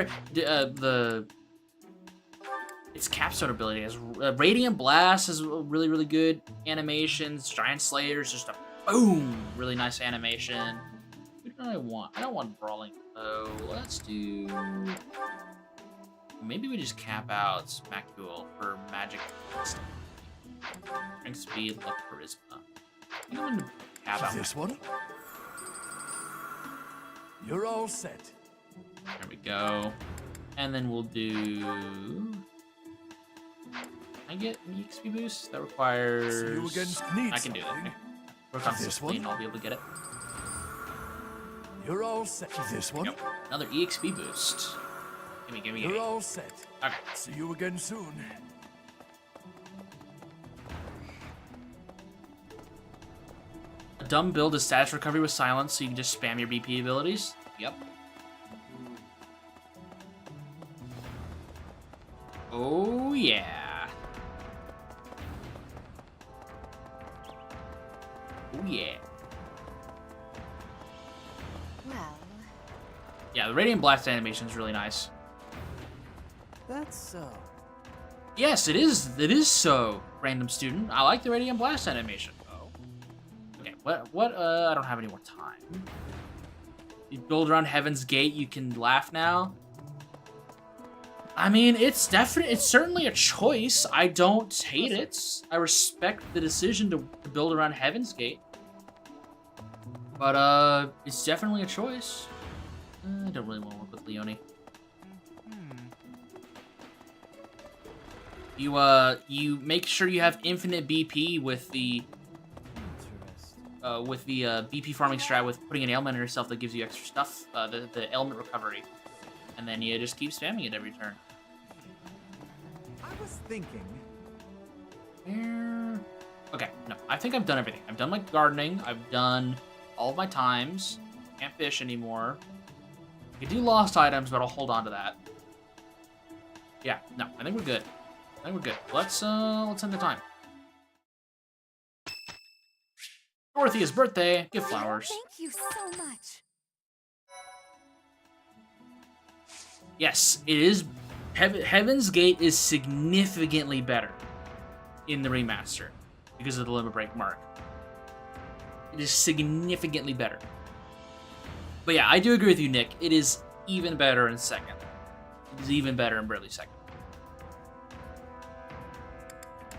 its capstone ability has Radiant Blast has really, really good animations. Giant Slayer's just a boom, really nice animation. What do I want? I don't want Brawling though. Let's do. Maybe we just cap out Macule for magic. Strength, speed, luck, charisma. I think I'm gonna cap out This Macule. one? You're all set. There we go. And then we'll do. Can I get an EXP boost? That requires. See you against need I can do that. something. Work on This discipline, one? I'll be able to get it. You're all set. This one? Yep. Another EXP boost. Gimme. You're all set. Okay. See you again soon. A dumb build is status recovery with silence, so you can just spam your BP abilities. Yep. Oh, yeah. Oh, yeah. Well, Yeah, the Radiant Blast animation is really nice. That's so. Yes, it is. It is so, random student. I like the Radiant Blast animation. Oh. Okay, what, I don't have any more time. You build around Heaven's Gate, you can laugh now. I mean, it's certainly a choice. I don't hate it. I respect the decision to build around Heaven's Gate. But, it's definitely a choice. I don't really want to work with Leone. You make sure you have infinite BP with the BP farming strat with putting an ailment in yourself that gives you extra stuff, the ailment recovery. And then you just keep spamming it every turn. I was thinking... Okay, no, I think I've done everything. I've done my gardening, I've done all of my times. Can't fish anymore. I could do lost items, but I'll hold on to that. Yeah, no, I think we're good. I think we're good. Let's end the time. Dorothea's birthday. Give flowers. thank you so much. Yes, it is. Heaven's Gate is significantly better in the remaster because of the limit break mark. It is significantly better. But yeah, I do agree with you, Nick. It is even better in second. It is even better in Bravely Second.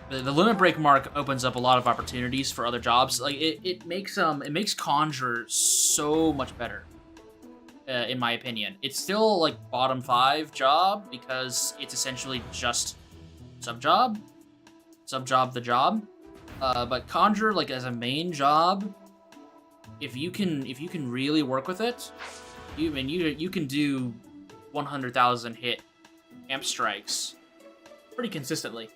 The limit break mark opens up a lot of opportunities for other jobs. Like it makes Conjure so much better. In my opinion, it's still like bottom 5 job because it's essentially just sub job the job. But Conjure, like as a main job, if you can really work with it, you can do 100,000 hit amp strikes pretty consistently.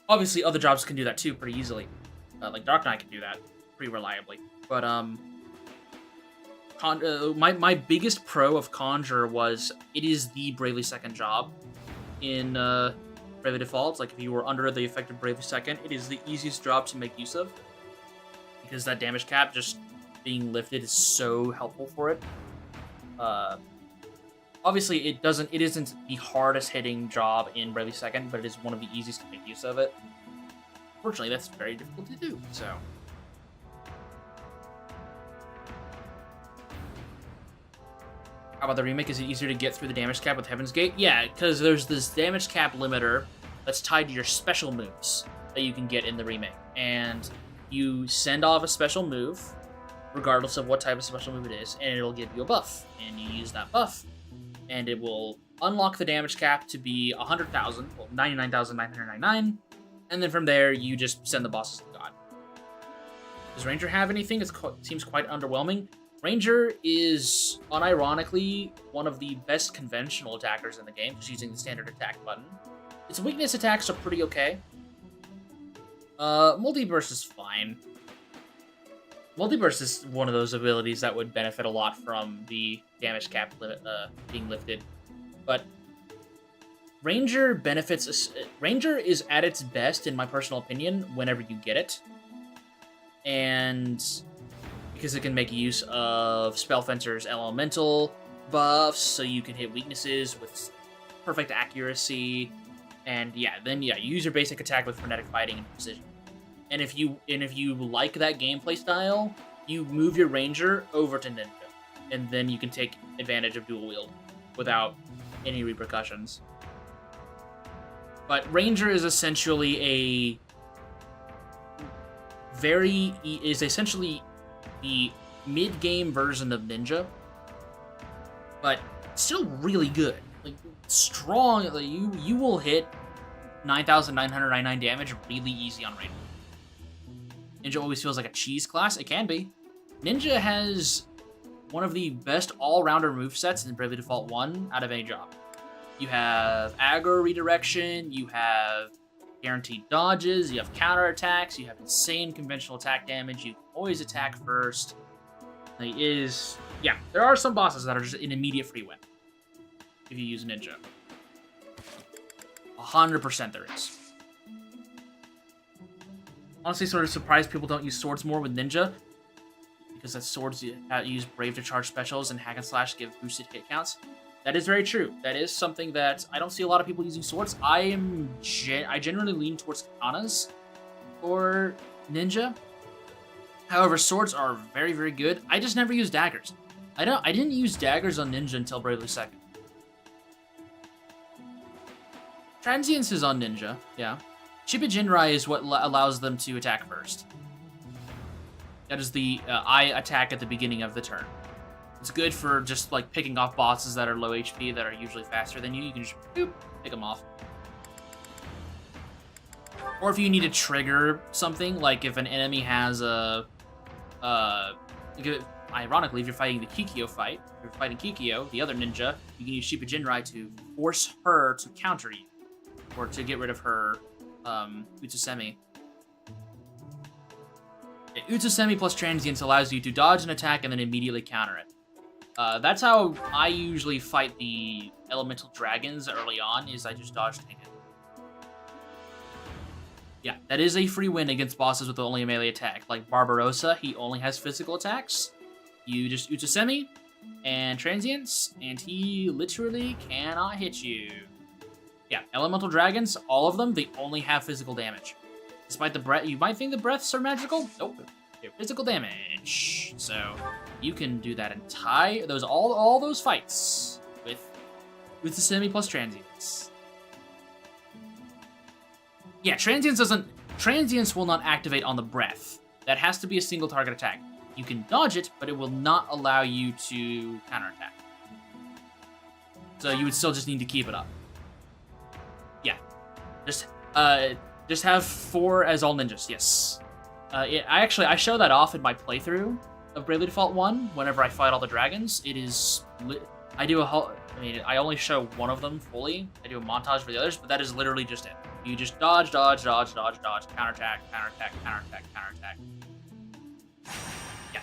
Obviously other jobs can do that too pretty easily. Like Dark Knight can do that pretty reliably. But my biggest pro of Conjure was it is the Bravely Second job in Bravely Default. Like if you were under the effect of Bravely Second, it is the easiest job to make use of because that damage cap just being lifted is so helpful for it. Obviously, it isn't the hardest hitting job in Bravely Second, but it is one of the easiest to make use of it. Fortunately, that's very difficult to do, so. How about the remake? Is it easier to get through the damage cap with Heaven's Gate? Yeah, because there's this damage cap limiter that's tied to your special moves that you can get in the remake. And you send off a special move, regardless of what type of special move it is, and it'll give you a buff. And you use that buff, and it will unlock the damage cap to be 100,000, well, 99,999, and then from there, you just send the bosses to God. Does Ranger have anything? It seems quite underwhelming. Ranger is, unironically, one of the best conventional attackers in the game, just using the standard attack button. Its weakness attacks are pretty okay. Multiburst is fine. Multiburst is one of those abilities that would benefit a lot from the damage cap being lifted. But Ranger benefits... Ranger is at its best, in my personal opinion, whenever you get it. And because it can make use of Spellfencer's elemental buffs, so you can hit weaknesses with perfect accuracy. And then you use your basic attack with frenetic fighting and precision. And if you like that gameplay style, you move your Ranger over to Ninja, and then you can take advantage of dual wield without any repercussions. But Ranger is essentially essentially the mid-game version of Ninja, but still really good. Like strong. Like, you will hit 9,999 damage really easy on Ranger. Ninja always feels like a cheese class. It can be. Ninja has one of the best all-rounder movesets in Bravely Default 1 out of any job. You have aggro redirection, you have guaranteed dodges, you have counterattacks, you have insane conventional attack damage, you can always attack first. There are some bosses that are just an immediate free win if you use Ninja. 100% there is. Honestly, sort of surprised people don't use swords more with Ninja, because that swords use Brave to charge specials and hack and slash give boosted hit counts. That is very true. That is something that I don't see a lot of people using swords. I generally lean towards katanas for Ninja. However, swords are very, very good. I just never use daggers. I didn't use daggers on Ninja until Bravely Second. Transience is on Ninja, yeah. Shiba Jinrai is what allows them to attack first. That is the I attack at the beginning of the turn. It's good for just like picking off bosses that are low HP that are usually faster than you. You can just boop, pick them off. Or if you need to trigger something, like if an enemy has ironically, if you're fighting the Kikyo fight, if you're fighting Kikyo, the other ninja, you can use Shiba Jinrai to force her to counter you, or to get rid of her Utsusemi. Utsusemi plus Transience allows you to dodge an attack and then immediately counter it. That's how I usually fight the elemental dragons early on, is I just dodge tank it. Yeah, that is a free win against bosses with only a melee attack. Like Barbarossa, he only has physical attacks. You just Utsusemi and Transience, and he literally cannot hit you. Yeah, elemental dragons, all of them, they only have physical damage. Despite the breath, you might think the breaths are magical. Nope, they're physical damage. So you can do that all those fights with Utsusemi plus Transience. Yeah, Transience will not activate on the breath. That has to be a single target attack. You can dodge it, but it will not allow you to counterattack. So you would still just need to keep it up. Yeah, just have 4 as all ninjas. Yes, I show that off in my playthrough of Bravely Default 1. Whenever I fight all the dragons, it is I only show one of them fully. I do a montage for the others, but that is literally just it. You just dodge, dodge, dodge, dodge, dodge, counterattack, counterattack, counterattack, counterattack. Yeah.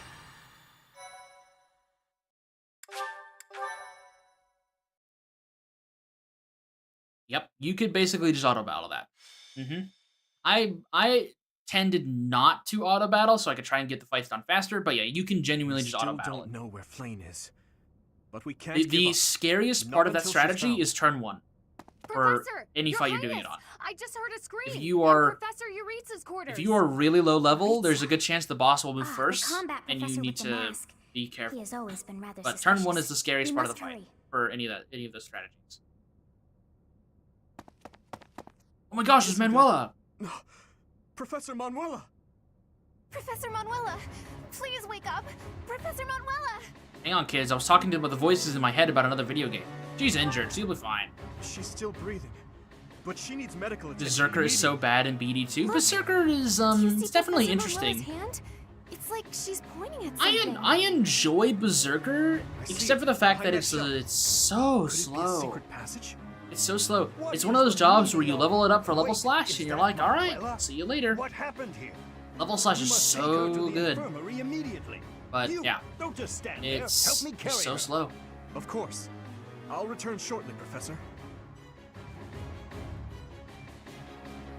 Yep, you could basically just auto battle that. I tended not to auto battle so I could try and get the fights done faster, but yeah, you can genuinely just auto battle. Don't know where Flayn is, but we can't. The scariest part of that strategy is turn 1. For any fight you're doing it on. I just heard a scream. If you are Professor Euritsa's quarters. If you are really low level, there's a good chance the boss will move first, and you need to be careful. He has always been rather but suspicious. turn 1 is the scariest part of the fight for any of those strategies. Oh my gosh, it's Manuela! Professor Manuela! Professor Manuela! Please wake up! Professor Manuela! Hang on, kids. I was talking to the voices in my head about another video game. She's injured. She'll be fine. She's still breathing, but she needs medical attention. Berserker is so bad in BD2. Berserker is it's definitely interesting. Hand? It's like she's pointing at something. I enjoy Berserker, except for the fact that it's so slow. Secret passage? It's so slow. It's one of those jobs where you level it up for level slash, and you're like, all right, see you later. What happened here? Level slash is so good. But yeah, don't just stand there. it's Help me carry so her. slow. Of course. I'll return shortly, Professor.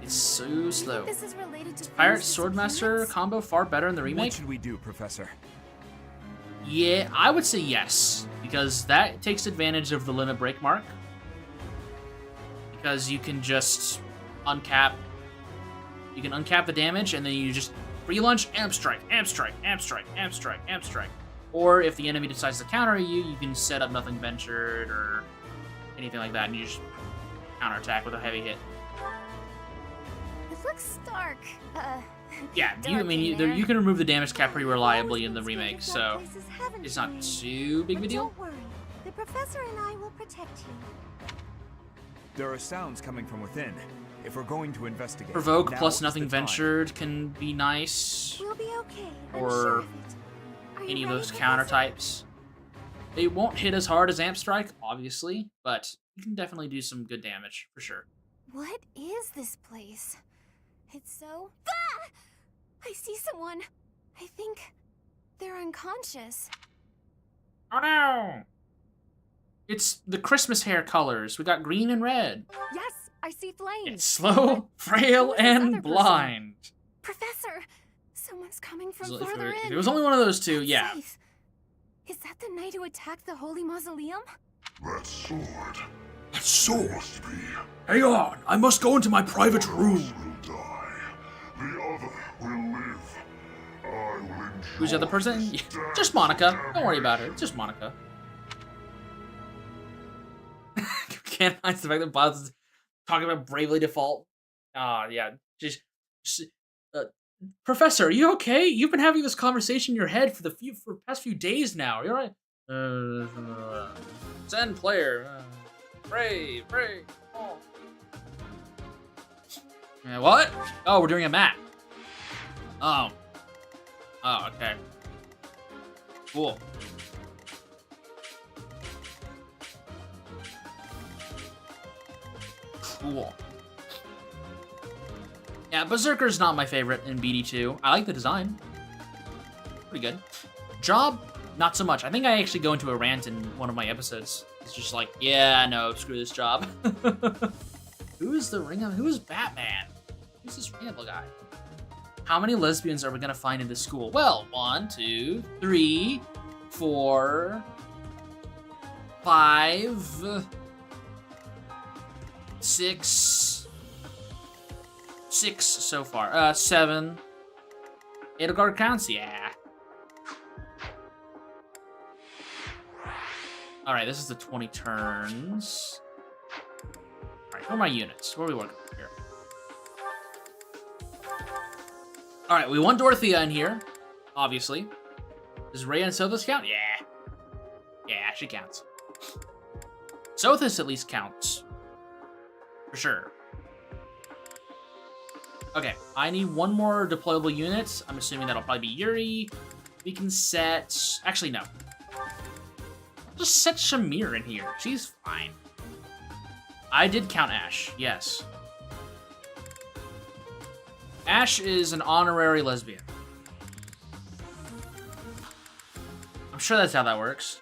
It's so slow. This is related to Pirate Swordmaster combo far better in the remake? What should we do, Professor? Yeah, I would say yes, because that takes advantage of the limit break mark. Because you can just uncap. You can uncap the damage, and then you just free lunge, amp strike, amp strike, amp strike, amp strike, amp strike. Or if the enemy decides to counter you, you can set up Nothing Ventured or anything like that, and you just counterattack with a heavy hit. It looks dark. Yeah, you can remove the damage cap pretty reliably in the remake, so it's not too big of a deal. Don't worry. The professor and I will protect you. There are sounds coming from within. If we're going to investigate, Provoke now plus is nothing the time. ventured can be nice. We'll be okay. I'm Or sure of it. Are you any of ready, those Professor? counter types. It won't hit as hard as Amp Strike, obviously, but you can definitely do some good damage, for sure. What is this place? It's so... Ah! I see someone. I think they're unconscious. Oh no! It's the Christmas hair colors. We got green and red. Yes, I see flames. It's slow, frail, and blind. Professor, someone's coming from So further if in. it was only one of those two, yeah. Scythe. Is that the knight who attacked the Holy Mausoleum? That sword. That sword must be. Hang on, I must go into my private room. Will die. The other will live. I will enjoy. Who's the other person? Just Monica. Don't worry about her. It's just Monica. Can't hide the fact that Bob's is talking about Bravely Default. Yeah. Just Professor, are you okay? You've been having this conversation in your head for the past few days now. You're right. Send player. Brave. Oh. What? Oh, we're doing a map. Oh, okay. Cool. Cool. Yeah, Berserker's not my favorite in BD2. I like the design. Pretty good. Job, not so much. I think I actually go into a rant in one of my episodes. It's just like, yeah, no, screw this job. Who's the ring? Who's Batman? Who's this random guy? How many lesbians are we gonna find in this school? Well, 1, 2, 3, 4, 5, 6 so far. 7. Edelgard counts? Yeah. Alright, this is the 20 turns. Alright, where are my units? Where are we working with here? Alright, we want Dorothea in here, obviously. Does Rhea and Sothis count? Yeah. Yeah, she counts. Sothis at least counts. For sure. Okay, I need one more deployable unit. I'm assuming that'll probably be Yuri. We can set... Actually, no. Just set Shamir in here. She's fine. I did count Ash, yes. Ash is an honorary lesbian. I'm sure that's how that works.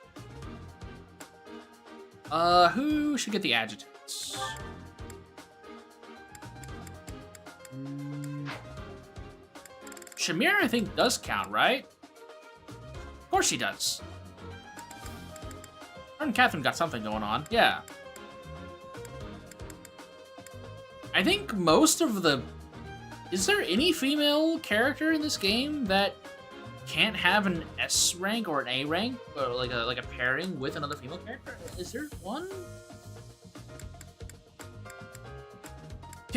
Who should get the adjutants? Shamir, I think, does count, right? Of course she does. Her and Catherine got something going on, yeah. I think most of the... Is there any female character in this game that can't have an S rank or an A rank, or like a pairing with another female character? Is there one?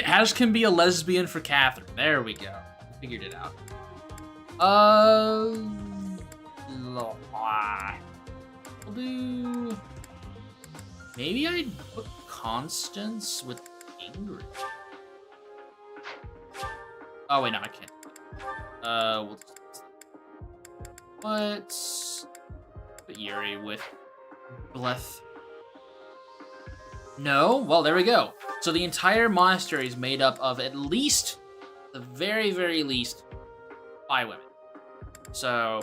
Ash can be a lesbian for Catherine. There we go. Figured it out. We'll do... Maybe I'd put Constance with Ingrid. Oh, wait, no, I can't. We'll put Yuri with Bleth. No? Well, there we go. So the entire monastery is made up of at least, the very, very least, 5 women. So,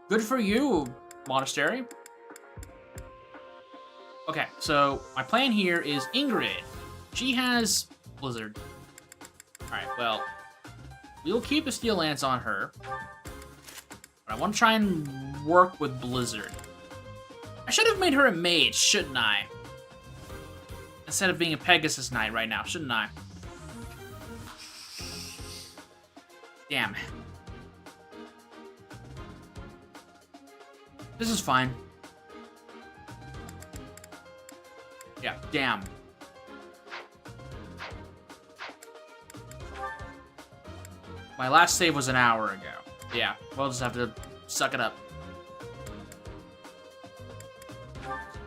good for you, monastery. Okay, so my plan here is Ingrid. She has Blizzard. Alright, well, we'll keep a Steel Lance on her. But I want to try and work with Blizzard. I should have made her a mage, shouldn't I? Instead of being a Pegasus Knight right now, shouldn't I? Damn. This is fine. Yeah, damn. My last save was an hour ago. Yeah, we'll just have to suck it up.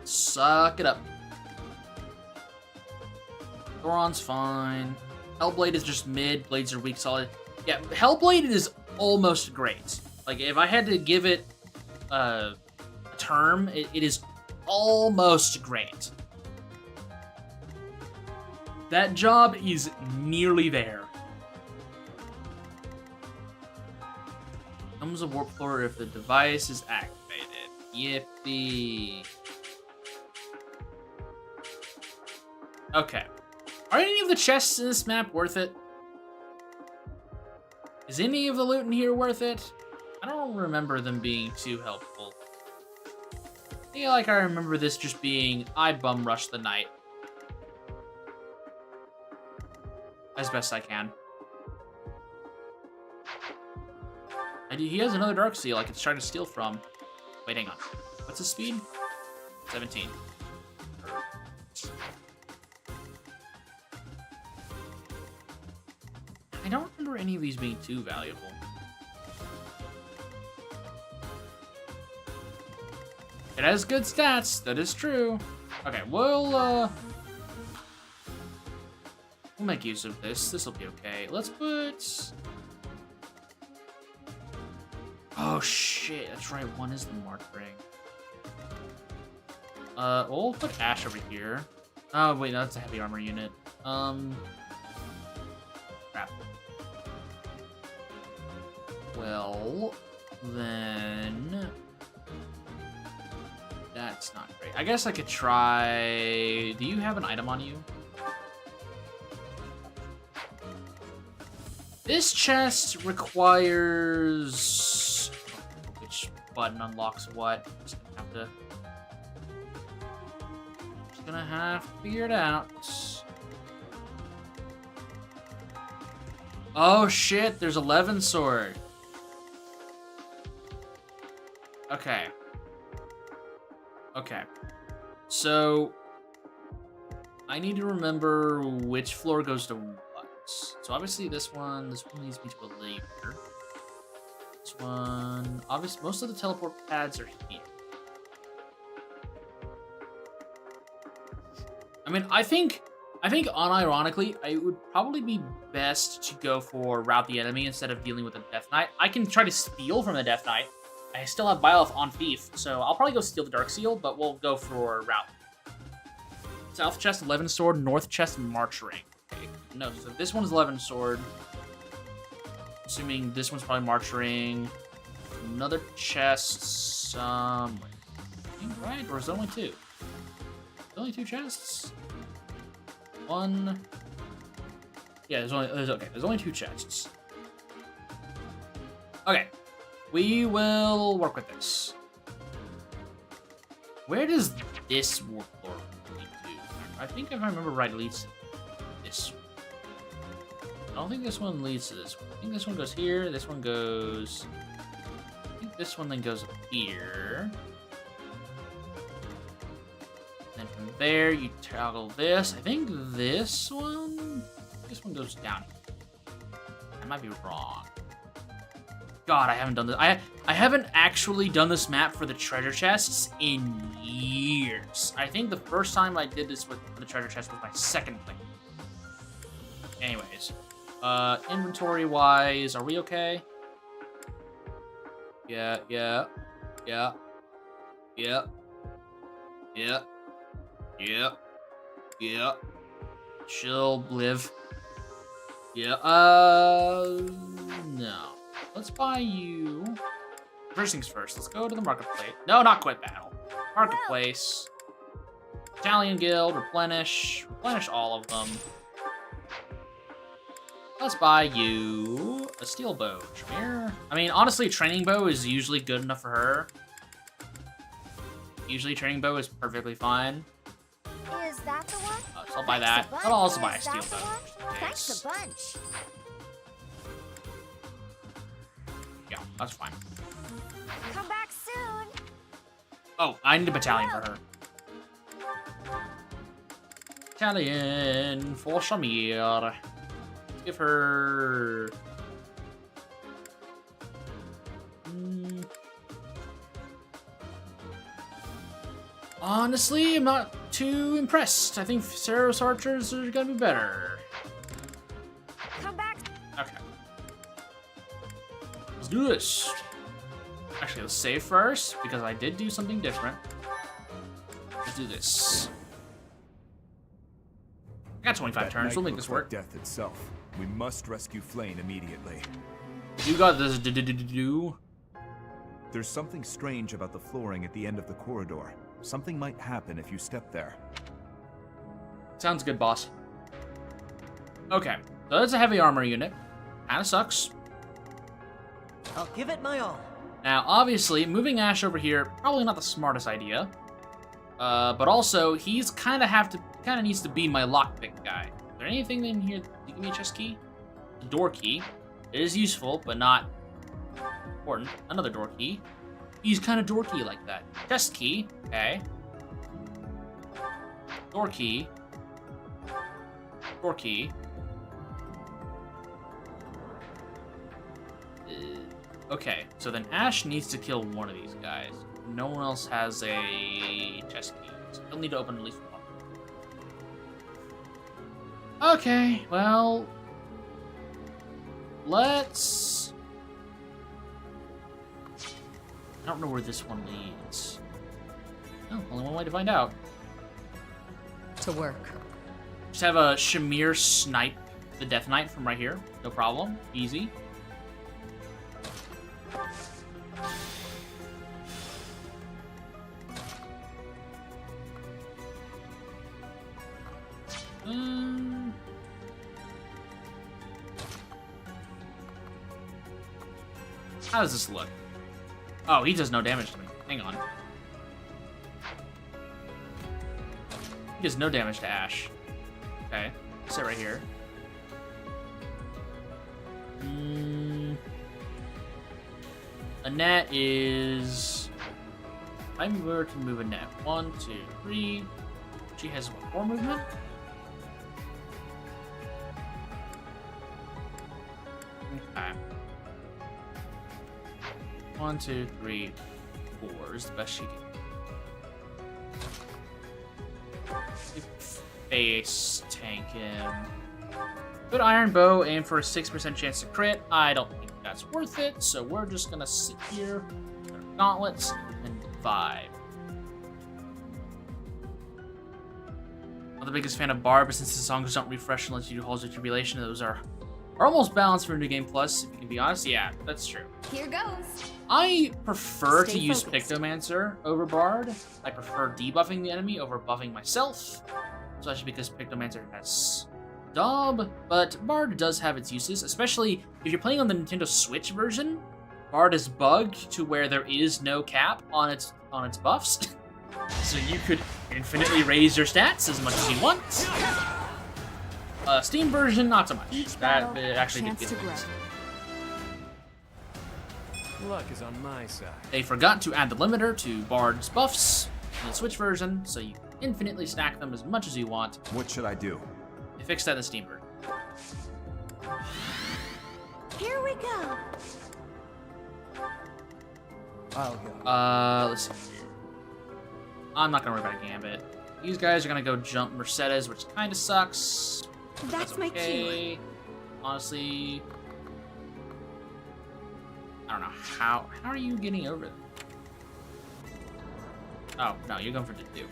Suck it up. Goron's fine. Hellblade is just mid. Blades are weak, solid. Yeah, Hellblade is almost great. Like, if I had to give it a term, it is almost great. That job is nearly there. Comes a warp floor if the device is activated. Yippee. Okay. Are any of the chests in this map worth it? Is any of the loot in here worth it? I don't remember them being too helpful. I feel like I remember this just being, I bum rush the night. As best I can. He has another Dark Seal I could try to steal from. Wait, hang on. What's his speed? 17. I don't remember any of these being too valuable. It has good stats, that is true. Okay, we'll make use of this. This'll be okay. Let's put... Oh shit, that's right, one is the Mark Ring. We'll put Ash over here. Oh wait, no, that's a heavy armor unit. Crap. Well, then... That's not great. I guess I could try... Do you have an item on you? This chest requires... Which button unlocks what? Just gonna have to figure it out. Oh shit, there's 11 sword. Okay. Okay. So I need to remember which floor goes to what. So obviously this one leads me to a later. This one, obviously most of the teleport pads are here. I mean, I think unironically, it would probably be best to go for route the enemy instead of dealing with the Death Knight. I can try to steal from the Death Knight. I still have Byleth on Thief, so I'll probably go steal the Dark Seal, but we'll go for route. South chest, 11 sword. North chest, March Ring. Okay. No, so this one's 11 sword. Assuming this one's probably March Ring. Another chest somewhere. Right? Or is there only two? There's only two chests? One. Yeah, there's only two chests. Okay. We will work with this. Where does this warp floor lead to? I think if I remember right, it leads to this one. I don't think this one leads to this one. I think this one goes here. This one goes... I think this one then goes up here. Then from there, you toggle this. I think this one goes down here. I might be wrong. God, I haven't done this. I haven't actually done this map for the treasure chests in years. I think the first time I did this for the treasure chest was my second thing. Anyways, inventory-wise, are we okay? Yeah. Chill, live. Yeah, no. Let's buy you... First things first, let's go to the marketplace. No, not quit battle. Marketplace. Italian Guild, replenish. Replenish all of them. Let's buy you a steel bow. Tremere. I mean, honestly, a training bow is usually good enough for her. Usually, training bow is perfectly fine. Is that the one? So I'll buy that. I'll also buy a steel bow. Thanks a bunch. Yeah, that's fine. Come back soon. Oh, I need a battalion for her. Battalion for Shamir. Let's give her... Honestly, I'm not too impressed. I think Ceros archers are gonna be better. Come back. Okay. Let's do this. Actually, let's save first, because I did do something different. Let's do this. I got 25 That turns, night we'll make looks this work. like death itself. We must rescue Flayn immediately. You got this, do. There's something strange about the flooring at the end of the corridor. Something might happen if you step there. Sounds good, boss. Okay, so that's a heavy armor unit. Kinda sucks. I'll give it my all. Now, obviously, moving Ash over here, probably not the smartest idea. But also, he's kinda needs to be my lockpick guy. Is there anything in here that give me a chest key? A door key. It is useful, but not important. Another door key. He's kind of dorky like that. Chest key. Okay. Door key. Door key. Okay, so then Ash needs to kill one of these guys. No one else has a chest key. So he'll need to open at least one. Okay, well... let's... I don't know where this one leads. Oh, only one way to find out. To work. Just have a Shamir snipe the Death Knight from right here. No problem. Easy. How does this look? Oh, he does no damage to me. Hang on. He does no damage to Ash. Okay, sit right here. Annette is... if I were to move Annette. 1, 2, 3. She has what, 4 movement? Okay. 1, 2, 3, 4 is the best she can. Face tank him. Good iron bow, aim for a 6% chance to crit. I don't think that's worth it, so we're just gonna sit here, gauntlets, and divide. I'm the biggest fan of Bard, but since the songs don't refresh unless you do Halls of Tribulation, those are almost balanced for New Game Plus, if you can be honest. Yeah, that's true. Here goes. I prefer Stay to use focused. Pictomancer over Bard. I prefer debuffing the enemy over buffing myself, especially because Pictomancer has Dob, but Bard does have its uses, especially if you're playing on the Nintendo Switch version. Bard is bugged to where there is no cap on its buffs, so you could infinitely raise your stats as much as you want. Steam version, not so much. That it actually did get things. Luck is on my side. They forgot to add the limiter to Bard's buffs in the Switch version, so you infinitely stack them as much as you want. What should I do? They fixed that in the Steam version. Here we go. I'll go. Let's see here. I'm not gonna worry about a Gambit. These guys are gonna go jump Mercedes, which kind of sucks. That's my cue. Honestly, I don't know how are you getting over them? Oh no, you're going for Dedu.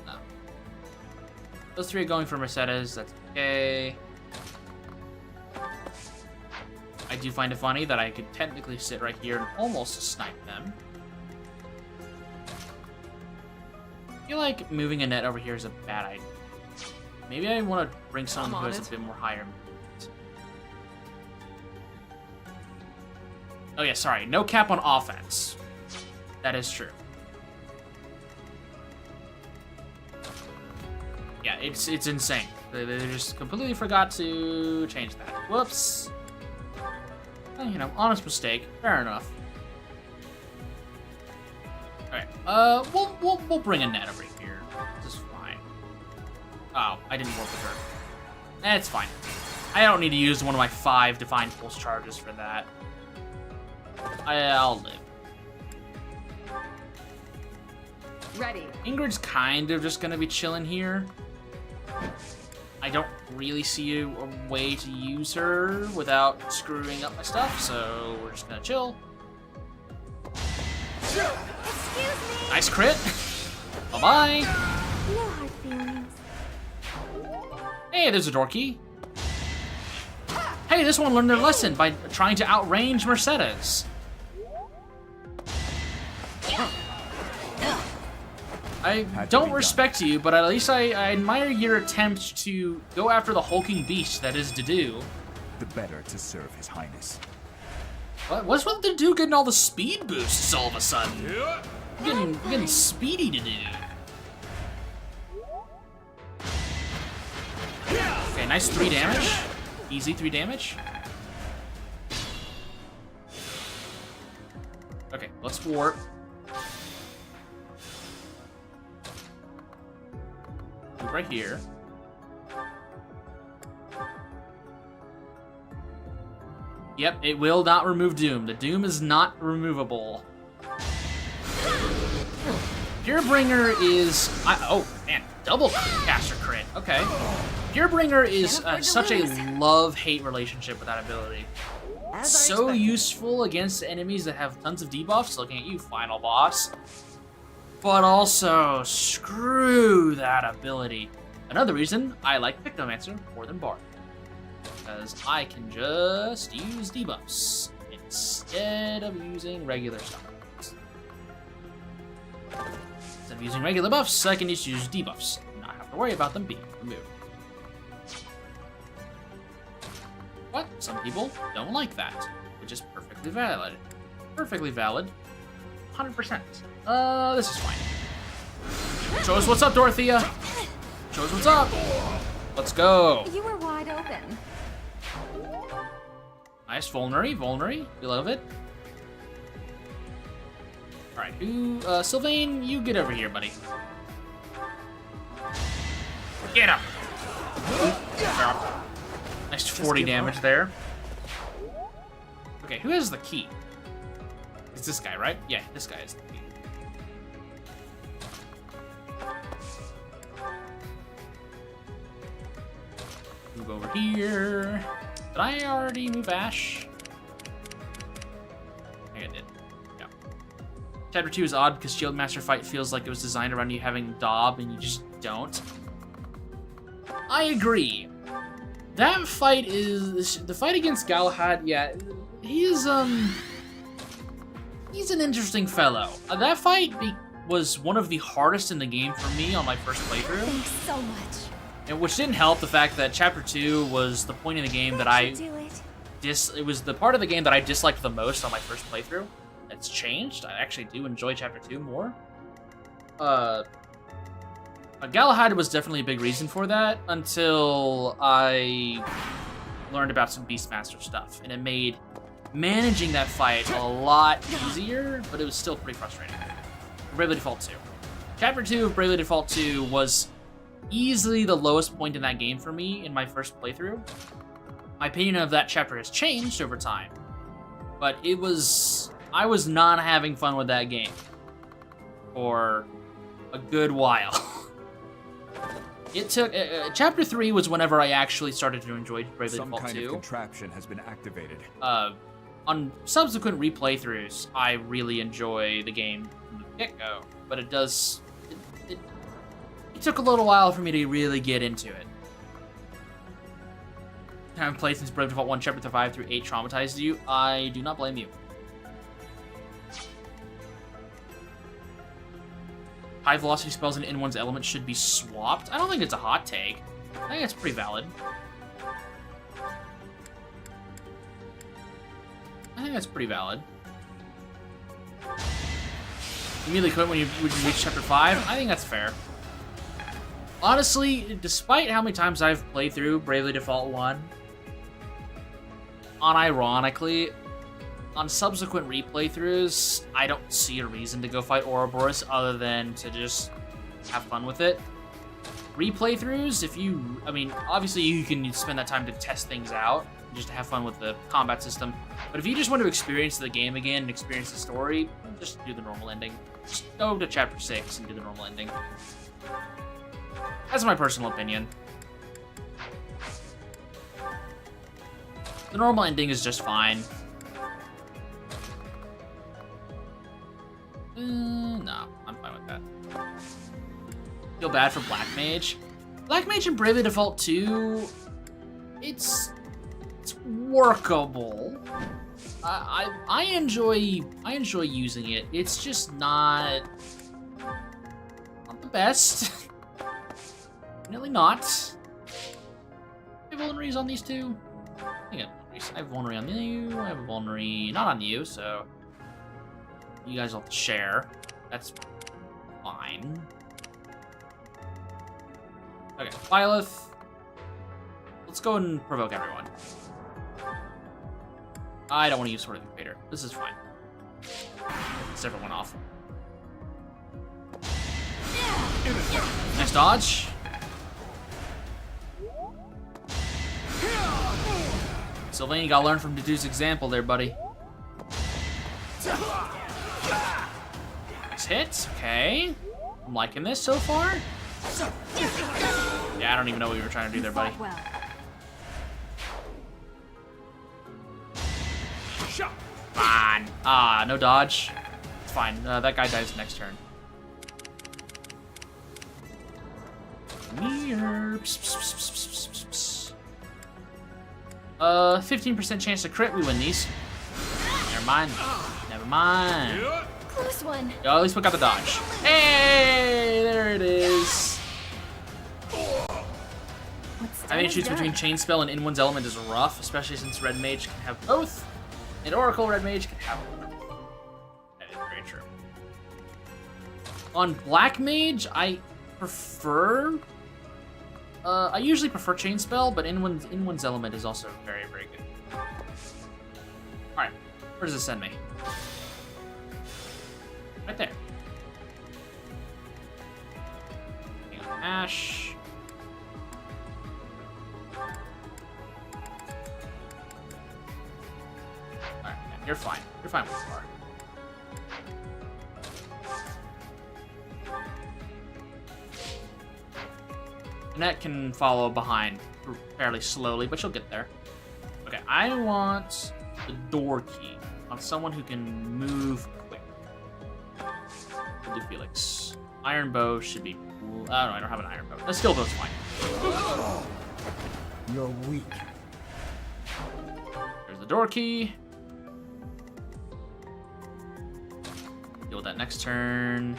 No. Those three are going for Mercedes. That's okay. I do find it funny that I could technically sit right here and almost snipe them. I feel like moving Annette over here is a bad idea. Maybe I want to bring someone who has a bit more higher movement. Oh yeah, sorry. No cap on offense. That is true. Yeah, it's insane. They just completely forgot to change that. Whoops. You know, honest mistake. Fair enough. Alright, we'll bring Annette over here. This is fine. Oh, I didn't work with her. That's fine. I don't need to use one of my 5 Divine Pulse charges for that. I'll live. Ready. Ingrid's kind of just gonna be chilling here. I don't really see a way to use her without screwing up my stuff, so we're just gonna chill. Nice crit. Bye-bye. No hard feelings. Hey, there's a door key. Hey, this one learned their lesson by trying to outrange Mercedes. I don't respect you, but at least I admire your attempt to go after the hulking beast that is Dedue. The better to serve His Highness. What's with Dedue getting all the speed boosts all of a sudden? Getting speedy Dedue. Okay, nice 3 damage. Easy 3 damage. Okay, let's warp. Move right here. Yep, it will not remove Doom. The Doom is not removable. Purebringer is... oh, man. Double caster crit. Okay. Purebringer is such a love-hate relationship with that ability. So useful against enemies that have tons of debuffs, looking at you, final boss. But also, screw that ability. Another reason I like Pictomancer more than Bard. Because I can just use debuffs instead of using regular stuff. Instead of using regular buffs, I can just use debuffs and not have to worry about them being removed. But some people don't like that, which is perfectly valid. Perfectly valid. 100%. This is fine. Show us what's up, Dorothea. Show us what's up. Let's go. You were wide open. Nice, Vulnerary. We love it. Alright, Sylvain, you get over here, buddy. Get him! Nice 40 damage there. Okay, who has the key? It's this guy, right? Yeah, this guy is the key. Move over here. Did I already move Ash? I think I did. Yeah. Chapter 2 is odd because Shieldmaster fight feels like it was designed around you having Daub and you just don't. I agree. That fight is... The fight against Galahad, yeah, he's an interesting fellow. That fight was one of the hardest in the game for me on my first playthrough. Thanks so much. And which didn't help the fact that Chapter 2 was the point in the game that it was the part of the game that I disliked the most on my first playthrough. It's changed. I actually do enjoy Chapter 2 more. Galahad was definitely a big reason for that until I learned about some Beastmaster stuff, and it made managing that fight a lot easier, but it was still pretty frustrating. Bravely Default 2. Chapter 2 of Bravely Default 2 was easily the lowest point in that game for me in my first playthrough. My opinion of that chapter has changed over time, but I was not having fun with that game for a good while. It took Chapter 3 was whenever I actually started to enjoy Bravely Default 2. Some kind of contraption has been activated. On subsequent replaythroughs, I really enjoy the game from the get-go, but it took a little while for me to really get into it. I haven't played since Bravely Default 1, Chapter 5 through 8 traumatized you. I do not blame you. High velocity spells and in one's element should be swapped. I don't think it's a hot take. I think it's pretty valid. I think that's pretty valid. Immediately quit when you reach Chapter 5. I think that's fair. Honestly, despite how many times I've played through Bravely Default 1, unironically, on subsequent replaythroughs, I don't see a reason to go fight Ouroboros other than to just have fun with it. Replaythroughs, obviously you can spend that time to test things out, just to have fun with the combat system. But if you just want to experience the game again and experience the story, just do the normal ending. Just go to chapter 6 and do the normal ending. That's my personal opinion. The normal ending is just fine. No, I'm fine with that. Feel bad for Black Mage. Black Mage and Bravely Default 2, it's workable. I enjoy using it. It's just not the best. Really not. I have vulnerabilities on these two. I have vulnerability on you. I have a vulnerability not on you. So you guys will have to share. That's fine. Okay, Byleth. Let's go and provoke everyone. I don't want to use Sword of the Invader. This is fine. Let's everyone off. Nice dodge. Sylvain, you gotta learn from Dedue's example there, buddy. Nice hit. Okay. I'm liking this so far. Yeah, I don't even know what you were trying to do there, buddy. Fine. Ah, no dodge. It's fine. That guy dies next turn. 15% chance to crit. We win these. Never mind. Never mind. Close one. Yo, at least we got the dodge. Hey, there it is. Having to choose between Chain Spell and In One's Element is rough, especially since Red Mage can have both, and Oracle Red Mage can have both. That is very true. On Black Mage, I prefer. I usually prefer Chain Spell, but In One's Element is also very, very good. All right, where does this send me? Right there. Ash. Alright, you're fine. You're fine where you are. Annette can follow behind fairly slowly, but she'll get there. Okay, I want the door key on someone who can move quick. We'll do Felix. Iron bow should be. Oh no, I don't have an iron bow. The skill bow's fine. You're weak. There's the door key. Deal with that next turn.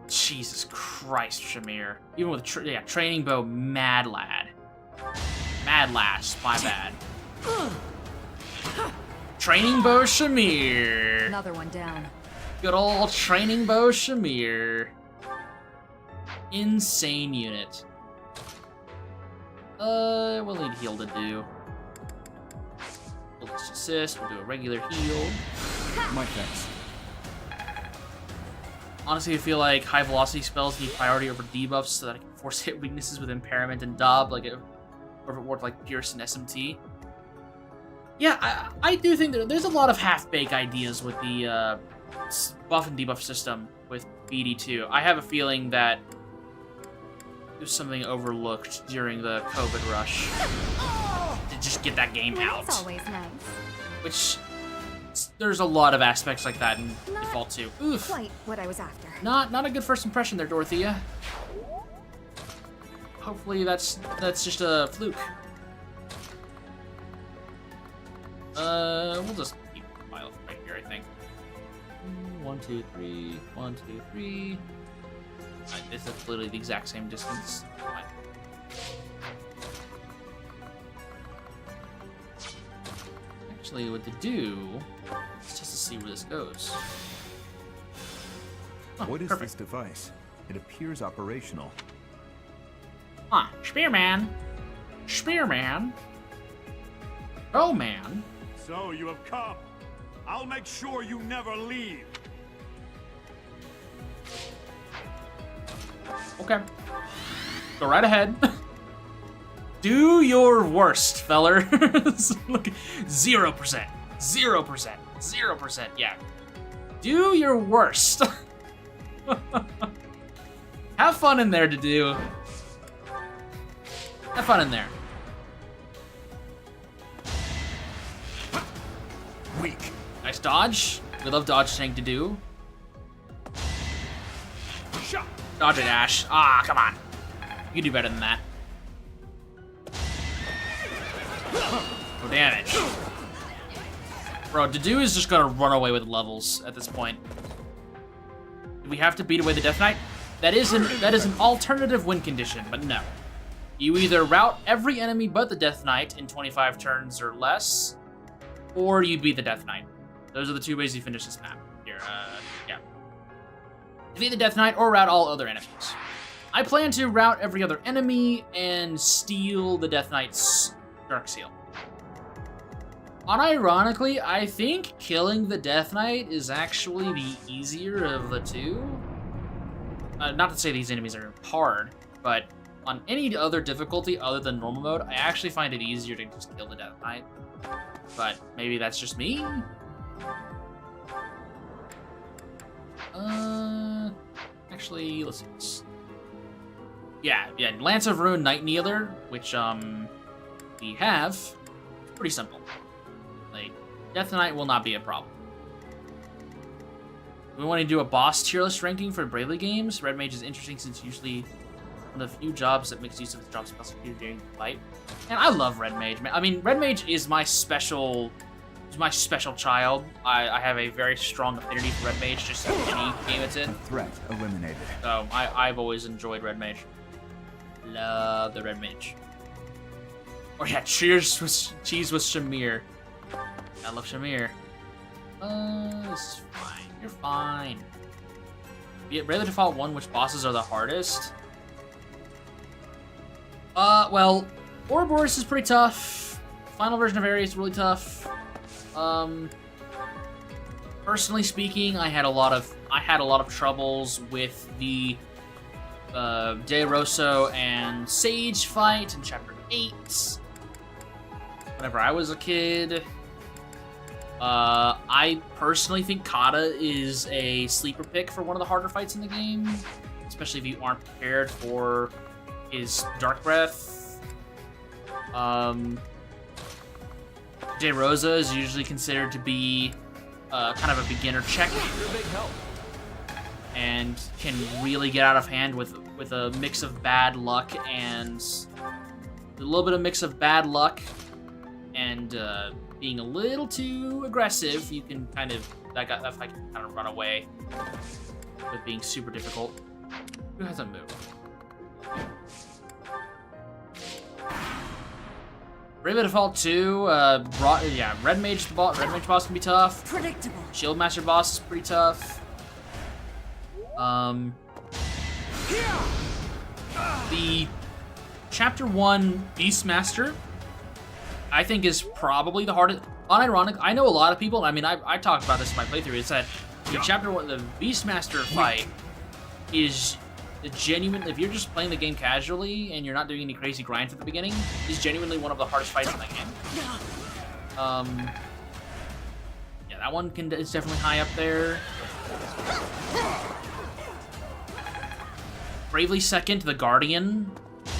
Jesus Christ, Shamir. Even with training bow, mad lad. Mad lass, my bad. Training bow, Shamir. Another one down. Good old training bow, Shamir. Insane unit. We'll need heal to do. We'll just assist. We'll do a regular heal. My thanks. Honestly, I feel like high velocity spells need priority over debuffs so that I can force hit weaknesses with impairment and dub, or if it worked like Pierce and SMT. Yeah, I do think there's a lot of half-baked ideas with the buff and debuff system with BD2. I have a feeling that there's something overlooked during the COVID rush to just get that game out. That's always nice. Which, there's a lot of aspects like that in Default 2. Oof. Quite what I was after. Not a good first impression there, Dorothea. Hopefully that's just a fluke. We'll just keep Byleth right here, I think. 1, 2, 3. 1, 2, 3. Alright, this is literally the exact same distance. Fine. Actually, what to do is just to see where this goes. Oh, What is perfect. this device? It appears operational. Huh, Spearman. Spearman. Oh, man. So you have come. I'll make sure you never leave. Okay. Go right ahead. Do your worst, feller. Look, 0%. 0%. 0%, yeah. Do your worst. Have fun in there, Dedue. Have fun in there. Weak. Nice dodge. We love dodge tank Dedue. Dodge it, Ash. Ah, come on. You can do better than that. No damage. Bro, Dedue is just gonna run away with levels at this point. Do we have to beat away the Death Knight? That is an alternative win condition, but no. You either route every enemy but the Death Knight in 25 turns or less, or you beat the Death Knight. Those are the two ways you finish this map. Here, yeah. Defeat the Death Knight or route all other enemies. I plan to route every other enemy and steal the Death Knight's Dark Seal. Unironically, I think killing the Death Knight is actually the easier of the two. Not to say these enemies are hard, but on any other difficulty other than normal mode, I actually find it easier to just kill the Death Knight. But maybe that's just me. Actually, let's see this. Yeah, Lance of Ruin Night Kneeler, which we have. Pretty simple. Like, Death Knight will not be a problem. We want to do a boss tier list ranking for Bravely games. Red Mage is interesting since usually one of the few jobs that makes use of its job specialty during the fight. And I love Red Mage, man. I mean, Red Mage is my special child. I have a very strong affinity for Red Mage, just in any game it's in. Threat eliminated. So I've always enjoyed Red Mage. Love the Red Mage. Oh yeah, cheese with Shamir. I love Shamir. This is fine. You're fine. Rate the default one, which bosses are the hardest? Well, Ouroboros is pretty tough. Final version of Ares is really tough. Personally speaking, I had a lot of troubles with the De Rosso and Sage fight in Chapter 8. Whenever I was a kid. I personally think Kata is a sleeper pick for one of the harder fights in the game, especially if you aren't prepared for his Dark Breath. De Rosa is usually considered to be kind of a beginner check, and can really get out of hand with a mix of bad luck and a little bit of mix of bad luck and being a little too aggressive. You can kind of that fight can kind of run away with being super difficult. Who hasn't moved? Brave Default 2, Red Mage boss can be tough. Predictable. Shieldmaster boss is pretty tough. The Chapter 1 Beastmaster, I think, is probably the hardest. Unironic, I know a lot of people, I mean, I talked about this in my playthrough, it's that the Chapter 1, the Beastmaster fight is the genuine, if you're just playing the game casually and you're not doing any crazy grinds at the beginning, is genuinely one of the hardest fights in that game. Yeah, that one is definitely high up there. Bravely Second, the Guardian,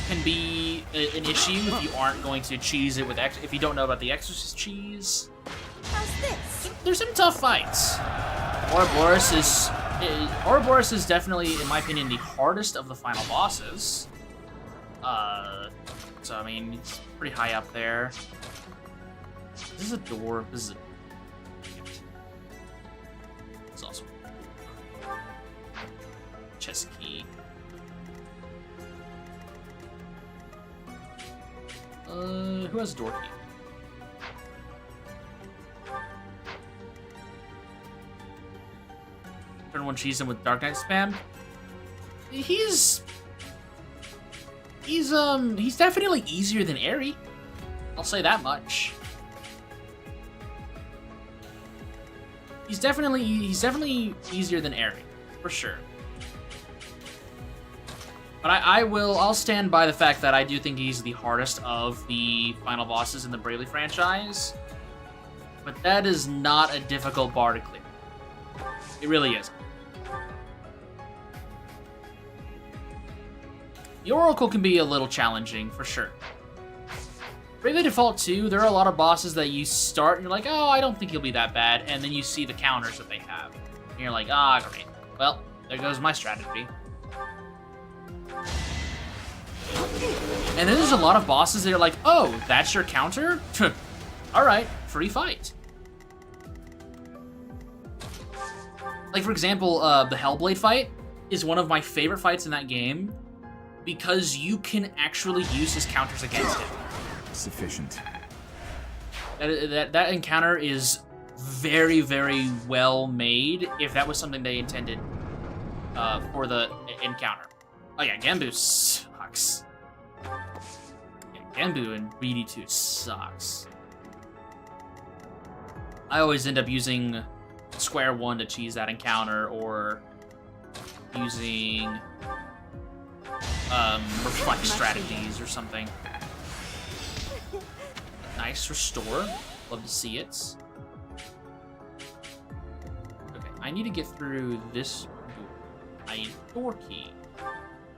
can be an issue if you aren't going to cheese it with if you don't know about the Exorcist cheese. How's this? There's some tough fights. Ouroboros is definitely, in my opinion, the hardest of the final bosses. So I mean, it's pretty high up there. This is a door. This is a. It's also chest key. Who has a door key? Turn one cheese him with Dark Knight spam. He's definitely easier than Aerie. I'll say that much. He's definitely easier than Aerie, for sure. But I'll stand by the fact that I do think he's the hardest of the final bosses in the Bravely franchise. but that is not a difficult bar to clear. It really isn't. The Oracle can be a little challenging, for sure. Bravely Default 2, there are a lot of bosses that you start and you're like, oh, I don't think he'll be that bad, and then you see the counters that they have. And you're like, ah, great. Well, there goes my strategy. And then there's a lot of bosses that are like, oh, that's your counter? Alright, free fight. Like, for example, the Hellblade fight is one of my favorite fights in that game because you can actually use his counters against him. Sufficient. That encounter is very, very well made if that was something they intended for the encounter. Oh yeah, Genbu sucks. Yeah, Genbu in BD2 sucks. I always end up using Square 1 to cheese that encounter, or using reflect strategies or something. Nice restore. Love to see it. Okay, I need to get through this door. I need a door key.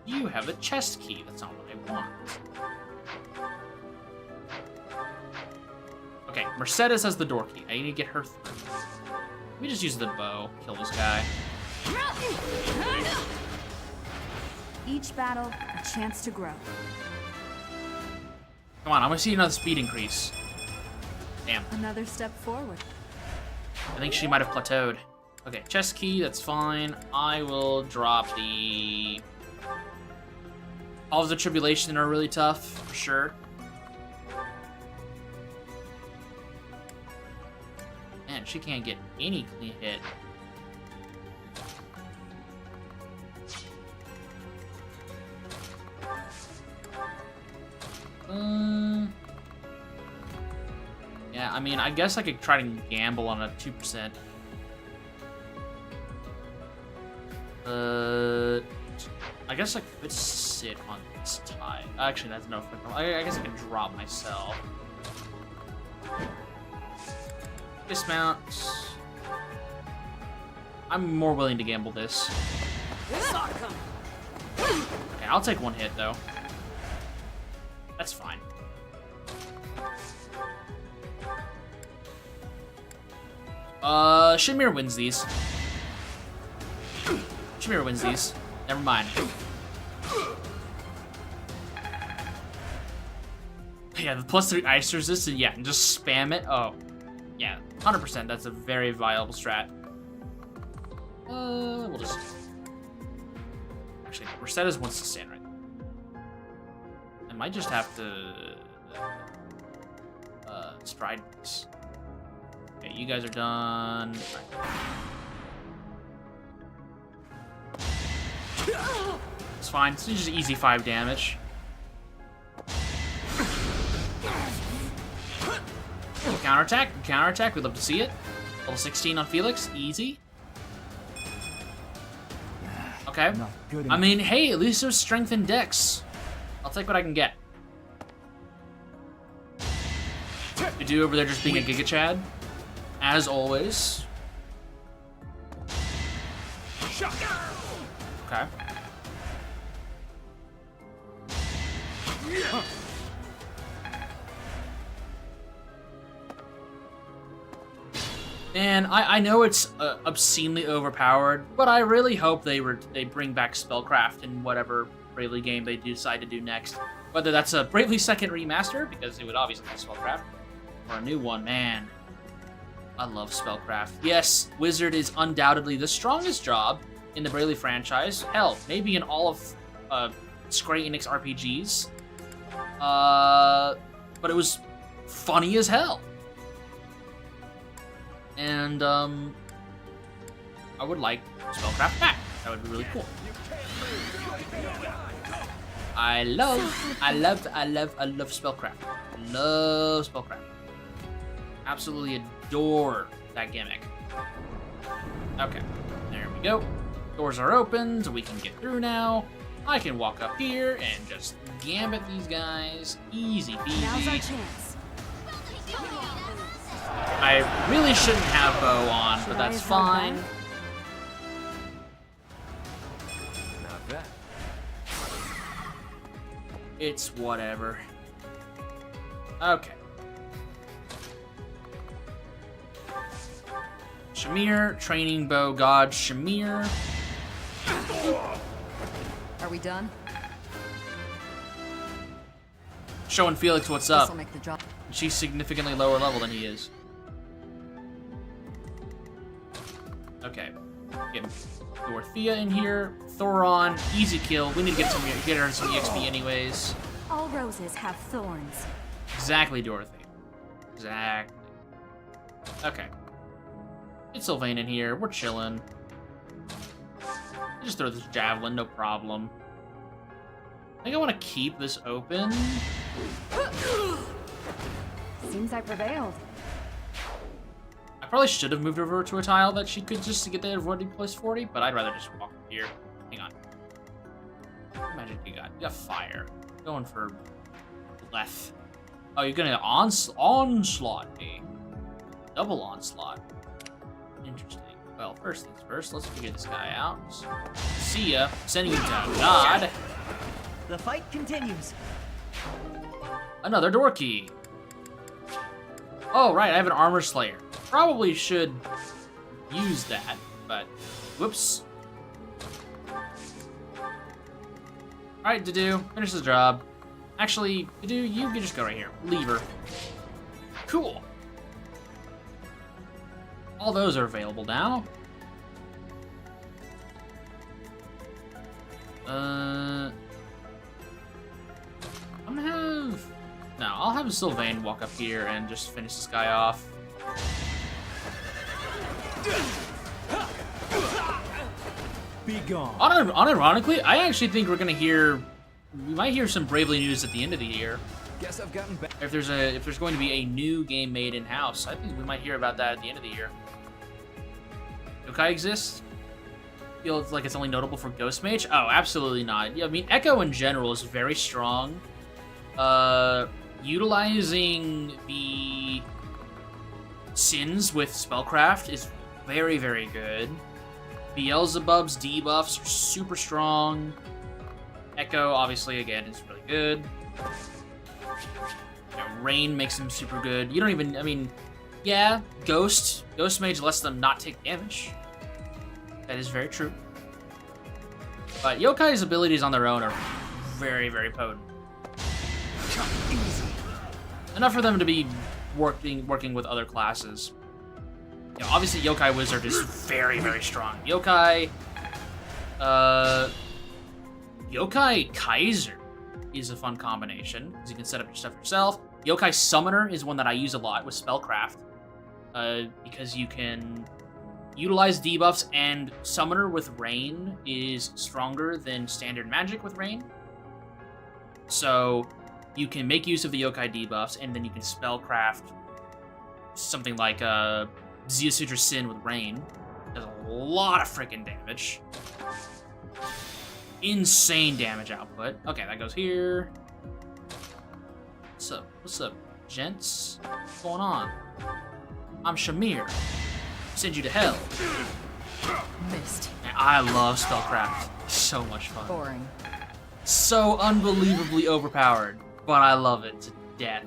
You have a chest key. That's not what I want. Okay, Mercedes has the door key. I need to get her through. Let me just use the bow. Kill this guy. Each battle, a chance to grow. Come on, I'm gonna see another speed increase. Damn. Another step forward. I think she might have plateaued. Okay, chest key, that's fine. I will drop the... All of the Tribulation are really tough, for sure. Man, she can't get any clean hit. Yeah, I mean, I guess I could try to gamble on a 2%. I guess I could sit on this tie. Actually, that's no. I guess I can drop myself. Dismount. I'm more willing to gamble this. Okay, I'll take one hit though. That's fine. Shamir wins these. Shamir wins these. Never mind. Yeah, the +3 ice resist, yeah, and just spam it. Oh, yeah, 100%. That's a very viable strat. We'll just... Actually, Mercedes wants to stand right there. I might just have to... stride this. Okay, you guys are done. It's fine. It's just easy 5 damage. Counterattack. Counterattack. We'd love to see it. Level 16 on Felix. Easy. Okay. I mean, hey, at least there's strength and dex. I'll take what I can get. You do over there just being a Giga Chad. As always. Okay. And I know it's obscenely overpowered, but I really hope they bring back Spellcraft in whatever Bravely game they decide to do next. Whether that's a Bravely 2nd remaster, because it would obviously be Spellcraft, or a new one, man. I love Spellcraft. Yes, Wizard is undoubtedly the strongest job in the Bravely franchise. Hell, maybe in all of Square Enix RPGs. But it was funny as hell. And, I would like Spellcraft back. That would be really cool. I love Spellcraft. Love Spellcraft. Absolutely adore that gimmick. Okay, there we go. Doors are open, so we can get through now. I can walk up here and just gambit these guys. Easy peasy. Now's our chance. I really shouldn't have bow on, but Should that's I have fine. held Not bad. It's whatever. Okay. Shamir, training bow god Shamir. Are we done? Showing Felix what's up. This'll make the job. She's significantly lower level than he is. Okay. Get Dorothea in here. Thoron, easy kill. We need to get her some EXP anyways. All roses have thorns. Exactly, Dorothy. Exactly. Okay. Get Sylvain in here. We're chilling. Just throw this javelin, no problem. I think I want to keep this open. Seems I prevailed. I probably should have moved over to a tile that she could just to get the avoiding plus 40, but I'd rather just walk here. Hang on. What magic you got? You got fire. Going for left. Oh, you're gonna onslaught me. Double onslaught. Interesting. Well, first things first, let's figure this guy out. See ya. Sending you down. God. The fight continues. Another door key. Oh, right, I have an armor slayer. Probably should use that, but whoops. Alright, Dedue, finish the job. Actually, Dedue, you can just go right here. Lever. Cool. All those are available now. I'm gonna have... No, I'll have Sylvain walk up here and just finish this guy off. Be gone. Unironically, I actually think we're gonna hear... We might hear some Bravely news at the end of the year. Guess I've gotten back. If there's going to be a new game made in-house, I think we might hear about that at the end of the year. Yokai exists? Feels like it's only notable for Ghost Mage? Oh, absolutely not. Yeah, I mean, Echo in general is very strong. Utilizing the sins with Spellcraft is very, very good. Beelzebub's debuffs are super strong. Echo, obviously, again, is really good. Rain makes him super good. You don't even, I mean, yeah, Ghost Mage lets them not take damage. That is very true. But Yokai's abilities on their own are very, very potent. Enough for them to be working with other classes. You know, obviously, Yokai Wizard is very, very strong. Yokai Kaiser is a fun combination, because you can set up your stuff yourself. Yokai Summoner is one that I use a lot with Spellcraft, because you can utilize debuffs, and Summoner with Rain is stronger than standard magic with Rain. So you can make use of the Yokai debuffs, and then you can Spellcraft something like Zia Sutra Sin with Rain. Does a lot of freaking damage. Insane damage output. Okay, that goes here. What's up? What's up, gents? What's going on? I'm Shamir. Send you to hell. Missed. Man, I love Spellcraft. So much fun. Boring. So unbelievably overpowered, but I love it to death.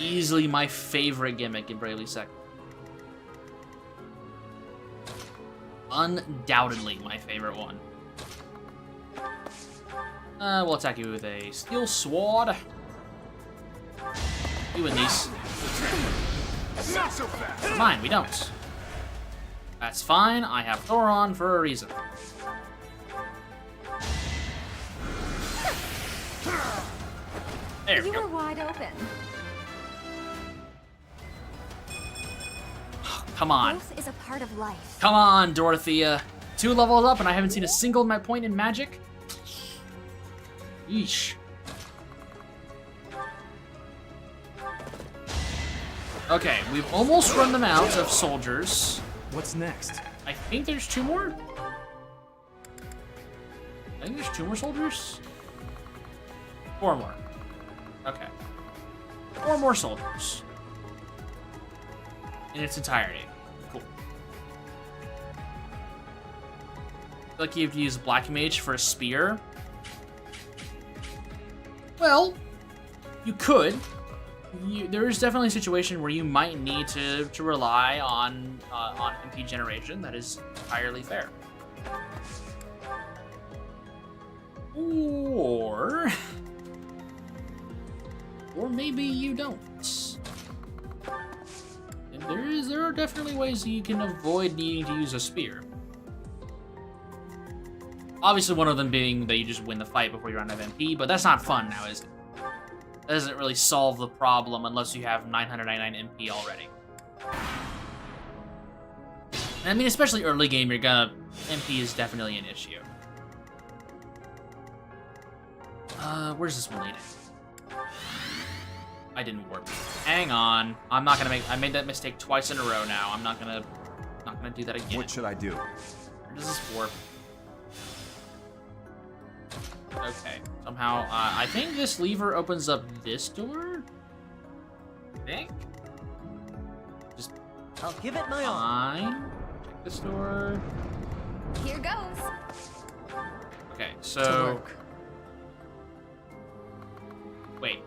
Easily my favorite gimmick in Bravely Second. Undoubtedly my favorite one. We'll attack you with a Steel Sword. You win these. Not so fast. Mine, we don't. That's fine, I have Thoron for a reason. There we You go. were wide open. Come on. Growth is a part of life. Come on, Dorothea. 2 levels up and I haven't seen a single my point in magic? Yeesh. Okay, we've almost run them out of soldiers. What's next? I think there's 2 more. I think there's 2 more soldiers. 4 more. Okay. 4 more soldiers. In its entirety. Cool. I feel like you have to use Black Mage for a spear. Well, you could. There is definitely a situation where you might need to rely on MP generation. That is entirely fair. Or maybe you don't. And there are definitely ways you can avoid needing to use a spear. Obviously, one of them being that you just win the fight before you run out of MP, but that's not fun now, is it? That doesn't really solve the problem unless you have 999 MP already. And I mean, especially early game, MP is definitely an issue. Where's this one leading? I didn't warp. Hang on. I'm not gonna I made that mistake twice in a row now. I'm not gonna do that again. What should I do? Where does this warp? Okay. Somehow, I think this lever opens up this door? I think? Just... I'll give it my all. Fine. Check this door. Here goes. Okay, so... Wait.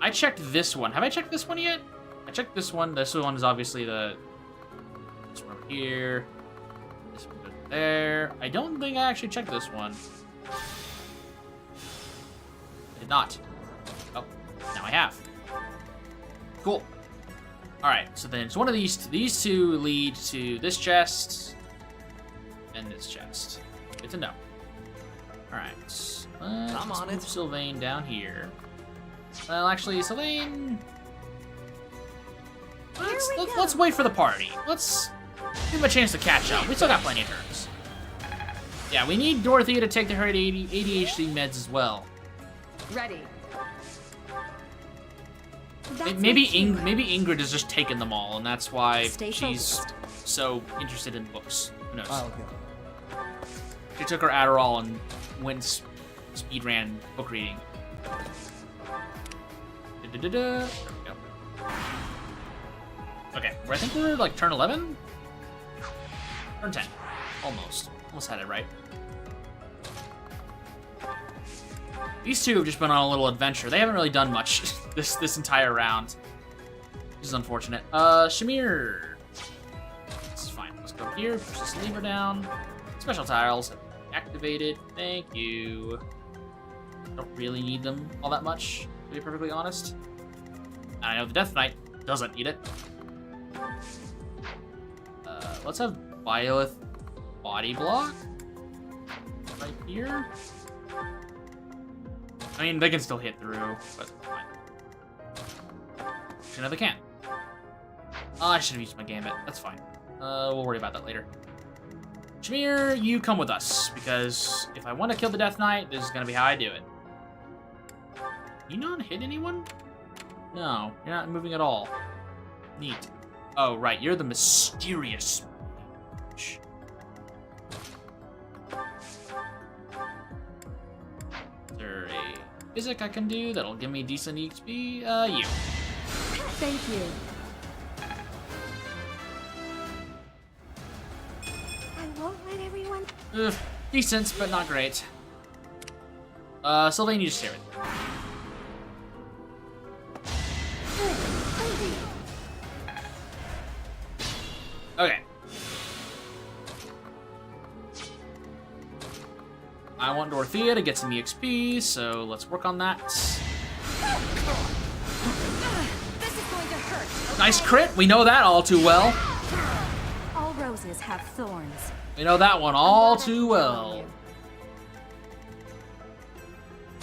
I checked this one. Have I checked this one yet? I checked this one. This one is obviously this one over here. This one goes there. I don't think I actually checked this one. I did not. Oh, now I have. Cool. Alright, so then it's one of these two lead to this chest and this chest. Good to know. Alright. I'm on it. Sylvain down here. Well, actually, Sylvain... Let's wait for the party. Let's give him a chance to catch up. We still got plenty of turns. Yeah, we need Dorothea to take her ADHD meds as well. Ready. Maybe Ingrid has just taken them all, and that's why Stay she's focused. so interested in books. Who knows? I'll go. She took her Adderall and went speed ran book reading. There we go. Okay, I think we're like turn 11? Turn 10. Almost. Almost had it right. These two have just been on a little adventure. They haven't really done much this entire round. This is unfortunate. Shamir. This is fine. Let's go here, push this lever down. Special tiles activated. Thank you. Don't really need them all that much, to be perfectly honest. And I know the Death Knight doesn't need it. Let's have Byleth body block right here. I mean, they can still hit through, but fine. Actually, no, they can't. Oh, I should have used my gambit. That's fine. We'll worry about that later. Shamir, you come with us, because if I want to kill the Death Knight, this is going to be how I do it. You not hit anyone? No, you're not moving at all. Neat. Oh, right, you're the mysterious mage. Is there a physic I can do that'll give me decent EXP? You. Thank you. I won't let everyone... Ugh, decent, but not great. Sylvain, you just stay with me. Okay. I want Dorothea to get some EXP, so let's work on that. This is going to hurt. Nice crit, we know that all too well. All roses have thorns. We know that one all too well.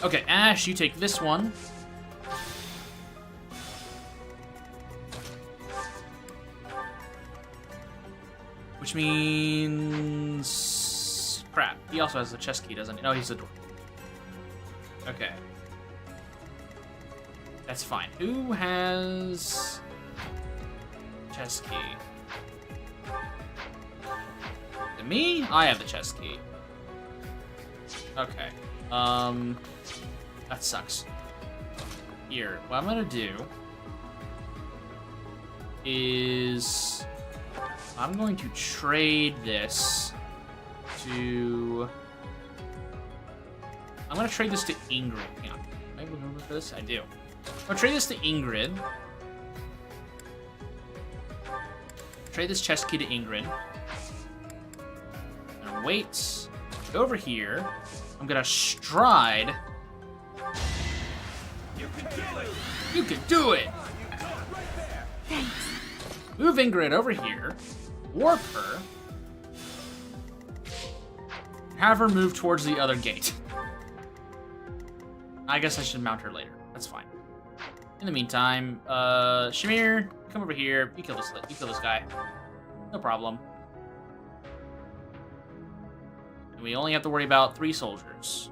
Okay, Ash, you take this one. Which means... Crap, he also has the chest key, doesn't he? No, he's the door. Okay. That's fine. Who has... chest key? Me? I have the chest key. Okay. That sucks. Here, what I'm gonna do is I'm going to trade this to... I'm gonna trade this to Ingrid. Hang on. Do I have room for this? I do. I'm gonna trade this to Ingrid. Trade this chest key to Ingrid. I'm gonna wait. Go over here. I'm gonna stride. You can do it! You can do it! Move Ingrid over here. Warp her. Have her move towards the other gate. I guess I should mount her later. That's fine. In the meantime, Shamir, come over here. You kill this guy. No problem. And we only have to worry about 3 soldiers.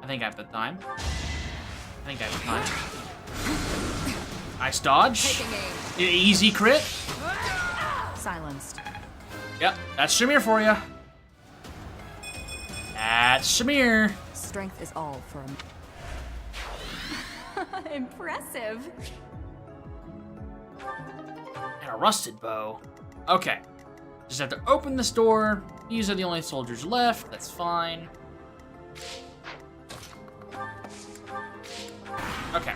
I think I have the time. Nice dodge. An easy crit. Silenced. Yep, that's Shamir for you. That's Shamir. Strength is all for a... Impressive. And a rusted bow. Okay. Just have to open this door. These are the only soldiers left. That's fine. Okay.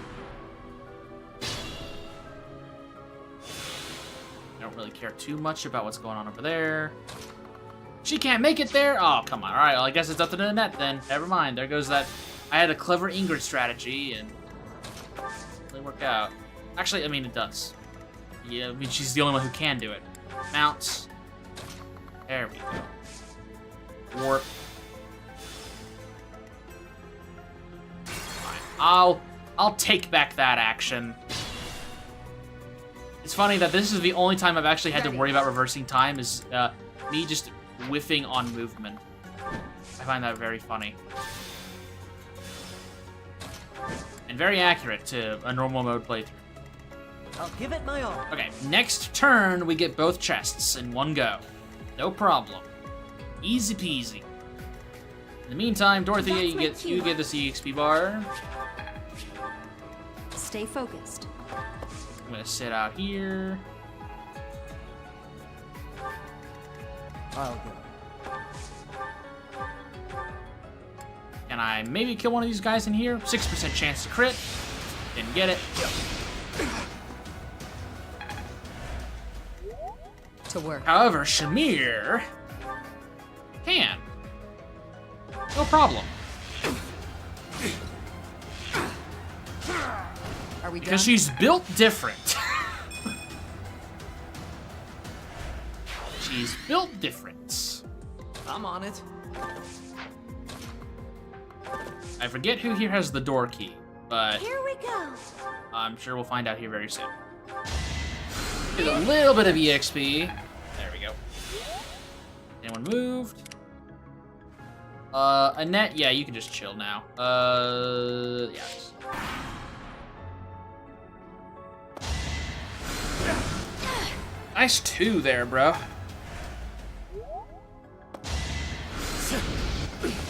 I don't really care too much about what's going on over there. She can't make it there? Oh, come on. All right, well, I guess it's up to the net then. Never mind. There goes that. I had a clever Ingrid strategy, and it really worked out. Actually, I mean, it does. Yeah, I mean, she's the only one who can do it. Mounts. There we go. Warp. Fine. I'll take back that action. It's funny that this is the only time I've actually had to worry about reversing time is me just whiffing on movement. I find that very funny. And very accurate to a normal mode playthrough. I'll give it my all. Okay, next turn we get both chests in one go. No problem. Easy peasy. In the meantime, Dorothea, you get this EXP bar. Stay focused. I'm gonna sit out here. I'll go. Can I maybe kill one of these guys in here? 6% chance to crit. Didn't get it. To work. However, Shamir can. No problem. Are we done? Because she's built different. She's built different. I'm on it. I forget who here has the door key, but Here we go. I'm sure we'll find out here very soon. Get a little bit of EXP. There we go. Anyone moved? Annette, yeah, you can just chill now. Yeah. Nice 2 there, bro.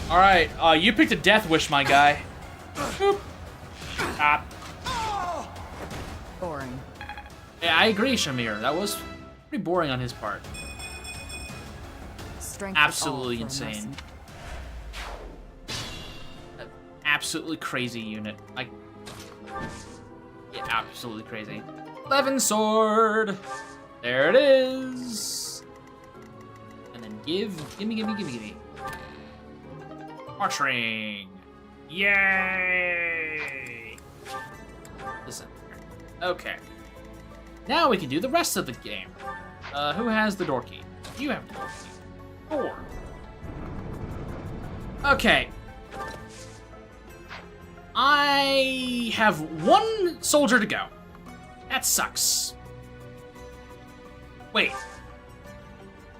Alright, you picked a death wish, my guy. Boop. Ah. Boring. Yeah, I agree, Shamir. That was pretty boring on his part. Strength Absolutely insane. Absolutely crazy unit. Yeah, absolutely crazy. Levin sword. There it is. And then gimme. Archering. Yay! Listen. Okay. Now we can do the rest of the game. Who has the door key? You have the door key. 4. Okay. I have 1 soldier to go. That sucks. Wait.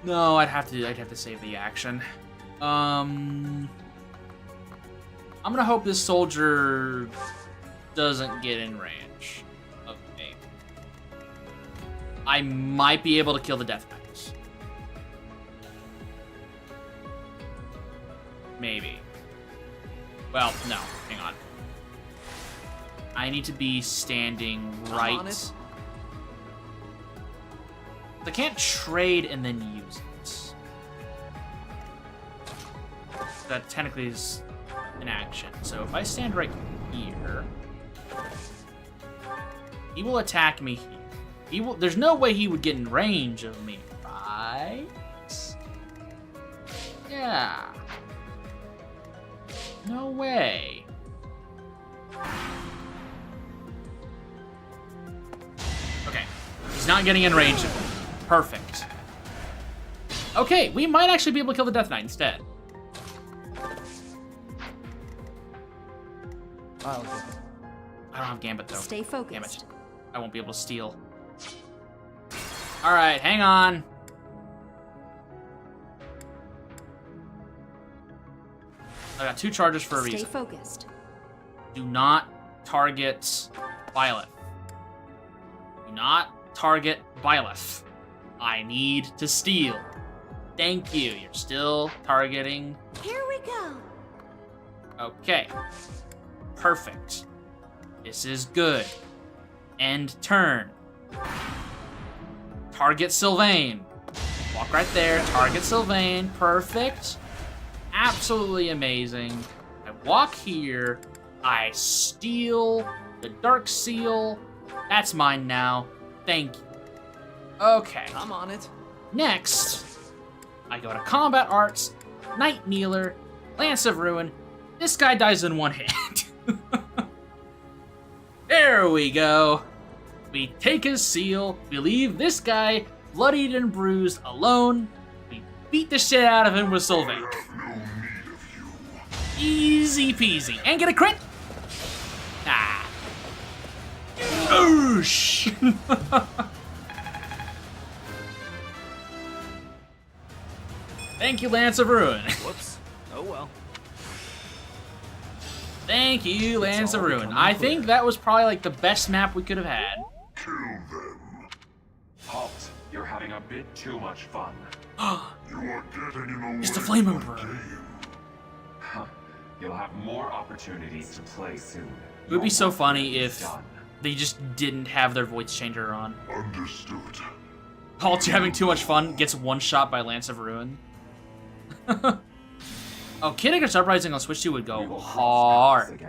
No, I'd have to save the action. I'm gonna hope this soldier doesn't get in range of me. I might be able to kill the Death Knights. Maybe. Well, no. Hang on. I need to be standing I'm on right. it. I can't trade and then use it. That technically is an action. So if I stand right here, he will attack me here. He will. There's no way he would get in range of me, right? Yeah. No way. Okay. He's not getting in range of me. Perfect. Okay, we might actually be able to kill the Death Knight instead. I'll get it. I don't have Gambit, though. Stay focused. Damn it. I won't be able to steal. Alright, hang on. I got 2 charges for a reason. Stay focused. Do not target Byleth. Do not target Byleth. I need to steal. Thank you. You're still targeting. Here we go. Okay. Perfect. This is good. End turn. Target Sylvain. Walk right there. Target Sylvain. Perfect. Absolutely amazing. I walk here. I steal the Dark Seal. That's mine now. Thank you. Okay. I'm on it. Next, I go to Combat Arts, Night Kneeler, Lance of Ruin. This guy dies in one hit. There we go. We take his seal. We leave this guy bloodied and bruised alone. We beat the shit out of him with Sylvain. Easy peasy. And get a crit. Ah. Oosh. Thank you, Lance of Ruin. Whoops. Oh well. Thank you, Lance of Ruin. I think that was probably like the best map we could have had. Kill them. Halt. You're having a bit too much fun. You are getting in the It's the way Flame of Emperor. game. Huh. You'll have more opportunities to play soon. It would be so funny if they just didn't have their voice changer on. Understood. Halt, you're having too much fun. Gets one shot by Lance of Ruin. Oh, Kid Icarus Uprising on Switch 2 would go hard.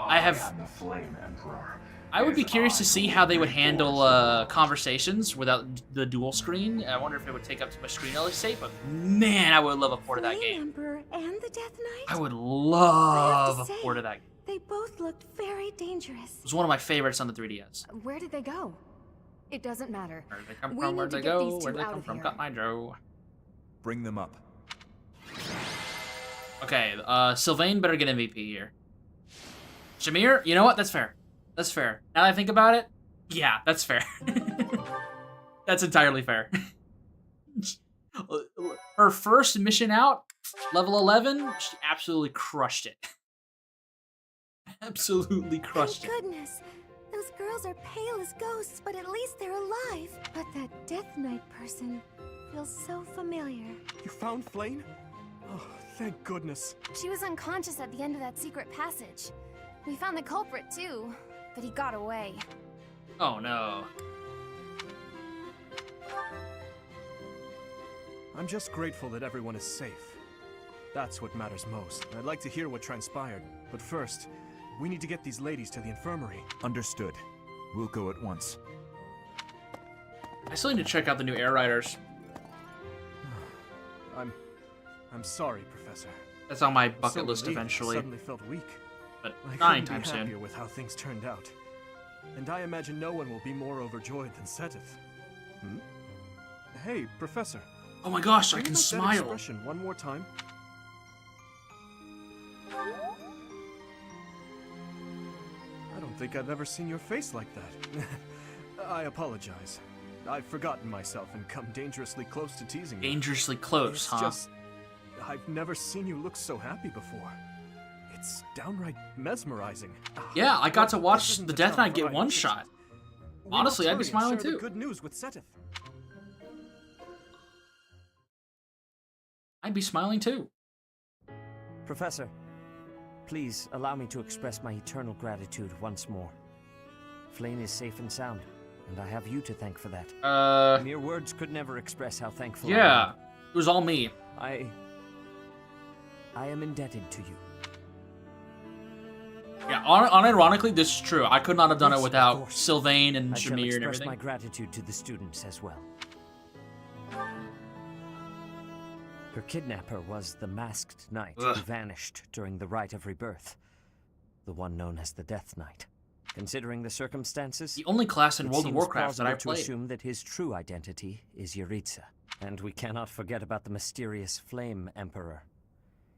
I have. The Flame Emperor. I would be curious to see how they would handle conversations without the dual screen. I wonder if it would take up too much screen real estate, but man, I would love a port of that game. Emperor and the Death Knight? I would love a port of that game. They both looked very dangerous. It was one of my favorites on the 3DS. Where did they go? It doesn't matter. Where did they come We from? Where'd need they to get go? these Where'd two they out come of from? here. Got my Joe. Bring them up. Okay, Sylvain better get MVP here. Shamir, you know what? That's fair. That's fair. Now that I think about it, yeah, that's fair. That's entirely fair. Her first mission out, level 11, she absolutely crushed it. Absolutely crushed it. Thank goodness. Those girls are pale as ghosts, but at least they're alive. But that Death Knight person feels so familiar. You found Flame? Oh, thank goodness. She was unconscious at the end of that secret passage. We found the culprit too, but he got away. Oh no. I'm just grateful that everyone is safe. That's what matters most. I'd like to hear what transpired, but first, we need to get these ladies to the infirmary. Understood. We'll go at once. I still need to check out the new Air Riders. I'm sorry, Professor. That's on my I'm bucket so list relieved I eventually. suddenly felt weak. But I not couldn't anytime be soon. happier with how things turned out. And I imagine no one will be more overjoyed than Seteth. Hmm? Hey, Professor. Oh my gosh, I Can you can make that smile. expression one more time? I don't think I've ever seen your face like that. I apologize. I've forgotten myself and come dangerously close to teasing you. Dangerously close, It's huh? just, I've never seen you look so happy before. It's downright mesmerizing. Yeah, I got to This watch isn't the a Death town Knight get cried. one It's- shot. We Honestly, I'd be must hurry and smiling share the too. good news with Seteth. I'd be smiling too. Professor, Please allow me to express my eternal gratitude once more. Flayn is safe and sound, and I have you to thank for that. Mere words could never express how thankful I am. Yeah, it was all me. I am indebted to you. Yeah, unironically, this is true. I could not have done Yes, it of without course. Sylvain and I shall Shamir and express everything. my gratitude to the students as well. Her kidnapper was the Masked Knight who vanished during the Rite of Rebirth, the one known as the Death Knight. Considering the circumstances, The only class in it World of seems Warcraft that I plausible to played. assume that his true identity is Yaritza. And we cannot forget about the mysterious Flame Emperor.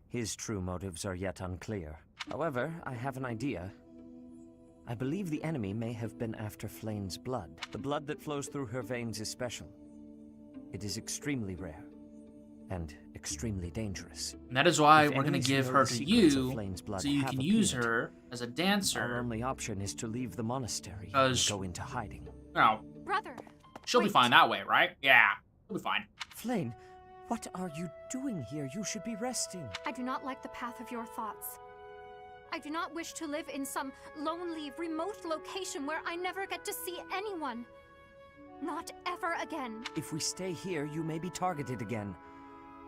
His true motives are yet unclear. However, I have an idea. I believe the enemy may have been after Flayn's blood. The blood that flows through her veins is special. It is extremely rare and extremely dangerous. And that is why If we're going to enemies give know her the to secrets of you, Flayn's blood so you have can use appeared, her as a our dancer. only option is to leave the monastery and Because- go into hiding. No, Brother, she'll be fine that way, right? Yeah, she'll be fine. Flayn, what are you doing here? You should be resting. I do not like the path of your thoughts. I do not wish to live in some lonely, remote location where I never get to see anyone. Not ever again. If we stay here, you may be targeted again.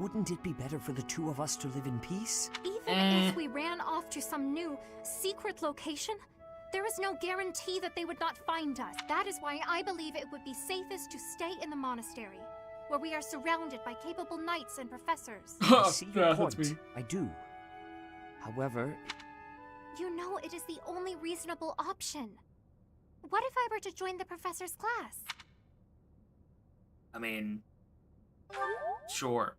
Wouldn't it be better for the two of us to live in peace? Even if we ran off to some new, secret location, there is no guarantee that they would not find us. That is why I believe it would be safest to stay in the monastery, where we are surrounded by capable knights and professors. I see your Yeah, point. that's me. I do. However, You know it is the only reasonable option. What if I were to join the professor's class? I mean, sure,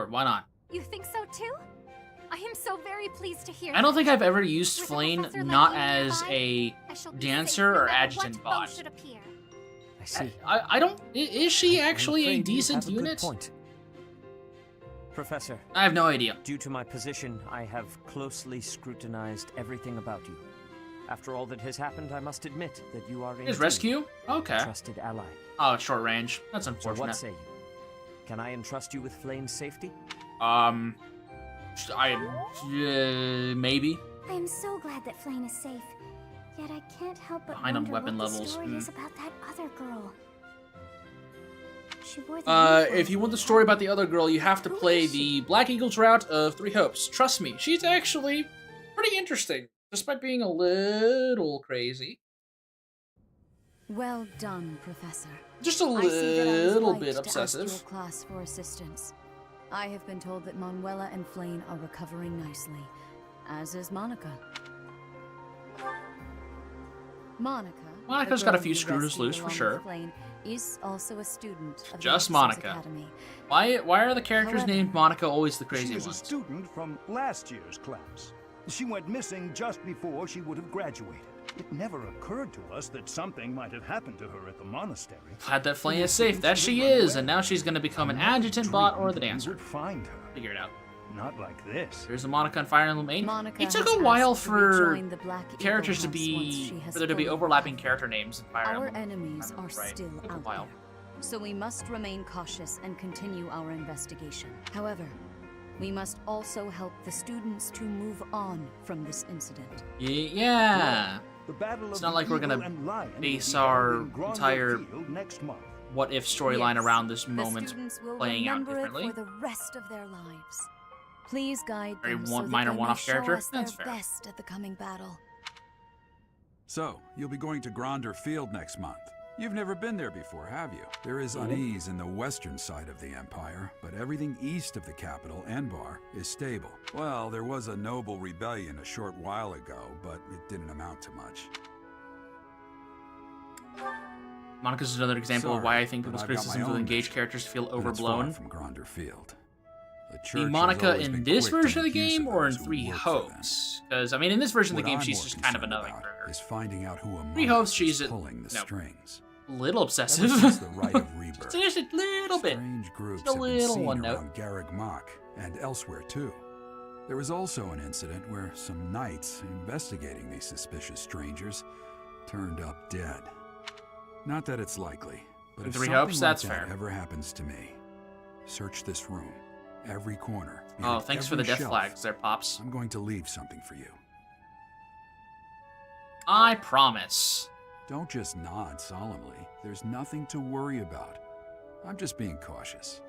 why not? You think so too? I am so very pleased to hear. I don't that. think I've ever used With a Flayn professor like not you as nearby, a I shall be dancer safe no or matter adjutant what foe bot. should appear. I see. I don't. Is she actually a I'm afraid you decent have a good unit? point. Professor, I have no idea. due to my position, I have closely scrutinized everything about you. After all that has happened, I must admit that you are Is indeed rescue? a Okay. trusted ally. Oh, short range. That's So unfortunate. what say you? Can I entrust you with Flayn's safety? Maybe. I am so glad that Flayn is safe. Yet I can't help but Behind on wonder weapon what levels, the story hmm. is about that other girl. She wore the uniform. If you want the story about the other girl, you have to play the Black Eagles route of Three Hopes. Trust me, she's actually pretty interesting, despite being a little crazy. Well done, Professor. Just a I see that I was little right bit to ask obsessive. your class for assistance. I have been told that Manuela and Flayn are recovering nicely, as is Monica. Monica. Monica's the got a girl few you screws rescued loose, for along with sure. Flayn, is also a student of Just the Monica. Academy. Why are the characters However, named Monica always the She crazy is a ones? student from last year's class. She went missing just before she would have graduated. It never occurred to us that something might have happened to her at the monastery. Glad that Flayn is safe. That she is, and now she's gonna become an adjutant bot or the We dancer. would find her. Figure it out. Not like this. There's a Monica on Fire Emblem 8. Monica It took has a while asked to for rejoin the Black Eagle characters to House once she be has for there to be fully overlapping character names in Fire Our Emblem. enemies are Right. still Took a out while. there, so we must remain cautious and continue our investigation. However, we must also help the students to move on from this incident. Yeah. The battle It's of not like we're Eagle gonna and Lion will base be held our in Gronder entire Field next month. what if storyline Yes, around this the moment students will playing out remember differently. it for the rest of their lives. Please guide Very them so that minor they may one-off show character. us their That's fair. best at the coming battle. So, you'll be going to Gronder Field next month. You've never been there before, have you? There is unease in the western side of the Empire, but everything east of the capital, Enbar, is stable. Well, there was a noble rebellion a short while ago, but it didn't amount to much. Monica's another example of why I think people's but I've got my criticisms with own engaged characters feel and it's far overblown. from Gronder Field. The The church has Monica always in been this quick to version of the make use game or in those who Three work for them. Hopes? Because, I mean, in this version of the What game, I'm she's more just kind of concerned another about character. is finding out who among Three Hopes, us she's is pulling the strings. a little obsessive. Ever since the Rite of Rebirth, Just a little bit. strange groups Just a have been little seen one note. around Garreg Mach and elsewhere too. There was also an incident where some knights investigating these suspicious strangers turned up dead. Not that it's likely, but In if Three something Hopes, like that's that fair. ever happens to me, search this room, every corner. Oh, behind thanks for the every death shelf. flags there, Pops. I'm going to leave something for you. I promise. Don't just nod solemnly. There's nothing to worry about. I'm just being cautious.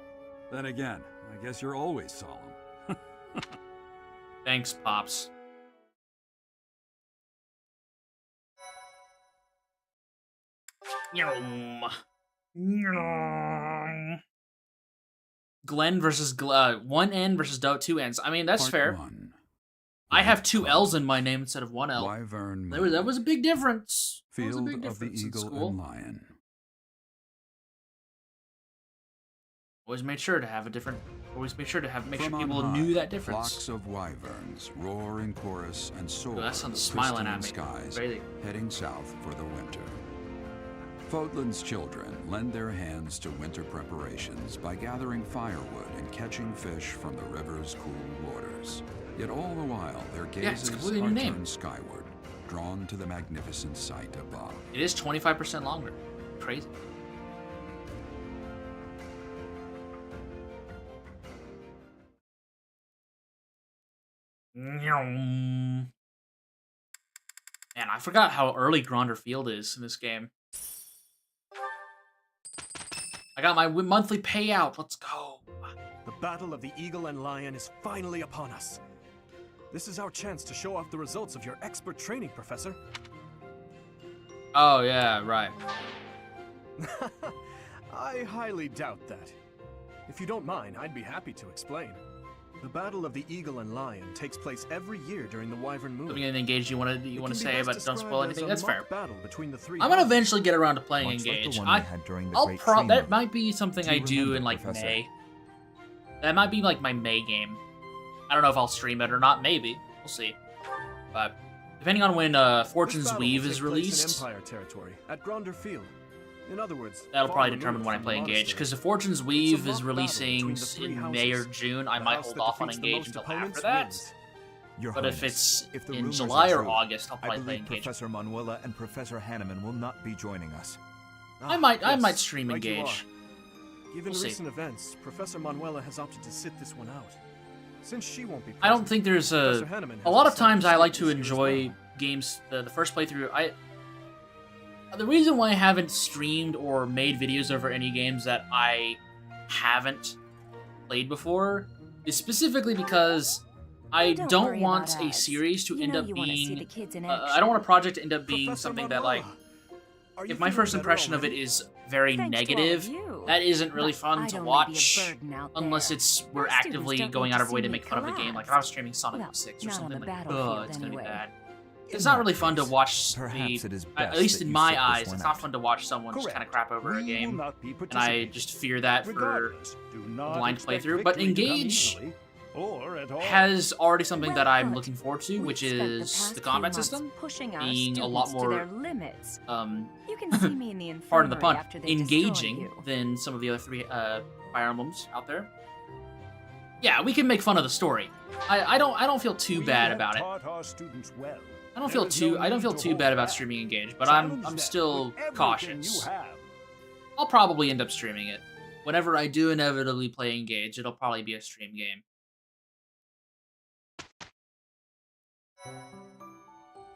Then again, I guess you're always solemn. Thanks, Pops. Glenn versus one N versus two N's. I mean, that's Part fair. 1. I have 2 L's in my name instead of 1 L. Wyvern That was a big difference. That was a Field big of the difference in Eagle school. and Lion. Always made sure to have a different. Always make sure to have make From sure on people high, knew that difference. Flocks of wyverns roar in chorus and soar that sounds the smiling pristine at me. skies, Crazy. heading south for the winter. Fodlan's children lend their hands to winter preparations by gathering firewood and catching fish from the river's cool waters. Yet all the while, their gazes completely are new name. turned skyward, drawn to the magnificent sight above. It is 25% longer. Crazy. Man, I forgot how early Gronder Field is in this game. I got my monthly payout. Let's go. The Battle of the Eagle and Lion is finally upon us. This is our chance to show off the results of your expert training, Professor. Oh, yeah, right. I highly doubt that. If you don't mind, I'd be happy to explain. The Battle of the Eagle and Lion takes place every year during the Wyvern Moon. Something in Engage you want to say, but don't spoil anything. That's fair. Battle between the three I'm gonna eventually get around to playing Much like the Engage. one we had during the Great that Tree might be something Do I you do remember, in like Professor? May. That might be like my May game. I don't know if I'll stream it or not. Maybe we'll see. But depending on when Fortune's This battle Weave will is take place in released, Empire territory at Gronder Field. In other words, that'll far probably removed determine when I from play the Engage. monastery. Because if Fortune's Weave It's is a mock battle between releasing the three in May or houses. June, I The might house hold that off on defeats the Engage most until opponents after that. wins. Your But if Highness, it's if the in rumors are July or true, August, I'll I probably play believe Engage. Professor Manuela and Professor Hanneman will not be joining us. I might Yes, stream right you Engage. are. Given We'll see. recent events, Professor Manuela has opted to sit this one out. Since she won't be present, I don't think there's Professor Hanneman a has lot of decided times to I sit like to this year as enjoy well. games. The first playthrough, the reason why I haven't streamed or made videos over any games that I haven't played before is specifically because I Don't don't worry want about a us. series to You end know up you wanna see being. the kids in I don't want a project to end up being Professor something that Manuela, like. are you If my feeling first better impression of it already? is very Thanks to all of negative, you. that isn't really But fun I'd to only be a watch burden out unless there. it's we're Our students actively don't going need out to of our way see to me make fun of the game. Like if I was streaming Sonic Well, 6 or not on something the like, battlefield, it's gonna be anyway. bad. In It's not that really fun to case, watch perhaps the. it is At best least that in you my sit this eyes, one it's out. not fun to watch someone just kind of crap over a We game, will not be and I participating. just fear that for Regardless, do not blind expect playthrough. But victory to come Engage easily, or at all. has already something that Well I'm put. looking forward to, We've which spent the is past the few combat months system pushing our being a lot students to their more limits. um You can see me in the infirmary pardon the pun, after they destroy engaging you. than some of the other three Fire Emblems out there. Yeah, we can make fun of the story. I don't feel too We bad have about it. taught our students well. I don't There feel is too no I don't need feel to too hold bad about back. streaming Engage, but Challenge I'm them still with everything cautious. You have. I'll probably end up streaming it. Whenever I do inevitably play Engage, it'll probably be a stream game.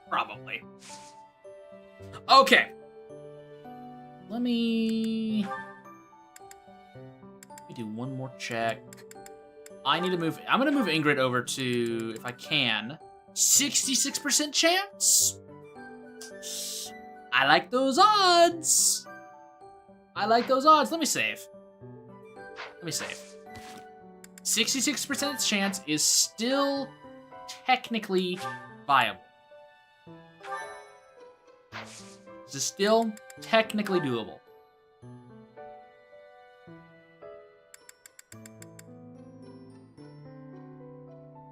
Probably. Okay. Let me do one more check. I'm gonna move Ingrid over to, if I can, 66% chance. I like those odds. Let me save. 66% chance is still technically viable. This is still technically doable.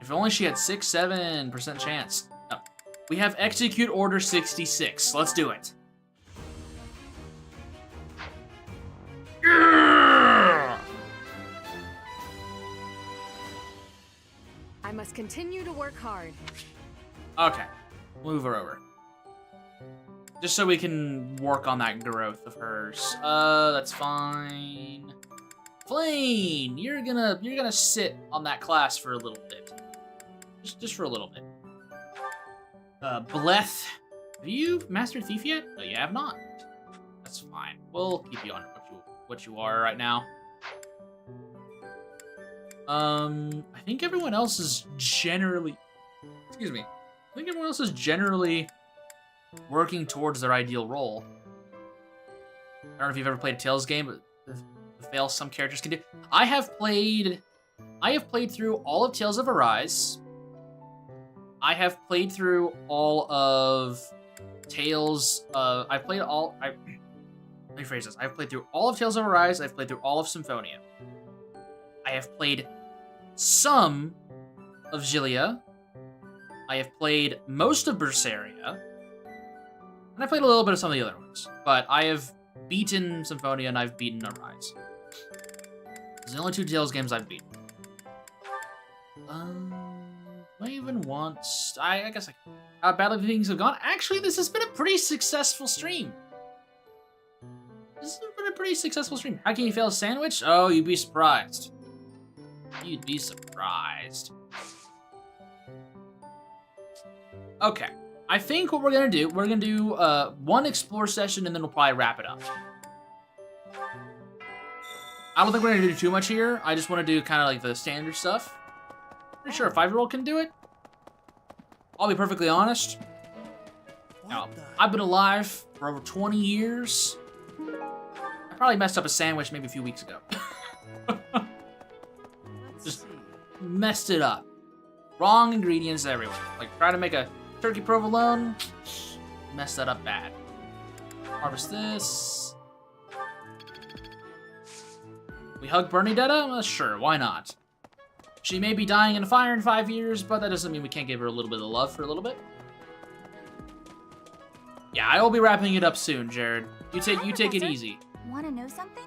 If only she had 6-7% chance. Oh. We have execute order 66. Let's do it. Yeah! I must continue to work hard. Okay, move her over. Just so we can work on that growth of hers. That's fine. Flame, you're gonna sit on that class for a little bit. Just for a little bit. Bleth, Have you mastered Thief yet? No, you have not. That's fine. We'll keep you on what you are right now. I think everyone else is generally... Excuse me. I think everyone else is generally working towards their ideal role. I don't know if you've ever played a Tales game, but the fail some characters can do. I have played through all of Tales of Arise. I have played through all of Tales of... Let me rephrase this. I've played through all of Tales of Arise. I've played through all of Symphonia. I have played some of Xillia. I have played most of Berseria. And I played a little bit of some of the other ones. But I have beaten Symphonia and I've beaten Arise. Those are the only two Tales games I've beaten. I even want... I guess how badly things have gone. Actually, this has been a pretty successful stream. This has been a pretty successful stream. How can you fail a sandwich? Oh, you'd be surprised. You'd be surprised. Okay. I think what we're gonna do, one explore session and then we'll probably wrap it up. I don't think we're gonna do too much here. I just want to do kind of like the standard stuff. Pretty sure a 5-year-old can do it. I'll be perfectly honest. Now, I've been alive for over 20 years. I probably messed up a sandwich maybe a few weeks ago. Just messed it up. Wrong ingredients everywhere. Like, try to make a turkey provolone, messed that up bad. Harvest this. We hug Bernadetta? Well, sure, why not? She may be dying in a fire in 5 years, but that doesn't mean we can't give her a little bit of love for a little bit. Yeah, I will be wrapping it up soon, Jared. You take it easy. Want to know something?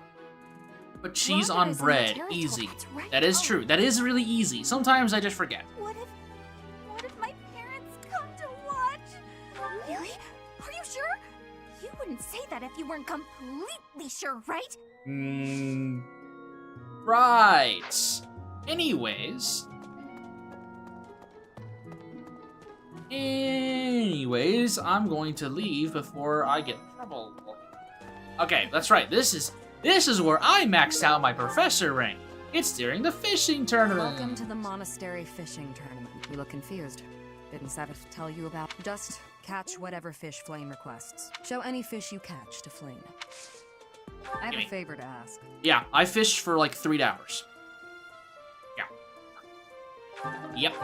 Put cheese on bread, easy. That is true. That is really easy. Sometimes I just forget. What if my parents come to watch? Really? Are you sure? You wouldn't say that if you weren't completely sure, right? Right. Anyways, I'm going to leave before I get in trouble. Okay, that's right. This is where I maxed out my professor rank. It's during the fishing tournament. Welcome to the monastery fishing tournament. You look confused. Didn't Sabbath tell you about? Just catch whatever fish Flame requests. Show any fish you catch to Flame. I have a favor to ask. Yeah, I fished for like 3 hours. Yep.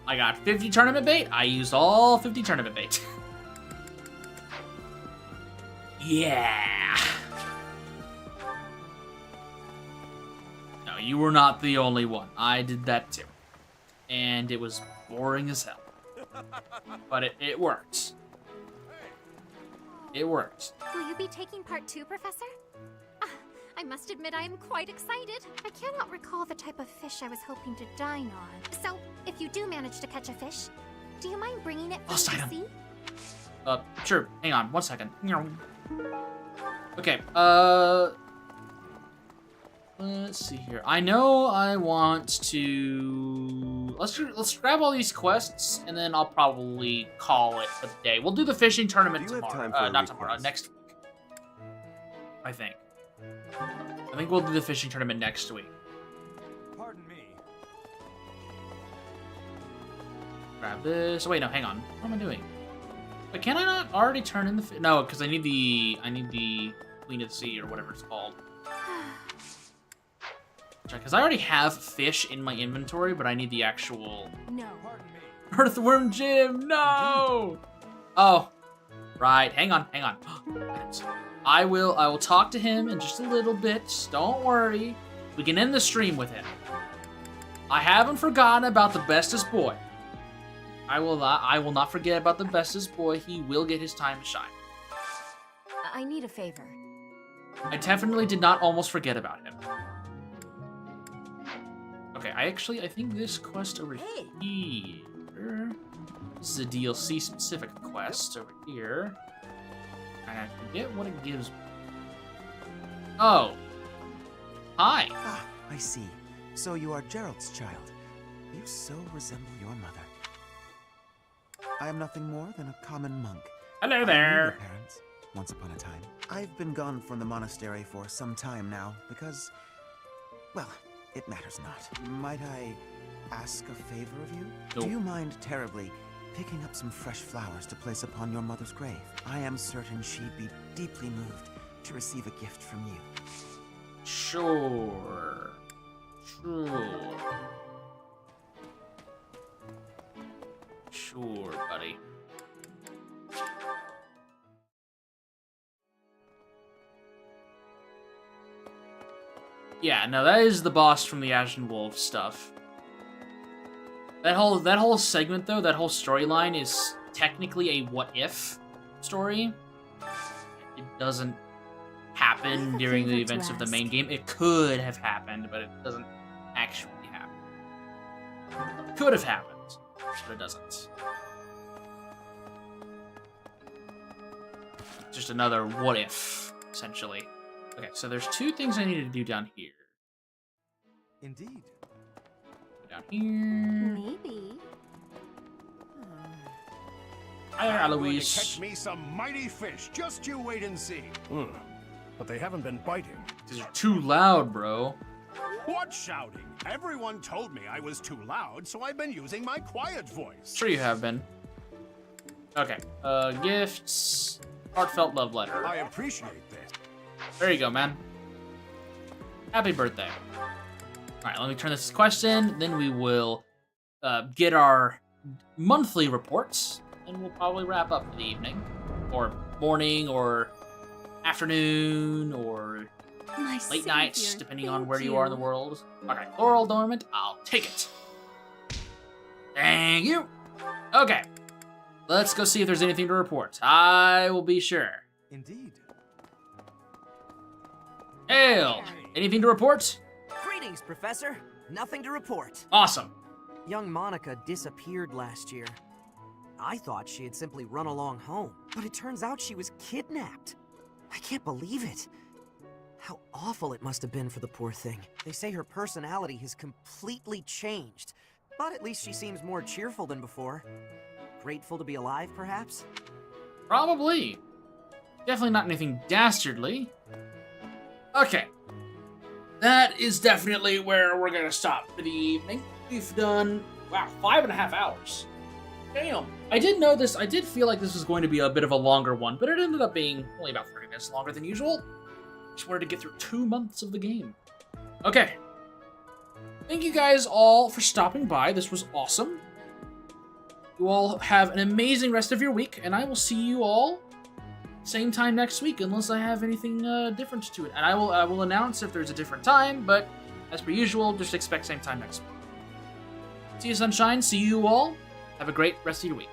I got 50 tournament bait. I used all 50 tournament bait. Yeah. No, you were not the only one. I did that too. And it was boring as hell. But it worked. It worked. Will you be taking part 2, Professor? I must admit I am quite excited. I cannot recall the type of fish I was hoping to dine on. So, if you do manage to catch a fish, do you mind bringing it for me to see? Sure. Hang on, 1 second. Okay, let's see here. I know I want to... Let's grab all these quests, and then I'll probably call it for the day. We'll do the fishing tournament tomorrow. Not tomorrow, next week. I think we'll do the fishing tournament next week. Pardon me. Grab this. Oh, wait, no, hang on. What am I doing? But can I not already turn in the... No, because I need the Queen of the Sea, or whatever it's called. Because I already have fish in my inventory, but I need the actual... No. Earthworm Jim, no! Oh, right. Hang on. I will talk to him in just a little bit. Don't worry. We can end the stream with him. I haven't forgotten about the bestest boy. I will not forget about the bestest boy. He will get his time to shine. I need a favor. I definitely did not almost forget about him. Okay, I think this quest over here... This is a DLC specific quest over here. And I forget what it gives me. Oh. Hi. Ah, I see. So you are Gerald's child. You so resemble your mother. I am nothing more than a common monk. Hello I knew there. your parents, once upon a time. I've been gone from the monastery for some time now because, well, it matters not. Might I ask a favor of you? No. Do you mind terribly picking up some fresh flowers to place upon your mother's grave? I am certain she'd be deeply moved to receive a gift from you. Sure. Sure, buddy. Yeah, no, that is the boss from the Ashen Wolf stuff. That whole segment, though, that whole storyline is technically a what-if story. It doesn't happen during the events of the main game. It could have happened, but it doesn't actually happen. It could have happened, but it doesn't. Just another what-if, essentially. Okay, so there's two things I need to do down here. Indeed. Down here. Maybe. Hi there, I'm going to Eloise. catch me some mighty fish. Just you wait and see. But they haven't been biting. These are too loud, bro. What shouting? Everyone told me I was too loud, so I've been using my quiet voice. Sure you have been. Okay, gifts. Heartfelt love letter. I appreciate this. There you go, man. Happy birthday. Alright, let me turn this quest in, then we will get our monthly reports, and we'll probably wrap up for the evening. Or morning, or afternoon, or late nights, depending on where you are in the world. Okay, Laurel Dormant, I'll take it. Thank you. Okay, let's go see if there's anything to report. I will be sure. Indeed. Hail! Anything to report? Greetings, Professor. Nothing to report. Awesome. Young Monica disappeared last year. I thought she had simply run along home, but it turns out she was kidnapped. I can't believe it. How awful it must have been for the poor thing. They say her personality has completely changed, but at least she seems more cheerful than before. Grateful to be alive, perhaps? Probably. Definitely not anything dastardly. Okay. That is definitely where we're gonna stop for the evening. We've done, wow, 5.5 hours. Damn. I did know this, I did feel like this was going to be a bit of a longer one, but it ended up being only about 30 minutes longer than usual. Just wanted to get through 2 months of the game. Okay. Thank you guys all for stopping by. This was awesome. You all have an amazing rest of your week, and I will see you all same time next week, unless I have anything different to it. And I will announce if there's a different time, but as per usual, just expect same time next week. See you, sunshine. See you all. Have a great rest of your week.